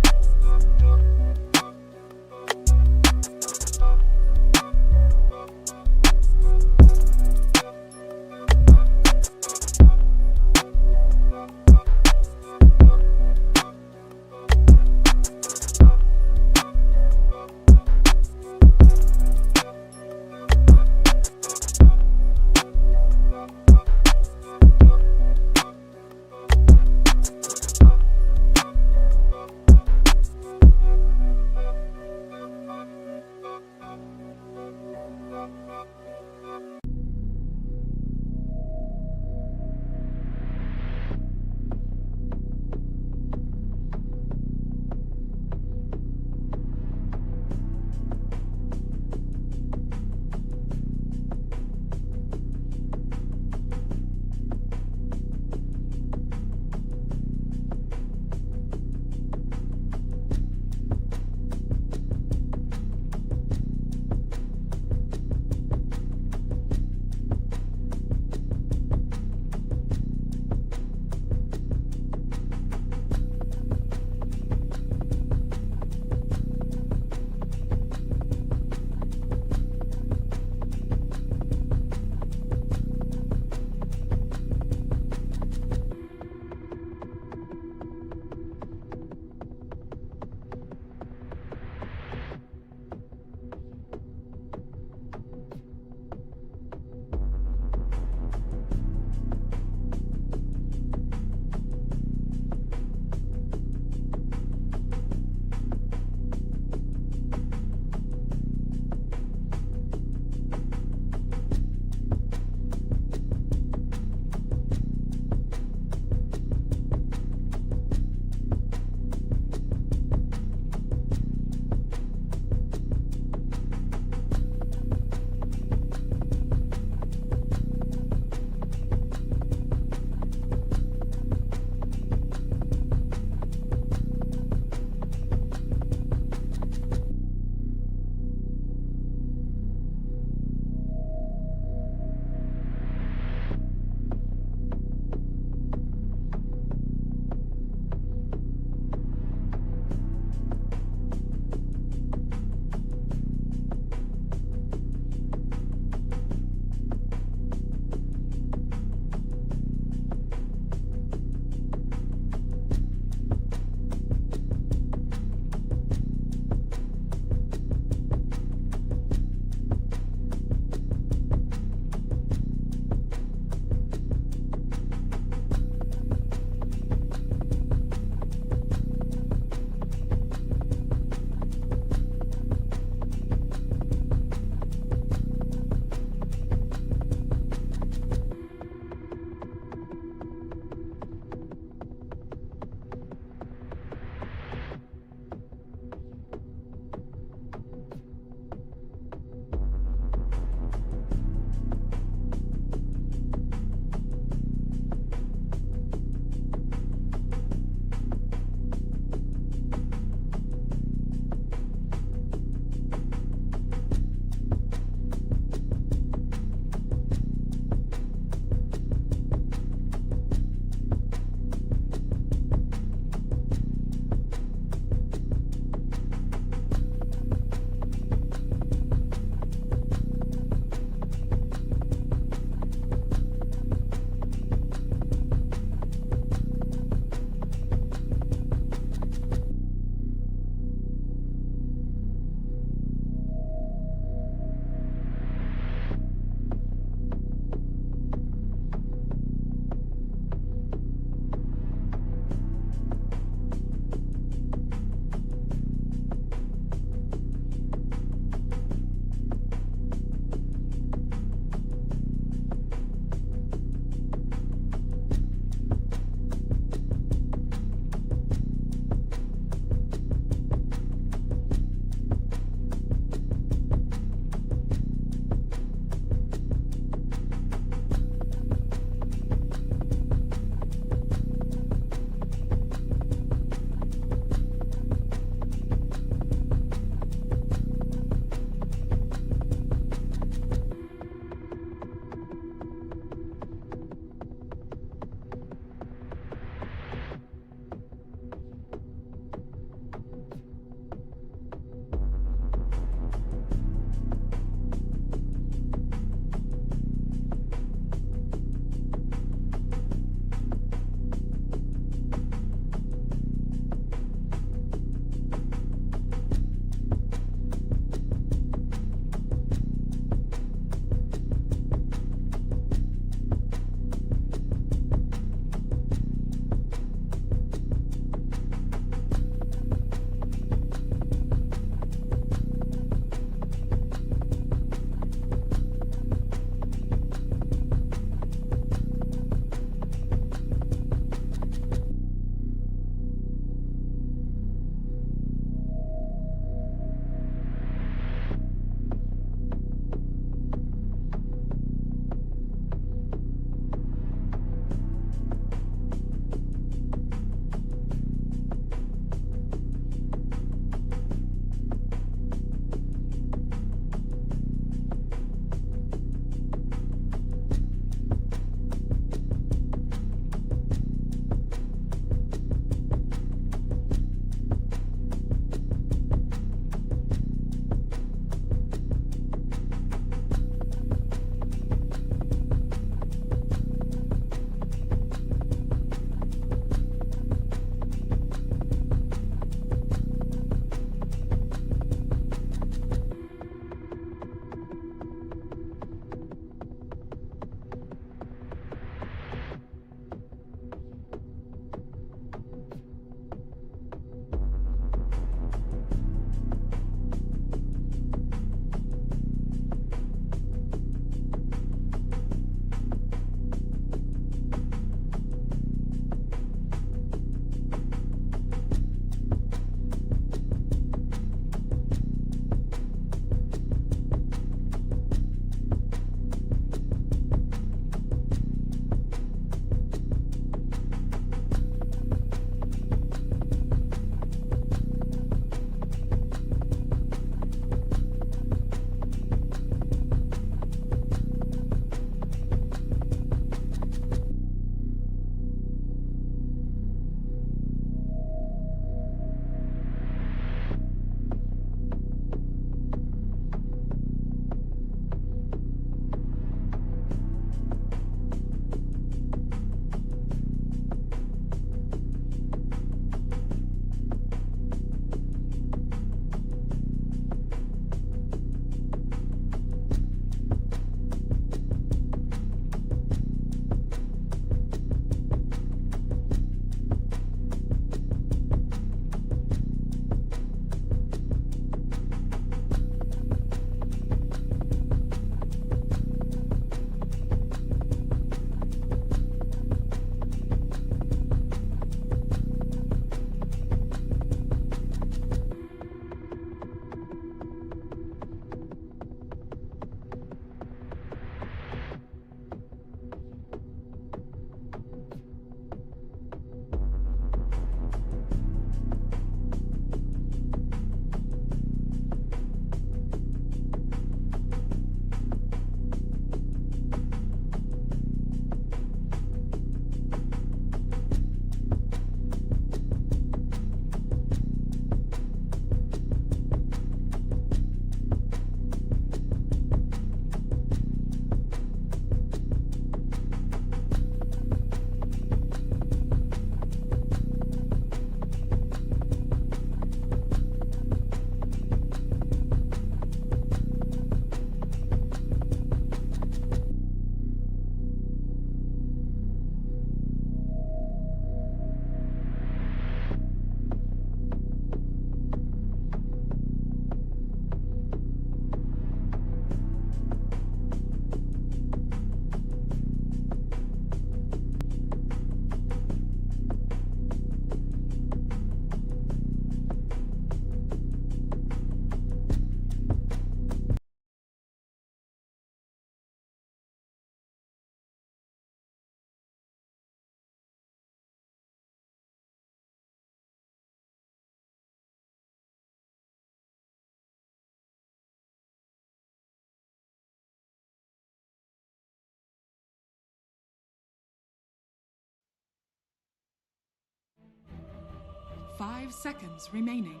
C: 5 seconds remaining.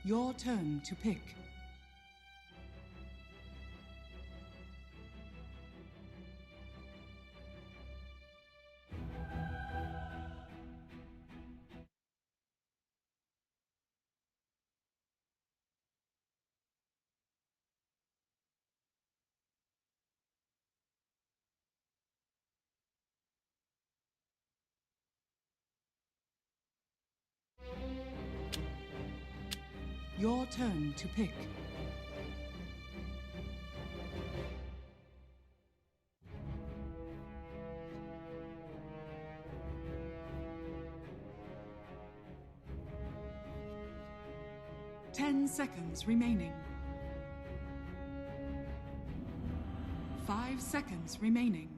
C: Your turn to pick. Your turn to pick. Ten seconds remaining. 5 seconds remaining.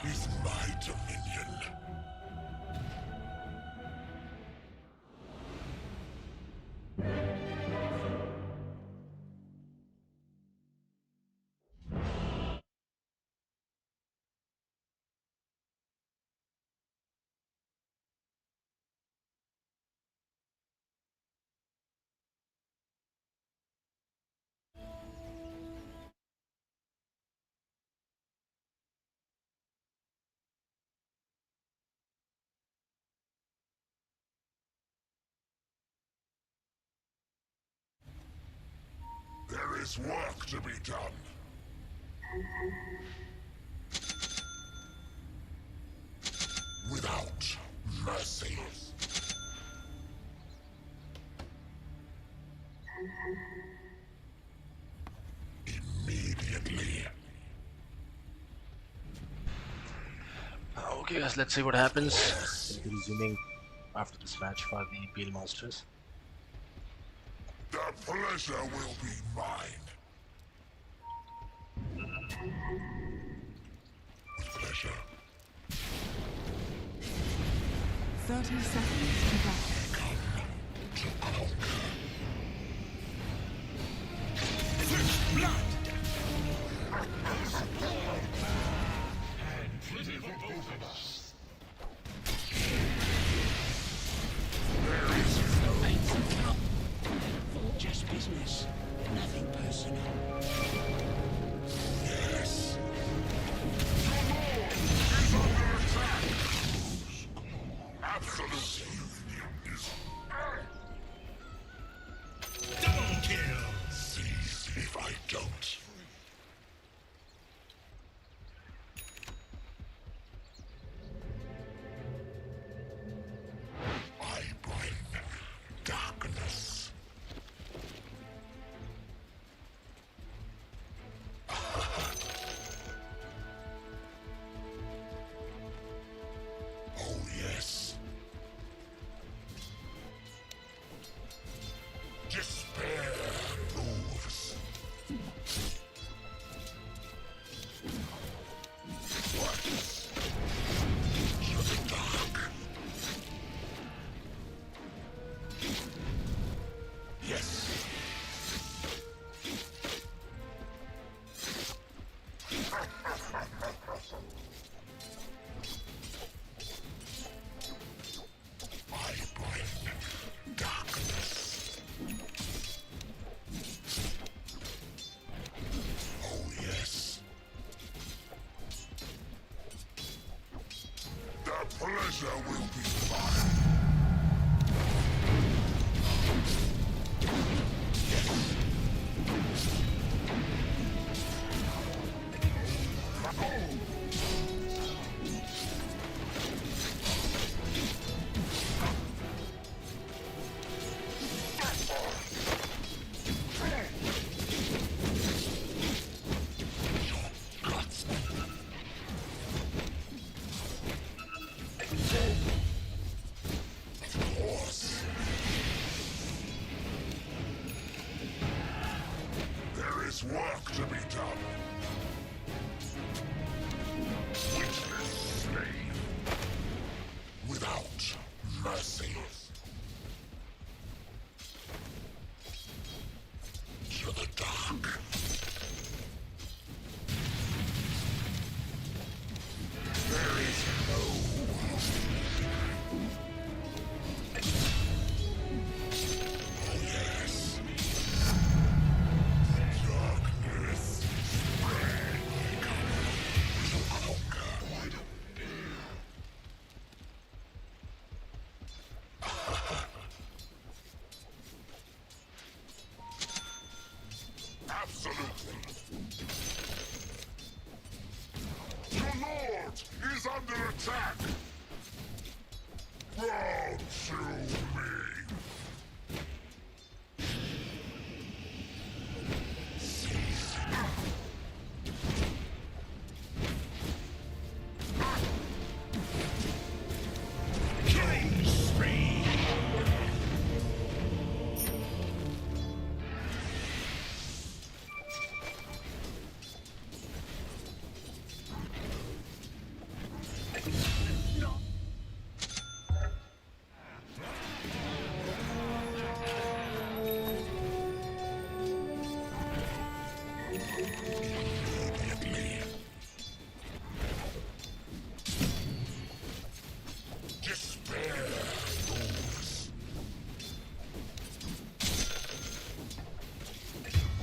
D: Is my dominion. There is work to be done. Without mercy. Immediately.
B: Okay guys, let's see what happens. We'll be resuming after this match for the EPL Masters.
D: The pleasure will be mine. With pleasure.
C: 30 seconds to battle.
D: Come to conquer.
G: Blood!
D: And plenty for both of us. There is no
G: Just business. Nothing personal.
D: Yes. Your lord is under attack. Absolute union is
G: Double kill!
D: seize if I don't. I bring darkness. Oh yes. Despair moves. Works. To the dark. Yes. I bring darkness. Oh yes. The pleasure will be mine. Your guts
G: mercy. To the dark. There is no Oh yes. Darkness. I come to conquer. Absolutely. Your lord is under attack. Bow to me. Killing spree. Despair moves.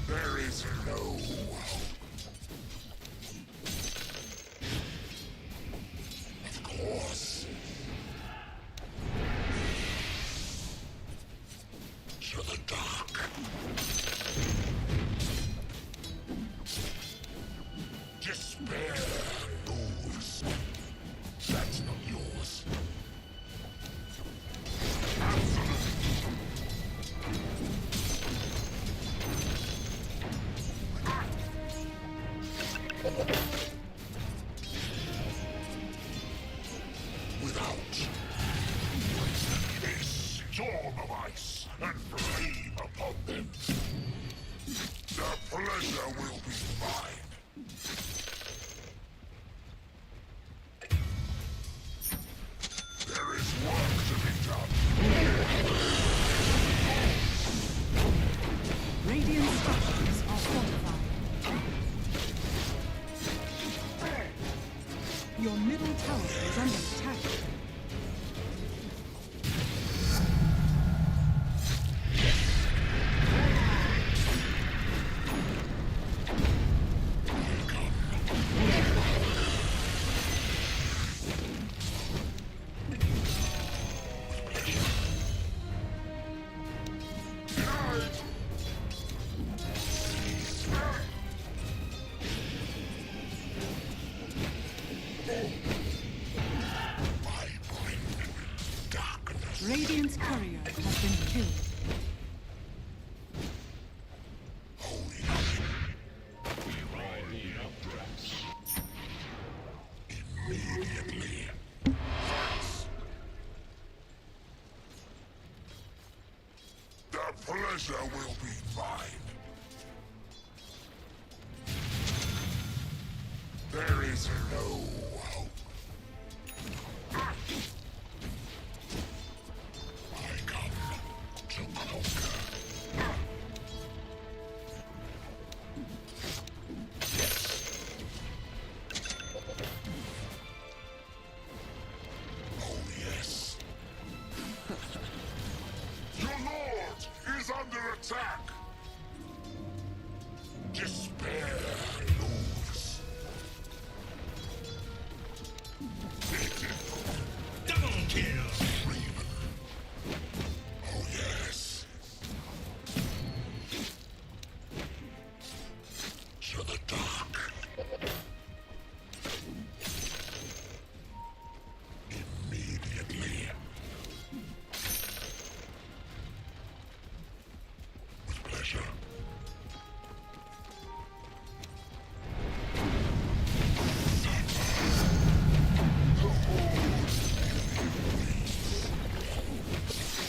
G: There is no hope. Of course. To the dark. Despair moves. That's not yours. Without a storm of ice and flame upon them, the pleasure will be mine. There is work to be done.
C: Radiant structures are fortified. Your middle tower is under attack. Radiant's courier has been killed.
G: Immediately. The pleasure will be mine. There is no hope. I come to conquer. Oh yes. Your lord is under attack. Despair moves.
D: Double kill.
G: Oh yes. To the dark. Immediately. With pleasure.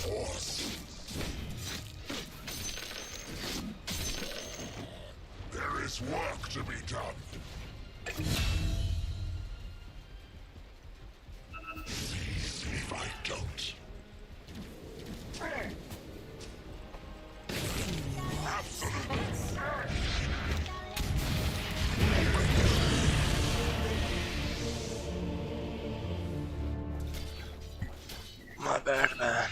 G: Force. There is work to be done. Seize if I don't.
B: bad, man.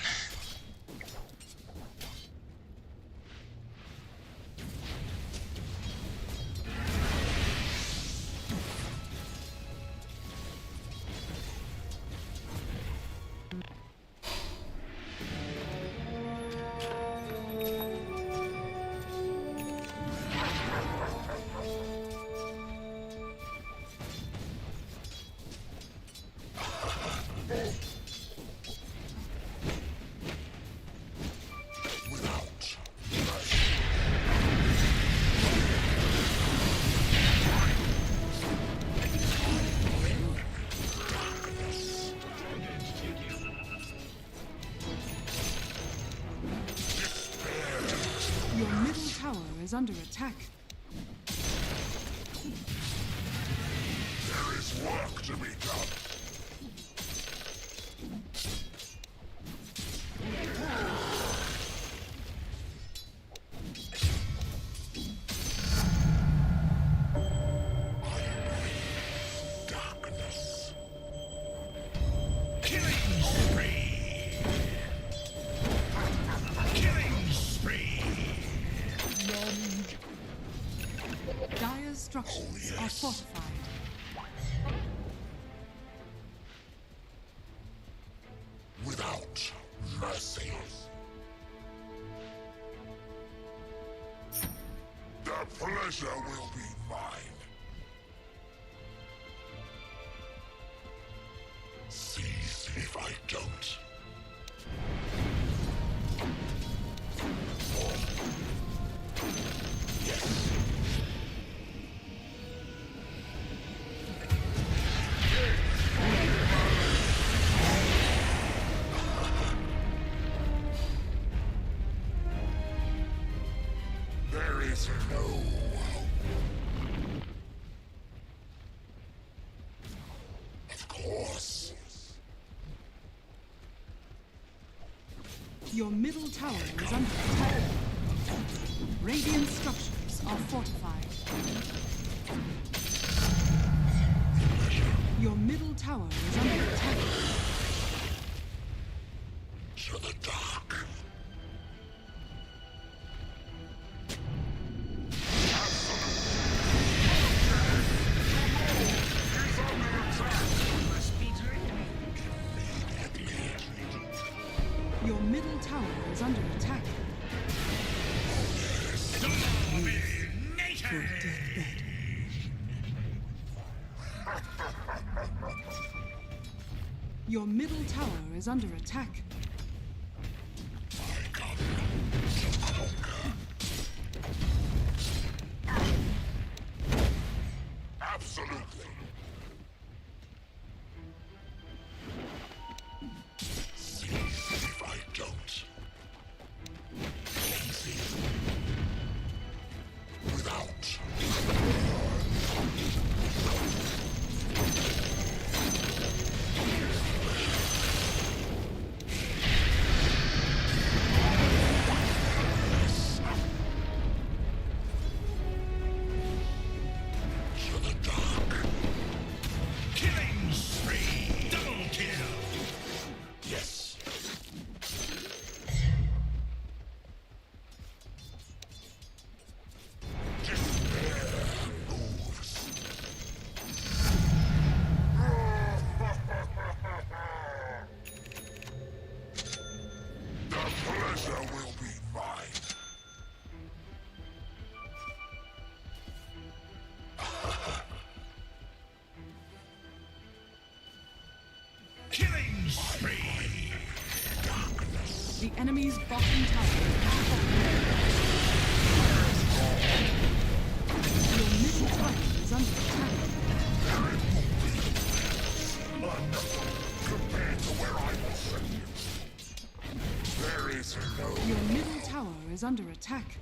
C: Your middle tower is under attack.
G: There is work to be done. Darkness. Killing spree. Killing spree.
C: Dire's structures are fortified.
G: Without mercy. The pleasure will be mine. Seize if I don't. Yes. There is no hope. Of course.
C: Your middle tower is under attack. Radiant structures are fortified. Your middle tower is under attack.
G: To the dark.
C: Your middle tower is under attack. For deathbed. Your middle tower is under attack.
G: Absolutely. Seize if I don't. Easy. Without. To the dark. Killing spree. Double kill. Yes. Despair moves. The pleasure will be mine. Killing spree. Darkness.
C: The enemy's bottom tower has fallen. Your middle tower is under attack.
G: Compared to where I will send you. There is no
C: Your middle tower is under attack.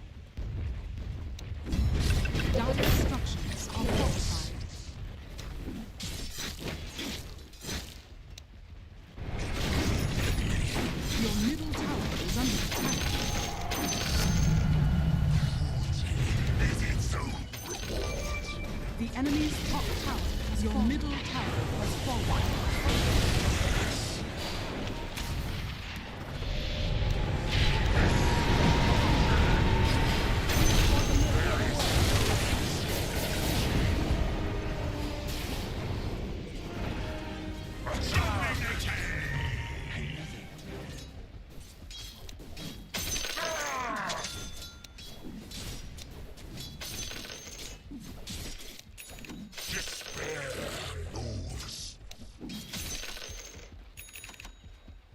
C: Dire structures are fortified. Your middle tower is under attack.
G: is its own reward.
C: The enemy's top tower has your middle tower has fallen.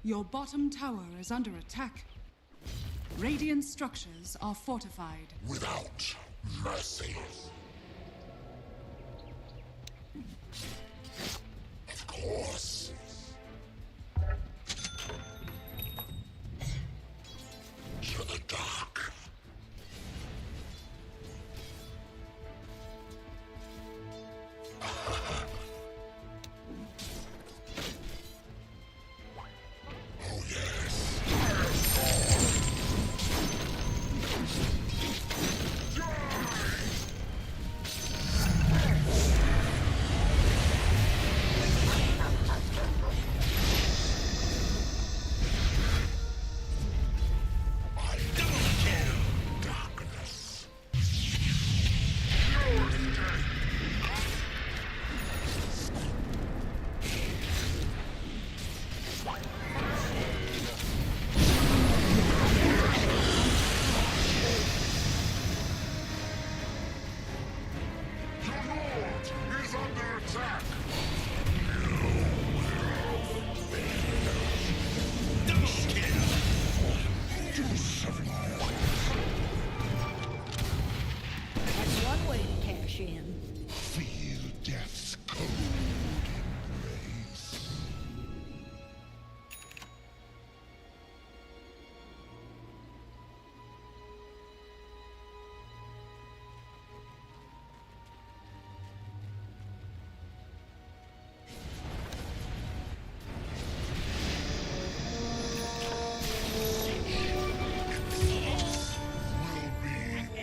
C: Your bottom tower is under attack. Radiant structures are fortified.
G: Without mercy. Of course. To the dark. Oh yes. Darkness. Your lord is under attack.
E: That's one way to cash in.
G: Feel death's cold embrace.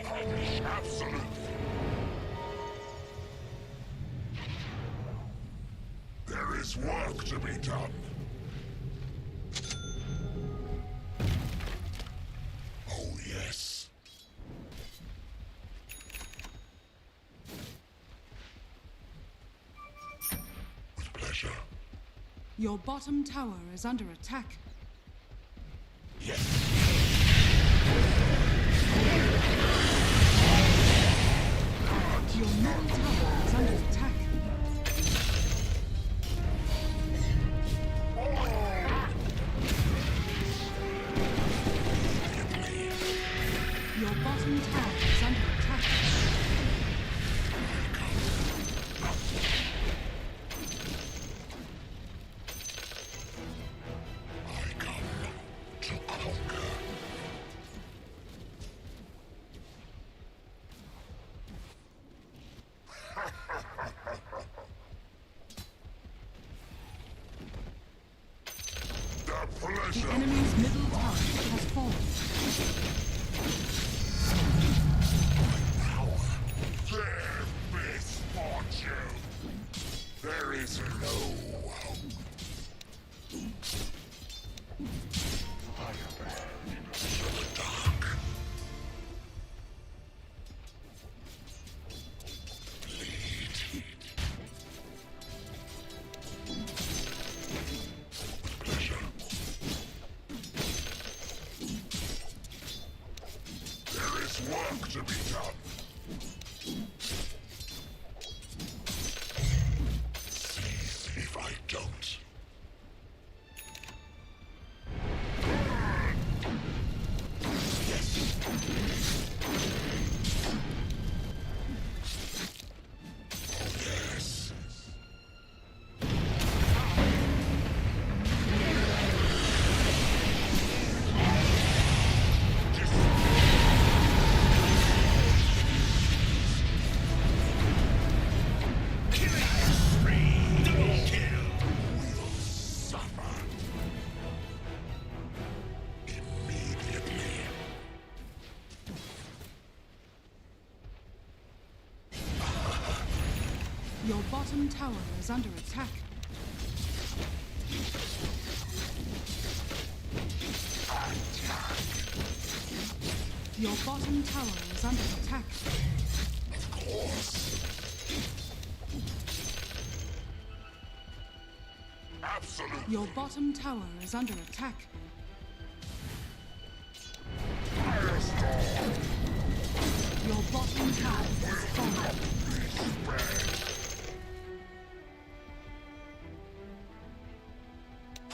G: Will be absolute. There is work to be done. Oh, yes. With pleasure.
C: Your bottom tower is under attack.
G: Yes.
C: Your middle tower is under attack. Your bottom tower is under attack.
G: I come to conquer. The
C: The
G: pleasure.
C: enemy's middle tower has fallen.
G: Their misfortune. There is no hope. To the dark. Lead. With pleasure. There is work to be done. Cease if I don't. Yes. Oh, yes. Will suffer immediately.
C: Your bottom tower is under attack. Your bottom tower is under attack.
G: Of course. Absolute.
C: Your bottom tower is under attack. Your bottom tower has fallen.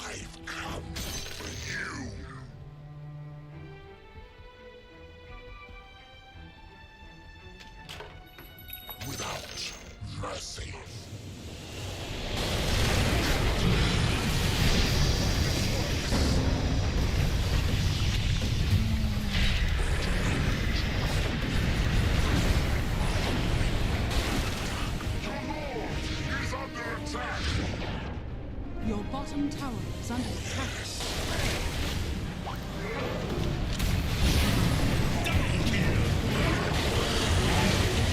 G: I've come
C: under attack.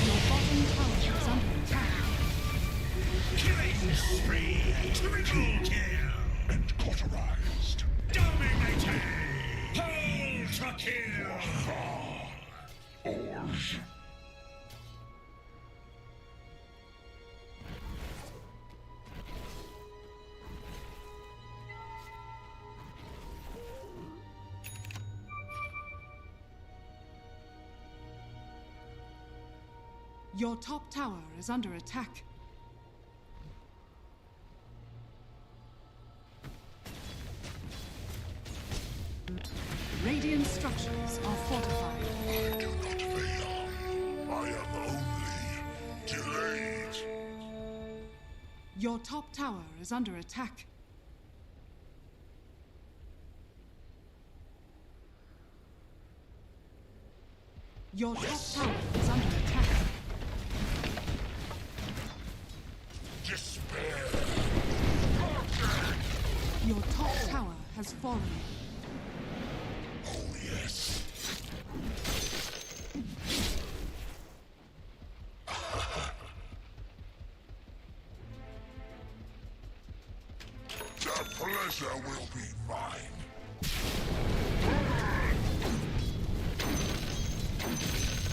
C: Your bottom tower is under attack.
G: Killing spree! Triple kill! And cauterized. Dominating! Ultra kill! Orge.
C: Your top tower is under attack. Radiant structures are fortified.
G: I do not fail. I am only delayed.
C: Your top tower is under attack. Your top tower is under attack.
G: Despair.
C: Your top tower has fallen.
G: Oh yes. The pleasure will be mine.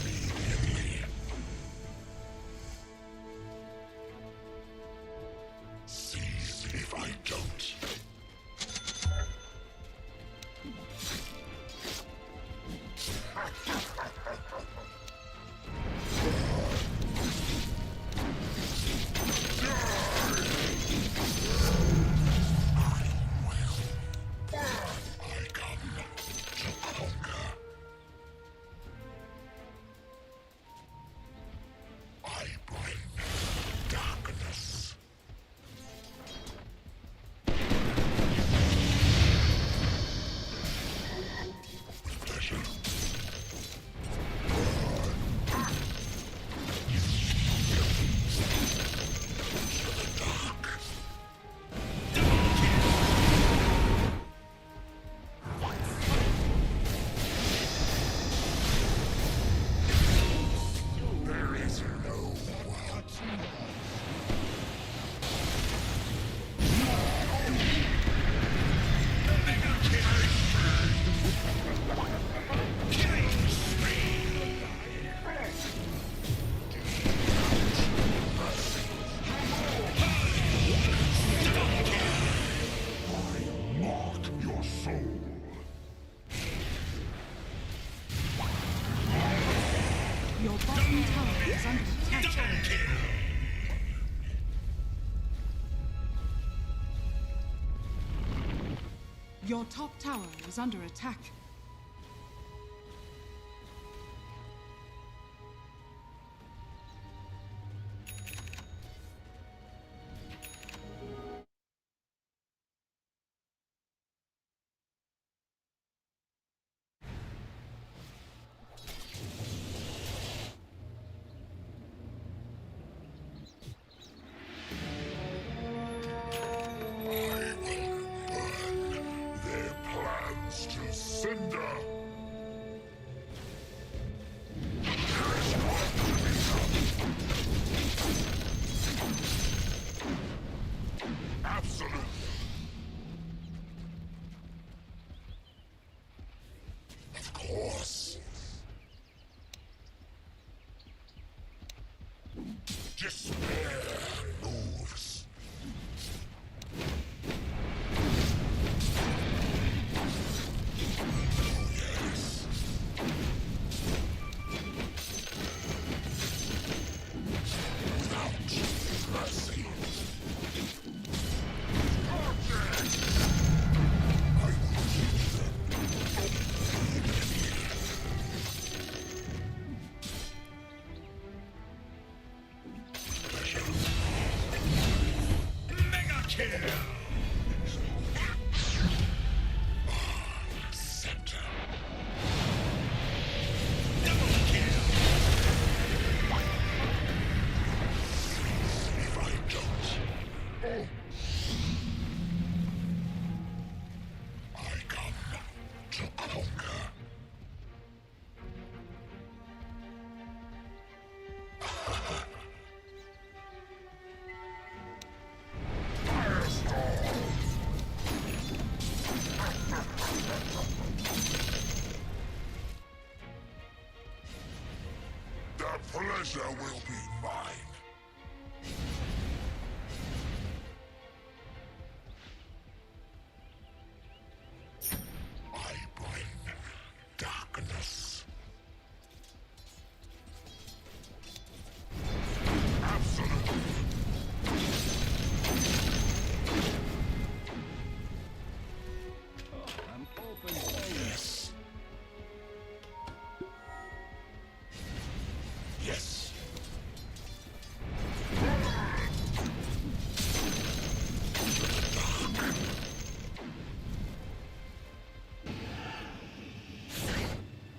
G: Immediately. Seize if I don't. I come to conquer. I bring darkness. With pleasure. To the dark. There is no world. Killing spree. I mark your soul.
C: Your bottom tower is under attack. Your top tower is under attack.
G: I will burn their plans to cinder. There is work to be done. Absolutely. Of course. Despair moves. Oh The pleasure will be mine. I bring darkness. Absolutely.
I: I'm open for
G: Yes. Yes.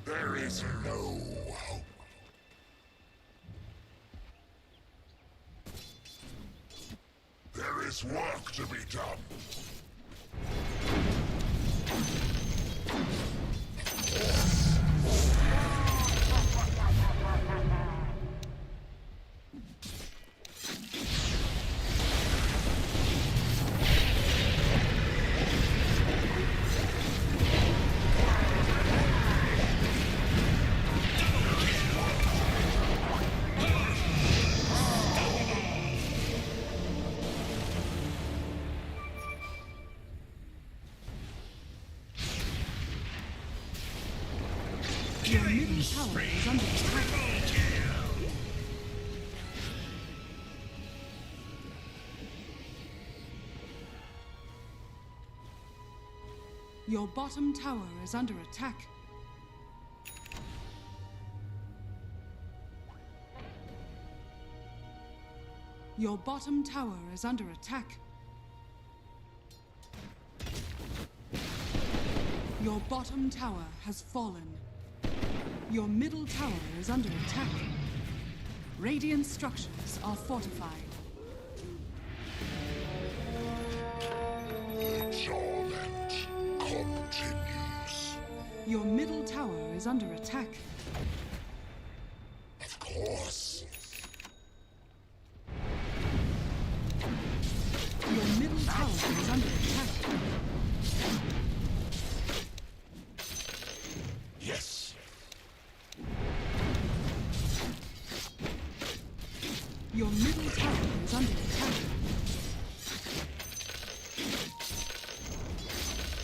G: There is no hope. There is work to be done.
C: Your middle tower is under attack. Your bottom tower is under attack. Your bottom tower is under attack. Your bottom tower has fallen. Your middle tower is under attack. Radiant structures are fortified.
G: Torment continues.
C: Your middle tower is under attack.
G: Of course.
C: Your middle tower is under attack.
G: Yes.
C: Your middle tower is under attack.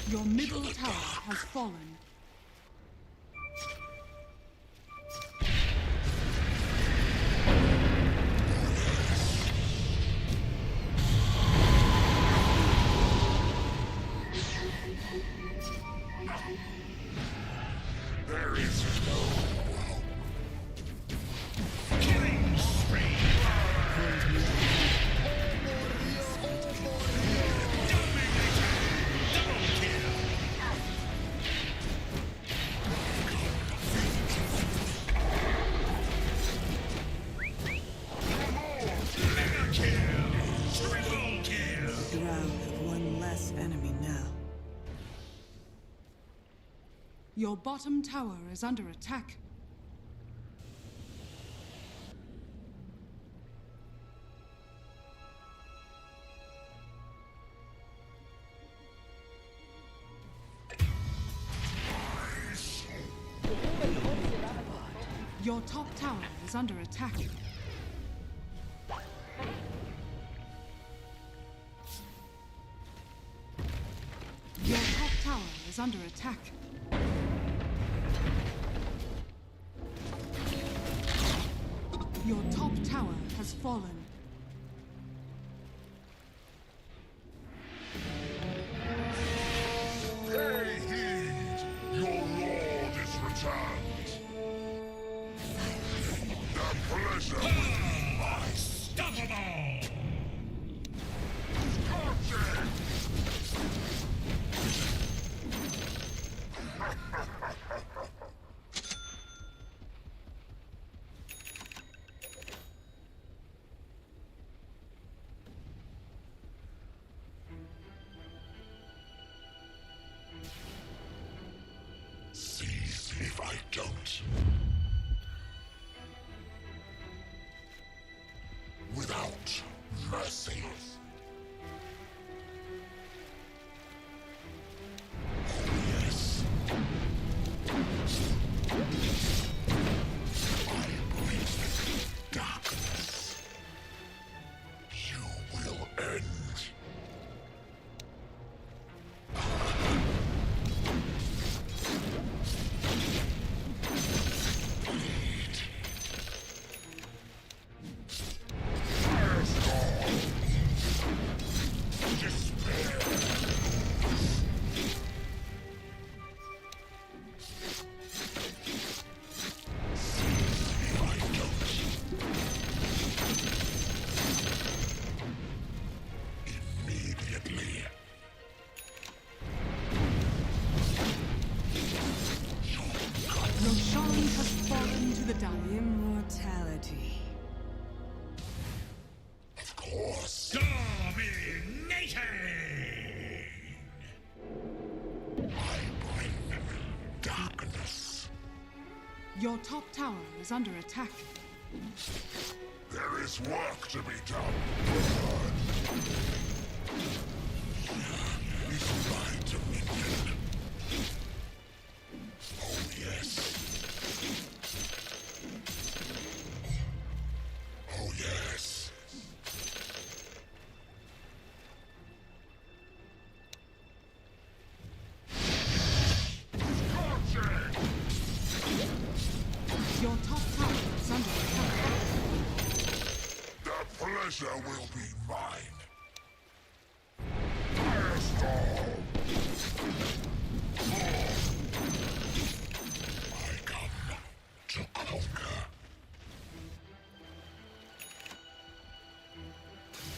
C: Your middle tower has fallen.
G: There is no hope.
L: Drown have one less enemy now.
C: Your bottom tower is under attack. Your top tower is under attack. Your top tower is under attack. Your top tower has fallen.
G: Pay heed! Your lord is returned! The pleasure will be mine! Unstoppable! Scorching! Seize if I don't. Without mercy. Oh yes.
C: Your top tower is under attack.
G: There is work to be done. Is my dominion. Oh yes. Oh yes.
C: Your top tower is under attack.
G: The pleasure will be mine. Firestorm! I come to conquer.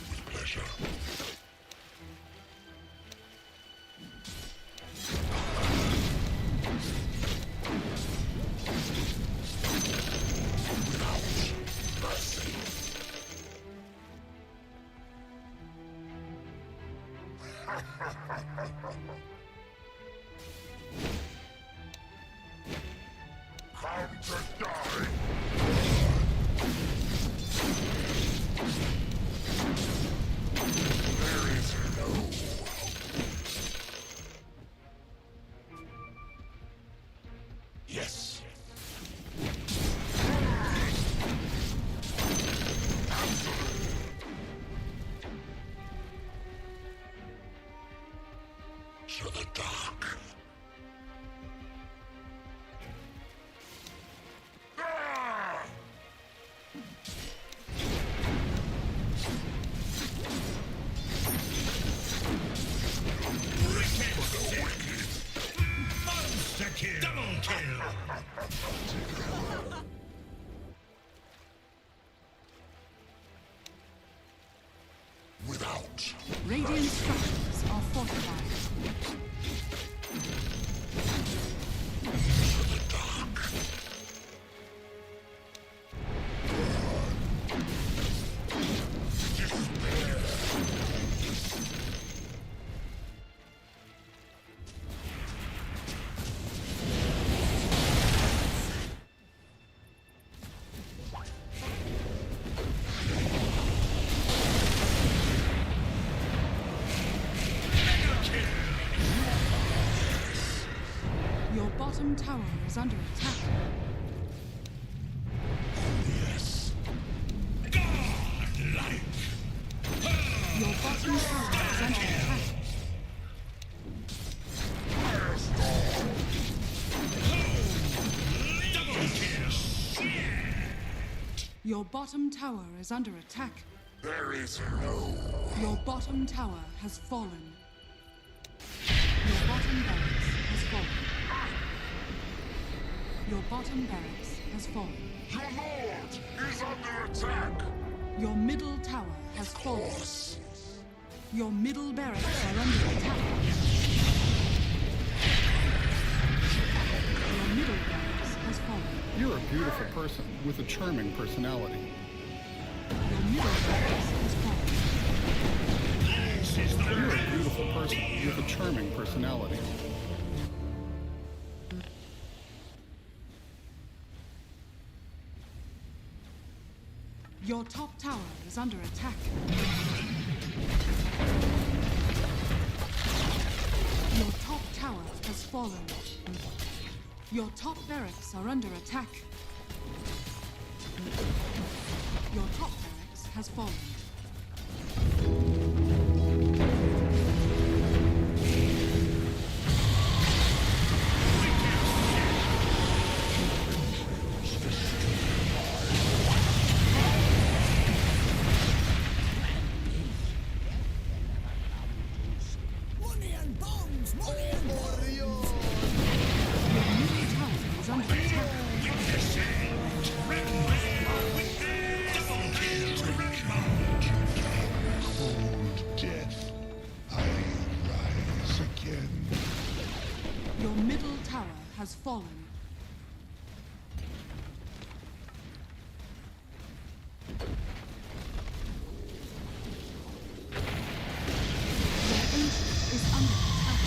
G: With pleasure. Without mercy. Come to die! There is no hope. Yes. To the dark. Ah!
D: Monster kill! Double kill!
G: Without
C: Radiant structures are fortified.
G: to the dark. Despair.
C: Your bottom tower is under attack.
G: Yes.
D: Godlike!
C: Your bottom tower is under attack.
D: Double kill!
C: Your bottom tower is under attack.
G: There is no.
C: Your bottom tower has fallen. Your bottom barracks has fallen. Your bottom barracks has fallen.
G: Your lord is under attack.
C: Your middle tower has fallen.
G: Force.
C: Your middle barracks are under attack. Your middle barracks has fallen.
M: You're a beautiful person with a charming personality.
C: Your middle barracks has fallen.
M: You're a beautiful person with a charming personality.
C: Your top tower is under attack. Your top tower has fallen. Your top barracks are under attack. Your top barracks has fallen.
F: Money and bombs! Money and bombs!
C: Your middle tower is under attack.
G: Death. I rise again.
C: Your middle tower has fallen. Your ancient is under attack.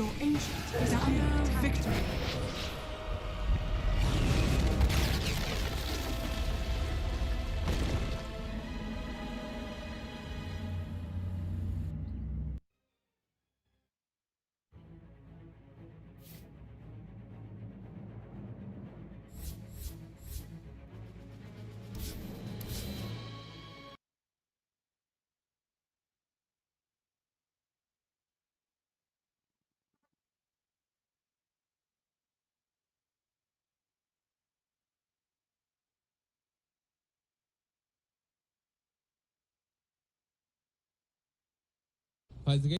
C: Your ancient is under victory.
N: Faz o quê?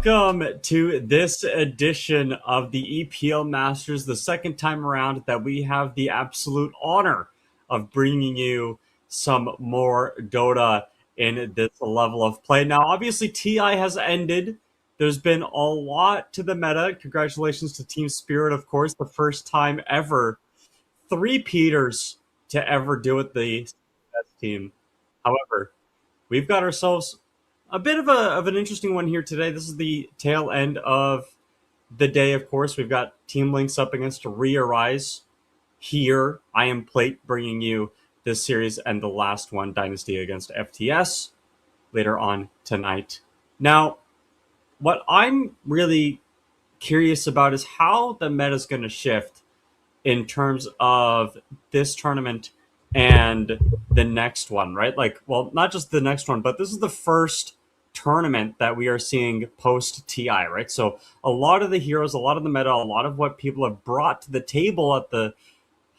N: Welcome to this edition of the EPL Masters, the second time around that we have the absolute honor of bringing you some more Dota in this level of play. Now, obviously, TI has ended. There's been a lot to the meta. Congratulations to Team Spirit, of course, the first time ever. Three Peters to ever do it, the best team. However, we've got ourselves a bit of an interesting one here today. This is the tail end of the day, of course. We've got Team LYNX up against RE.ARISE here. I am Plate bringing you this series and the last one, Dynasty against FTS, later on tonight. Now, what I'm really curious about is how the meta is going to shift in terms of this tournament and the next one, right? Like, well, not just the next one, but this is the first tournament that we are seeing post TI, right? So a lot of the heroes, a lot of the meta, a lot of what people have brought to the table at the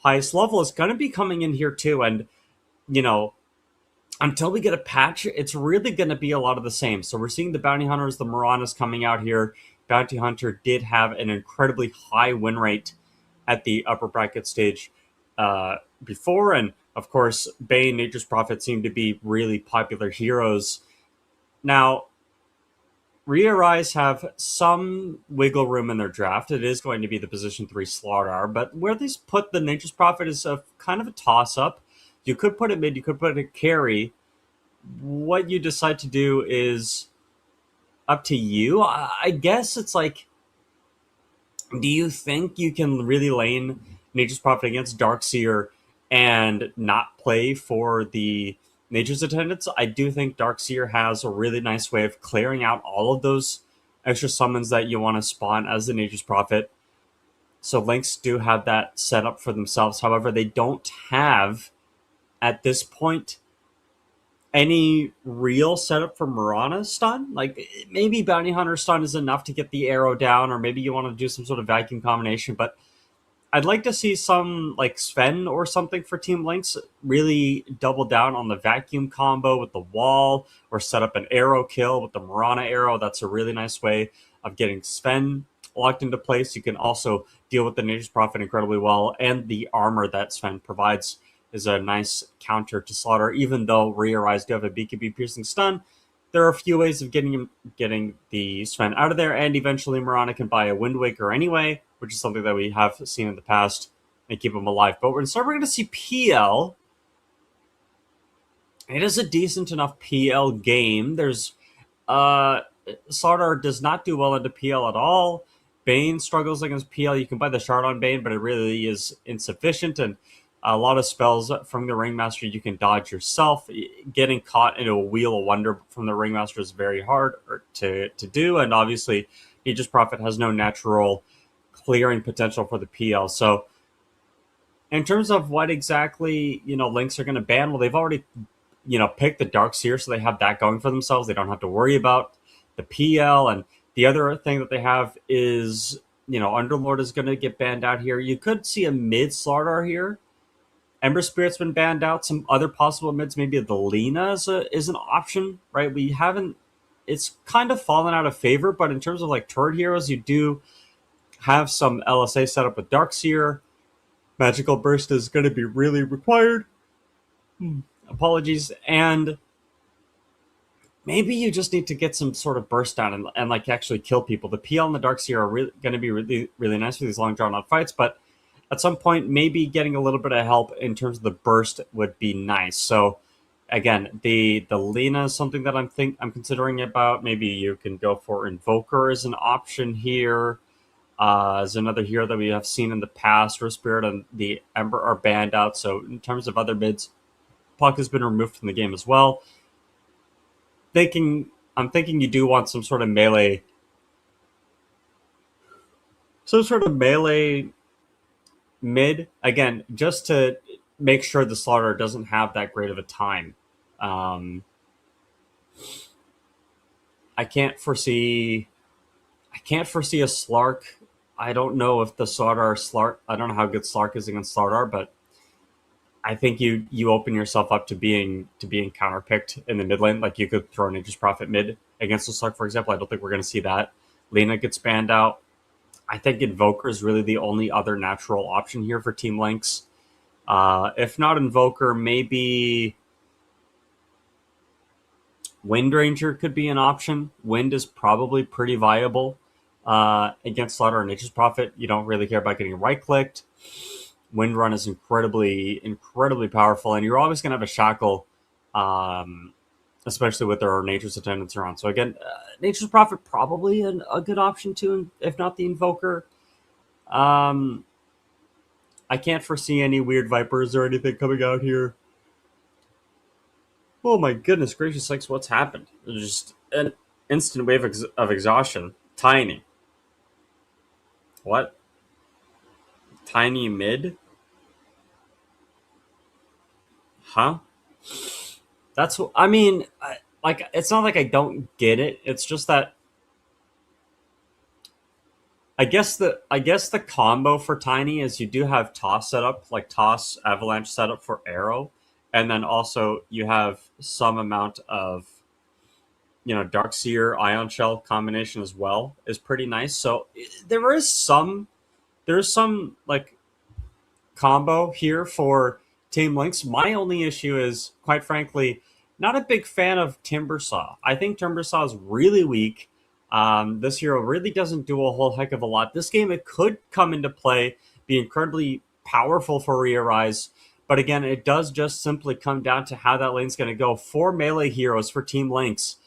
N: highest level is going to be coming in here too. And, you know, until we get a patch, it's really going to be a lot of the same. So we're seeing the Bounty Hunters, the Maranas coming out here. Bounty Hunter did have an incredibly high win rate at the upper bracket stage before. And of course, Bane, Nature's Prophet seem to be really popular heroes. Now, RE.ARISE have some wiggle room in their draft. It is going to be the position 3 Slardar, but where they put the Nature's Prophet is a kind of a toss-up. You could put it mid, you could put it carry. What you decide to do is up to you. I guess it's like, do you think you can really lane Nature's Prophet against Darkseer and not play for the Nature's Attendants? I do think Darkseer has a really nice way of clearing out all of those extra summons that you want to spawn as the Nature's Prophet. So LYNX do have that set up for themselves. However, they don't have, at this point, any real setup for Marana stun. Like, maybe Bounty Hunter stun is enough to get the arrow down, or maybe you want to do some sort of vacuum combination, but I'd like to see some, like, Sven or something for Team LYNX really double down on the vacuum combo with the wall, or set up an arrow kill with the Marana arrow. That's a really nice way of getting Sven locked into place. You can also deal with the Nature's Prophet incredibly well, and the armor that Sven provides is a nice counter to Slaughter. Even though RE.ARISE do have a BKB piercing stun, there are a few ways of getting the Sven out of there, and eventually Marana can buy a Wind Waker anyway, which is something that we have seen in the past, and keep him alive. But we're going to see PL. It is a decent enough PL game. There's Slardar does not do well into PL at all. Bane struggles against PL. You can buy the shard on Bane, but it really is insufficient, and a lot of spells from the Ringmaster you can dodge yourself. Getting caught into a Wheel of Wonder from the Ringmaster is very hard to do, and obviously Nature's Prophet has no natural clearing potential for the PL. So in terms of what exactly, LYNX are going to ban, well, they've already, picked the Darkseer, so they have that going for themselves. They don't have to worry about the PL, and the other thing that they have is, Underlord is going to get banned out here. You could see a mid Slardar here. Ember Spirit's been banned out. Some other possible mids, maybe the Lina is an option, right? We haven't, it's kind of fallen out of favor, but in terms of like turret heroes, you do have some LSA set up with Darkseer. Magical Burst is going to be really required. Apologies. And maybe you just need to get some sort of burst down and like actually kill people. The PL and the Darkseer are going to be really, really nice for these long drawn out fights, but at some point, maybe getting a little bit of help in terms of the burst would be nice. So, again, the Lina is something that I'm considering about. Maybe you can go for Invoker as an option here. As another hero that we have seen in the past. Rift Spirit and the Ember are banned out. So, in terms of other mids, Puck has been removed from the game as well. I'm thinking you do want some sort of melee. Mid, again, just to make sure the Slaughter doesn't have that great of a time. I can't foresee a Slark. I don't know if the Slark, I don't know how good Slark is against Slardar, but I think you open yourself up to being counterpicked in the mid lane. Like, you could throw Nature's Prophet mid against the Slug, for example. I don't think we're going to see that. Lena gets banned out. I think Invoker is really the only other natural option here for Team LYNX. If not Invoker, maybe Wind Ranger could be an option. Wind is probably pretty viable against Slaughter or Nature's Prophet. You don't really care about getting right-clicked. Wind Run is incredibly powerful, and you're always going to have a Shackle, especially with their Nature's Attendants around. So again, Nature's Prophet probably a good option too, if not the Invoker. I can't foresee any weird Vipers or anything coming out here. Oh my goodness gracious sakes, what's happened? There's just an instant wave of exhaustion. Tiny. What? Tiny mid? Huh? That's what I mean. Like, it's not like I don't get it. It's just that I guess the combo for Tiny is you do have Toss set up, like Toss Avalanche set up for Arrow, and then also you have some amount of, you know, Darkseer Ion Shell combination as well is pretty nice. So there's some like combo here for Team LYNX. My only issue is, quite frankly, not a big fan of Timbersaw. I think Timbersaw is really weak. This hero really doesn't do a whole heck of a lot. This game, it could come into play, be incredibly powerful for RE.ARISE, but again, it does just simply come down to how that lane's going to go. 4 melee heroes for Team LYNX.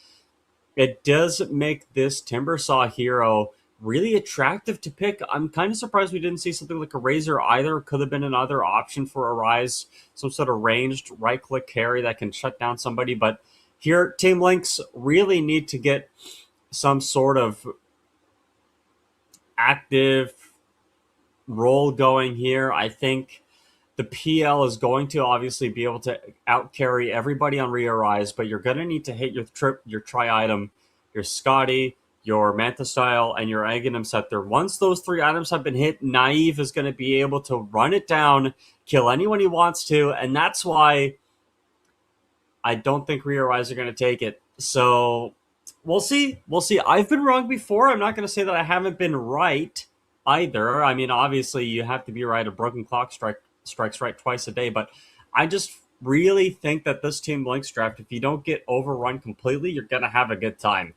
N: It does make this Timbersaw hero really attractive to pick. I'm kind of surprised we didn't see something like a Razor either. Could have been another option for RE.ARISE, some sort of ranged right-click carry that can shut down somebody. But here, Team LYNX really need to get some sort of active role going here. I think the PL is going to obviously be able to out-carry everybody on RE.ARISE, but you're going to need to hit your tri-item, your Scotty, your Manta Style, and your Aghanim Scepter. Once those 3 items have been hit, Naive is going to be able to run it down, kill anyone he wants to, and that's why I don't think RE.ARISE are going to take it. So we'll see. I've been wrong before. I'm not going to say that I haven't been right either. I mean, obviously, you have to be right. A broken clock strikes right twice a day, but I just really think that this Team LYNX draft, if you don't get overrun completely, you're going to have a good time.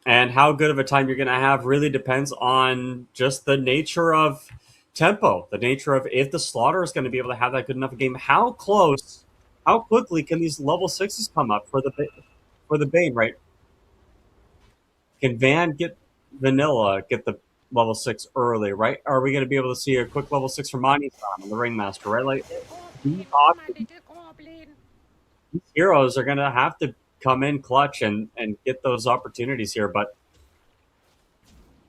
N: And how good of a time you're going to have really depends on just the nature of tempo, the nature of if the Slaughter is going to be able to have that good enough a game. How quickly can these level 6s come up for the Bane, right? Can Vanilla get the level 6 early, right? Are we going to be able to see a quick level 6 from Mani-san and the Ringmaster, right? Like, these heroes are going to have to come in clutch and get those opportunities here, but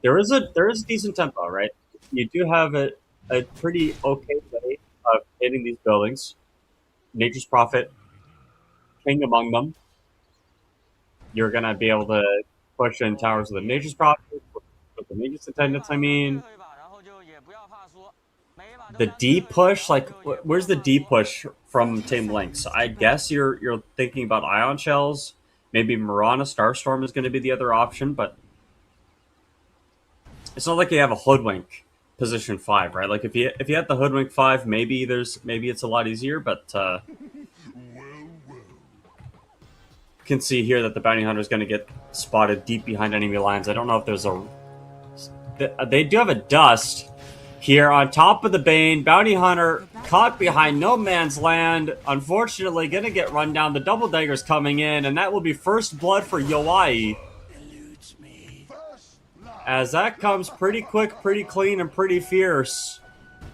N: there is a decent tempo, right? You do have a pretty okay way of hitting these buildings. Nature's Prophet, king among them. You're going to be able to push in towers with the Nature's Prophet, with the Nature's Attendants, I mean. The D push, like, where's the D push from Team LYNX? I guess you're thinking about Ion Shells. Maybe Mirana Starstorm is going to be the other option, but it's not like you have a Hoodwink position 5, right? Like, if you had the Hoodwink 5, maybe it's a lot easier, but you can see here that the Bounty Hunter is going to get spotted deep behind enemy lines. I don't know if there's they do have a Dust here on top of the Bane. Bounty Hunter caught behind no man's land. Unfortunately, going to get run down. The Double Dagger's coming in, and that will be first blood for Yoai. As that comes pretty quick, pretty clean, and pretty fierce.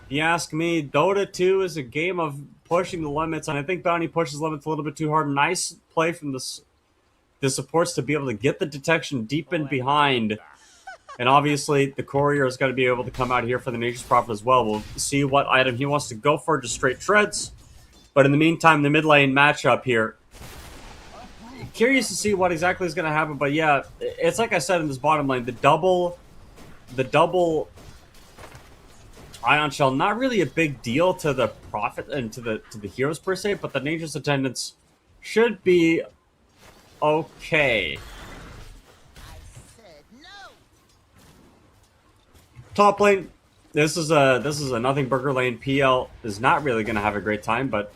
N: If you ask me, Dota 2 is a game of pushing the limits, and I think Bounty pushes limits a little bit too hard. Nice play from the supports to be able to get the detection deep in behind. And obviously, the Courier is going to be able to come out here for the Nature's Prophet as well. We'll see what item he wants to go for, just straight treads. But in the meantime, the mid lane matchup here. Curious to see what exactly is going to happen. But yeah, it's like I said in this bottom lane, the double Ion Shell, not really a big deal to the Prophet and to the heroes per se, but the Nature's Attendants should be okay. Top lane, this is a nothing burger lane. PL is not really going to have a great time, but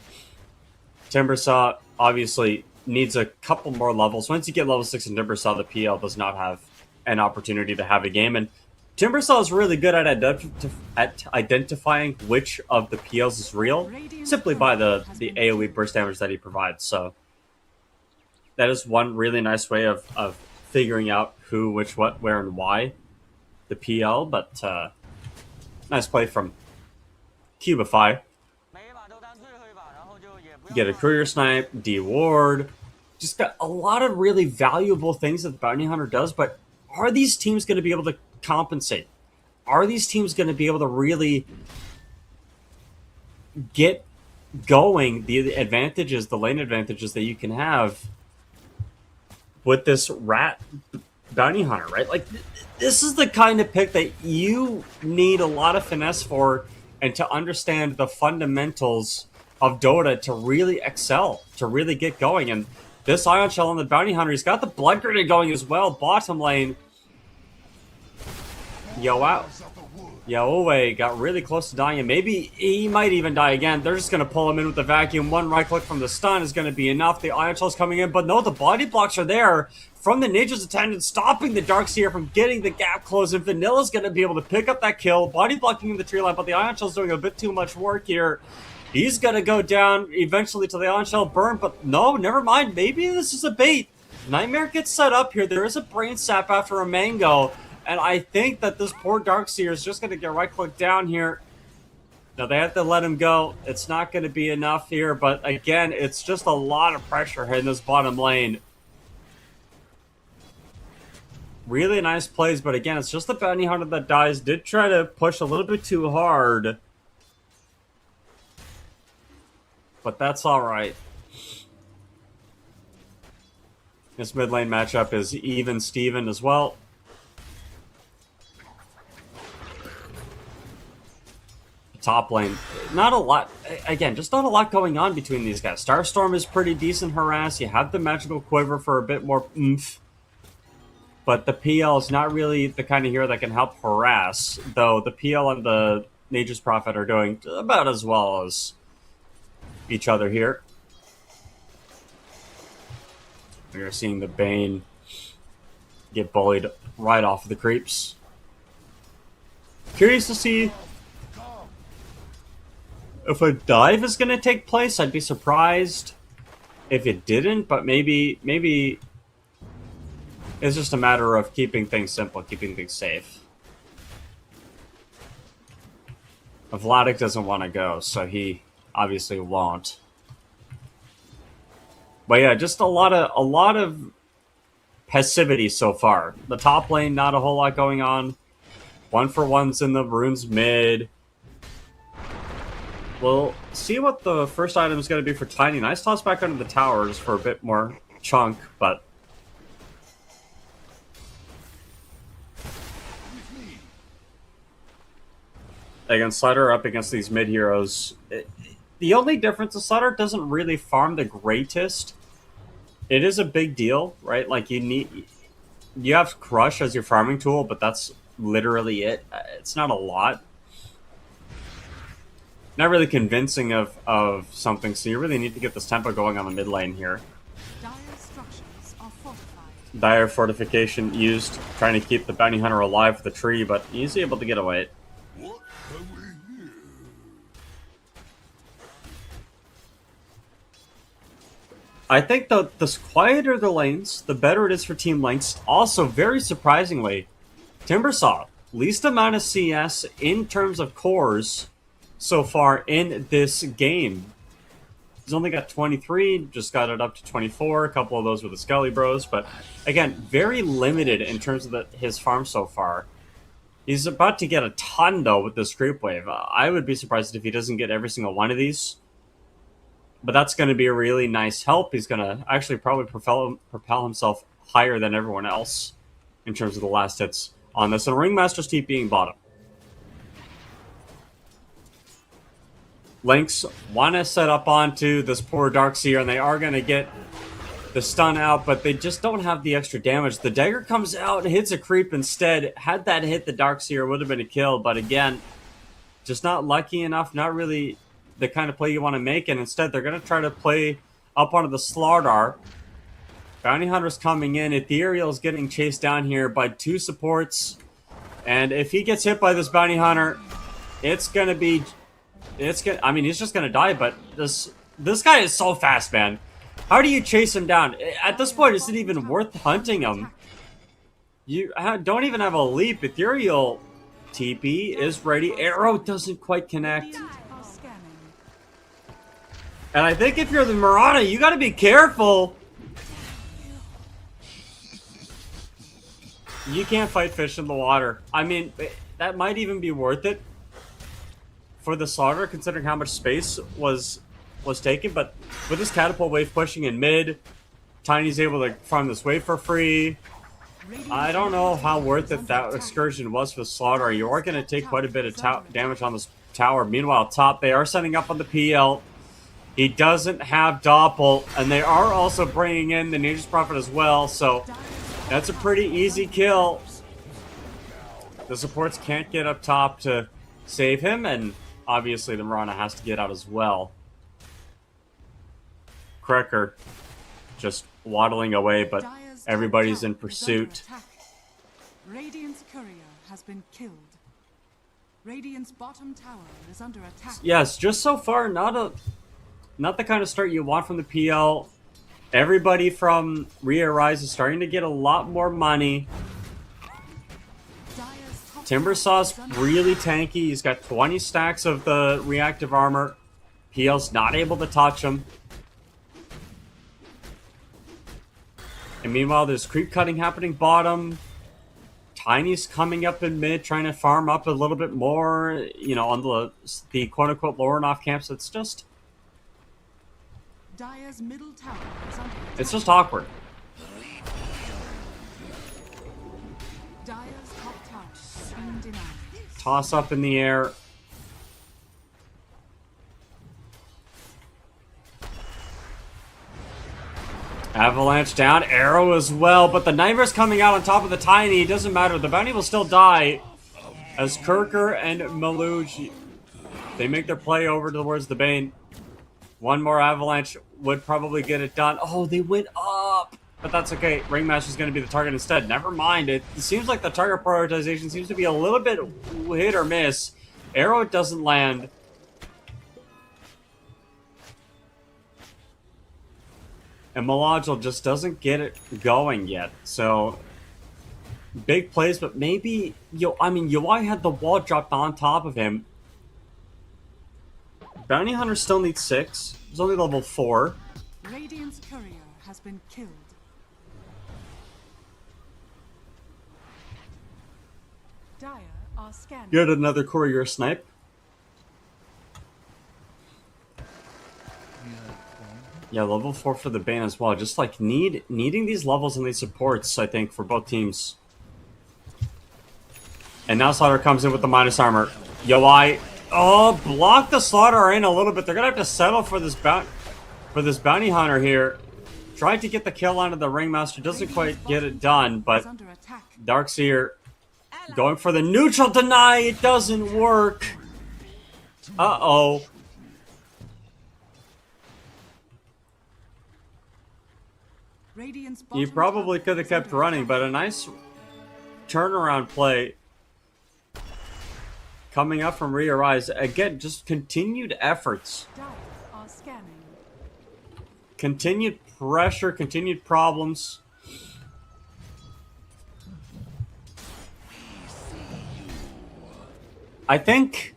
N: Timbersaw obviously needs a couple more levels. Once you get level 6 in Timbersaw, the PL does not have an opportunity to have a game. And Timbersaw is really good at identifying which of the PLs is real, simply by the AoE burst damage that he provides. So that is one really nice way of figuring out who, which, what, where, and why the PL. But nice play from Cubify. Get a courier snipe, D-ward. Just got a lot of really valuable things that the Bounty Hunter does, but are these teams going to be able to compensate? Are these teams going to be able to really get going the advantages, the lane advantages that you can have with this rat Bounty Hunter, right? Like, this is the kind of pick that you need a lot of finesse for and to understand the fundamentals of Dota to really excel, to really get going. And this Ion Shell on the Bounty Hunter, he's got the Blood Grenade going as well. Bottom lane. Yowe got really close to dying, and maybe he might even die again. They're just going to pull him in with the vacuum. One right click from the stun is going to be enough. The Ion Shell's coming in, but no, the body blocks are there from the Nature's Attendant, stopping the Darkseer from getting the gap closed, and Vanilla's going to be able to pick up that kill. Body blocking in the tree line, but the Ion Shell's doing a bit too much work here. He's going to go down eventually to the Ion Shell burn, but no, never mind. Maybe this is a bait. Nightmare gets set up here. There is a Brain Sap after a Mango, and I think that this poor Darkseer is just going to get right-clicked down here. Now, they have to let him go. It's not going to be enough here, but again, it's just a lot of pressure in this bottom lane. Really nice plays, but again, it's just the Bounty Hunter that dies. Did try to push a little bit too hard, but that's all right. This mid lane matchup is even Steven as well. Top lane, not a lot. Again, just not a lot going on between these guys. Starstorm is pretty decent harass. You have the magical quiver for a bit more oomph. But the PL is not really the kind of hero that can help harass, though the PL and the Nature's Prophet are doing about as well as each other here. We are seeing the Bane get bullied right off the creeps. Curious to see if a dive is going to take place. I'd be surprised if it didn't, but maybe it's just a matter of keeping things simple, keeping things safe. Vladik doesn't want to go, so he obviously won't. But yeah, just a lot of passivity so far. The top lane, not a whole lot going on. 1-for-1s in the runes mid. We'll see what the first item is going to be for Tiny. Nice toss back under the towers for a bit more chunk, but against Slider up against these mid heroes. The only difference is Slider doesn't really farm the greatest. It is a big deal, right? Like you have Crush as your farming tool, but that's literally it. It's not a lot. Not really convincing of something, so you really need to get this tempo going on the mid lane here.
C: Dire structures are fortified.
N: Dire fortification used, trying to keep the Bounty Hunter alive with the tree, but he's able to get away.
G: What have we here?
N: I think the quieter the lanes, the better it is for Team LYNX. Also, very surprisingly, Timbersaw, least amount of CS in terms of cores so far in this game. He's only got 23, just got it up to 24. A couple of those with the Skelly Bros, but again, very limited in terms of his farm so far. He's about to get a ton, though, with this creep wave. I would be surprised if he doesn't get every single one of these. But that's going to be a really nice help. He's going to actually probably propel himself higher than everyone else in terms of the last hits on this. And Ringmaster's TPing bottom. LYNX want to set up onto this poor Darkseer, and they are going to get the stun out, but they just don't have the extra damage. The dagger comes out and hits a creep instead. Had that hit the Darkseer, it would have been a kill, but again, just not lucky enough, not really the kind of play you want to make, and instead they're going to try to play up onto the Slardar. Bounty Hunter's coming in. Ethereal's getting chased down here by 2 supports, and if he gets hit by this Bounty Hunter, it's going to be... I mean, he's just going to die, but this guy is so fast, man. How do you chase him down? At this point, is it even worth hunting him? You don't even have a leap. Ethereal TP is ready. Arrow doesn't quite connect. And I think if you're the Marauder, you gotta be careful. You can't fight fish in the water. I mean, that might even be worth it for the Slaughter, considering how much space was taken. But with this catapult wave pushing in mid, Tiny's able to farm this wave for free. I don't know how worth it that excursion was for the Slaughter. You are going to take quite a bit of damage on this tower. Meanwhile, top, they are setting up on the PL. He doesn't have Doppel, and they are also bringing in the Nature's Prophet as well, so that's a pretty easy kill. The supports can't get up top to save him, and obviously the Mirana has to get out as well. Krekker just waddling away, but everybody's in pursuit.
C: Radiant's courier has been killed. Radiant's bottom tower is under attack.
N: Yes, just so far, not the kind of start you want from the PL. Everybody from RE.ARISE is starting to get a lot more money. Timbersaw's really tanky. He's got 20 stacks of the reactive armor. PL's not able to touch him. And meanwhile, there's creep cutting happening bottom. Tiny's coming up in mid, trying to farm up a little bit more, you know, on the quote-unquote lower and off camps. It's just...
C: Dire's middle tower is under attack.
N: It's just awkward.
C: Dire's top tower is being denied.
N: Toss up in the air. Avalanche down, arrow as well, but the Nightmare's coming out on top of the Tiny. It doesn't matter, the bounty will still die. As Kirker and Maluj, they make their play over towards the Bane. One more Avalanche would probably get it done. Oh, they went up! But that's okay, Ringmaster's going to be the target instead. Never mind, it seems like the target prioritization seems to be a little bit hit or miss. Arrow doesn't land. And Malagil just doesn't get it going yet. So, big plays, but maybe... UI had the wall dropped on top of him. Bounty Hunter still needs 6. He's only level 4.
C: Radiant's courier has been killed. Dire are scanning.
N: Get another courier snipe. Yeah, level 4 for the Bane as well. Just like needing these levels and these supports, I think, for both teams. And now Slaughter comes in with the minus armor. UI, block the Slaughter in a little bit. They're gonna have to settle for this bounty hunter here. Tried to get the kill onto the Ringmaster, doesn't quite get it done, but Darkseer going for the neutral deny. It doesn't work. Uh-oh. You probably could have kept running, but a nice turnaround play coming up from RE.ARISE. Again, just continued efforts. Continued pressure, continued problems. I think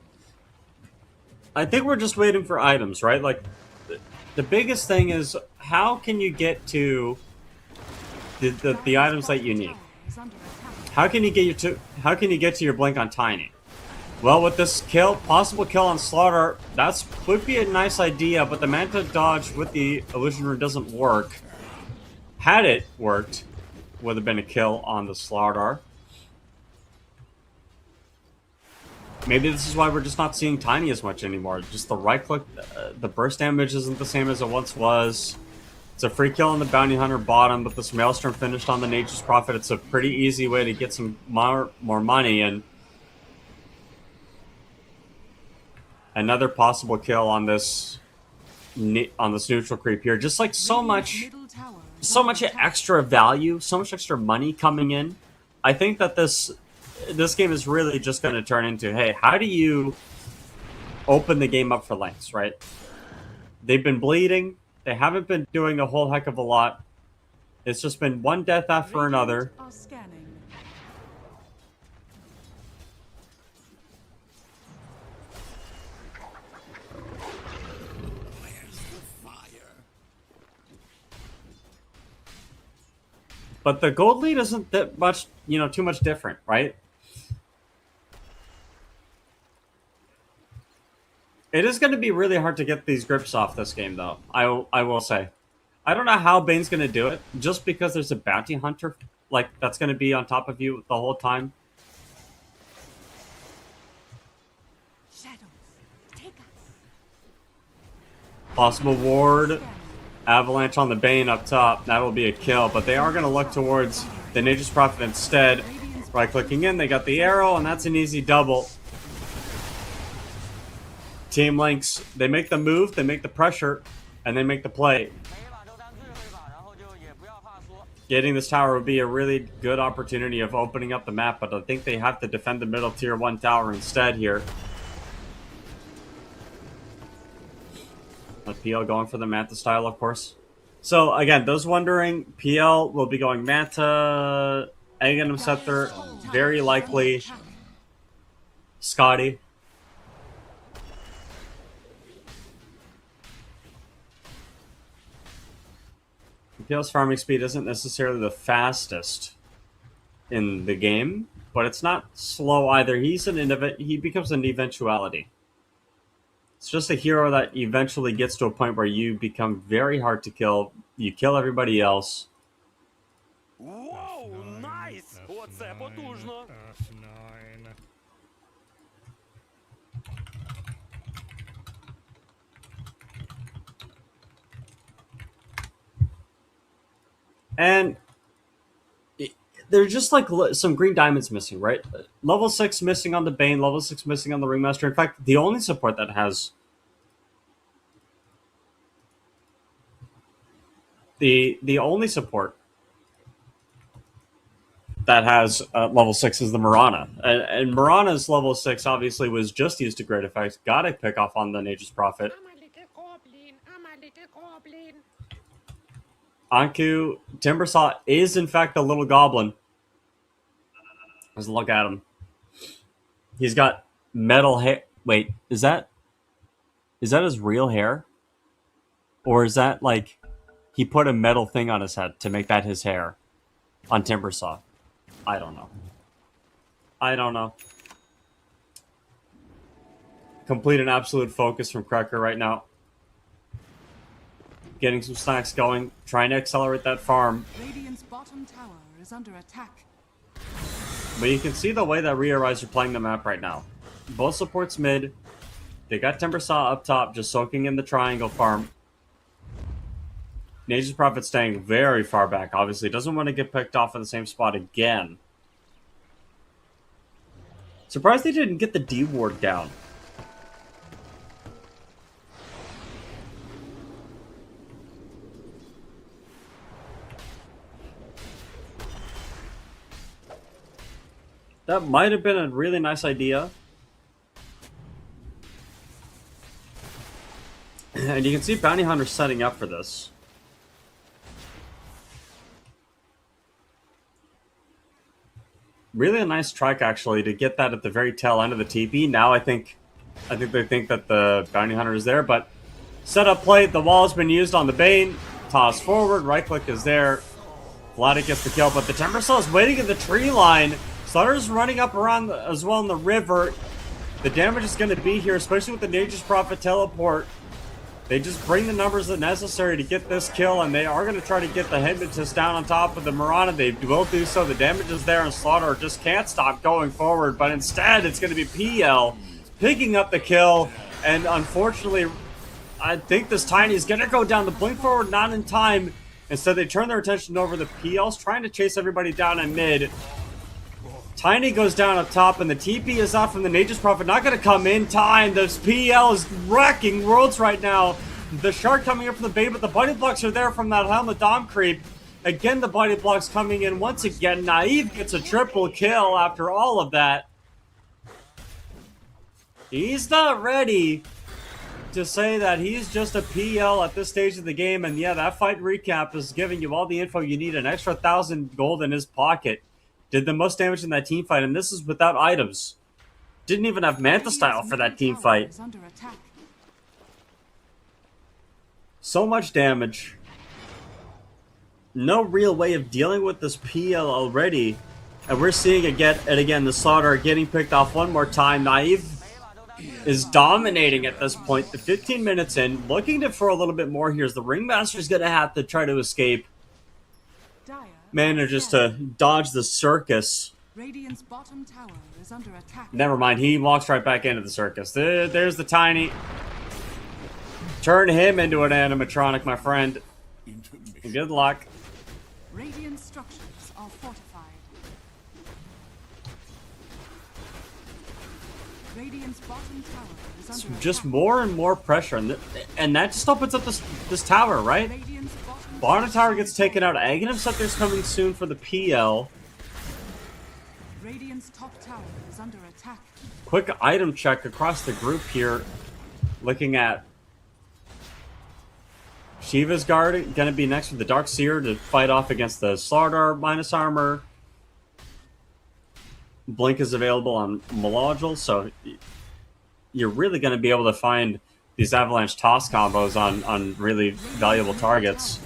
N: we're just waiting for items, right? Like, the biggest thing is, how can you get to the items that you need? How can you get to your blink on Tiny? Well, with this possible kill on Slaughter, would be a nice idea, but the Manta dodge with the illusion rune doesn't work. Had it worked, would have been a kill on the Slaughter. Maybe this is why we're just not seeing Tiny as much anymore. Just the right click, the burst damage isn't the same as it once was. It's a free kill on the Bounty Hunter bottom, but this Maelstrom finished on the Nature's Prophet. It's a pretty easy way to get some more money, and another possible kill on this neutral creep here. Just like so much extra value, so much extra money coming in. I think that this game is really just going to turn into, hey, how do you open the game up for LYNX, right? They've been bleeding. They haven't been doing a whole heck of a lot. It's just been one death after another. But the gold lead isn't that much, too much different, right? It is going to be really hard to get these grips off this game, though. I will say. I don't know how Bane's going to do it, just because there's a bounty hunter that's going to be on top of you the whole time. Possible ward. Avalanche on the Bane up top. That'll be a kill, but they are going to look towards the Nature's Prophet instead. Right-clicking in, they got the arrow, and that's an easy double. Team LYNX, they make the move, they make the pressure, and they make the play. Getting this tower would be a really good opportunity of opening up the map, but I think they have to defend the middle tier 1 tower instead here. PL going for the Manta style, of course. So, again, those wondering, PL will be going Manta, Aghanim Scepter, very likely Scotty. PL's farming speed isn't necessarily the fastest in the game, but it's not slow either. He becomes an eventuality. It's just a hero that eventually gets to a point where you become very hard to kill. You kill everybody else.
K: Whoa, nice! Оце потужно.
N: And there's just like some green diamonds missing, right? Level 6 missing on the Bane, level 6 missing on the Ringmaster. In fact, the only support that has the only support that has level 6 is the Mirana. And Mirana's level 6 obviously was just used to great effect. Got a pick off on the Nature's Prophet. Anku, Timbersaw is in fact a little goblin. Let's look at him. He's got metal hair. Wait, is that his real hair? Or is that like he put a metal thing on his head to make that his hair on Timbersaw? I don't know. Complete and absolute focus from Cracker right now. Getting some stacks going, trying to accelerate that farm.
C: Radiant's bottom tower is under attack.
N: But you can see the way that RE.ARISE are playing the map right now. Both supports mid. They got Timbersaw up top, just soaking in the triangle farm. Nature's Prophet staying very far back, obviously. Doesn't want to get picked off in the same spot again. Surprised they didn't get the D ward down. That might have been a really nice idea. And you can see Bounty Hunter setting up for this. Really a nice trike, actually, to get that at the very tail end of the TP. Now I think they think that the Bounty Hunter is there, but setup plate, the wall has been used on the Bane. Toss forward, right click is there. Vladik gets the kill, but the Timbersaw is waiting in the tree line. Slaughter's running up around as well in the river. The damage is going to be here, especially with the Nature's Prophet teleport. They just bring the numbers that necessary to get this kill, and they are going to try to get the Hypnotist down on top of the Mirana. They will do so. The damage is there, and Slaughter just can't stop going forward. But instead, it's going to be PL picking up the kill, and unfortunately, I think this Tiny is going to go down. The blink forward, not in time. Instead, they turn their attention over. The PL's trying to chase everybody down in mid. Tiny goes down up top, and the TP is off from the Nature's Prophet. Not going to come in time. This PL is wrecking worlds right now. The Shark coming up from the bait, but the body blocks are there from that Helmet Dom creep. Again, the body blocks coming in once again. Naive gets a triple kill after all of that. He's not ready to say that he's just a PL at this stage of the game. And yeah, that fight recap is giving you all the info you need. An extra 1,000 gold in his pocket. Did the most damage in that team fight, and this is without items. Didn't even have Manta Style for that team fight. So much damage. No real way of dealing with this PL already. And we're seeing it again, the Slaughter getting picked off one more time. Naive is dominating at this point. The 15 minutes in, looking for a little bit more here. As the Ringmaster's going to have to try to escape. Manages to dodge the circus.
C: Radiant's bottom tower is under attack.
N: Never mind, he walks right back into the circus. There's the Tiny. Turn him into an animatronic, my friend. Good luck.
C: Radiant structures are fortified. Radiant's bottom tower is under attack.
N: Just more and more pressure, and that just opens up this tower, right? Bottom tower gets taken out. Aghanim Scepter's coming soon for the PL.
C: Radiant's top tower is under attack.
N: Quick item check across the group here. Looking at Shiva's Guard, going to be next with the Dark Seer to fight off against the Slardar minus armor. Blink is available on Malodgel, so you're really going to be able to find these Avalanche toss combos on really valuable targets.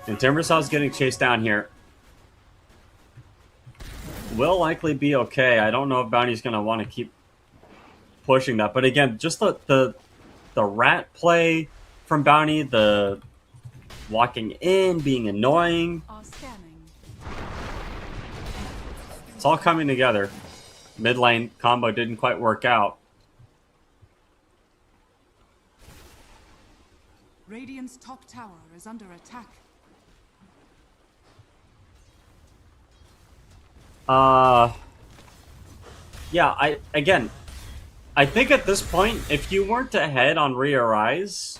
N: And Timbersaw's getting chased down here. Will likely be okay. I don't know if Bounty's going to want to keep pushing that. But again, just the rat play from Bounty, the walking in, being annoying. It's all coming together. Mid lane combo didn't quite work out.
C: Radiant's top tower is under attack.
N: Yeah, I think at this point, if you weren't ahead on RE.ARISE,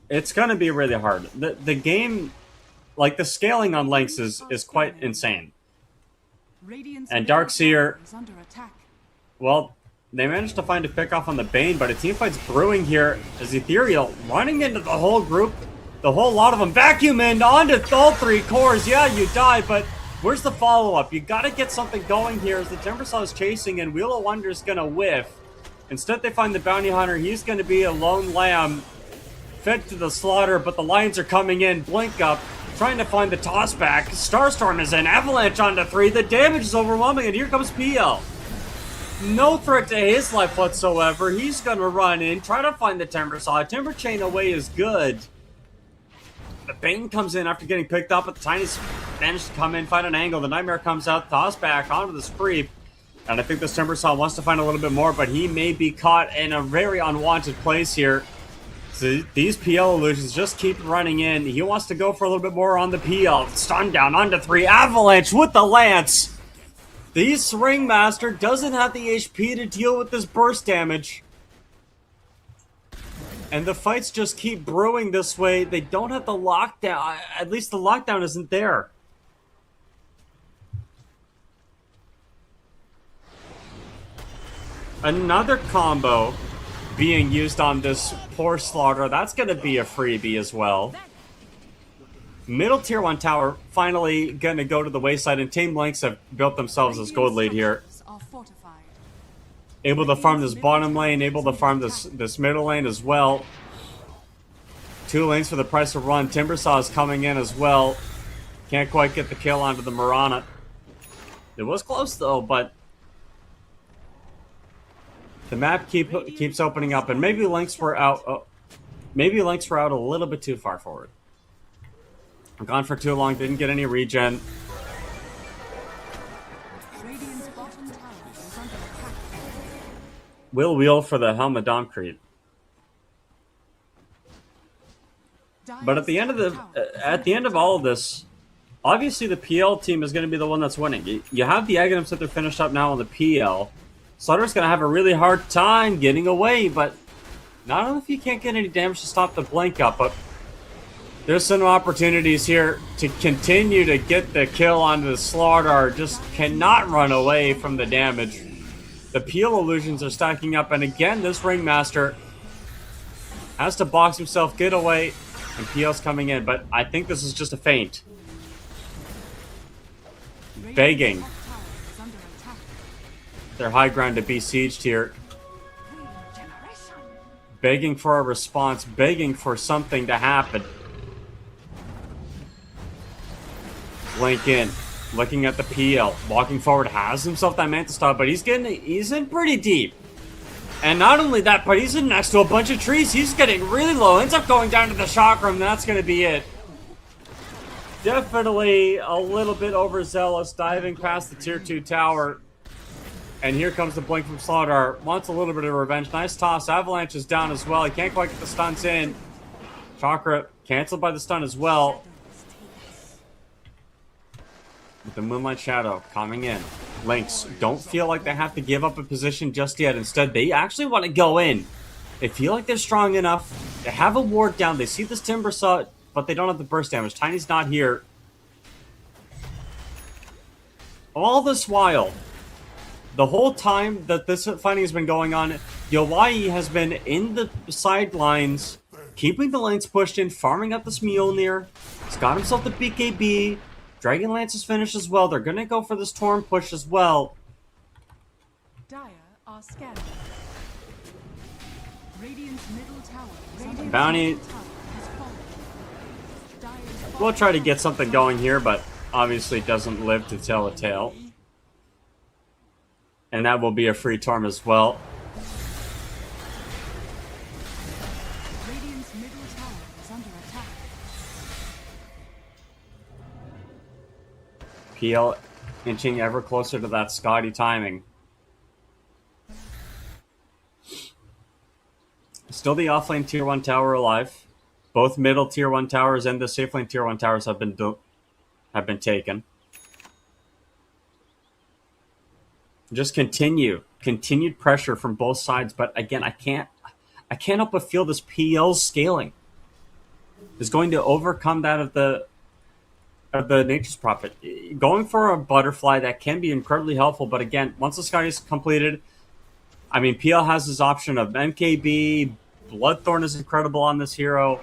N: it's going to be really hard. The game, like the scaling on LYNX is quite insane. And Darkseer, well, they managed to find a pick-off on the Bane, but a teamfight's brewing here as Ethereal running into the whole group, the whole lot of them. Vacuum in onto all three cores. Yeah, you die, but where's the follow-up? You got to get something going here as the Timbersaw is chasing, and Wheel of Wonder's going to whiff. Instead, they find the Bounty Hunter. He's going to be a lone lamb fed to the slaughter, but the Lions are coming in. Blink up, trying to find the toss back. Starstorm is in. Avalanche onto 3. The damage is overwhelming, and here comes PL. No threat to his life whatsoever. He's going to run in, try to find the Timbersaw. Timber Chain away is good. The Bane comes in after getting picked up, but the Tiny's managed to come in, find an angle. The Nightmare comes out, toss back onto the Screep. And I think this Timbersaw wants to find a little bit more, but he may be caught in a very unwanted place here. So these PL illusions just keep running in. He wants to go for a little bit more on the PL. Stun down onto 3. Avalanche with the Lance. The Ringmaster doesn't have the HP to deal with this burst damage. And the fights just keep brewing this way. They don't have the lockdown. At least the lockdown isn't there. Another combo being used on this poor Slaughter. That's going to be a freebie as well. Middle tier 1 tower finally going to go to the wayside, and Team LYNX have built themselves this gold lead here. Able to farm this bottom lane, able to farm this middle lane as well. 2 lanes for the price of 1. Timbersaw is coming in as well. Can't quite get the kill onto the Mirana. It was close though, but the map keeps opening up, and maybe LYNX were out. Maybe LYNX were out a little bit too far forward. Gone for too long, didn't get any regen. wheel for the Helm of Domcrete. But at the end of all of this, obviously the PL team is going to be the one that's winning. You have the Aghanims that they're finished up now on the PL. Slaughter's going to have a really hard time getting away, but not only if you can't get any damage to stop the blink up, but there's some opportunities here to continue to get the kill onto the Slaughter. Just cannot run away from the damage. The PL illusions are stacking up, and again, this Ringmaster has to box himself, get away, and PL's coming in, but I think this is just a feint. Begging their high ground to be sieged here. Begging for a response, begging for something to happen. Blink in, looking at the PL, walking forward, has himself that Manta Stop, but he's in pretty deep. And not only that, but he's in next to a bunch of trees. He's getting really low. Ends up going down to the chakra, and that's going to be it. Definitely a little bit overzealous, diving past the tier 2 tower. And here comes the blink from Slaughter. Wants a little bit of revenge. Nice toss. Avalanche is down as well. He can't quite get the stuns in. Chakra canceled by the stun as well. With the Moonlight Shadow coming in. LYNX don't feel like they have to give up a position just yet. Instead, they actually want to go in. They feel like they're strong enough. They have a ward down. They see this Timber Saw, but they don't have the burst damage. Tiny's not here. All this while, the whole time that this fighting has been going on, Yowai has been in the sidelines, keeping the lanes pushed in, farming up this Mjolnir. He's got himself the BKB. Dragonlance is finished as well. They're going to go for this Torn push as well.
C: Dire are scanning. Radiant's middle tower.
N: Bounty. We'll try to get something going here, but obviously doesn't live to tell a tale. And that will be a free Torm as well.
C: Radiant's middle tower is under attack.
N: PL inching ever closer to that Scotty timing. Still the offlane tier 1 tower alive. Both middle tier 1 towers and the safe lane tier 1 towers have been taken. Just continued pressure from both sides, but again, I can't help but feel this PL scaling is going to overcome that of the Nature's Prophet. Going for a butterfly, that can be incredibly helpful, but again, once the sky is completed, I mean, PL has his option of MKB. Bloodthorn is incredible on this hero.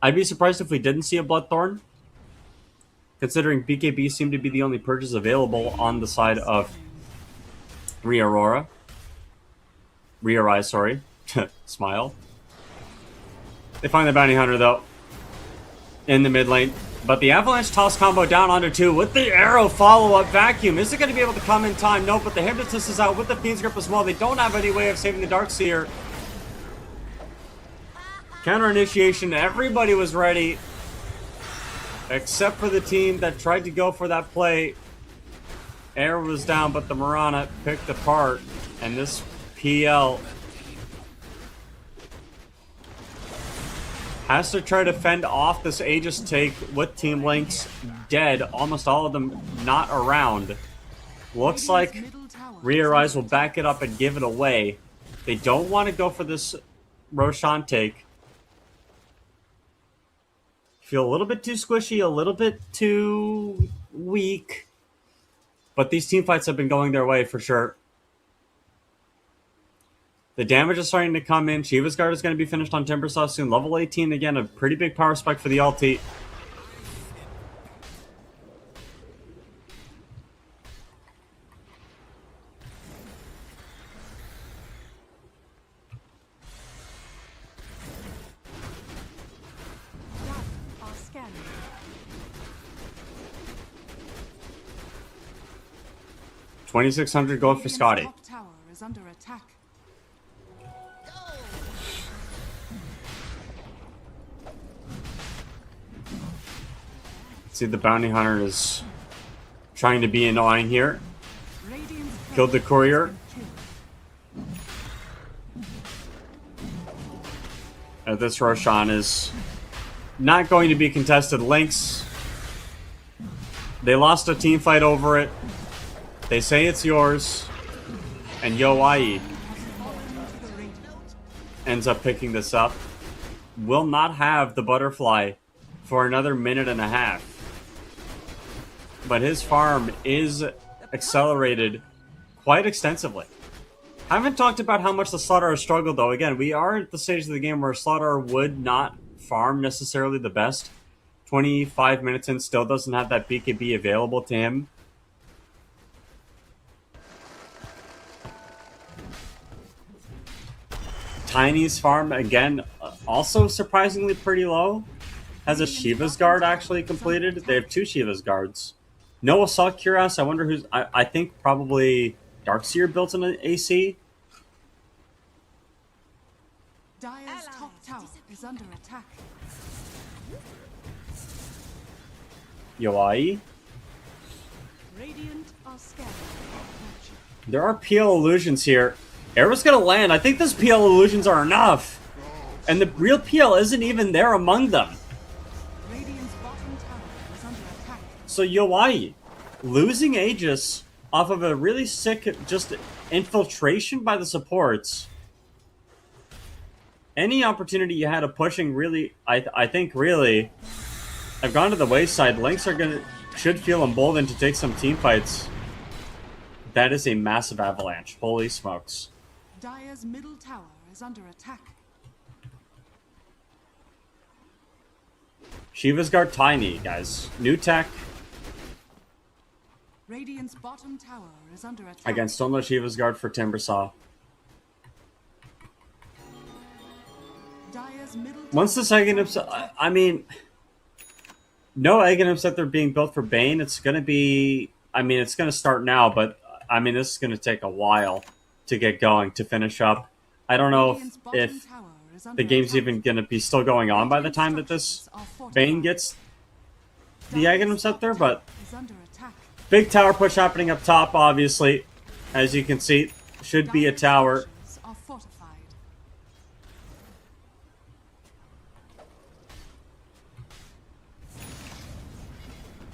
N: I'd be surprised if we didn't see a Bloodthorn, considering BKB seemed to be the only purchase available on the side of RE.ARISE, sorry. Smile. They find the Bounty Hunter, though, in the mid lane. But the Avalanche toss combo down onto 2 with the arrow follow-up vacuum. Is it going to be able to come in time? No, but the Hypnotist is out with the Fiend's Grip as well. They don't have any way of saving the Darkseer. Counter initiation. Everybody was ready, except for the team that tried to go for that play. Arrow was down, but the Mirana picked apart. And this PL has to try to fend off this Aegis take with Team LYNX dead, almost all of them not around. Looks like RE.ARISE will back it up and give it away. They don't want to go for this Roshan take. Feel a little bit too squishy, a little bit too weak. But these team fights have been going their way for sure. The damage is starting to come in. Shiva's Guard is going to be finished on Timbersaw soon. Level 18, again, a pretty big power spike for the ulti.
C: Are scanning.
N: 2,600 gold for Scotty.
C: Top tower is under attack.
N: See, the Bounty Hunter is trying to be annoying here.
C: Radiant's
N: Killed the courier. This Roshan is not going to be contested. LYNX, they lost a team fight over it. They say it's yours. And YE ends up picking this up. Will not have the butterfly for another minute and a half. But his farm is accelerated quite extensively. Haven't talked about how much the Slaughterer struggled, though. Again, we are at the stage of the game where Slaughterer would not farm necessarily the best. 25 minutes in, still doesn't have that BKB available to him. Tiny's farm, again, also surprisingly pretty low. Has a Shiva's Guard actually completed. They have 2 Shiva's Guards. No Assault Cuirass. I wonder who's... I think probably Darkseer built an AC.
C: Dire's top tower is under attack.
N: YE.
C: Radiant are scared.
N: There are PL illusions here. Arrow's gonna land. I think those PL illusions are enough. And the real PL isn't even there among them.
C: Radiant's bottom tower is under attack.
N: So YE, losing Aegis off of a really sick just infiltration by the supports. Any opportunity you had of pushing really, I think really, have gone to the wayside. LYNX should feel emboldened to take some team fights. That is a massive avalanche. Holy smokes.
C: Dire's middle tower is under attack.
N: Shiva's Guard Tiny, guys. New tech.
C: Radiant's bottom tower is under attack.
N: Against Stone Shiva's Guard for Timbersaw.
C: Dire's middle
N: Once this Egg I mean, no Egg that they're being built for Bane. It's going to be, I mean, it's going to start now, but I mean, this is going to take a while to get going, to finish up. I don't know if the game's even going to be still going on by the time that this Bane gets the Aghanim's up there, but big tower push happening up top, obviously. As you can see, should be a tower.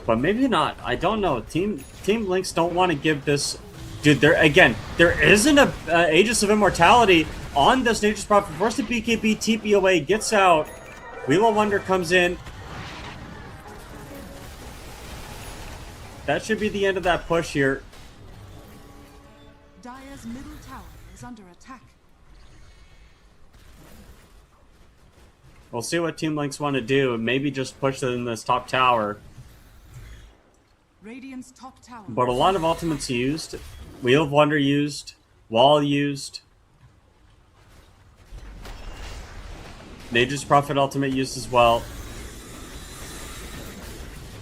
N: But maybe not. I don't know. Team LYNX don't want to give this... Dude, there isn't a Aegis of Immortality on this Nature's Prophet. Forced to BKB, TP away, gets out. Wheel of Wonder comes in. That should be the end of that push here.
C: Dire's middle tower is under attack.
N: We'll see what Team LYNX want to do, and maybe just push it in this top tower.
C: Radiant's top tower.
N: But a lot of ultimates used. Wheel of Wonder used. Wall used. Nature's Prophet ultimate used as well.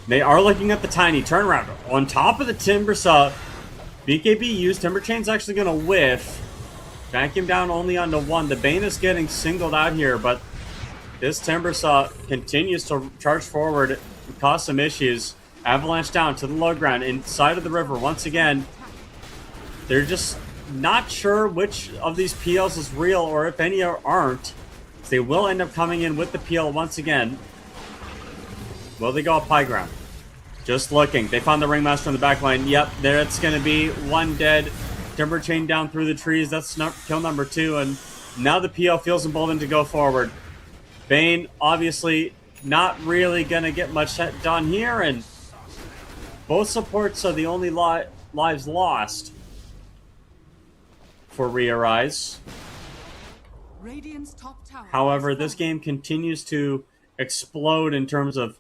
N: They are looking at the Tiny turnaround. On top of the Timbersaw, BKB used. Timber Chain's actually going to whiff. Vacuum down only onto 1. The Bane is getting singled out here, but this Timbersaw continues to charge forward and cause some issues. Avalanche down to the low ground inside of the river once again. They're just not sure which of these PLs is real or if any aren't. They will end up coming in with the PL once again. Will they go up high ground? Just looking. They found the Ringmaster on the back line. Yep, that's going to be 1 dead. Timber Chain down through the trees. That's kill number 2. And now the PL feels emboldened to go forward. Bane, obviously, not really going to get much done here. And both supports are the only lives lost for RE.ARISE.
C: Radiant's top tower.
N: However, this game continues to explode in terms of,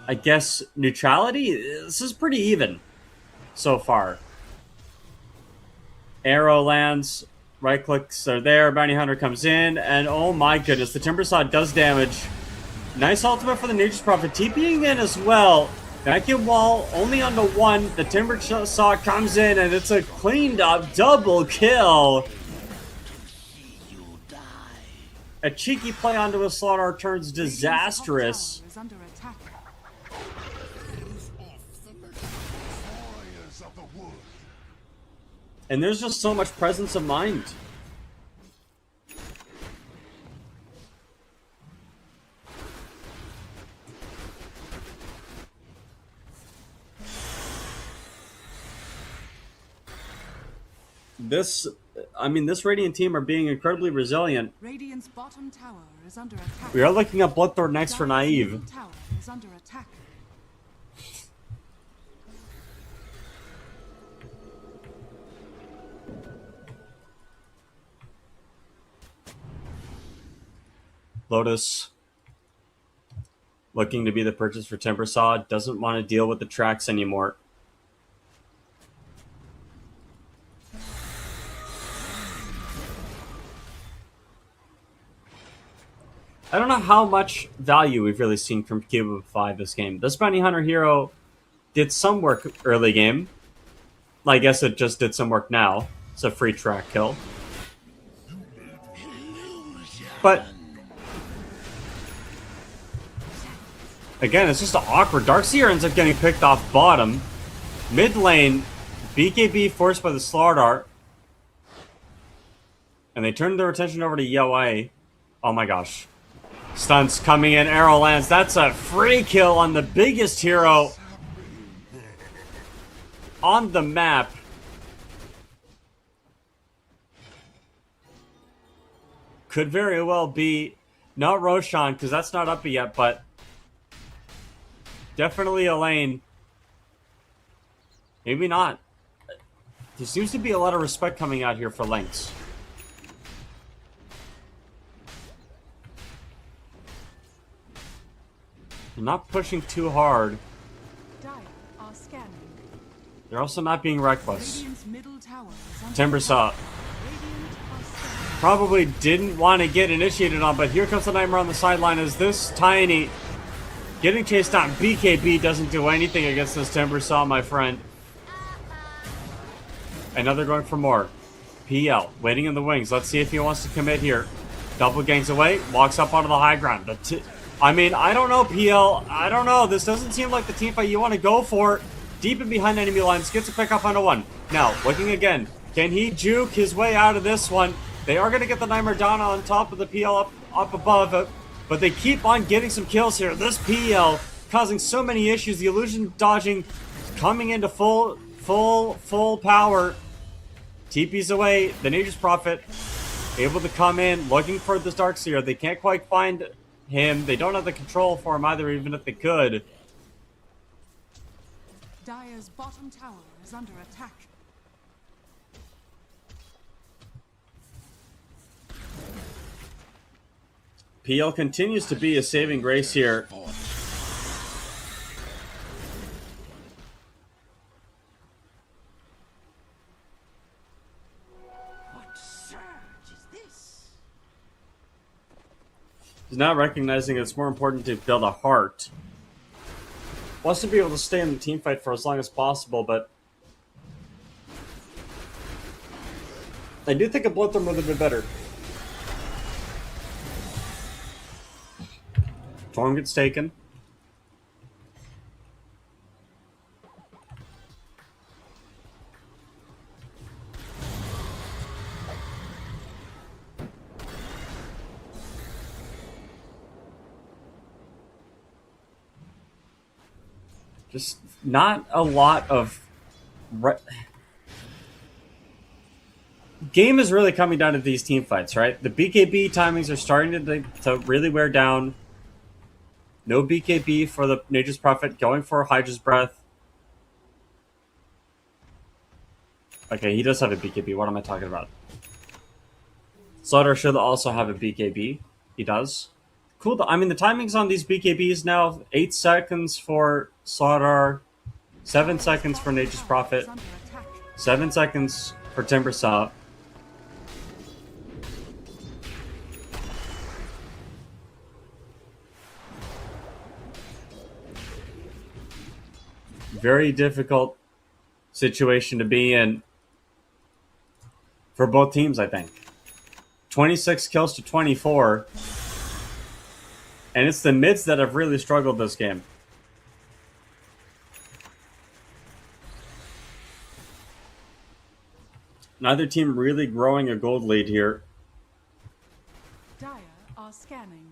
N: I guess, neutrality. This is pretty even so far. Arrow lands, right clicks are there, Bounty Hunter comes in, and oh my goodness, the Timbersaw does damage. Nice ultimate for the Nature's Prophet, TPing in as well. Vacuum wall only onto 1. The Timbersaw comes in, and it's a cleaned up double kill. A cheeky play onto a Slaughterer turns disastrous. And there's just so much presence of mind. This Radiant team are being incredibly resilient.
C: Radiant's bottom tower is under attack.
N: We are looking at Bloodthorn next for Naive.
C: Middle tower is under attack.
N: Lotus looking to be the purchase for Timbersaw, doesn't want to deal with the tracks anymore. I don't know how much value we've really seen from Cube 5 this game. This Bounty Hunter hero did some work early game. I guess it just did some work now. It's a free track kill. But again, it's just awkward. Darkseer ends up getting picked off bottom. Mid lane, BKB forced by the Slardar. And they turn their attention over to Yoai. Oh my gosh. Stunts coming in, arrow lands. That's a free kill on the biggest hero on the map. Could very well be not Roshan, because that's not up yet, but definitely Elaine. Maybe not. There seems to be a lot of respect coming out here for LYNX. They're not pushing too hard.
C: Dire are scanning.
N: They're also not being reckless.
C: Radiant's middle tower is under
N: Timbersaw probably didn't want to get initiated on, but here comes the Nightmare on the sideline as this Tiny getting chased down. BKB doesn't do anything against this Timbersaw, my friend. Another going for more. PL waiting in the wings. Let's see if he wants to commit here. Double gangs away, walks up onto the high ground. I don't know, PL. I don't know. This doesn't seem like the team fight you want to go for. Deep in behind enemy lines, gets a pick up on a one. Now, looking again. Can he juke his way out of this one? They are going to get the Nightmare down on top of the PL up above it, but they keep on getting some kills here. This PL causing so many issues. The illusion dodging coming into full power. TP's away. The Nature's Prophet able to come in, looking for this Darkseer. They can't quite find him. They don't have the control for him either, even if they could.
C: Dire's bottom tower is under attack.
N: PL continues to be a saving grace here.
F: What surge is this?
N: He's not recognizing it's more important to build a heart. Wants to be able to stay in the team fight for as long as possible, but I do think a Bloodthorn would have been better. Storm gets taken. Just not a lot of... Game is really coming down to these team fights, right? The BKB timings are starting to really wear down. No BKB for the Nature's Prophet, going for Hydra's Breath. Okay, he does have a BKB. What am I talking about? Slaughter should also have a BKB. He does. Cool. I mean, the timings on these BKBs now, 8 seconds for Slaughter, 7 seconds for Nature's Prophet, 7 seconds for Timbersaw. Very difficult situation to be in for both teams, I think. 26 kills to 24. And it's the mids that have really struggled this game. Neither team really growing a gold lead here.
C: Dire are scanning.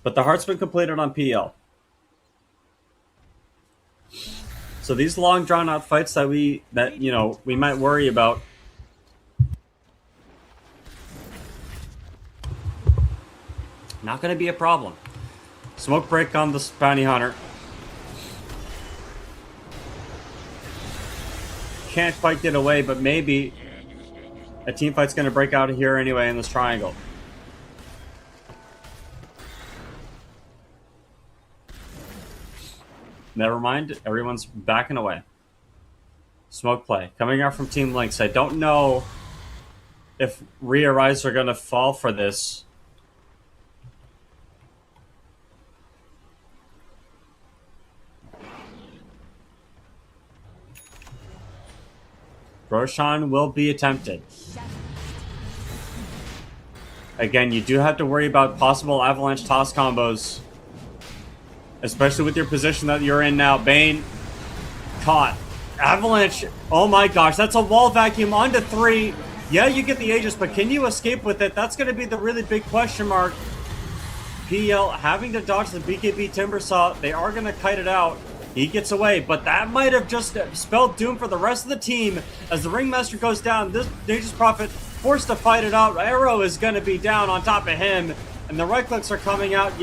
N: But the heart's been completed on PL. So these long drawn out fights that we might worry about. Not going to be a problem. Smoke break on the bounty hunter. Can't quite get away, but maybe a team fight's going to break out here anyway in this triangle. Never mind, everyone's backing away. Smoke play coming out from Team LYNX. I don't know if RE.ARISE are going to fall for this. Roshan will be attempted. Again, you do have to worry about possible avalanche toss combos. Especially with your position that you're in now. Bane caught. Avalanche. Oh my gosh, that's a wall vacuum onto 3. Yeah, you get the Aegis, but can you escape with it? That's going to be the really big question mark. PL having to dodge the BKB Timbersaw. They are going to kite it out. He gets away, but that might have just spelled doom for the rest of the team. As the Ringmaster goes down, this Nature's Prophet forced to fight it out. Arrow is going to be down on top of him, and the right clicks are coming out.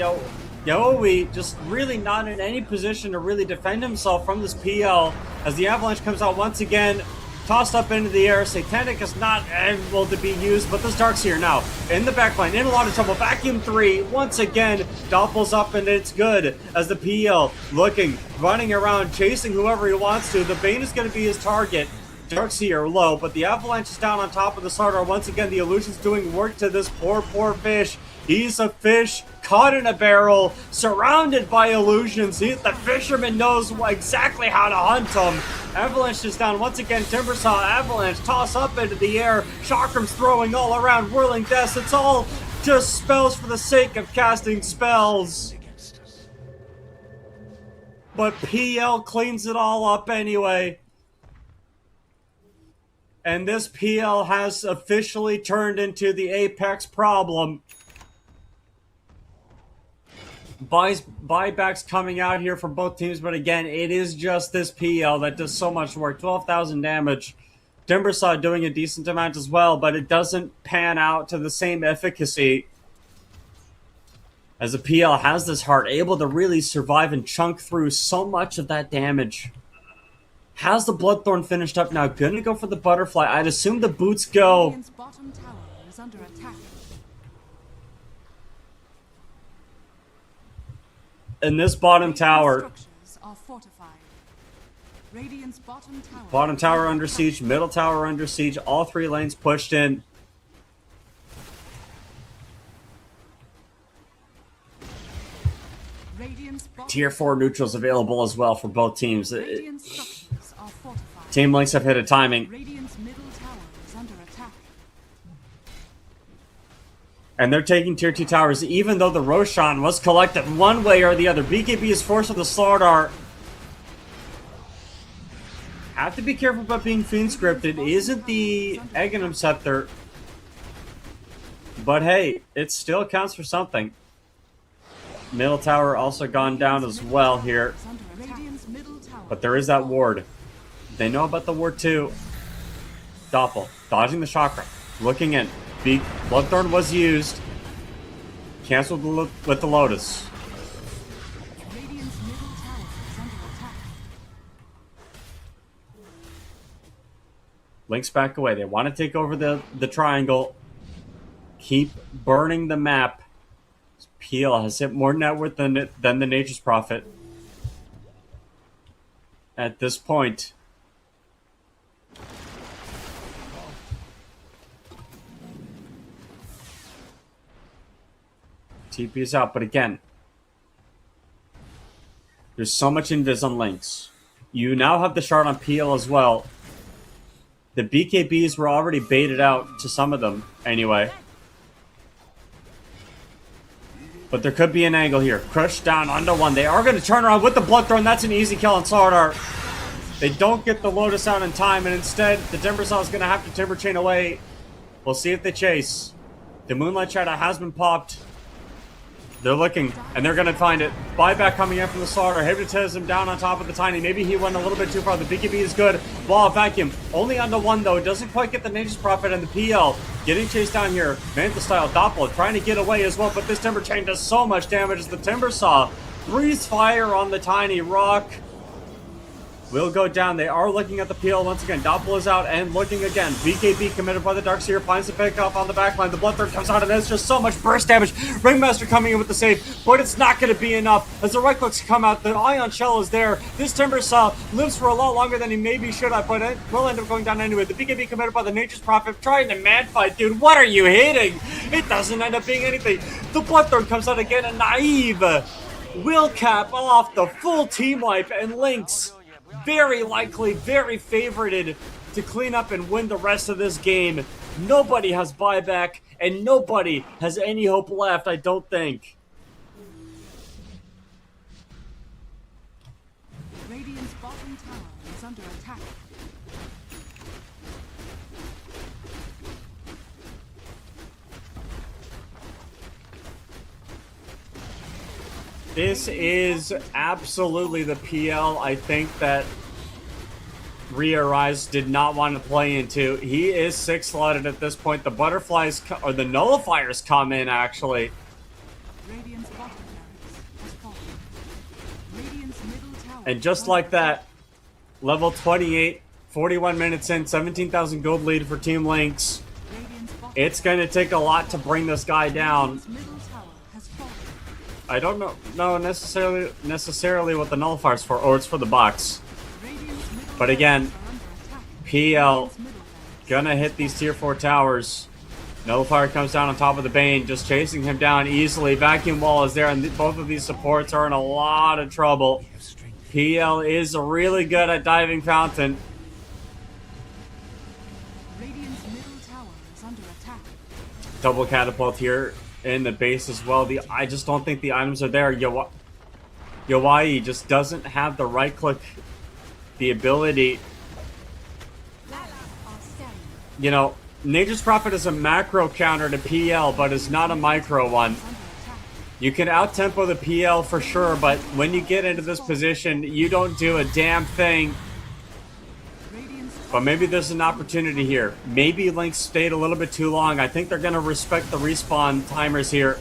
N: Yowie just really not in any position to really defend himself from this PL. As the Avalanche comes out once again, tossed up into the air. Satanic is not able to be used, but this Darkseer now in the backline, in a lot of trouble. Vacuum 3, once again, Doppels up, and it's good as the PL looking, running around, chasing whoever he wants to. The Bane is going to be his target. Darkseer low, but the Avalanche is down on top of the Sardar. Once again, the Illusion's doing work to this poor fish. He's a fish caught in a barrel, surrounded by illusions. The fisherman knows exactly how to hunt them. Avalanche is down once again. Timbersaw, Avalanche, toss up into the air. Chakrams throwing all around, whirling deaths. It's all just spells for the sake of casting spells. But PL cleans it all up anyway. And this PL has officially turned into the Apex problem. Buybacks coming out here from both teams, but again, it is just this PL that does so much work. 12,000 damage. Timbersaw doing a decent amount as well, but it doesn't pan out to the same efficacy. As the PL has this heart, able to really survive and chunk through so much of that damage. Has the Bloodthorn finished up now? Gonna go for the Butterfly. I'd assume the boots go.
C: Radiant's bottom tower is under attack.
N: In this bottom tower.
C: Are fortified. Radiant's bottom tower.
N: Bottom tower under siege, middle tower under siege, all 3 lanes pushed in. Tier 4 neutrals available as well for both teams. Team LYNX have hit a timing.
C: Radiant's middle tower is under attack.
N: And they're taking tier 2 towers, even though the Roshan was collected one way or the other. BKB is forced with the Slardar. Have to be careful about being fiend scripted. Isn't the Aghanim Scepter. But hey, it still counts for something. Middle tower also gone down as well here. But there is that ward. They know about the ward too. Doppel dodging the chakra. Looking in. Bloodthorn was used. Cancelled with the Lotus. LYNX back away. They want to take over the triangle. Keep burning the map. PL has hit more net worth than the Nature's Prophet. At this point. TP is out, but again, there's so much invis on LYNX. You now have the shard on PL as well. The BKBs were already baited out to some of them, anyway. But there could be an angle here. Crush down under 1. They are going to turn around with the Bloodthorn. That's an easy kill on Slardar. They don't get the Lotus out in time, and instead, the Timbersaw is going to have to Timber Chain away. We'll see if they chase. The Moonlight Shadow has been popped. They're looking, and they're going to find it. Buyback coming in from the Slaughter. Hypnotism down on top of the Tiny. Maybe he went a little bit too far. The BKB is good. Wall of Vacuum. Only onto one, though. It doesn't quite get the Nature's Prophet and the PL. Getting chased down here. Manta style Doppler trying to get away as well, but this Timber Chain does so much damage as the Timbersaw breathes fire on the Tiny Rock. Will go down. They are looking at the PL once again. Doppel is out and looking again. BKB committed by the Darkseer finds the pick off on the backline. The Bloodthird comes out and there's just so much burst damage. Ringmaster coming in with the save, but it's not going to be enough as the right clicks come out. The Ion Shell is there. This Timbersaw lives for a lot longer than he maybe should have, but it will end up going down anyway. The BKB committed by the Nature's Prophet trying to man fight. Dude, what are you hitting? It doesn't end up being anything. The Bloodthird comes out again and Naive will cap off the full team wipe, and LYNX very likely, very favorited to clean up and win the rest of this game. Nobody has buyback, and nobody has any hope left, I don't think.
C: Radiant's bottom tower is under attack.
N: This is absolutely the PL I think that RE.ARISE did not want to play into. He is 6-slotted at this point. The butterflies, or the nullifiers come in, actually.
C: Radiant's bottom barracks has fallen. Radiant's middle tower.
N: And just like that, level 28, 41 minutes in, 17,000 gold lead for Team LYNX. It's going to take a lot to bring this guy down. I don't know necessarily what the nullifier's for, or it's for the box. But again, PL gonna hit these tier 4 towers. Nullifier comes down on top of the Bane, just chasing him down easily. Vacuum Wall is there, and both of these supports are in a lot of trouble. PL is really good at Diving Fountain.
C: Radiant's middle tower is under attack.
N: Double catapult here in the base as well. I just don't think the items are there. Yawai just doesn't have the right click, the ability. You know, Nature's Prophet is a macro counter to PL, but is not a micro one. You can out-tempo the PL for sure, but when you get into this position, you don't do a damn thing. But maybe there's an opportunity here. Maybe LYNX stayed a little bit too long. I think they're going to respect the respawn timers here.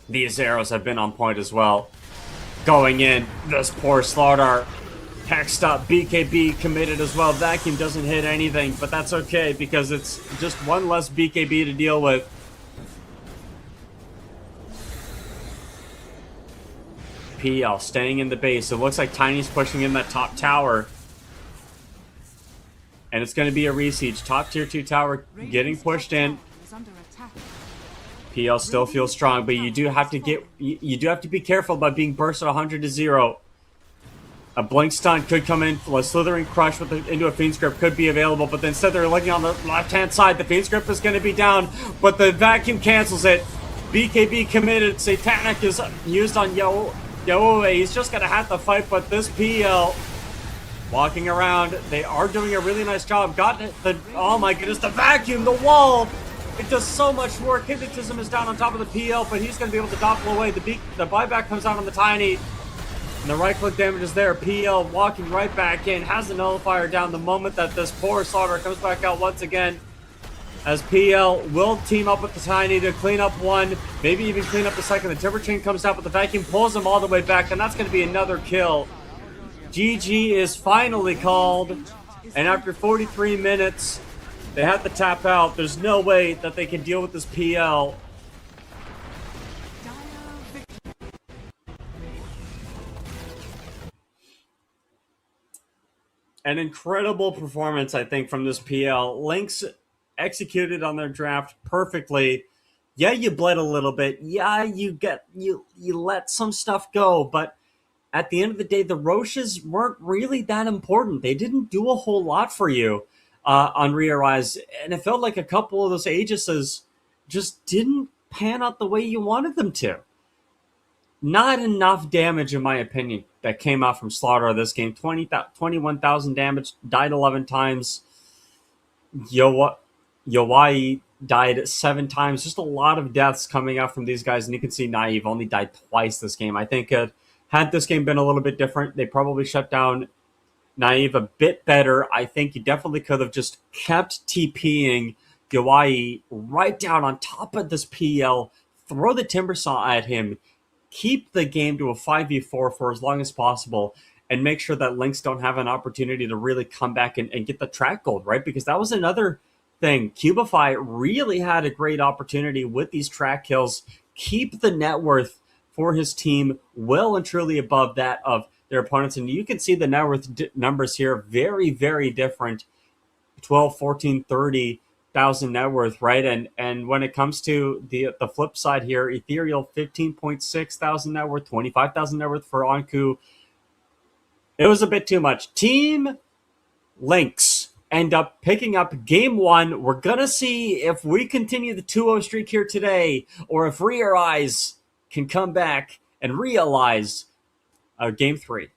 N: These arrows have been on point as well. Going in. This poor Slaughter. Hexed up. BKB committed as well. Vacuum doesn't hit anything, but that's okay because it's just one less BKB to deal with. PL staying in the base. It looks like Tiny's pushing in that top tower. And it's going to be a resiege. Top tier 2 tower getting pushed in. PL still feels strong, but you do have to be careful about being burst at 100 to 0. A blink stun could come in. A slithering crush into a Fiend's Grip could be available, but instead they're looking on the left-hand side. The Fiend's Grip is going to be down, but the vacuum cancels it. BKB committed. Satanic is used on Yo, he's just going to have to fight, but this PL walking around, they are doing a really nice job. Got the, oh my goodness, the vacuum, the wall. It does so much work. Hypnotism is down on top of the PL, but he's going to be able to doppel away. The buyback comes out on the Tiny, and the right-click damage is there. PL walking right back in, has the nullifier down the moment that this poor Slaughter comes back out once again. As PL will team up with the Tiny to clean up one, maybe even clean up the second. The Timber Chain comes out, but the vacuum pulls him all the way back, and that's going to be another kill. GG is finally called, and after 43 minutes, they have to tap out. There's no way that they can deal with this PL. An incredible performance, I think, from this PL. LYNX executed on their draft perfectly. Yeah, you bled a little bit. Yeah, you let some stuff go, but at the end of the day, the Roches weren't really that important. They didn't do a whole lot for you on RE.ARISE, and it felt like a couple of those Aegises just didn't pan out the way you wanted them to. not enough damage, in my opinion, that came out from Slaughter of this game. 21,000 damage, died 11 times. Yowai died 7 times. Just a lot of deaths coming out from these guys. And you can see Naive only died twice this game. I think had this game been a little bit different, they probably shut down Naive a bit better. I think you definitely could have just kept TPing Yowai right down on top of this PL, throw the Timber Saw at him, keep the game to a 5v4 for as long as possible, and make sure that LYNX don't have an opportunity to really come back and get the track gold, right? Because that was another thing. Cubify really had a great opportunity with these track kills, keep the net worth for his team well and truly above that of their opponents. And you can see the net worth numbers here, very, very different. 12, 14, 30,000 net worth, right? And when it comes to the flip side here, Ethereal 15.6 thousand net worth, 25,000 net worth for Anku. It was a bit too much. Team LYNX end up picking up game 1. We're gonna see if we continue the 2-0 streak here today, or if RE.ARISE can come back and realize game 3.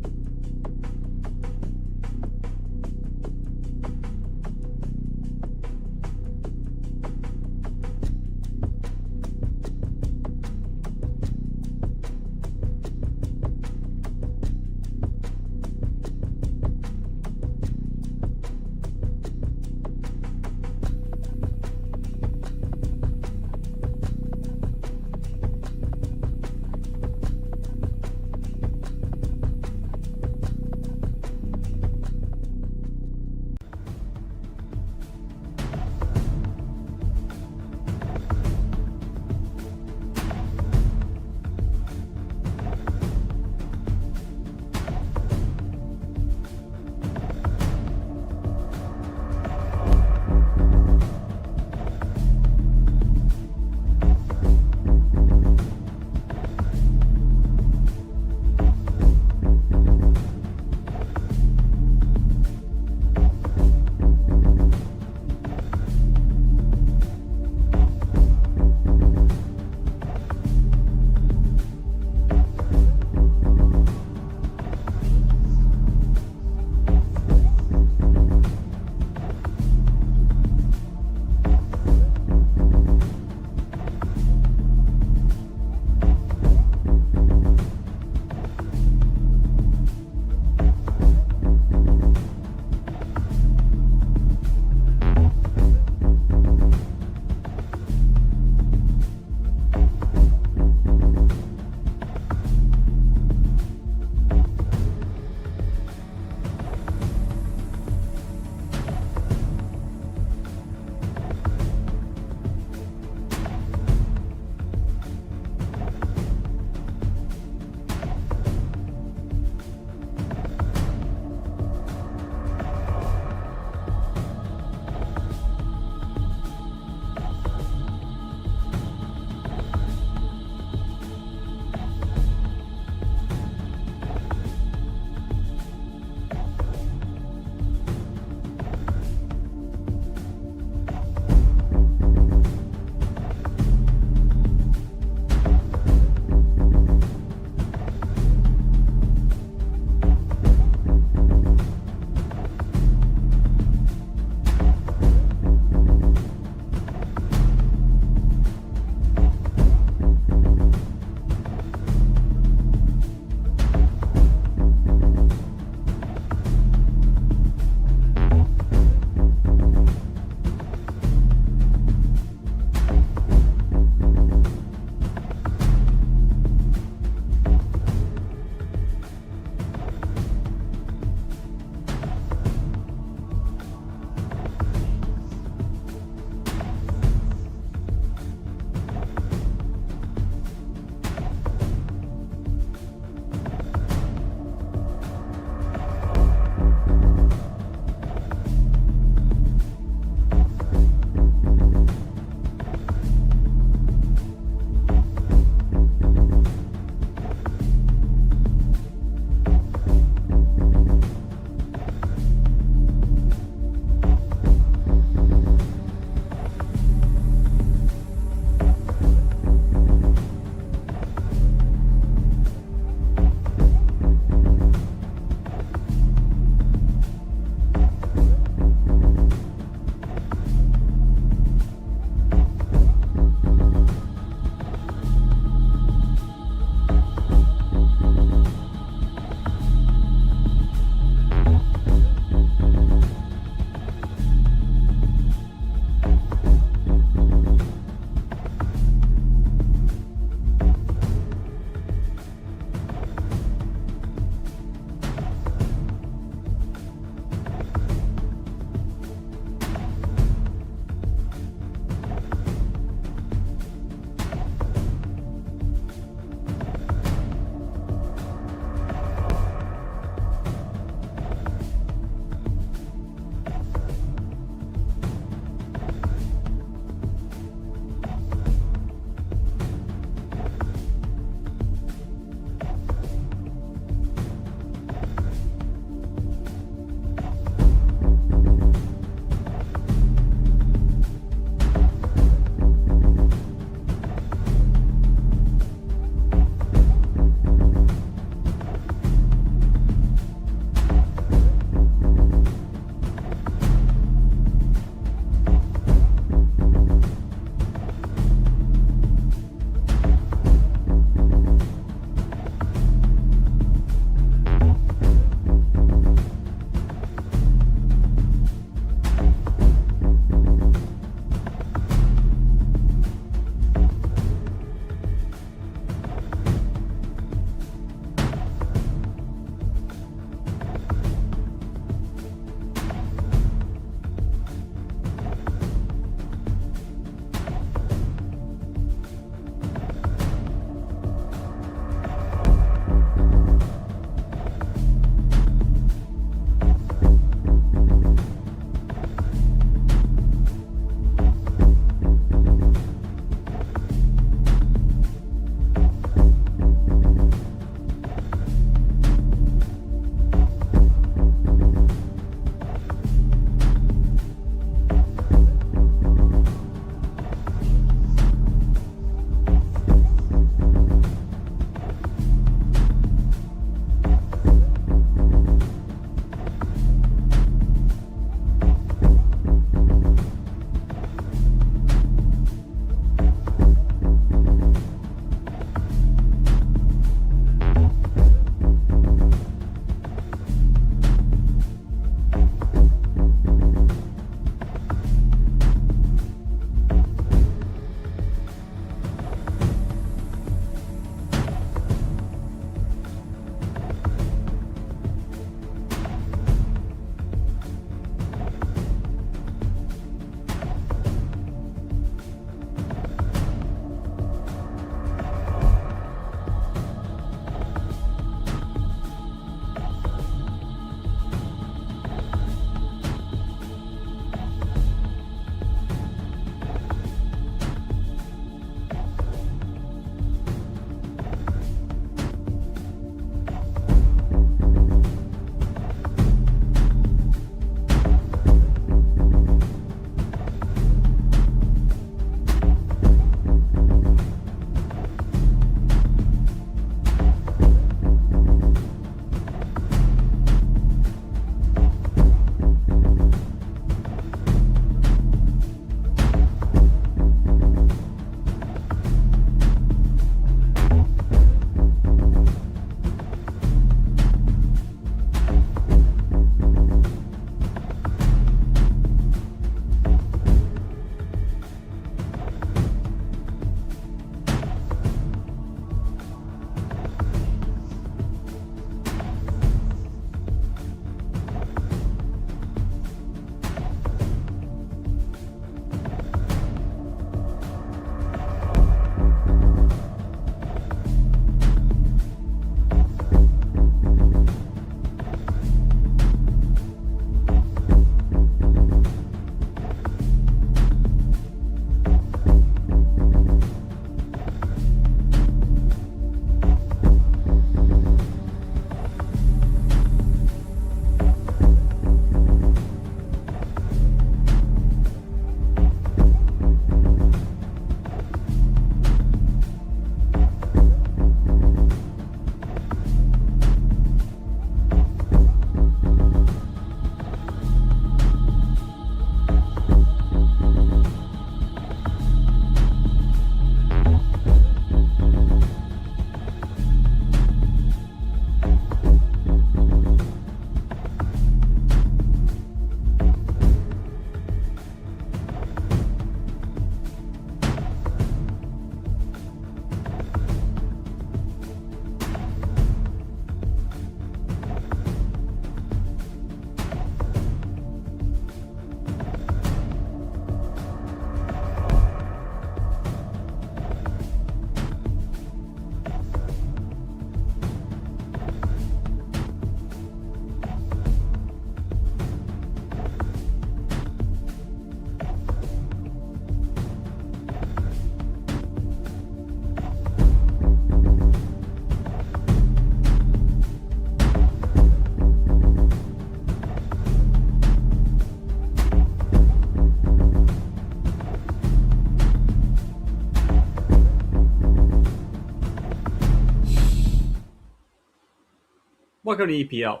N: welcome to EPL.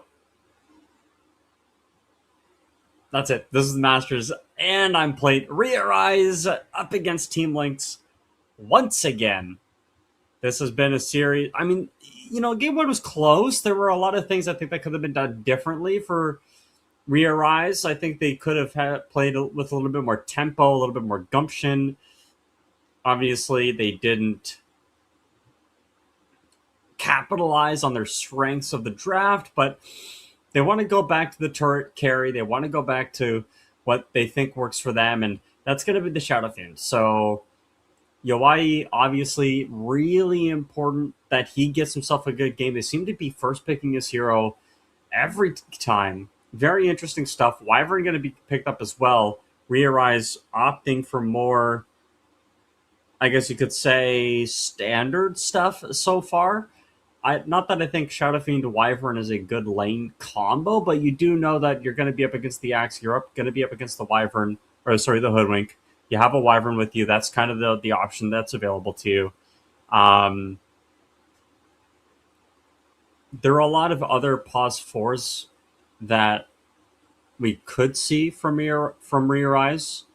N: That's it. This is the Masters, and I'm playing RE.ARISE up against Team LYNX once again. This has been a series. I mean, game one was close. There were a lot of things I think that could have been done differently for RE.ARISE. I think they could have played with a little bit more tempo, a little bit more gumption. Obviously, they didn't capitalize on their strengths of the draft, but they want to go back to the turret carry. They want to go back to what they think works for them, and that's going to be the Shadow Fiend. So Yawai, obviously, really important that he gets himself a good game. They seem to be first picking his hero every time. Very interesting stuff. Wyvern going to be picked up as well. RE.ARISE opting for more, I guess you could say, standard stuff so far. Not that I think Shadow Fiend Wyvern is a good lane combo, but you do know that you're going to be up against the Axe. You're going to be up against the Wyvern, the Hoodwink. You have a Wyvern with you. That's kind of the option that's available to you. There are a lot of other pause 4s that we could see from RE.ARISE.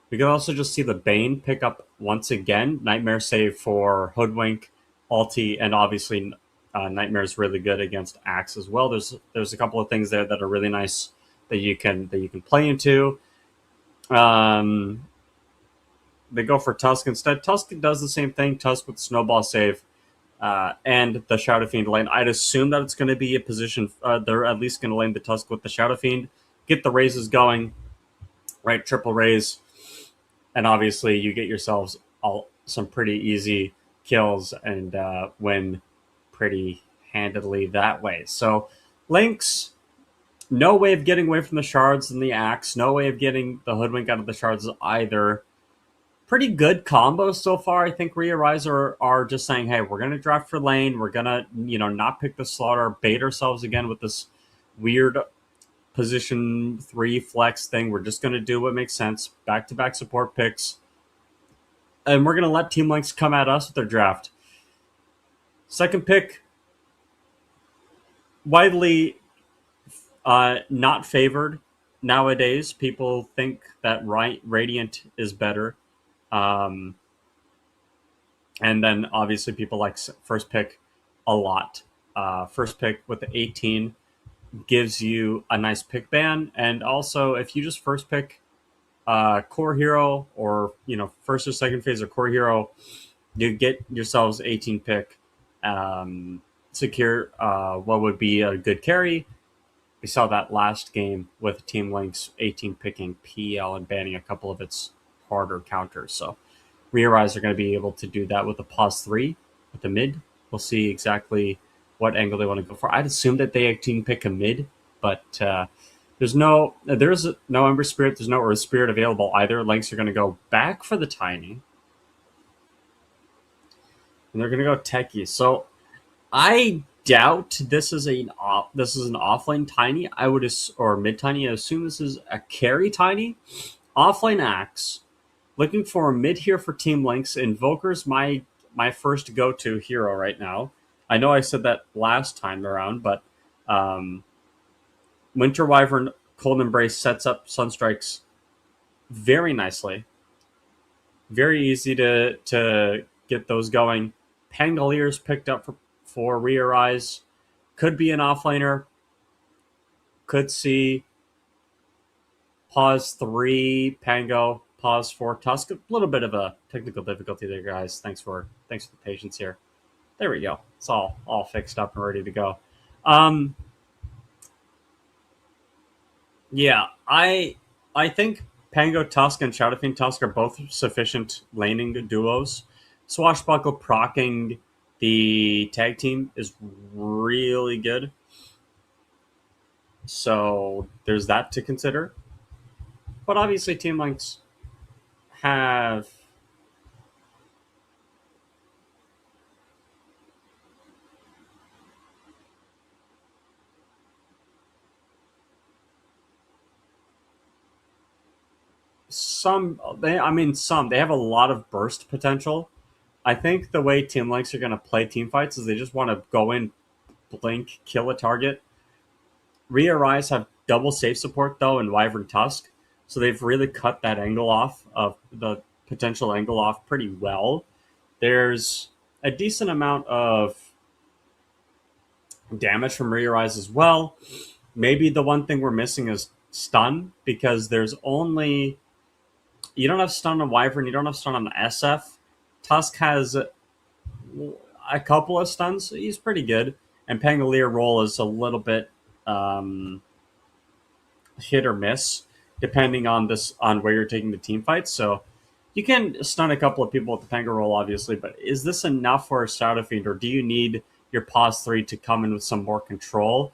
N: We could also just see the Bane pick up once again. Nightmare save for Hoodwink, Ulti, and obviously Nightmare is really good against Axe as well. There's a couple of things there that are really nice that you can play into. They go for Tusk instead. Tusk does the same thing. Tusk with Snowball save and the Shadow Fiend lane. I'd assume that it's going to be a position. They're at least going to lane the Tusk with the Shadow Fiend. Get the raises going. Right, triple raise. And obviously you get yourselves some pretty easy kills and win pretty handedly that way. So LYNX, no way of getting away from the shards and the Axe. No way of getting the Hoodwink out of the shards either. Pretty good combo so far. I think RE.ARISE are just saying, hey, we're going to draft for lane. We're going to, not pick the slaughter, bait ourselves again with this weird position 3 flex thing. We're just going to do what makes sense. Back-to-back support picks. And we're going to let Team LYNX come at us with their draft. Second pick, widely not favored nowadays. People think that Radiant is better. And then obviously people like first pick a lot. First pick with the 18 gives you a nice pick ban. And also if you just first pick core hero or, first or second phase or core hero, you get yourselves 18 pick, secure what would be a good carry. We saw that last game with Team LYNX 18 picking PL and banning a couple of its harder counters. So RE.ARISE are going to be able to do that with the pause 3 with the mid. We'll see exactly what angle they want to go for. I'd assume that they 18 pick a mid, but there's no Ember Spirit, there's no Earth Spirit available either. LYNX are going to go back for the Tiny. And they're going to go Techie. So I doubt this is an offlane Tiny. Or mid Tiny. I assume this is a carry Tiny. Offlane Axe. Looking for a mid here for Team LYNX. Invoker's my first go-to hero right now. I know I said that last time around, but Winter Wyvern Cold Embrace sets up Sunstrikes very nicely. Very easy to get those going. Pangalier's picked up for RE.ARISE. Could be an offlaner. Could see pause 3 Pango, pause 4 Tusk. A little bit of a technical difficulty there, guys. Thanks for the patience here. There we go. It's all fixed up and ready to go. Yeah, I think Pango Tusk and Shadow Fiend Tusk are both sufficient laning duos. Swashbuckle proccing the tag team is really good. So there's that to consider. But obviously Team LYNX have they have a lot of burst potential. I think the way Team LYNX are going to play team fights is they just want to go in blink, kill a target. RE.ARISE have double save support though in Wyvern Tusk, so they've really cut that angle off of the potential angle off pretty well. There's a decent amount of damage from RE.ARISE as well. Maybe the one thing we're missing is stun, because there's only, you don't have stun on Wyvern, you don't have stun on SF. Tusk has a couple of stuns, so he's pretty good. And Pangolier roll is a little bit hit or miss, depending on where you're taking the team fights. So you can stun a couple of people with the Panga roll, obviously, but is this enough for a Shadow Fiend, or do you need your pause 3 to come in with some more control?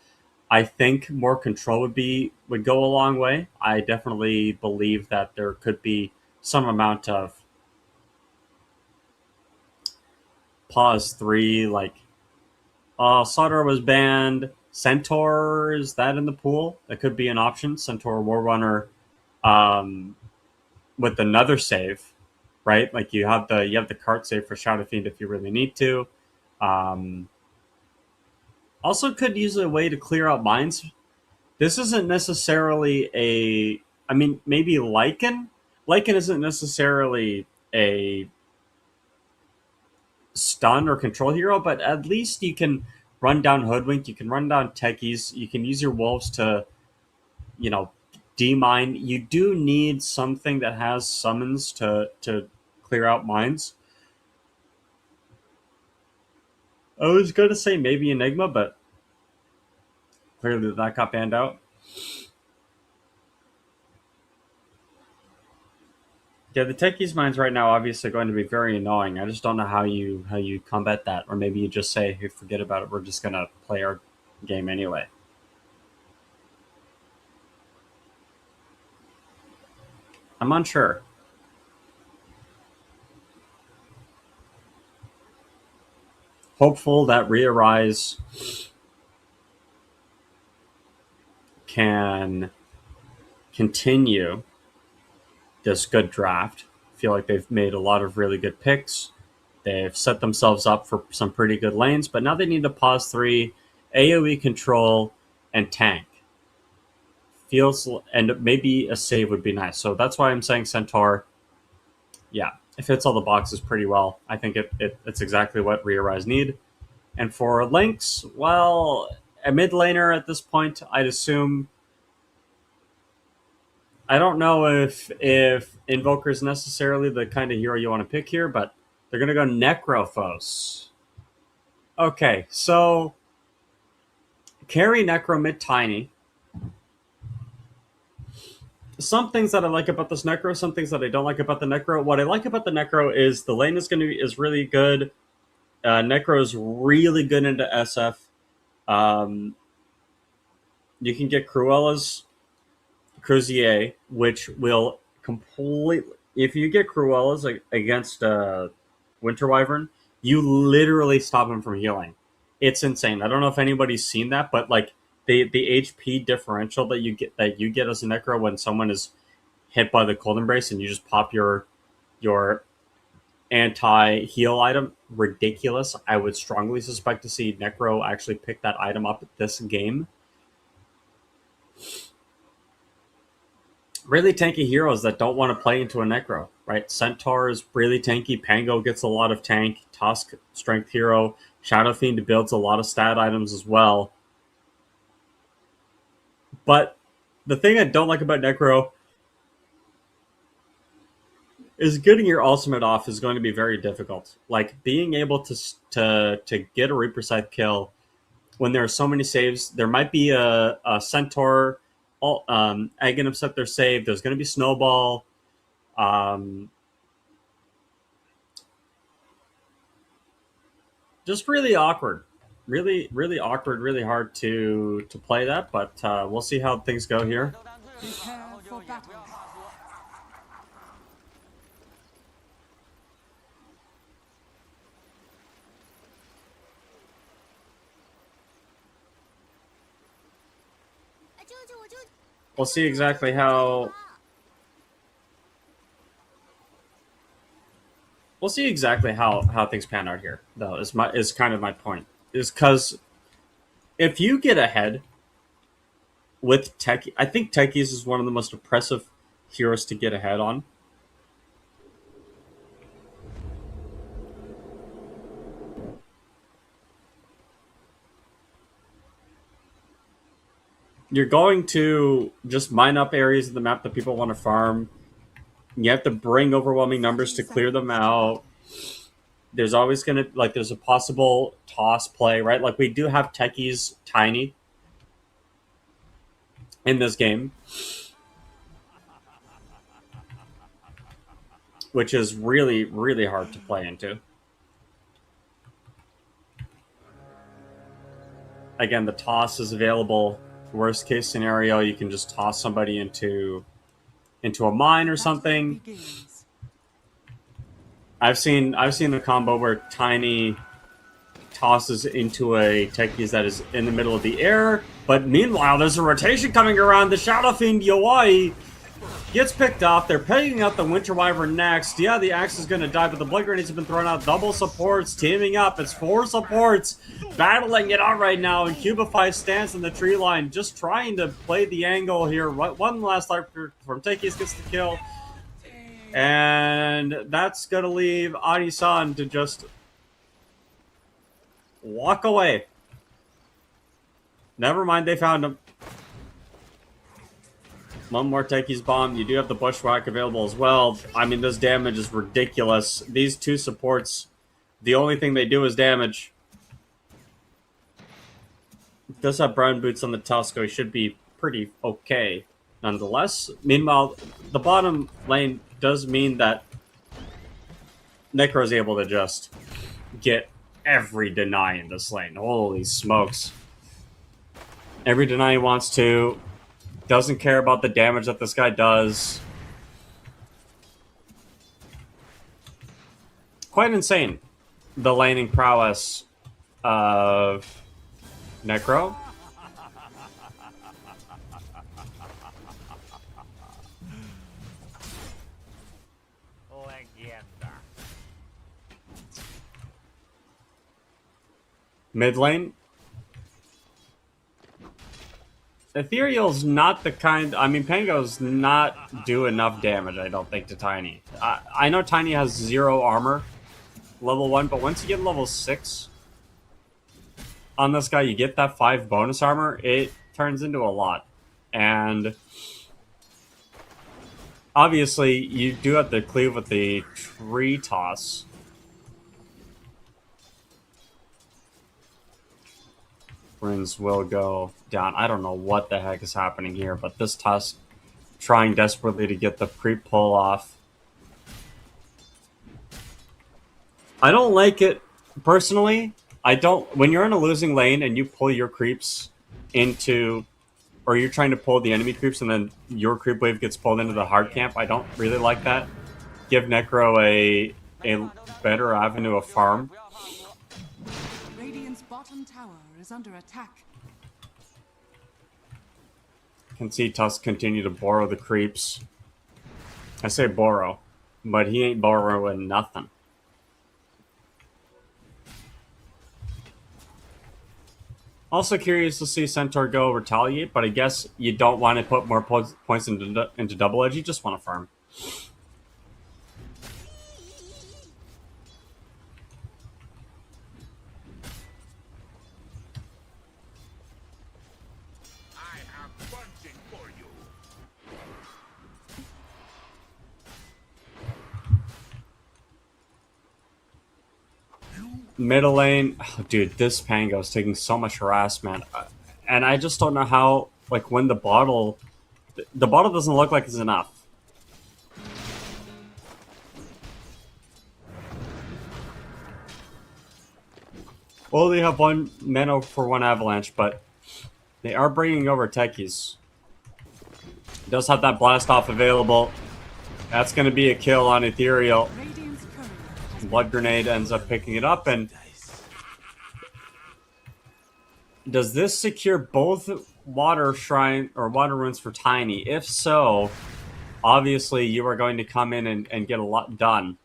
N: I think more control would go a long way. I definitely believe that there could be some amount of pause 3, like Sauter was banned. Centaur, is that in the pool? That could be an option. Centaur Warrunner with another save, right? Like you have the cart save for Shadow Fiend if you really need to. Also could use a way to clear out mines. This isn't necessarily maybe Lycan. Lycan isn't necessarily a stun or control hero, but at least you can run down Hoodwink, you can run down Techies, you can use your wolves to, demine. You do need something that has summons to clear out mines. I was going to say maybe Enigma, but clearly that got banned out. Yeah, the Techies mines right now obviously going to be very annoying. I just don't know how you combat that, or maybe you just say, "Hey, forget about it. We're just gonna play our game anyway." I'm unsure. Hopeful that RE.ARISE can continue this good draft. I feel like they've made a lot of really good picks. They've set themselves up for some pretty good lanes, but now they need to pause 3, AoE control, and tank. And maybe a save would be nice. So that's why I'm saying Centaur. Yeah, it fits all the boxes pretty well. I think it's exactly what RE.ARISE need. And for LYNX, well, a mid laner at this point, I'd assume. I don't know if Invoker is necessarily the kind of hero you want to pick here, but they're going to go Necrophos. Okay, so carry Necro mid tiny. Some things that I like about this Necro, some things that I don't like about the Necro. What I like about the Necro is the lane is really good. Necro is really good into SF. You can get Cruella's Cruzier, which will completely... If you get Cruella's against Winter Wyvern, you literally stop him from healing. It's insane. I don't know if anybody's seen that, but like the HP differential that you get as a Necro when someone is hit by the Cold Embrace and you just pop your anti-heal item, ridiculous. I would strongly suspect to see Necro actually pick that item up this game. Really tanky heroes that don't want to play into a Necro, right? Centaur is really tanky. Pango gets a lot of tank. Tusk, strength hero. Shadow Fiend builds a lot of stat items as well. But the thing I don't like about Necro is getting your ultimate off is going to be very difficult. Like being able to get a Reaper Scythe kill when there are so many saves. There might be a Centaur. Aghan have set their save. There's going to be Snowball. Just really awkward. Really, really awkward. Really hard to play that. But we'll see how things go here.
C: Prepare for battle.
N: We'll see exactly how. We'll see exactly how things pan out here, though. Is kind of my point. Is because if you get ahead with Tech, I think Techies is one of the most oppressive heroes to get ahead on. You're going to just mine up areas of the map that people want to farm. You have to bring overwhelming numbers to clear them out. There's always going to, like, there's a possible toss play, right? Like, we do have Techies tiny in this game, which is really, really hard to play into. Again, the toss is available. Worst case scenario, you can just toss somebody into a mine or something. I've seen a combo where Tiny tosses into a Techies that is in the middle of the air, but meanwhile there's a rotation coming around. The Shadow Fiend Yawai gets picked off. They're pegging out the Winter Wyvern next. Yeah, the axe is going to die, but the Blood Grenades have been thrown out. Double supports teaming up. It's 4 supports battling it out right now. And Cubify stands in the tree line, just trying to play the angle here. One last life from Techies gets the kill. And that's going to leave Adi-san to just walk away. Never mind, they found him. One more Techies bomb. You do have the Bushwhack available as well. I mean, this damage is ridiculous. These 2 supports, the only thing they do is damage. Does have brown boots on the Tusk, so he should be pretty okay nonetheless. Meanwhile, the bottom lane does mean that Necro is able to just get every deny in this lane. Holy smokes. Every deny he wants to. Doesn't care about the damage that this guy does. Quite insane, the laning prowess of Necro. Mid lane. Ethereal's not the kind... I mean, Pango's not do enough damage, I don't think, to Tiny. I know Tiny has 0 armor, level 1, but once you get level 6 on this guy, you get that 5 bonus armor, it turns into a lot. And obviously, you do have to cleave with the tree toss. Runes will go down. I don't know what the heck is happening here, but this Tusk trying desperately to get the creep pull off. I don't like it personally. I don't. When you're in a losing lane and you pull your creeps into, or you're trying to pull the enemy creeps and then your creep wave gets pulled into the hard camp, I don't really like that. Give Necro a better avenue of farm.
C: Radiant's bottom tower is under attack.
N: Can see Tusk continue to borrow the creeps. I say borrow, but he ain't borrowing nothing. Also curious to see Centaur go retaliate, but I guess you don't want to put more points into double edge. You just want to farm. Middle lane, oh, dude, this Pango is taking so much harassment, and I just don't know how. Like when the bottle doesn't look like it's enough. Well, they have 1 mana for 1 avalanche, but they are bringing over Techies. Does have that blast off available. That's going to be a kill on Ethereal. Blood Grenade ends up picking it up, and does this secure both water shrine or water runes for Tiny? If so, obviously you are going to come in and get a lot done.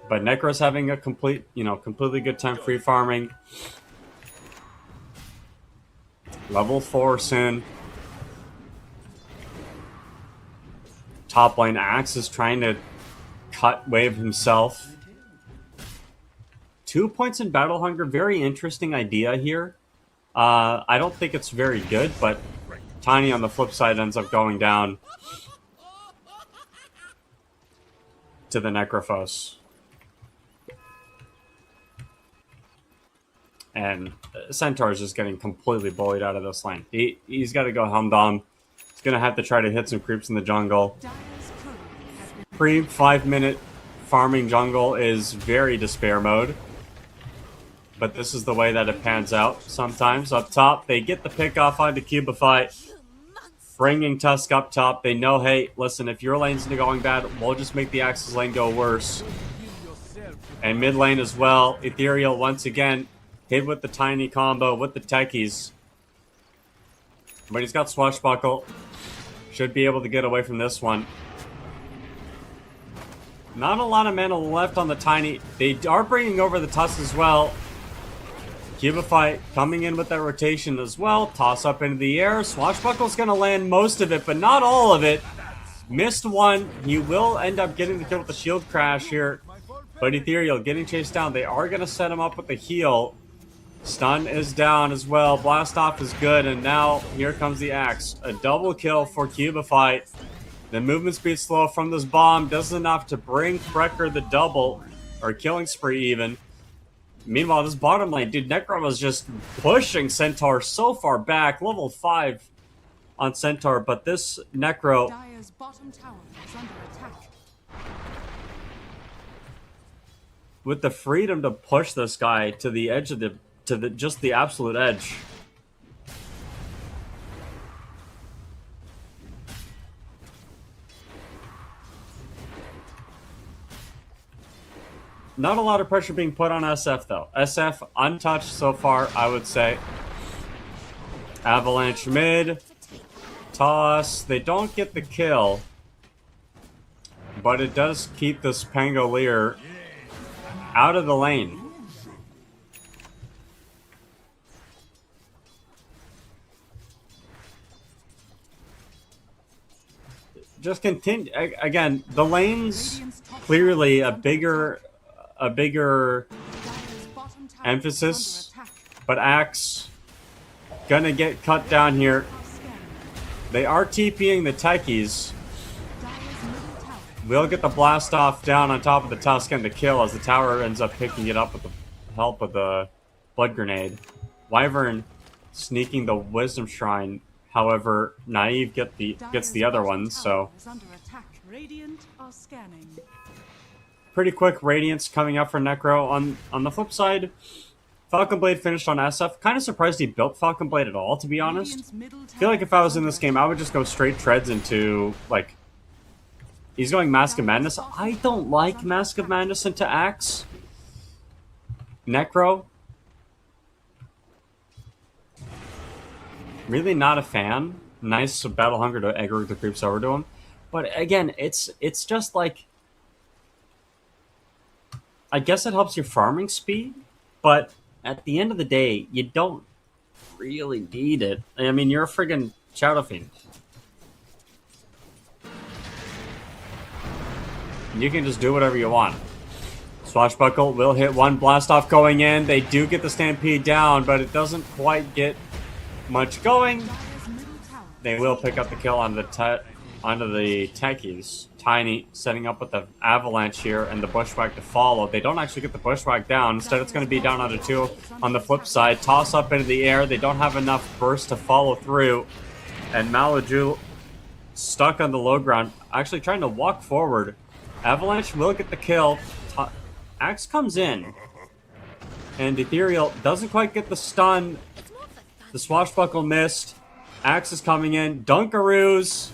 N: But Necro's having a completely good time free farming. Level 4 soon. Top lane Axe is trying to cut wave himself. 2 points in Battle Hunger. Very interesting idea here. I don't think it's very good, but Tiny on the flip side ends up going down to the Necrophos. And Centaur is just getting completely bullied out of this lane. He's got to go Helmdom. He's going to have to try to hit some creeps in the jungle. Pre 5-minute farming jungle is very despair mode. But this is the way that it pans out sometimes. Up top, they get the pick off onto Cubify. Bringing Tusk up top. They know, hey, listen, if your lane's going bad, we'll just make the Axe's lane go worse. And mid lane as well. Ethereal once again hit with the tiny combo with the techies. But he's got Swashbuckle. Should be able to get away from this one. Not a lot of mana left on the tiny. They are bringing over the Tusk as well. Cubify coming in with that rotation as well. Toss up into the air. Swashbuckle's going to land most of it, but not all of it. Missed one. He will end up getting the kill with the shield crash here. But Ethereal getting chased down. They are going to set him up with the heal. Stun is down as well. Blast off is good. And now here comes the Axe. A double kill for Cubify. The movement speed slow from this bomb does enough to bring Frecker the double. Or killing spree even. Meanwhile, this bottom lane, dude, Necro was just pushing Centaur so far back. Level 5 on Centaur. But this Necro...
C: Dire's bottom tower is under attack.
N: With the freedom to push this guy to the edge of just the absolute edge. Not a lot of pressure being put on SF though. SF untouched so far, I would say. Avalanche mid. Toss. They don't get the kill. But it does keep this Pangolier out of the lane. Just continue again. The lane's clearly a bigger emphasis, but Axe gonna get cut down here. They are TPing the techies. We'll get the blast off down on top of the Tusk and the kill as the tower ends up picking it up with the help of the blood grenade. Wyvern sneaking the Wisdom Shrine. However, Naive gets the other one, so
C: Radiant are scanning.
N: pretty quick Radiance coming up for Necro. On the flip side, Falcon Blade finished on SF. Kind of surprised he built Falcon Blade at all, to be honest. I feel like if I was in this game, I would just go straight treads into, like... He's going Mask of Madness. I don't like Mask of Madness into Axe. Necro. Really not a fan. Nice Battle Hunger to aggro the creeps over to him. But again, it's just like... I guess it helps your farming speed, but at the end of the day, you don't really need it. I mean, you're a friggin' Shadow Fiend. You can just do whatever you want. Swashbuckle will hit one blast off going in. They do get the Stampede down, but it doesn't quite get much going. They will pick up the kill on the techies. Tiny setting up with the Avalanche here and the Bushwhack to follow. They don't actually get the Bushwhack down. Instead, it's going to be down onto 2 on the flip side. Toss up into the air. They don't have enough burst to follow through. And Malaju stuck on the low ground, actually trying to walk forward. Avalanche will get the kill. Axe comes in. And Ethereal doesn't quite get the stun. The Swashbuckle missed. Axe is coming in. Dunkaroos.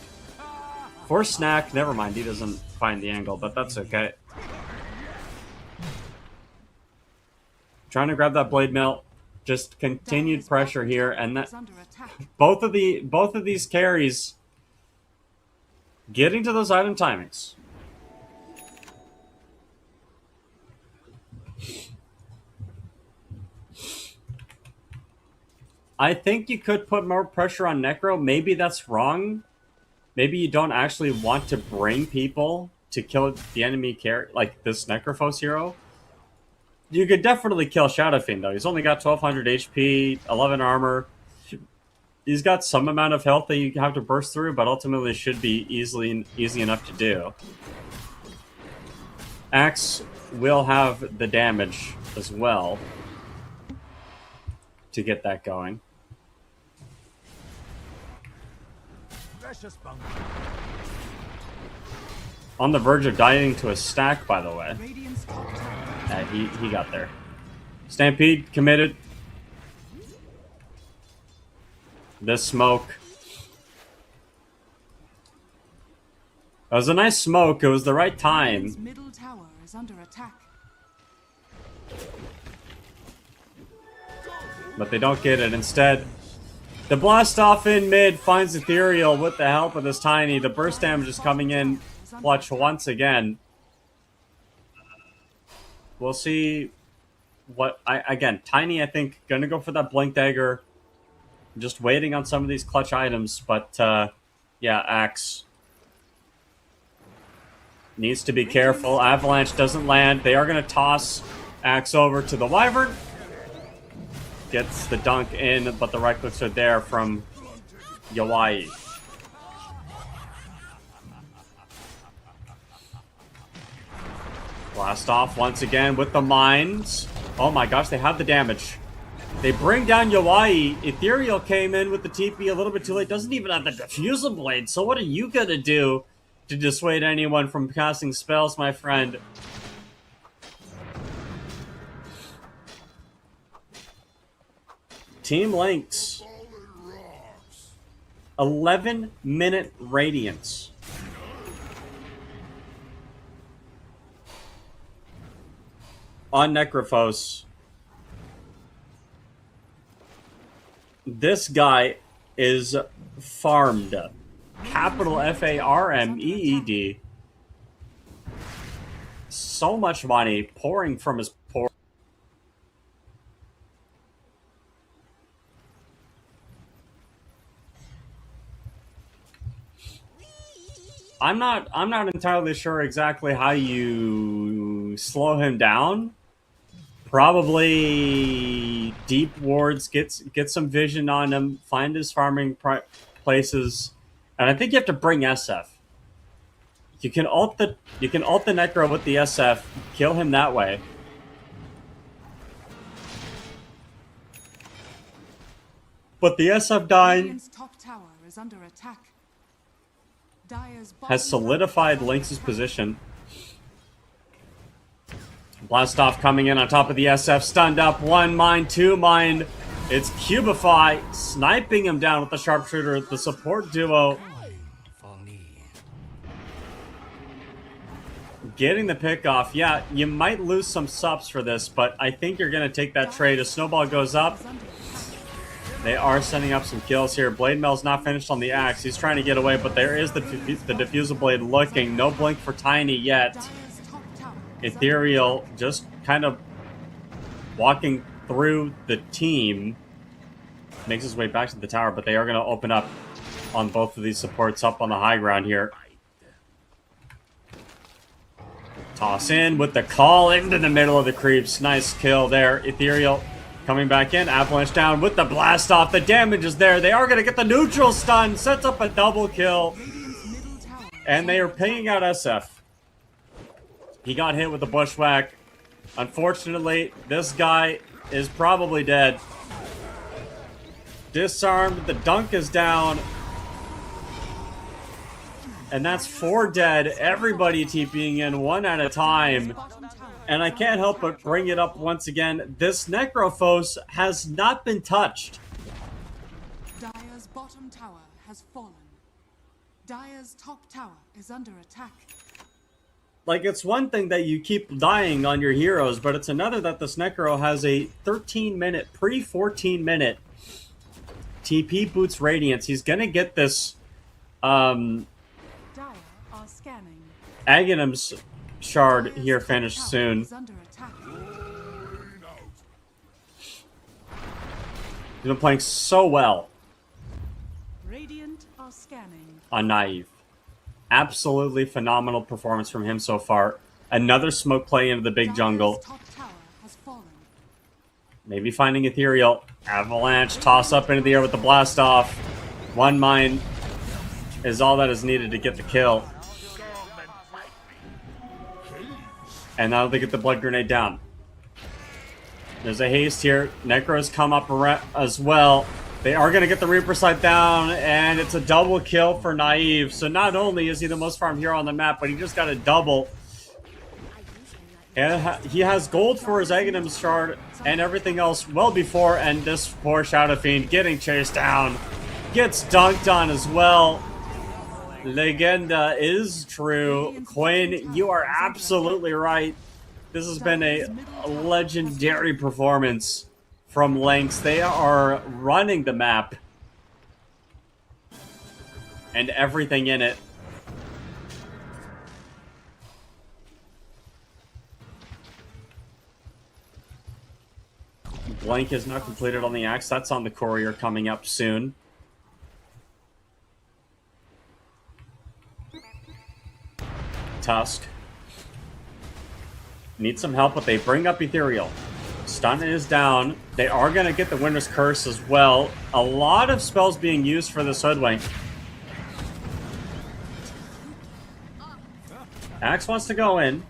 N: For Snack. Never mind, he doesn't find the angle, but that's okay. Trying to grab that Blade Mill. Just continued pressure here. And that both of these carries getting to those item timings. I think you could put more pressure on Necro. Maybe that's wrong. Maybe you don't actually want to bring people to kill the enemy character, like this Necrophos hero. You could definitely kill Shadow Fiend, though. He's only got 1200 HP, 11 armor. He's got some amount of health that you have to burst through, but ultimately should be easy enough to do. Axe will have the damage as well to get that going. On the verge of dying to a stack, by the way. He got there. Stampede committed. This smoke. It was a nice smoke. It was the right time.
C: Middle tower is under attack.
N: But they don't get it. Instead, the blast off in mid finds Ethereal with the help of this Tiny. The burst damage is coming in clutch once again. We'll see what... Again, Tiny, I think, gonna go for that Blink Dagger. Just waiting on some of these clutch items, but yeah, Axe needs to be careful. Avalanche doesn't land. They are going to toss Axe over to the Wyvern. Gets the dunk in, but the right clicks are there from Yawai. Blast off once again with the mines. Oh my gosh, they have the damage. They bring down Yawai. Ethereal came in with the TP a little bit too late. Doesn't even have the Diffusal Blade. So what are you going to do to dissuade anyone from casting spells, my friend? Team LYNX. 11-minute Radiance. On Necrophos. This guy is farmed. Capital Farmeed. So much money pouring from his pore. I'm not entirely sure exactly how you slow him down. Probably deep wards, get some vision on him, find his farming places, and I think you have to bring SF. You can ult the Necro with the SF, kill him that way. But the SF dying
C: Top tower is under attack. Dire's
N: has solidified LYNX's position. Blast off coming in on top of the SF, stunned up, 1 mine, 2 mine. It's Cubify sniping him down with the sharpshooter, the support duo. Getting the pick off. Yeah, you might lose some subs for this, but I think you're going to take that trade. As Snowball goes up, they are setting up some kills here. Blade Mail's not finished on the Axe. He's trying to get away, but there is the Diffusal Blade looking. No blink for Tiny yet. Ethereal just kind of walking through the team. Makes his way back to the tower, but they are going to open up on both of these supports up on the high ground here. Toss in with the call into the middle of the creeps. Nice kill there. Ethereal coming back in. Avalanche down with the blast off. The damage is there. They are going to get the neutral stun. Sets up a double kill. And they are pinging out SF. He got hit with the bushwhack. Unfortunately, this guy is probably dead. Disarmed. The dunk is down. And that's 4 dead. Everybody TPing in one at a time. And I can't help but bring it up once again. This Necrophos has not been touched.
C: Dire's bottom tower has fallen. Dire's top tower is under attack.
N: Like, it's one thing that you keep dying on your heroes, but it's another that this Necro has a 13-minute, pre-14-minute TP boots Radiance. He's gonna get this,
C: Dire are scanning.
N: Aghanim's shard here finished soon. He's been playing so well
C: Radiant are scanning.
N: on Naive. Absolutely phenomenal performance from him so far. Another smoke play into the big jungle.
C: Dire's top tower has fallen.
N: Maybe finding Ethereal. Avalanche, toss up into the air with the blast off. One mine is all that is needed to get the kill. And now they get the blood grenade down. There's a haste here. Necro's come up as well. They are going to get the Reaper Sight down, and it's a double kill for Naive. So not only is he the most farmed hero on the map, but he just got a double. And he has gold for his Aghanim shard and everything else well before, and this poor Shadow Fiend getting chased down. Gets dunked on as well. Legenda is true. Quinn, you are absolutely right. This has been a legendary performance from LYNX. They are running the map and everything in it. Blank is not completed on the axe. That's on the courier coming up soon. Tusk. Need some help, but they bring up Ethereal. Stun is down. They are going to get the Winter's Curse as well. A lot of spells being used for this Hoodwink. Axe wants to go in.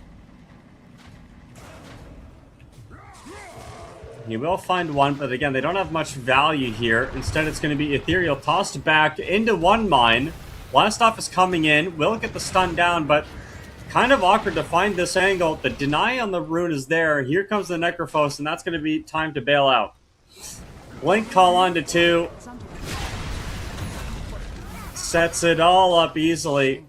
N: He will find one, but again, they don't have much value here. Instead, it's going to be Ethereal tossed back into one mine. Blastoff is coming in. Will get the stun down, but kind of awkward to find this angle. The deny on the rune is there. Here comes the Necrophos, and that's going to be time to bail out. Blink call on to 2. Sets it all up easily.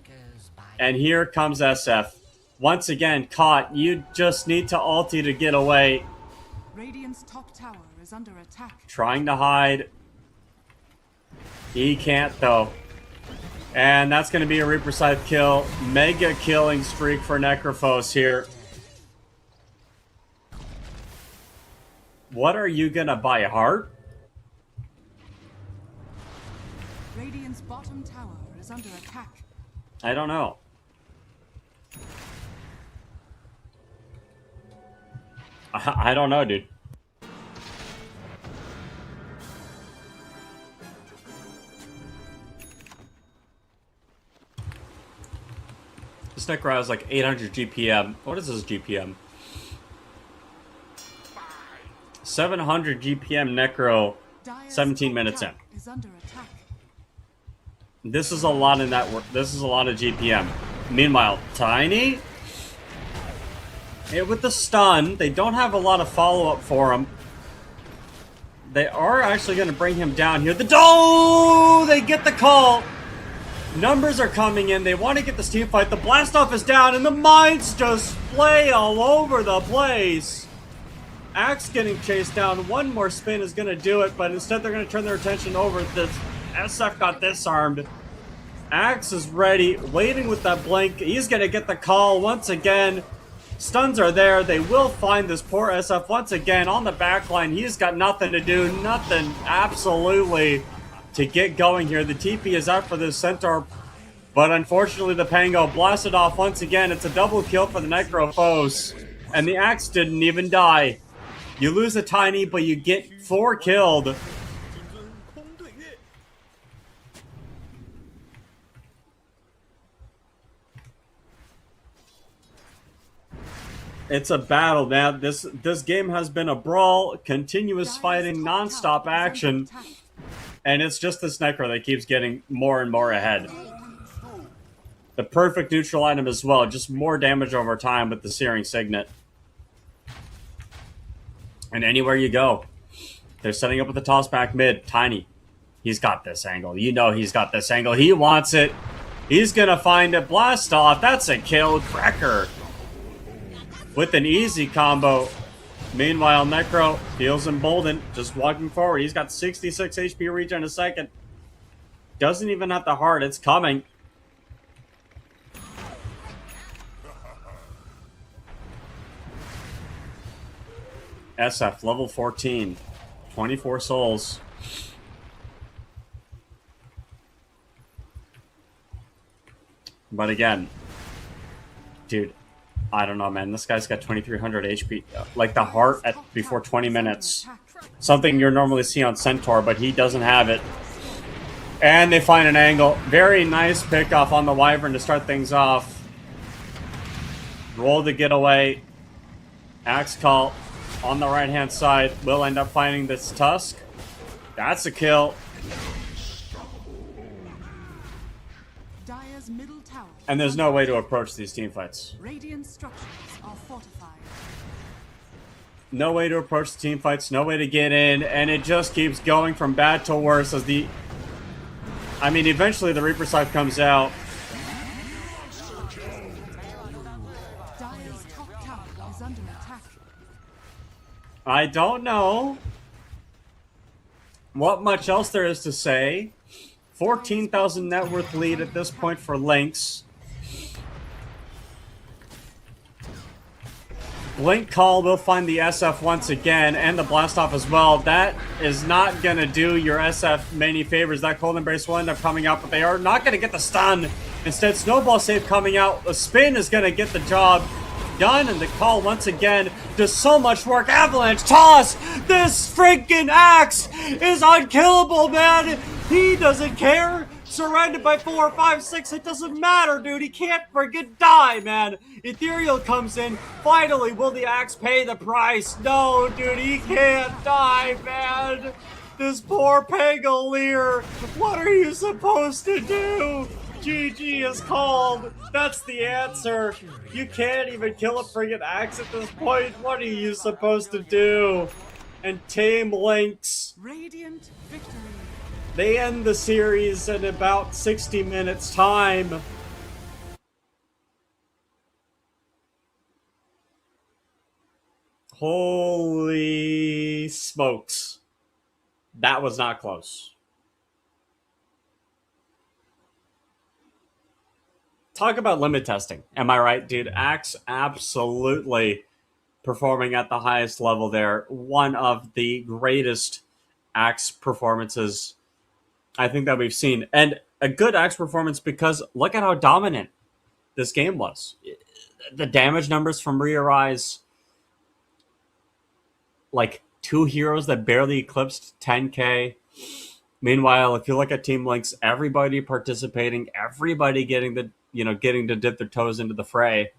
N: And here comes SF. Once again, caught. You just need to ulti to get away.
C: Radiant's top tower is under attack.
N: Trying to hide. He can't, though. And that's going to be a Reaper Scythe kill. Mega killing streak for Necrophos here. What are you going to buy? Heart?
C: Radiant's bottom tower is under attack.
N: I don't know. I don't know, dude. This Necro has like 800 GPM. What is this GPM? 700 GPM Necro, 17 minutes in.
C: Is under attack.
N: This is a lot of network. This is a lot of GPM. Meanwhile, Tiny, with the stun, they don't have a lot of follow-up for him. They are actually going to bring him down here. They get the call. Numbers are coming in. They want to get this team fight. The Blastoff is down, and the mines just play all over the place. Axe getting chased down. One more spin is going to do it, but instead they're going to turn their attention over. The SF got disarmed. Axe is ready, waiting with that blink. He's going to get the call once again. Stuns are there. They will find this poor SF once again on the backline. He's got nothing to do. Nothing, absolutely, to get going here. The TP is out for this Centaur, but unfortunately the Pango blasted off once again. It's a double kill for the Necrophos, and the Axe didn't even die. You lose a Tiny, but you get 4 killed. It's a battle, man. This game has been a brawl, continuous fighting, non-stop action. And it's just this Necro that keeps getting more and more ahead. The perfect neutral item as well. Just more damage over time with the Searing Signet. And anywhere you go. They're setting up with the toss back mid. Tiny. He's got this angle. You know he's got this angle. He wants it. He's going to find it. Blast off. That's a kill. Cracker. With an easy combo. Meanwhile, Necro feels emboldened, just walking forward. He's got 66 HP regen a second. Doesn't even have the heart. It's coming. SF, level 14. 24 souls. But again, dude, I don't know, man. This guy's got 2,300 HP. Like the heart at before 20 minutes. Something you're normally see on Centaur, but he doesn't have it. And they find an angle. Very nice pickoff on the Wyvern to start things off. Roll the getaway. Axe call on the right-hand side. Will end up finding this Tusk. That's a kill.
C: Dire's middle tower.
N: And there's no way to approach these team fights.
C: Radiant structures are fortified.
N: No way to approach the team fights. No way to get in. And it just keeps going from bad to worse as the... I mean, eventually the Reaper Scythe comes out.
C: Dire's top tower is under attack.
N: I don't know what much else there is to say. 14,000 net worth lead at this point for LYNX. Blink Call will find the SF once again, and the Blast Off as well. That is not going to do your SF many favors. That Cold Embrace will end up coming out, but they are not going to get the stun. Instead, Snowball Save coming out. The spin is going to get the job done, and the call once again does so much work. Avalanche toss! This freaking axe is unkillable, man! He doesn't care! Surrounded by 4, 5, 6, it doesn't matter, dude. He can't freaking die, man. Ethereal comes in. Finally, will the axe pay the price? No, dude, he can't die, man. This poor Pangolier. What are you supposed to do? GG is called. That's the answer. You can't even kill a friggin' axe at this point. What are you supposed to do? And tame LYNX.
C: Radiant victory.
N: They end the series in about 60 minutes time. Holy smokes. That was not close. Talk about limit testing. Am I right, dude? Axe absolutely performing at the highest level there. One of the greatest Axe performances I think that we've seen. And a good Axe performance because look at how dominant this game was. The damage numbers from RE.ARISE, like 2 heroes that barely eclipsed 10k. Meanwhile, if you look at Team LYNX, everybody participating, everybody getting to dip their toes into the fray.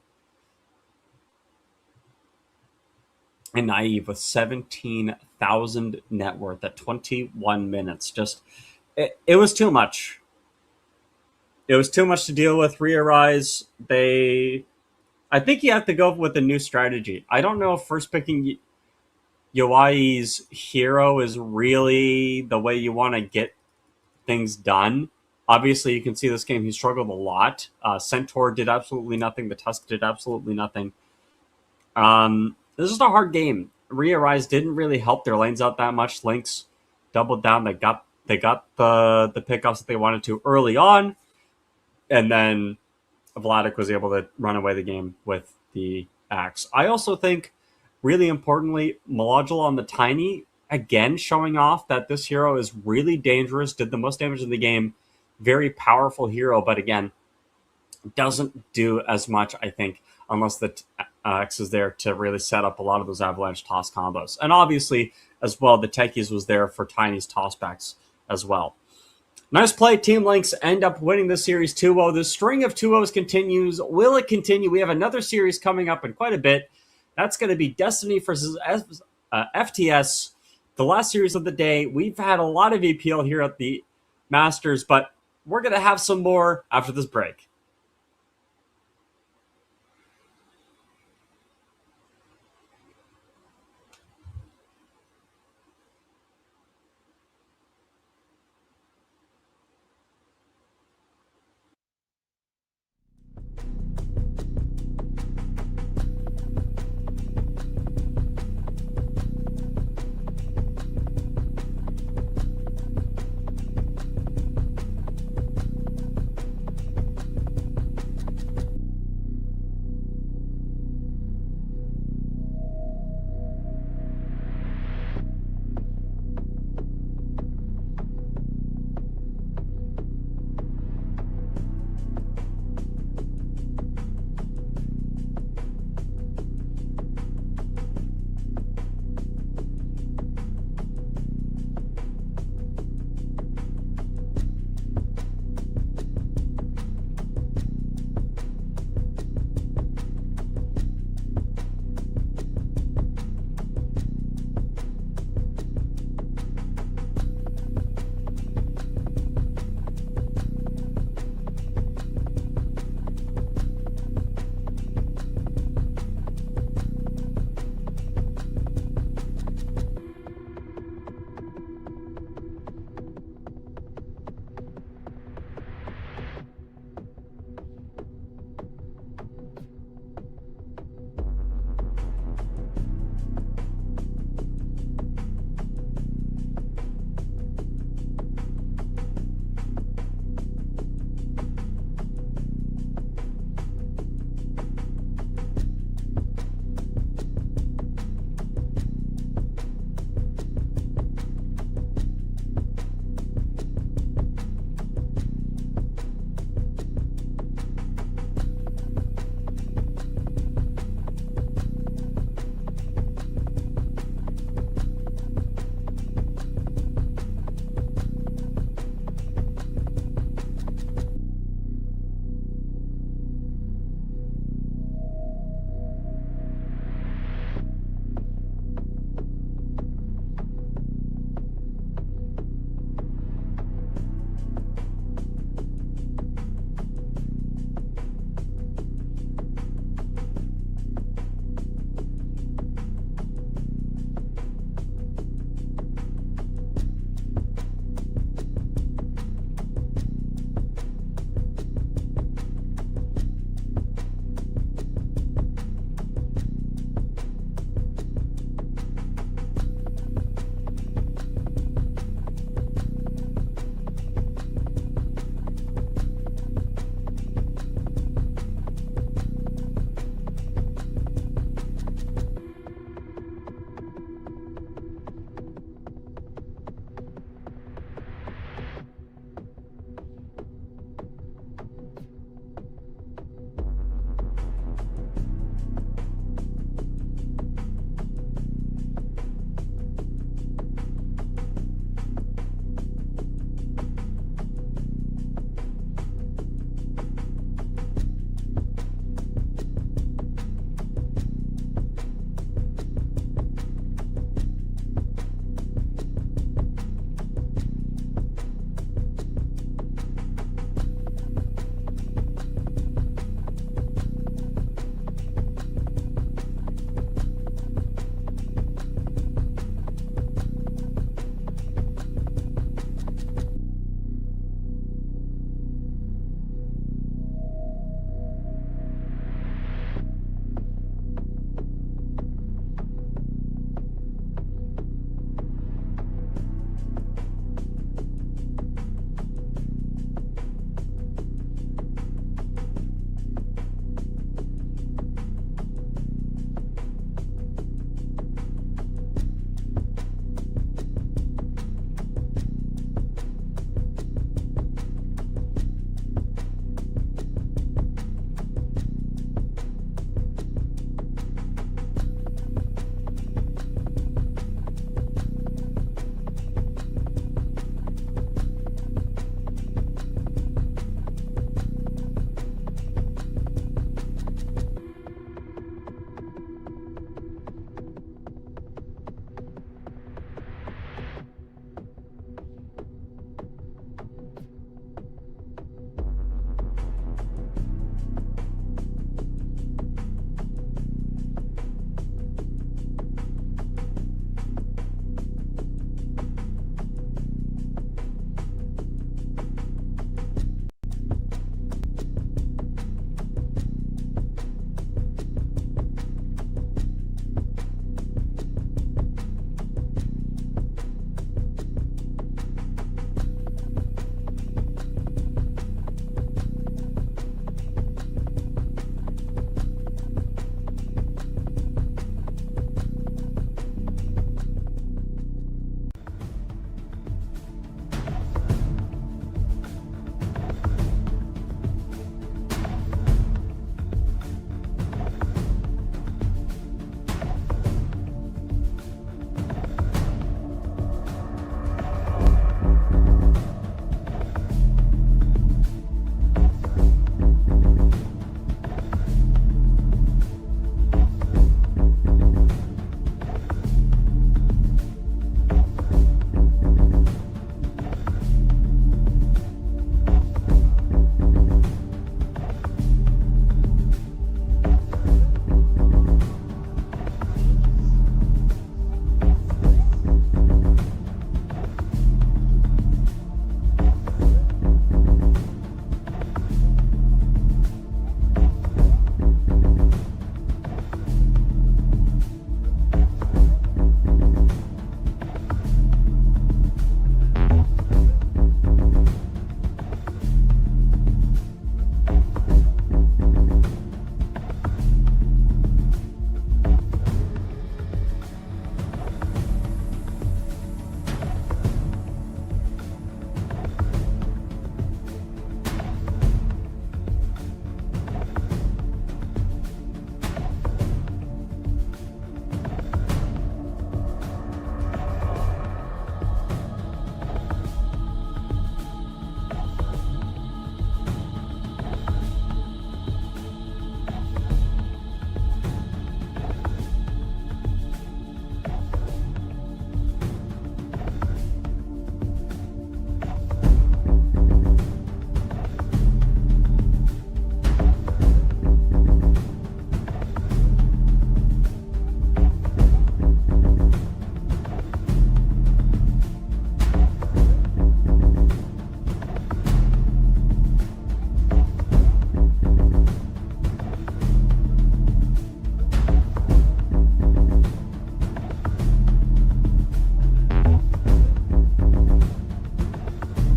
N: And Naive with 17,000 net worth at 21 minutes. Just, it was too much. It was too much to deal with. RE.ARISE, I think you have to go with a new strategy. I don't know if first picking Yawai's hero is really the way you want to get things done. Obviously, you can see this game, he struggled a lot. Centaur did absolutely nothing. The Tusk did absolutely nothing. This is a hard game. RE.ARISE didn't really help their lanes out that much. LYNX doubled down. They got the pickoffs that they wanted to early on. And then Vladik was able to run away the game with the axe. I also think, really importantly, Molodula on the Tiny, again, showing off that this hero is really dangerous, did the most damage in the game, very powerful hero, but again, doesn't do as much, I think, unless the X is there to really set up a lot of those Avalanche toss combos. And obviously, as well, the Techies was there for Tiny's tossbacks as well. Nice play. Team LYNX end up winning this series 2-0. The string of 2-0s continues. Will it continue? We have another series coming up in quite a bit. That's going to be Destiny versus FTS, the last series of the day. We've had a lot of EPL here at the Masters, but we're going to have some more after this break.